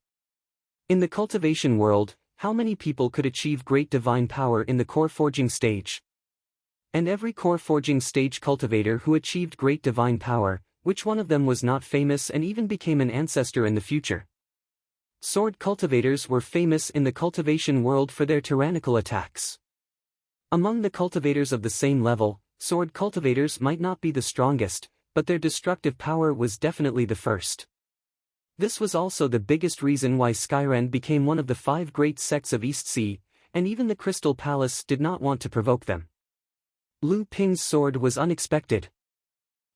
In the cultivation world, how many people could achieve great divine power in the core forging stage? And every core forging stage cultivator who achieved great divine power, which one of them was not famous and even became an ancestor in the future? Sword cultivators were famous in the cultivation world for their tyrannical attacks. Among the cultivators of the same level, sword cultivators might not be the strongest, but their destructive power was definitely the first. This was also the biggest reason why Skyrend became one of the 5 great sects of East Sea, and even the Crystal Palace did not want to provoke them. Lu Ping's sword was unexpected.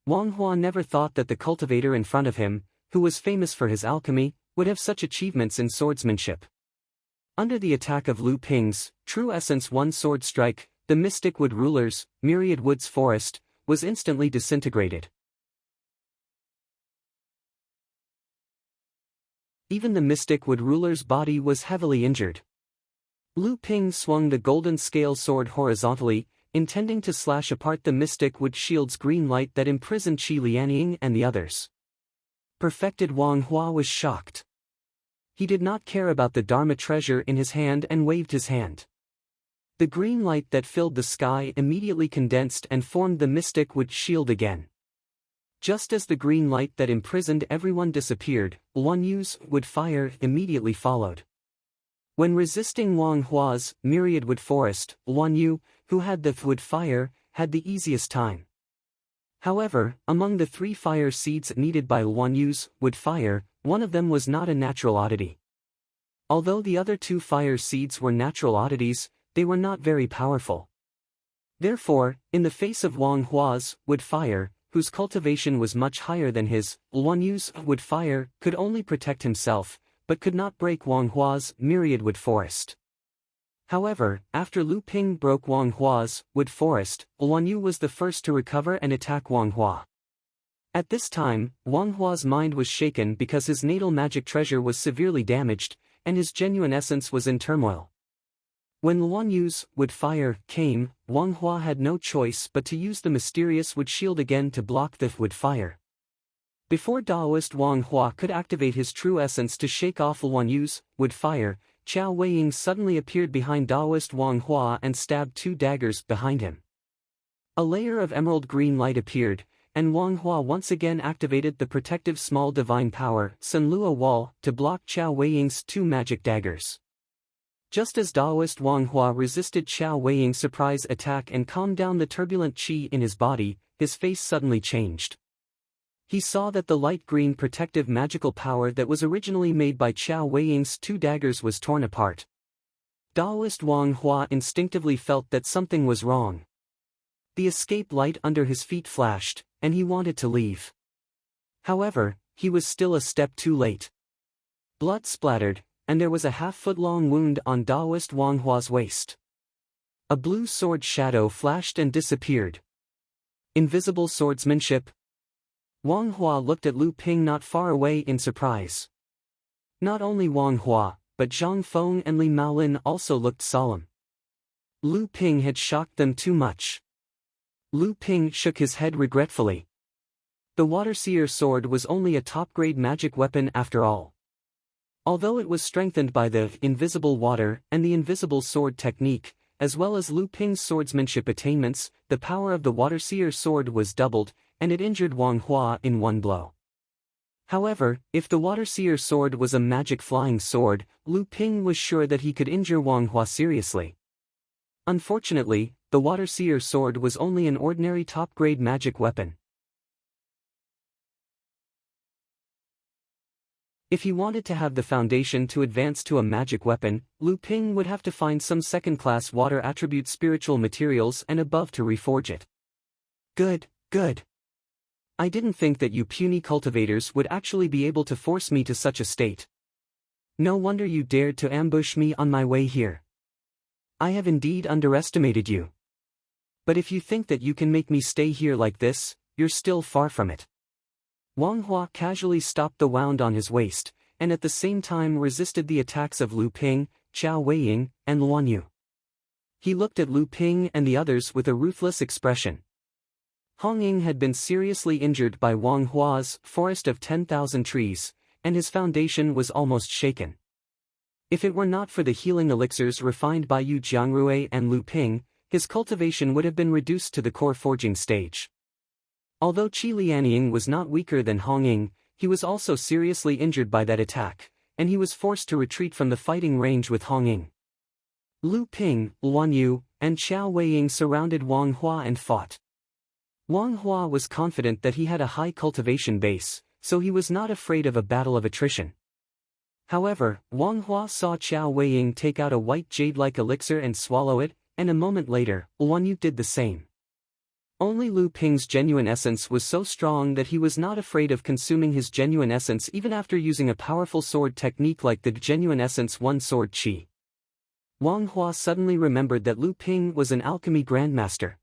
Wang Hua never thought that the cultivator in front of him, who was famous for his alchemy, would have such achievements in swordsmanship. Under the attack of Lu Ping's True Essence One Sword Strike, the Mystic Wood Ruler's Myriad Woods Forest was instantly disintegrated. Even the mystic wood ruler's body was heavily injured. Lu Ping swung the golden scale sword horizontally, intending to slash apart the mystic wood shield's green light that imprisoned Qi Lianying and the others. Perfected Wang Hua was shocked. He did not care about the Dharma treasure in his hand and waved his hand. The green light that filled the sky immediately condensed and formed the mystic wood shield again. Just as the green light that imprisoned everyone disappeared, Luan Yu's wood fire immediately followed. When resisting Wang Hua's myriad wood forest, Luan Yu, who had the wood fire, had the easiest time. However, among the 3 fire seeds needed by Luan Yu's wood fire, one of them was not a natural oddity. Although the other 2 fire seeds were natural oddities, they were not very powerful. Therefore, in the face of Wang Hua's wood fire, whose cultivation was much higher than his, Luan Yu's wood fire could only protect himself, but could not break Wang Hua's myriad wood forest. However, after Lu Ping broke Wang Hua's wood forest, Luan Yu was the first to recover and attack Wang Hua. At this time, Wang Hua's mind was shaken because his natal magic treasure was severely damaged, and his genuine essence was in turmoil. When Luan Yu's wood fire came, Wang Hua had no choice but to use the mysterious wood shield again to block the wood fire. Before Daoist Wang Hua could activate his true essence to shake off Luan Yu's wood fire, Qiao Weiying suddenly appeared behind Daoist Wang Hua and stabbed 2 daggers behind him. A layer of emerald green light appeared, and Wang Hua once again activated the protective small divine power, Sun Lua Wall, to block Qiao Weiying's 2 magic daggers. Just as Daoist Wang Hua resisted Qiao Weiying's surprise attack and calmed down the turbulent qi in his body, his face suddenly changed. He saw that the light green protective magical power that was originally made by Qiao Weiying's 2 daggers was torn apart. Daoist Wang Hua instinctively felt that something was wrong. The escape light under his feet flashed, and he wanted to leave. However, he was still a step too late. Blood splattered, and there was a half-foot-long wound on Daoist Wang Hua's waist. A blue sword shadow flashed and disappeared. Invisible swordsmanship. Wang Hua looked at Lu Ping not far away in surprise. Not only Wang Hua, but Zhang Feng and Li Maolin also looked solemn. Lu Ping had shocked them too much. Lu Ping shook his head regretfully. The Water Seer sword was only a top-grade magic weapon after all. Although it was strengthened by the invisible water and the invisible sword technique, as well as Lu Ping's swordsmanship attainments, the power of the Water Seer sword was doubled, and it injured Wang Hua in one blow. However, if the Water Seer sword was a magic flying sword, Lu Ping was sure that he could injure Wang Hua seriously. Unfortunately, the Water Seer sword was only an ordinary top-grade magic weapon. If he wanted to have the foundation to advance to a magic weapon, Lu Ping would have to find some second-class water attribute spiritual materials and above to reforge it. Good, good. I didn't think that you puny cultivators would actually be able to force me to such a state. No wonder you dared to ambush me on my way here. I have indeed underestimated you. But if you think that you can make me stay here like this, you're still far from it. Wang Hua casually stopped the wound on his waist, and at the same time resisted the attacks of Lu Ping, Qiao Weiying, and Luan Yu. He looked at Lu Ping and the others with a ruthless expression. Hong Ying had been seriously injured by Wang Hua's forest of 10,000 trees, and his foundation was almost shaken. If it were not for the healing elixirs refined by Yu Jiangrui and Lu Ping, his cultivation would have been reduced to the core forging stage. Although Qi Lianying was not weaker than Hong Ying, he was also seriously injured by that attack, and he was forced to retreat from the fighting range with Hong Ying. Lu Ping, Luan Yu, and Qiao Weiying surrounded Wang Hua and fought. Wang Hua was confident that he had a high cultivation base, so he was not afraid of a battle of attrition. However, Wang Hua saw Qiao Weiying take out a white jade-like elixir and swallow it, and a moment later, Luan Yu did the same. Only Lu Ping's genuine essence was so strong that he was not afraid of consuming his genuine essence even after using a powerful sword technique like the genuine essence one sword qi. Wang Hua suddenly remembered that Lu Ping was an alchemy grandmaster.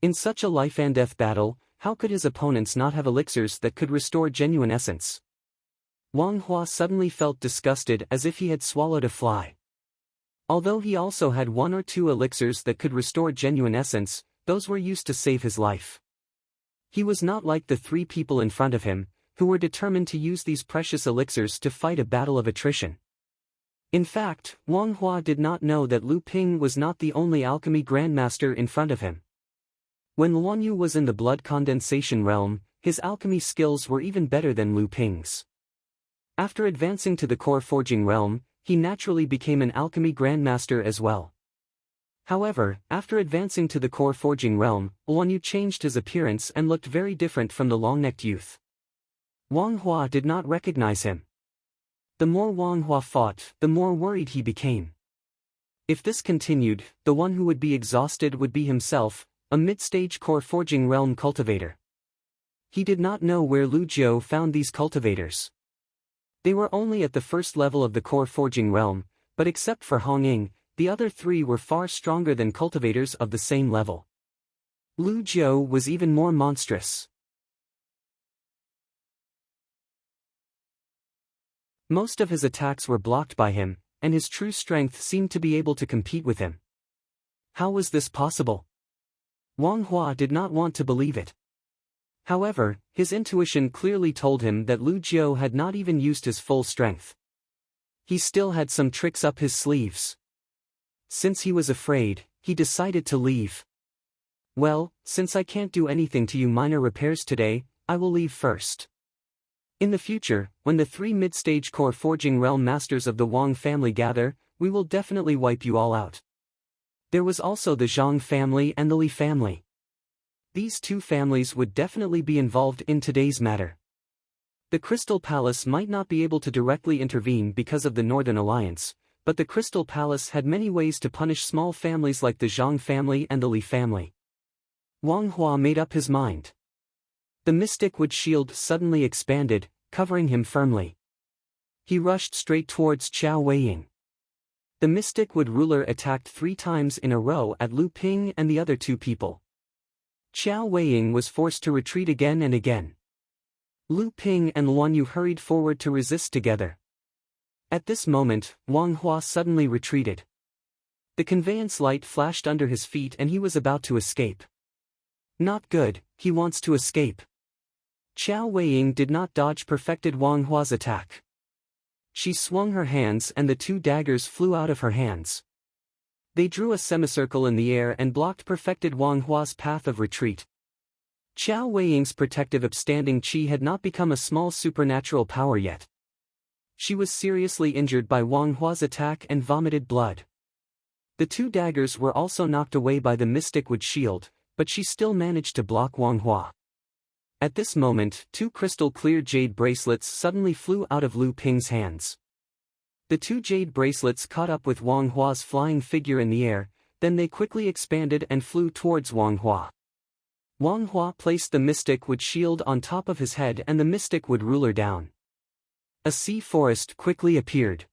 In such a life-and-death battle, how could his opponents not have elixirs that could restore genuine essence? Wang Hua suddenly felt disgusted as if he had swallowed a fly. Although he also had one or two elixirs that could restore genuine essence, those were used to save his life. He was not like the three people in front of him, who were determined to use these precious elixirs to fight a battle of attrition. In fact, Wang Hua did not know that Lu Ping was not the only alchemy grandmaster in front of him. When Luan Yu was in the blood condensation realm, his alchemy skills were even better than Lu Ping's. After advancing to the core forging realm, he naturally became an alchemy grandmaster as well. However, after advancing to the core forging realm, Luan Yu changed his appearance and looked very different from the long-necked youth. Wang Hua did not recognize him. The more Wang Hua fought, the more worried he became. If this continued, the one who would be exhausted would be himself, a mid-stage core forging realm cultivator. He did not know where Lu Jiu found these cultivators. They were only at the first level of the core forging realm, but except for Hong Ying, the other three were far stronger than cultivators of the same level. Lu Jiu was even more monstrous. Most of his attacks were blocked by him, and his true strength seemed to be able to compete with him. How was this possible? Wang Hua did not want to believe it. However, his intuition clearly told him that Lu Jiu had not even used his full strength. He still had some tricks up his sleeves. Since he was afraid, he decided to leave. Well, since I can't do anything to you minor repairs today, I will leave first. In the future, when the three mid-stage core forging realm masters of the Wang family gather, we will definitely wipe you all out. There was also the Zhang family and the Li family. These two families would definitely be involved in today's matter. The Crystal Palace might not be able to directly intervene because of the Northern Alliance, but the Crystal Palace had many ways to punish small families like the Zhang family and the Li family. Wang Hua made up his mind. The mystic wood shield suddenly expanded, covering him firmly. He rushed straight towards Qiao Weiying. The mystic wood ruler attacked 3 times in a row at Lu Ping and the other two people. Qiao Weiying was forced to retreat again and again. Lu Ping and Luan Yu hurried forward to resist together. At this moment, Wang Hua suddenly retreated. The conveyance light flashed under his feet and he was about to escape. Not good, he wants to escape. Qiao Weiying did not dodge perfected Wang Hua's attack. She swung her hands and the 2 daggers flew out of her hands. They drew a semicircle in the air and blocked perfected Wang Hua's path of retreat. Qiao Weiying's protective upstanding qi had not become a small supernatural power yet. She was seriously injured by Wang Hua's attack and vomited blood. The 2 daggers were also knocked away by the mystic wood shield, but she still managed to block Wang Hua. At this moment, 2 crystal-clear jade bracelets suddenly flew out of Lu Ping's hands. The 2 jade bracelets caught up with Wang Hua's flying figure in the air, then they quickly expanded and flew towards Wang Hua. Wang Hua placed the mystic wood shield on top of his head and the mystic wood ruler down. A sea forest quickly appeared.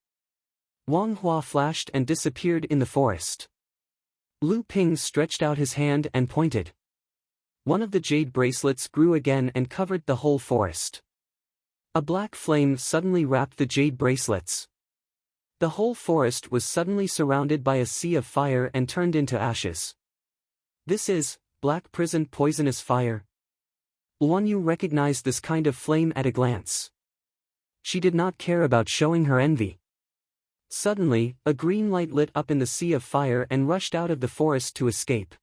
Wang Hua flashed and disappeared in the forest. Lu Ping stretched out his hand and pointed. One of the jade bracelets grew again and covered the whole forest. A black flame suddenly wrapped the jade bracelets. The whole forest was suddenly surrounded by a sea of fire and turned into ashes. This is Black Prison Poisonous Fire. Luan Yu recognized this kind of flame at a glance. She did not care about showing her envy. Suddenly, a green light lit up in the sea of fire and rushed out of the forest to escape.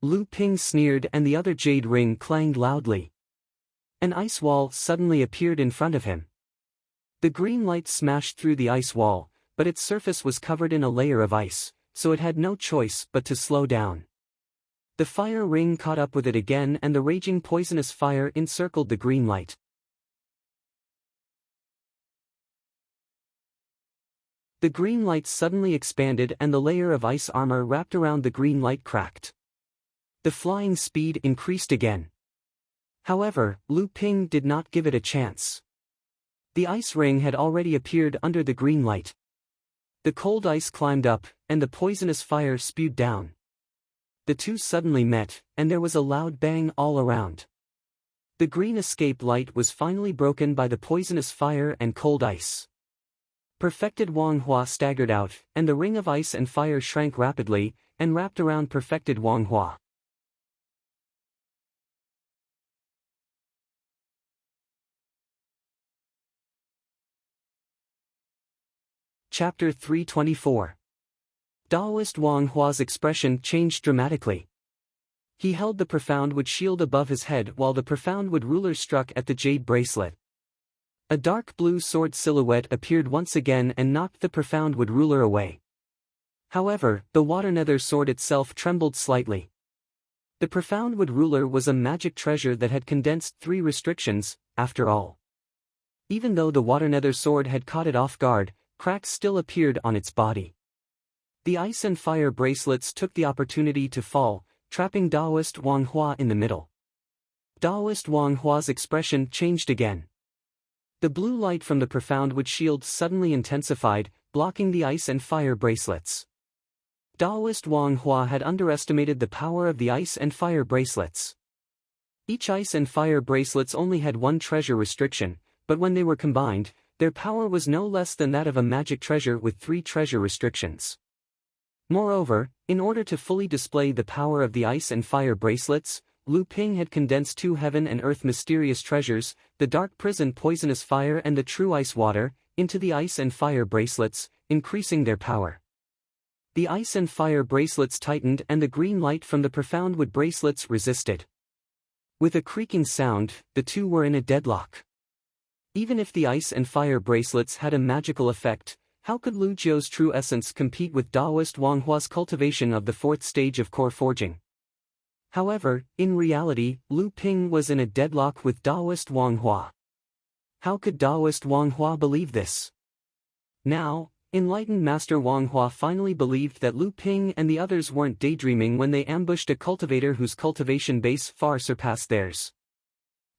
Lu Ping sneered and the other jade ring clanged loudly. An ice wall suddenly appeared in front of him. The green light smashed through the ice wall, but its surface was covered in a layer of ice, so it had no choice but to slow down. The fire ring caught up with it again and the raging poisonous fire encircled the green light. The green light suddenly expanded and the layer of ice armor wrapped around the green light cracked. The flying speed increased again. However, Lu Ping did not give it a chance. The ice ring had already appeared under the green light. The cold ice climbed up, and the poisonous fire spewed down. The two suddenly met, and there was a loud bang all around. The green escape light was finally broken by the poisonous fire and cold ice. Perfected Wang Hua staggered out, and the ring of ice and fire shrank rapidly, and wrapped around Perfected Wang Hua. Chapter 324. Daoist Wang Hua's expression changed dramatically. He held the profound wood shield above his head while the profound wood ruler struck at the jade bracelet. A dark blue sword silhouette appeared once again and knocked the profound wood ruler away. However, the water nether sword itself trembled slightly. The profound wood ruler was a magic treasure that had condensed 3 restrictions, after all. Even though the water nether sword had caught it off guard, cracks still appeared on its body. The ice and fire bracelets took the opportunity to fall, trapping Daoist Wang Hua in the middle. Daoist Wang Hua's expression changed again. The blue light from the profound wood shield suddenly intensified, blocking the ice and fire bracelets. Daoist Wang Hua had underestimated the power of the ice and fire bracelets. Each ice and fire bracelets only had 1 treasure restriction, but when they were combined, their power was no less than that of a magic treasure with 3 treasure restrictions. Moreover, in order to fully display the power of the ice and fire bracelets, Lu Ping had condensed 2 heaven and earth mysterious treasures, the dark prison poisonous fire and the true ice water, into the ice and fire bracelets, increasing their power. The ice and fire bracelets tightened and the green light from the profound wood bracelets resisted. With a creaking sound, the 2 were in a deadlock. Even if the ice and fire bracelets had a magical effect, how could Lu Jiu's true essence compete with Daoist Wang Hua's cultivation of the 4th stage of core forging? However, in reality, Lu Ping was in a deadlock with Daoist Wang Hua. How could Daoist Wang Hua believe this? Now, enlightened Master Wang Hua finally believed that Lu Ping and the others weren't daydreaming when they ambushed a cultivator whose cultivation base far surpassed theirs.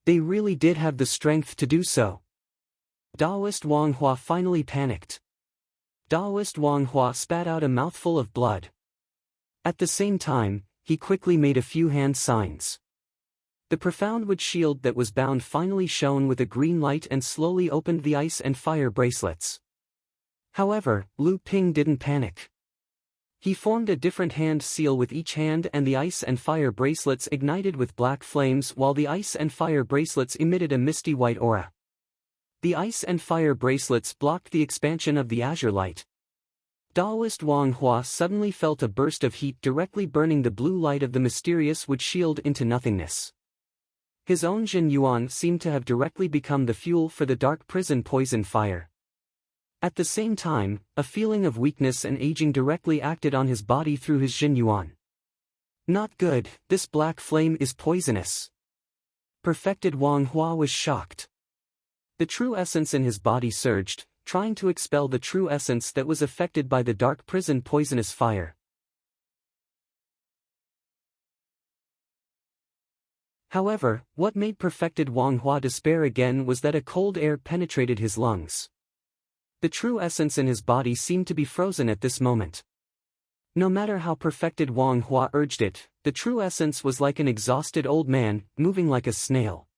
They really did have the strength to do so. Daoist Wang Hua finally panicked. Daoist Wang Hua spat out a mouthful of blood. At the same time, he quickly made a few hand signs. The profound wood shield that was bound finally shone with a green light and slowly opened the ice and fire bracelets. However, Lu Ping didn't panic. He formed a different hand seal with each hand and the ice and fire bracelets ignited with black flames while the ice and fire bracelets emitted a misty white aura. The ice and fire bracelets blocked the expansion of the azure light. Daoist Wang Hua suddenly felt a burst of heat directly burning the blue light of the mysterious wood shield into nothingness. His own Jin Yuan seemed to have directly become the fuel for the dark prison poison fire. At the same time, a feeling of weakness and aging directly acted on his body through his Jin Yuan. Not good, this black flame is poisonous. Perfected Wang Hua was shocked. The true essence in his body surged, trying to expel the true essence that was affected by the dark prison poisonous fire. However, what made Perfected Wang Hua despair again was that a cold air penetrated his lungs. The true essence in his body seemed to be frozen at this moment. No matter how Perfected Wang Hua urged it, the true essence was like an exhausted old man, moving like a snail.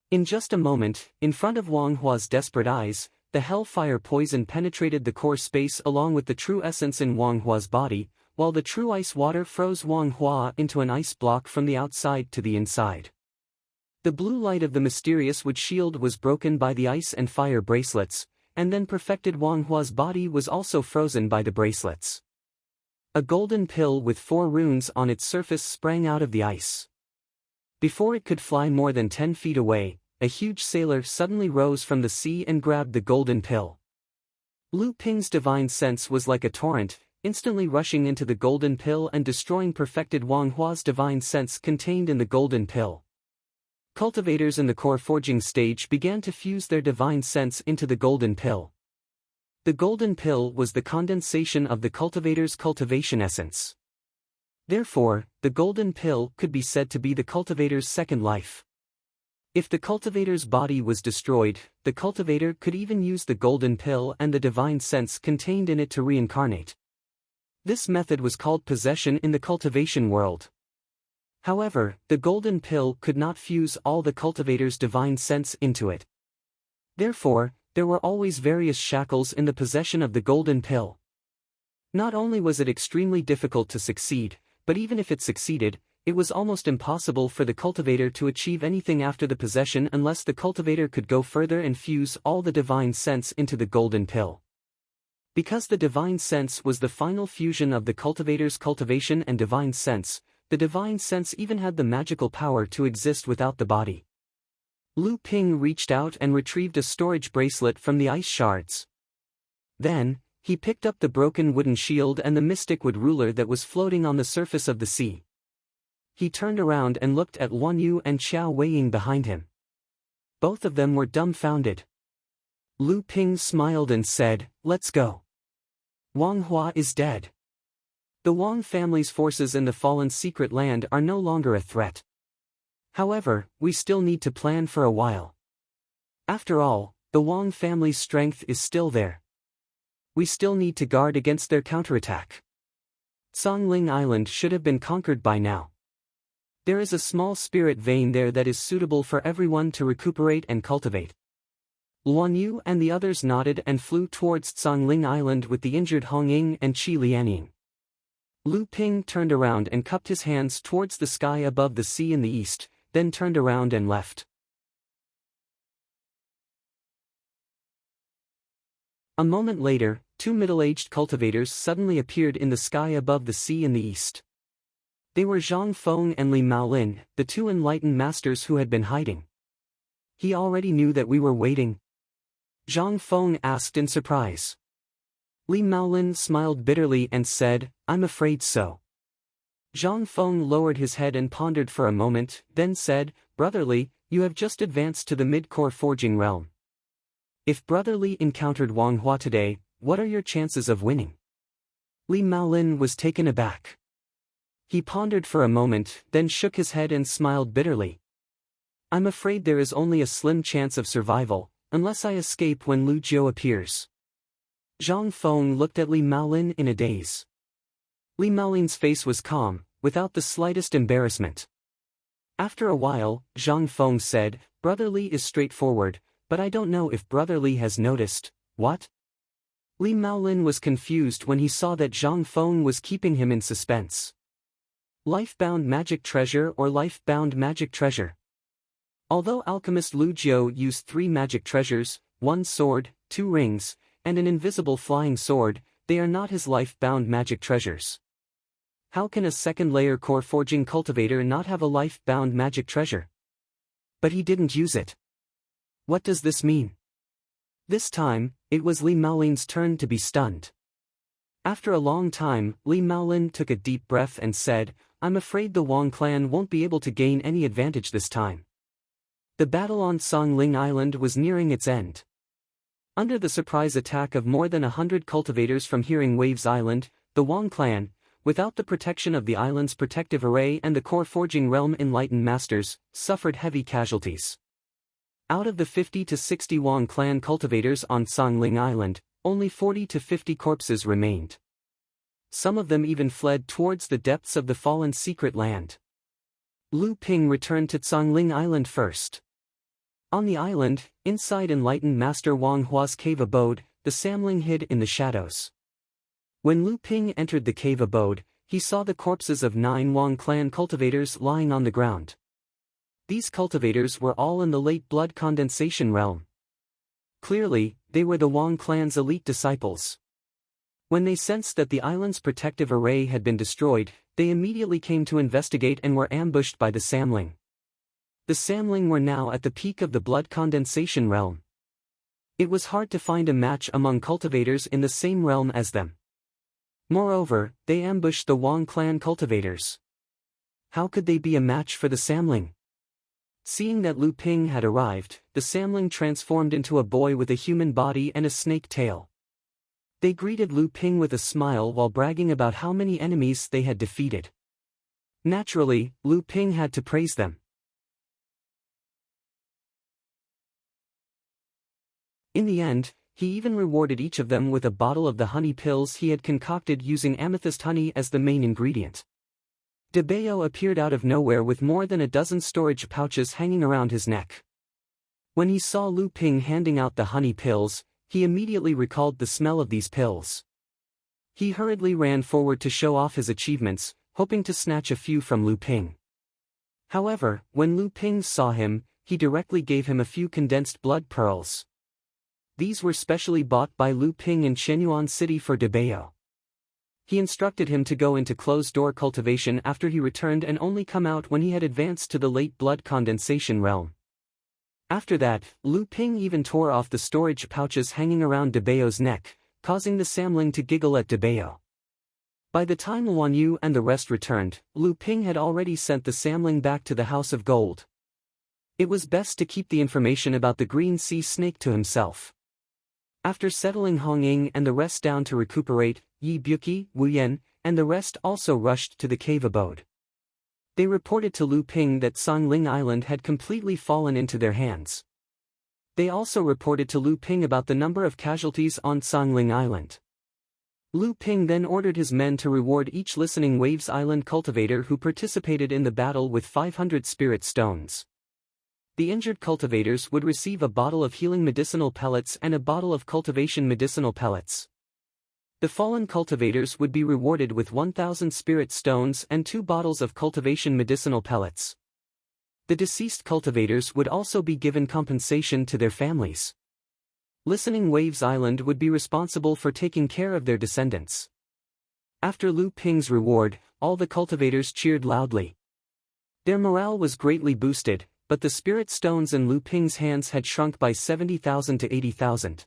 In just a moment, in front of Wang Hua's desperate eyes, the hellfire poison penetrated the core space along with the true essence in Wang Hua's body, while the true ice water froze Wang Hua into an ice block from the outside to the inside. The blue light of the mysterious wood shield was broken by the ice and fire bracelets, and then Perfected Wang Hua's body was also frozen by the bracelets. A golden pill with 4 runes on its surface sprang out of the ice. Before it could fly more than 10 feet away, a huge sailor suddenly rose from the sea and grabbed the golden pill. Lu Ping's divine sense was like a torrent, instantly rushing into the golden pill and destroying Perfected Wang Hua's divine sense contained in the golden pill. Cultivators in the core forging stage began to fuse their divine sense into the golden pill. The golden pill was the condensation of the cultivator's cultivation essence. Therefore, the golden pill could be said to be the cultivator's second life. If the cultivator's body was destroyed, the cultivator could even use the golden pill and the divine sense contained in it to reincarnate. This method was called possession in the cultivation world. However, the golden pill could not fuse all the cultivator's divine sense into it. Therefore, there were always various shackles in the possession of the golden pill. Not only was it extremely difficult to succeed, but even if it succeeded, it was almost impossible for the cultivator to achieve anything after the possession unless the cultivator could go further and fuse all the divine sense into the golden pill. Because the divine sense was the final fusion of the cultivator's cultivation and divine sense, the divine sense even had the magical power to exist without the body. Lu Ping reached out and retrieved a storage bracelet from the ice shards. Then, he picked up the broken wooden shield and the mystic wood ruler that was floating on the surface of the sea. He turned around and looked at Guan Yu and Xiao Weiying behind him. Both of them were dumbfounded. Lu Ping smiled and said, "Let's go. Wang Hua is dead. The Wang family's forces in the fallen secret land are no longer a threat. However, we still need to plan for a while. After all, the Wang family's strength is still there. We still need to guard against their counterattack. Songling Island should have been conquered by now. There is a small spirit vein there that is suitable for everyone to recuperate and cultivate." Luan Yu and the others nodded and flew towards Songling Island with the injured Hong Ying and Qi Lianying. Lu Ping turned around and cupped his hands towards the sky above the sea in the east, then turned around and left. A moment later, two middle-aged cultivators suddenly appeared in the sky above the sea in the east. They were Zhang Feng and Li Maolin, the two enlightened masters who had been hiding. "He already knew that we were waiting?" Zhang Feng asked in surprise. Li Maolin smiled bitterly and said, "I'm afraid so." Zhang Feng lowered his head and pondered for a moment, then said, "Brother Li, you have just advanced to the mid-core forging realm. If Brother Li encountered Wang Hua today, what are your chances of winning?" Li Maolin was taken aback. He pondered for a moment, then shook his head and smiled bitterly. "I'm afraid there is only a slim chance of survival, unless I escape when Lu Jiu appears." Zhang Feng looked at Li Maolin in a daze. Li Maolin's face was calm, without the slightest embarrassment. After a while, Zhang Feng said, "Brother Li is straightforward, but I don't know if Brother Li has noticed." "What?" Li Maolin was confused when he saw that Zhang Feng was keeping him in suspense. Life-bound magic treasure or life-bound magic treasure? Although alchemist Lu Jiu used 3 magic treasures, 1 sword, 2 rings, and an invisible flying sword, they are not his life-bound magic treasures. How can a second-layer core forging cultivator not have a life-bound magic treasure? But he didn't use it. What does this mean? This time, it was Li Maolin's turn to be stunned. After a long time, Li Maolin took a deep breath and said, "I'm afraid the Wang clan won't be able to gain any advantage this time." The battle on Songling Island was nearing its end. Under the surprise attack of more than 100 cultivators from Hearing Waves Island, the Wang clan, without the protection of the island's protective array and the core forging realm enlightened masters, suffered heavy casualties. Out of the 50 to 60 Wang clan cultivators on Songling Island, only 40 to 50 corpses remained. Some of them even fled towards the depths of the fallen secret land. Lu Ping returned to Songling Island first. On the island, inside enlightened Master Wang Hua's cave abode, the Samling hid in the shadows. When Lu Ping entered the cave abode, he saw the corpses of 9 Wang clan cultivators lying on the ground. These cultivators were all in the late blood condensation realm. Clearly, they were the Wang clan's elite disciples. When they sensed that the island's protective array had been destroyed, they immediately came to investigate and were ambushed by the Samling. The Samling were now at the peak of the blood condensation realm. It was hard to find a match among cultivators in the same realm as them. Moreover, they ambushed the Wang clan cultivators. How could they be a match for the Samling? Seeing that Lu Ping had arrived, the Samling transformed into a boy with a human body and a snake tail. They greeted Lu Ping with a smile while bragging about how many enemies they had defeated. Naturally, Lu Ping had to praise them. In the end, he even rewarded each of them with a bottle of the honey pills he had concocted using amethyst honey as the main ingredient. Debeo appeared out of nowhere with more than a dozen storage pouches hanging around his neck. When he saw Lu Ping handing out the honey pills, he immediately recalled the smell of these pills. He hurriedly ran forward to show off his achievements, hoping to snatch a few from Lu Ping. However, when Lu Ping saw him, he directly gave him a few condensed blood pearls. These were specially bought by Lu Ping in Shenyuan City for Debeo. He instructed him to go into closed-door cultivation after he returned and only come out when he had advanced to the late blood condensation realm. After that, Lu Ping even tore off the storage pouches hanging around Debeo's neck, causing the Samling to giggle at Debeo. By the time Luan Yu and the rest returned, Lu Ping had already sent the Samling back to the House of Gold. It was best to keep the information about the Green Sea Snake to himself. After settling Hong Ying and the rest down to recuperate, Yi Buqi, Wu Yan, and the rest also rushed to the cave abode. They reported to Lu Ping that Songling Island had completely fallen into their hands. They also reported to Lu Ping about the number of casualties on Songling Island. Lu Ping then ordered his men to reward each Listening Waves Island cultivator who participated in the battle with 500 spirit stones. The injured cultivators would receive a bottle of healing medicinal pellets and a bottle of cultivation medicinal pellets. The fallen cultivators would be rewarded with 1,000 spirit stones and 2 bottles of cultivation medicinal pellets. The deceased cultivators would also be given compensation to their families. Listening Waves Island would be responsible for taking care of their descendants. After Lu Ping's reward, all the cultivators cheered loudly. Their morale was greatly boosted, but the spirit stones in Lu Ping's hands had shrunk by 70,000 to 80,000.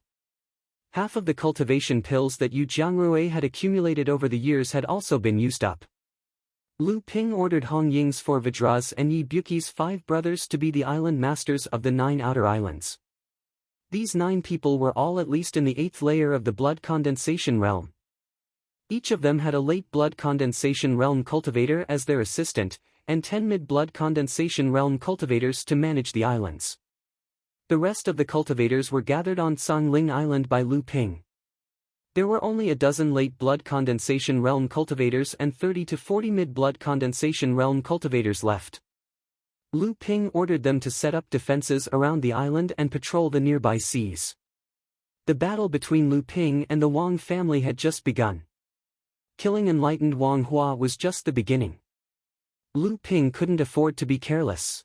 Half of the cultivation pills that Yu Jiangrui had accumulated over the years had also been used up. Lu Ping ordered Hong Ying's 4 Vajras and Yi Buqi's 5 brothers to be the island masters of the 9 outer islands. These 9 people were all at least in the 8th layer of the blood condensation realm. Each of them had a late blood condensation realm cultivator as their assistant, and 10 mid-blood condensation realm cultivators to manage the islands. The rest of the cultivators were gathered on Songling Island by Lu Ping. There were only a dozen late blood condensation realm cultivators and 30 to 40 mid-blood condensation realm cultivators left. Lu Ping ordered them to set up defenses around the island and patrol the nearby seas. The battle between Lu Ping and the Wang family had just begun. Killing enlightened Wang Hua was just the beginning. Lu Ping couldn't afford to be careless.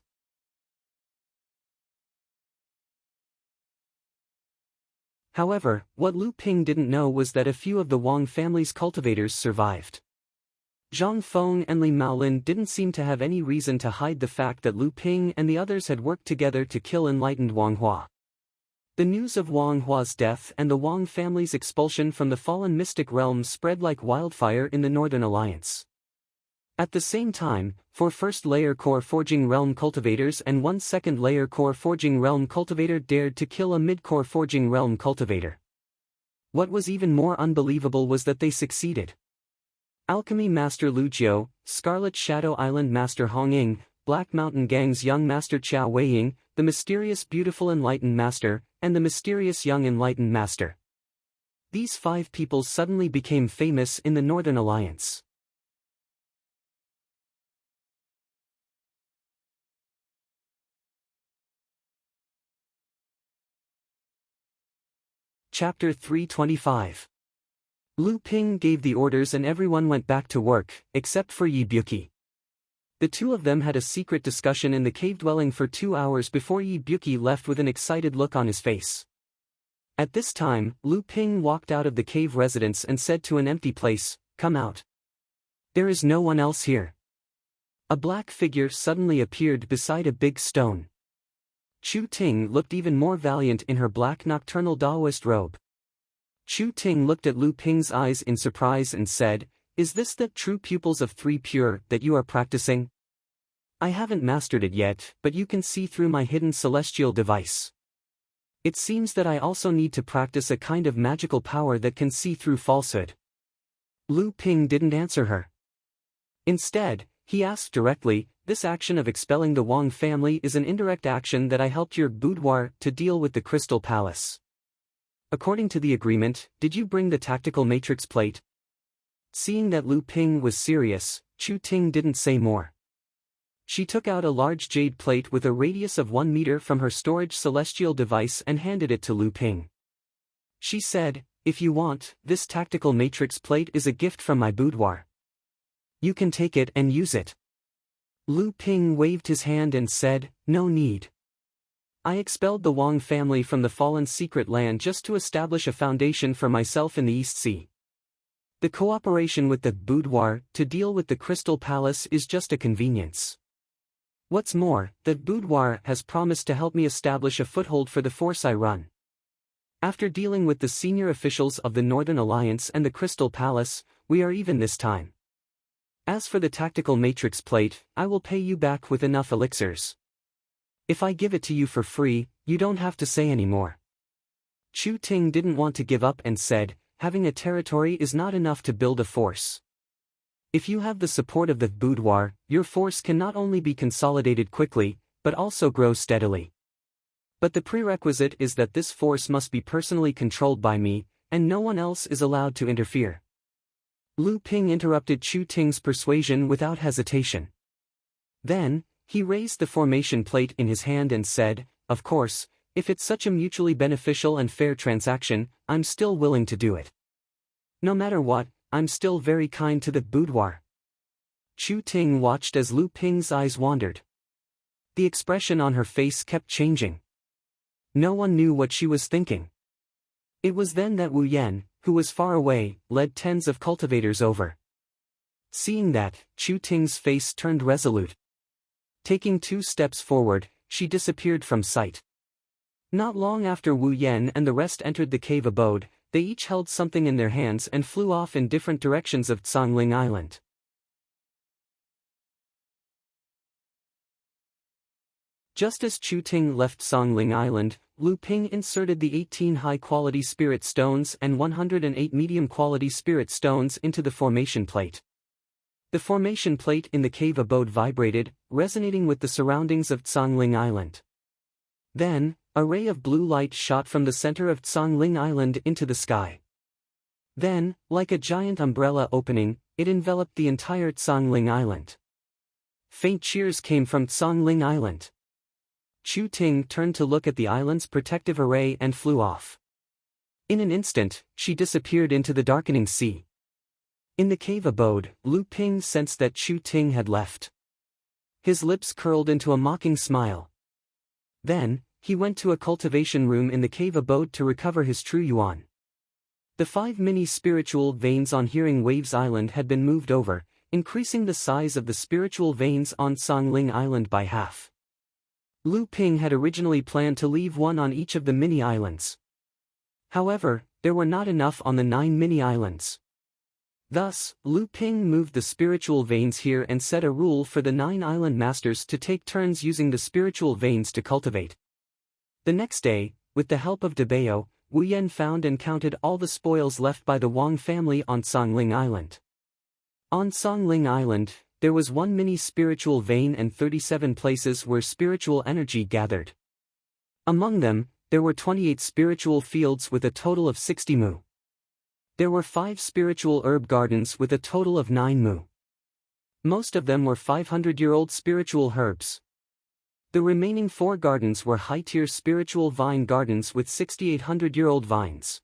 However, what Lu Ping didn't know was that a few of the Wang family's cultivators survived. Zhang Feng and Li Maolin didn't seem to have any reason to hide the fact that Lu Ping and the others had worked together to kill enlightened Wang Hua. The news of Wang Hua's death and the Wang family's expulsion from the fallen mystic realm spread like wildfire in the Northern Alliance. At the same time, 4 first-layer core forging realm cultivators and 1 second-layer core forging realm cultivator dared to kill a mid-core forging realm cultivator. What was even more unbelievable was that they succeeded. Alchemy Master Lu Jiu, Scarlet Shadow Island Master Hong Ying, Black Mountain Gang's young Master Chao Weiying, the mysterious Beautiful Enlightened Master, and the mysterious Young Enlightened Master. These 5 people suddenly became famous in the Northern Alliance. Chapter 325. Lu Ping gave the orders and everyone went back to work, except for Yi Buqi. The 2 of them had a secret discussion in the cave dwelling for 2 hours before Yi Buqi left with an excited look on his face. At this time, Lu Ping walked out of the cave residence and said to an empty place, "Come out. There is no one else here." A black figure suddenly appeared beside a big stone. Chu Ting looked even more valiant in her black nocturnal Daoist robe. Chu Ting looked at Lu Ping's eyes in surprise and said, "Is this the true pupils of 3 pure that you are practicing? I haven't mastered it yet, but you can see through my hidden celestial device. It seems that I also need to practice a kind of magical power that can see through falsehood." Lu Ping didn't answer her. Instead, he asked directly, "This action of expelling the Wang family is an indirect action that I helped your boudoir to deal with the Crystal Palace. According to the agreement, did you bring the tactical matrix plate?" Seeing that Lu Ping was serious, Chu Ting didn't say more. She took out a large jade plate with a radius of 1 meter from her storage celestial device and handed it to Lu Ping. She said, "If you want, this tactical matrix plate is a gift from my boudoir. You can take it and use it." Lu Ping waved his hand and said, "No need. I expelled the Wang family from the fallen secret land just to establish a foundation for myself in the East Sea. The cooperation with the boudoir to deal with the Crystal Palace is just a convenience. What's more, the boudoir has promised to help me establish a foothold for the force I run. After dealing with the senior officials of the Northern Alliance and the Crystal Palace, we are even this time. As for the tactical matrix plate, I will pay you back with enough elixirs. If I give it to you for free, you don't have to say any more." Chu Ting didn't want to give up and said, "Having a territory is not enough to build a force. If you have the support of the boudoir, your force can not only be consolidated quickly, but also grow steadily. But the prerequisite is that this force must be personally controlled by me, and no one else is allowed to interfere." Lu Ping interrupted Chu Ting's persuasion without hesitation. Then, he raised the formation plate in his hand and said, "Of course, if it's such a mutually beneficial and fair transaction, I'm still willing to do it. No matter what, I'm still very kind to the boudoir." Chu Ting watched as Lu Ping's eyes wandered. The expression on her face kept changing. No one knew what she was thinking. It was then that Wu Yan, who was far away, led tens of cultivators over. Seeing that, Chu Ting's face turned resolute. Taking 2 steps forward, she disappeared from sight. Not long after Wu Yan and the rest entered the cave abode, they each held something in their hands and flew off in different directions of Tsangling Island. Just as Chu Ting left Tsangling Island, Lu Ping inserted the 18 high-quality spirit stones and 108 medium-quality spirit stones into the formation plate. The formation plate in the cave abode vibrated, resonating with the surroundings of Tsangling Island. Then, a ray of blue light shot from the center of Tsangling Island into the sky. Then, like a giant umbrella opening, it enveloped the entire Tsangling Island. Faint cheers came from Tsangling Island. Chu Ting turned to look at the island's protective array and flew off. In an instant, she disappeared into the darkening sea. In the cave abode, Lu Ping sensed that Chu Ting had left. His lips curled into a mocking smile. Then, he went to a cultivation room in the cave abode to recover his true yuan. The 5 mini-spiritual veins on Hearing Waves Island had been moved over, increasing the size of the spiritual veins on Tsangling Island by half. Lu Ping had originally planned to leave 1 on each of the mini-islands. However, there were not enough on the 9 mini-islands. Thus, Lu Ping moved the spiritual veins here and set a rule for the 9 island masters to take turns using the spiritual veins to cultivate. The next day, with the help of Debao, Wu Yan found and counted all the spoils left by the Wang family on Tsangling Island. On Tsangling Island, there was 1 mini-spiritual vein and 37 places where spiritual energy gathered. Among them, there were 28 spiritual fields with a total of 60 mu. There were 5 spiritual herb gardens with a total of 9 mu. Most of them were 500-year-old spiritual herbs. The remaining 4 gardens were high-tier spiritual vine gardens with 6,800-year-old vines.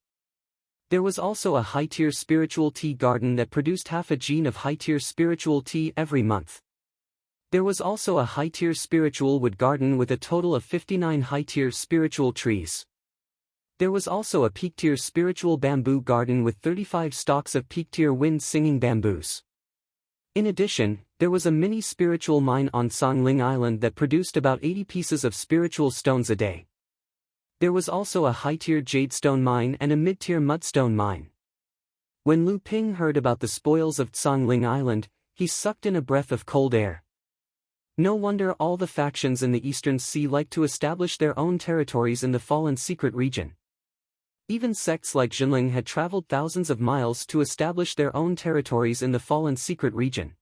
There was also a high-tier spiritual tea garden that produced half a gene of high-tier spiritual tea every month. There was also a high-tier spiritual wood garden with a total of 59 high-tier spiritual trees. There was also a peak-tier spiritual bamboo garden with 35 stalks of peak-tier wind-singing bamboos. In addition, there was a mini-spiritual mine on Tsangling Island that produced about 80 pieces of spiritual stones a day. There was also a high-tier jadestone mine and a mid-tier mudstone mine. When Lu Ping heard about the spoils of Tsangling Island, he sucked in a breath of cold air. No wonder all the factions in the Eastern Sea like to establish their own territories in the fallen secret region. Even sects like Jinling had traveled thousands of miles to establish their own territories in the fallen secret region.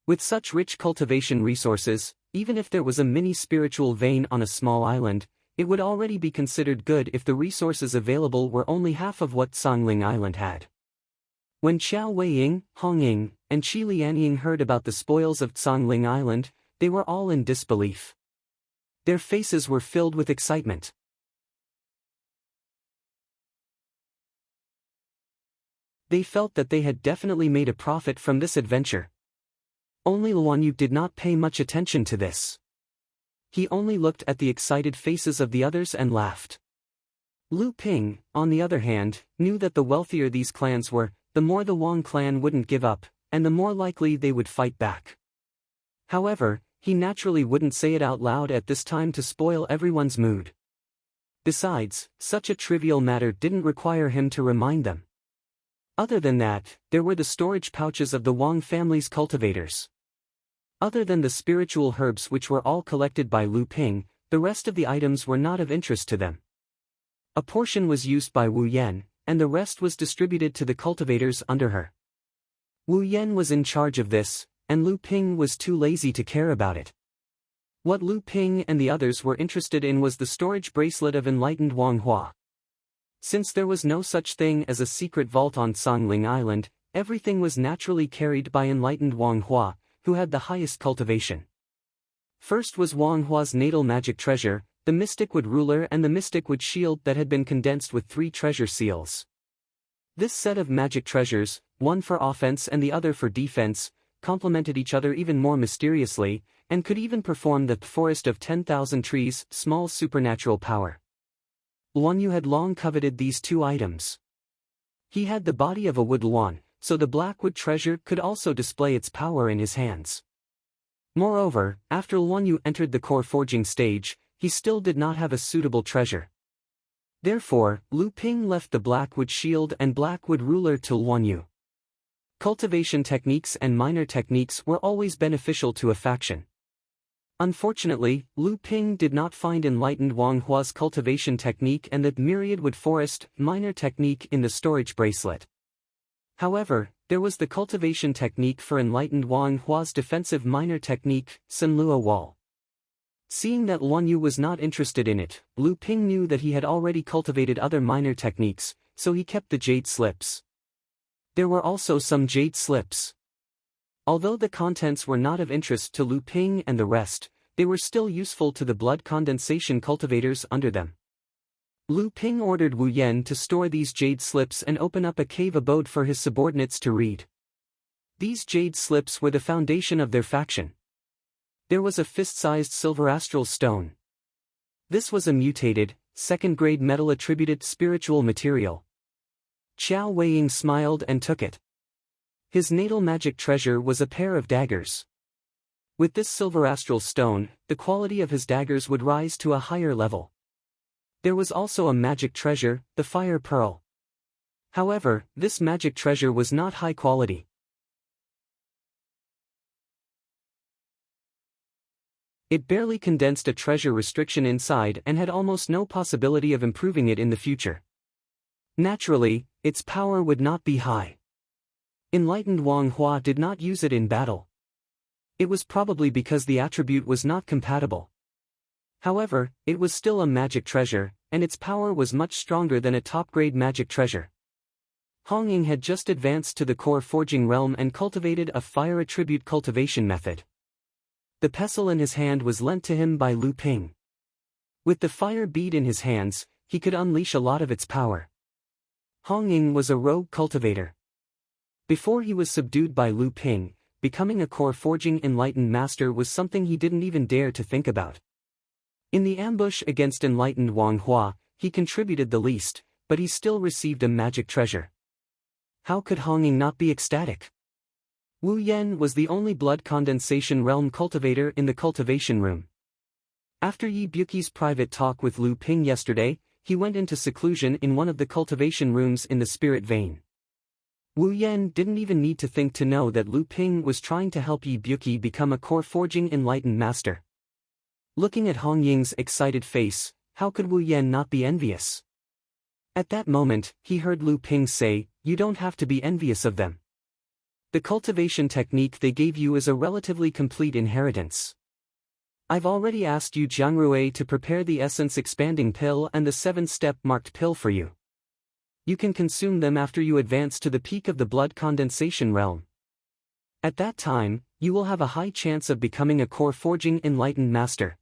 With such rich cultivation resources, even if there was a mini-spiritual vein on a small island, it would already be considered good if the resources available were only half of what Tsangling Island had. When Qiao Weiying, Hong Ying, and Qi Lianying heard about the spoils of Tsangling Island, they were all in disbelief. Their faces were filled with excitement. They felt that they had definitely made a profit from this adventure. Only Luan Yu did not pay much attention to this. He only looked at the excited faces of the others and laughed. Lu Ping, on the other hand, knew that the wealthier these clans were, the more the Wang clan wouldn't give up, and the more likely they would fight back. However, he naturally wouldn't say it out loud at this time to spoil everyone's mood. Besides, such a trivial matter didn't require him to remind them. Other than that, there were the storage pouches of the Wang family's cultivators. Other than the spiritual herbs which were all collected by Lu Ping, the rest of the items were not of interest to them. A portion was used by Wu Yan, and the rest was distributed to the cultivators under her. Wu Yan was in charge of this, and Lu Ping was too lazy to care about it. What Lu Ping and the others were interested in was the storage bracelet of enlightened Wang Hua. Since there was no such thing as a secret vault on Tsangling Island, everything was naturally carried by enlightened Wang Hua, who had the highest cultivation. First was Wang Hua's natal magic treasure, the Mystic Wood Ruler and the Mystic Wood Shield that had been condensed with 3 treasure seals. This set of magic treasures, one for offense and the other for defense, complemented each other even more mysteriously, and could even perform the forest of 10,000 trees, small supernatural power. Luan Yu had long coveted these 2 items. He had the body of a wood luan, so the Blackwood treasure could also display its power in his hands. Moreover, after Luan Yu entered the core forging stage, he still did not have a suitable treasure. Therefore, Lu Ping left the Blackwood Shield and Blackwood Ruler to Luan Yu. Cultivation techniques and minor techniques were always beneficial to a faction. Unfortunately, Lu Ping did not find enlightened Wang Hua's cultivation technique and the Myriad Wood Forest minor technique in the storage bracelet. However, there was the cultivation technique for enlightened Wang Hua's defensive minor technique, Sanlua Wall. Seeing that Luan Yu was not interested in it, Lu Ping knew that he had already cultivated other minor techniques, so he kept the jade slips. There were also some jade slips. Although the contents were not of interest to Lu Ping and the rest, they were still useful to the blood condensation cultivators under them. Lu Ping ordered Wu Yan to store these jade slips and open up a cave abode for his subordinates to read. These jade slips were the foundation of their faction. There was a fist-sized silver astral stone. This was a mutated, second-grade metal-attributed spiritual material. Qiao Weiying smiled and took it. His natal magic treasure was a pair of daggers. With this silver astral stone, the quality of his daggers would rise to a higher level. There was also a magic treasure, the fire pearl. However, this magic treasure was not high quality. It barely condensed a treasure restriction inside and had almost no possibility of improving it in the future. Naturally, its power would not be high. Enlightened Wang Hua did not use it in battle. It was probably because the attribute was not compatible. However, it was still a magic treasure, and its power was much stronger than a top-grade magic treasure. Hong Ying had just advanced to the core forging realm and cultivated a fire attribute cultivation method. The pestle in his hand was lent to him by Lu Ping. With the fire bead in his hands, he could unleash a lot of its power. Hong Ying was a rogue cultivator. Before he was subdued by Lu Ping, becoming a core forging enlightened master was something he didn't even dare to think about. In the ambush against enlightened Wang Hua, he contributed the least, but he still received a magic treasure. How could Hong Ying not be ecstatic? Wu Yan was the only blood condensation realm cultivator in the cultivation room. After Yi Buki's private talk with Lu Ping yesterday, he went into seclusion in one of the cultivation rooms in the spirit vein. Wu Yan didn't even need to think to know that Lu Ping was trying to help Yi Buki become a core forging enlightened master. Looking at Hong Ying's excited face, how could Wu Yan not be envious? At that moment, he heard Lu Ping say, "You don't have to be envious of them. The cultivation technique they gave you is a relatively complete inheritance. I've already asked Yu Jiangrui to prepare the essence expanding pill and the 7-step marked pill for you. You can consume them after you advance to the peak of the blood condensation realm. At that time, you will have a high chance of becoming a core forging enlightened master.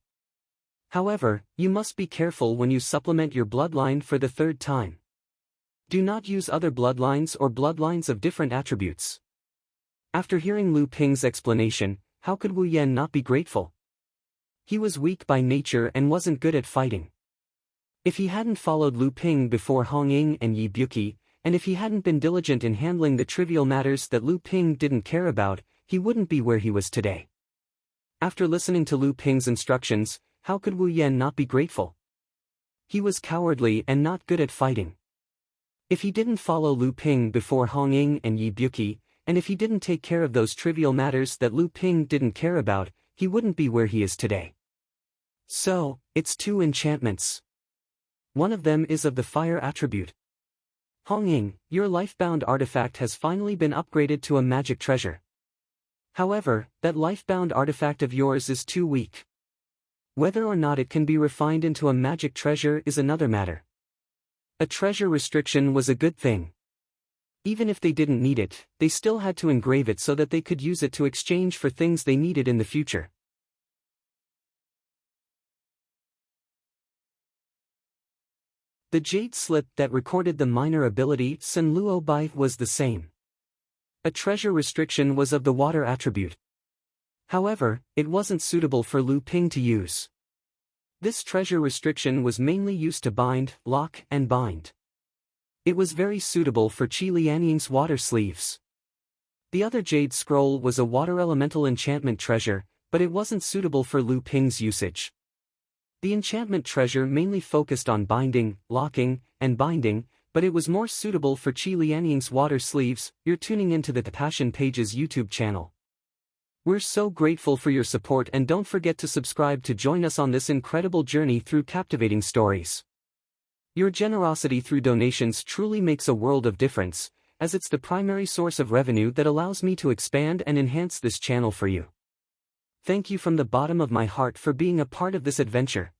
However, you must be careful when you supplement your bloodline for the third time. Do not use other bloodlines or bloodlines of different attributes. After hearing Lu Ping's explanation, how could Wu Yan not be grateful? He was weak by nature and wasn't good at fighting. If he hadn't followed Lu Ping before Hong Ying and Yi Buqi, and if he hadn't been diligent in handling the trivial matters that Lu Ping didn't care about, he wouldn't be where he was today. After listening to Lu Ping's instructions, how could Wu Yan not be grateful? He was cowardly and not good at fighting. If he didn't follow Lu Ping before Hong Ying and Yi Buqi, and if he didn't take care of those trivial matters that Lu Ping didn't care about, he wouldn't be where he is today. So, it's two enchantments. One of them is of the fire attribute. Hong Ying, your life-bound artifact has finally been upgraded to a magic treasure. However, that life-bound artifact of yours is too weak. Whether or not it can be refined into a magic treasure is another matter. A treasure restriction was a good thing. Even if they didn't need it, they still had to engrave it so that they could use it to exchange for things they needed in the future. The jade slip that recorded the minor ability Sen Luo Bai was the same. A treasure restriction was of the water attribute. However, it wasn't suitable for Lu Ping to use. This treasure restriction was mainly used to bind, lock, and bind. It was very suitable for Qi Lianying's water sleeves. The other jade scroll was a water elemental enchantment treasure, but it wasn't suitable for Lu Ping's usage. The enchantment treasure mainly focused on binding, locking, and binding, but it was more suitable for Qi Lianying's water sleeves. You're tuning into the Passion Pages YouTube channel. We're so grateful for your support, and don't forget to subscribe to join us on this incredible journey through captivating stories. Your generosity through donations truly makes a world of difference, as it's the primary source of revenue that allows me to expand and enhance this channel for you. Thank you from the bottom of my heart for being a part of this adventure.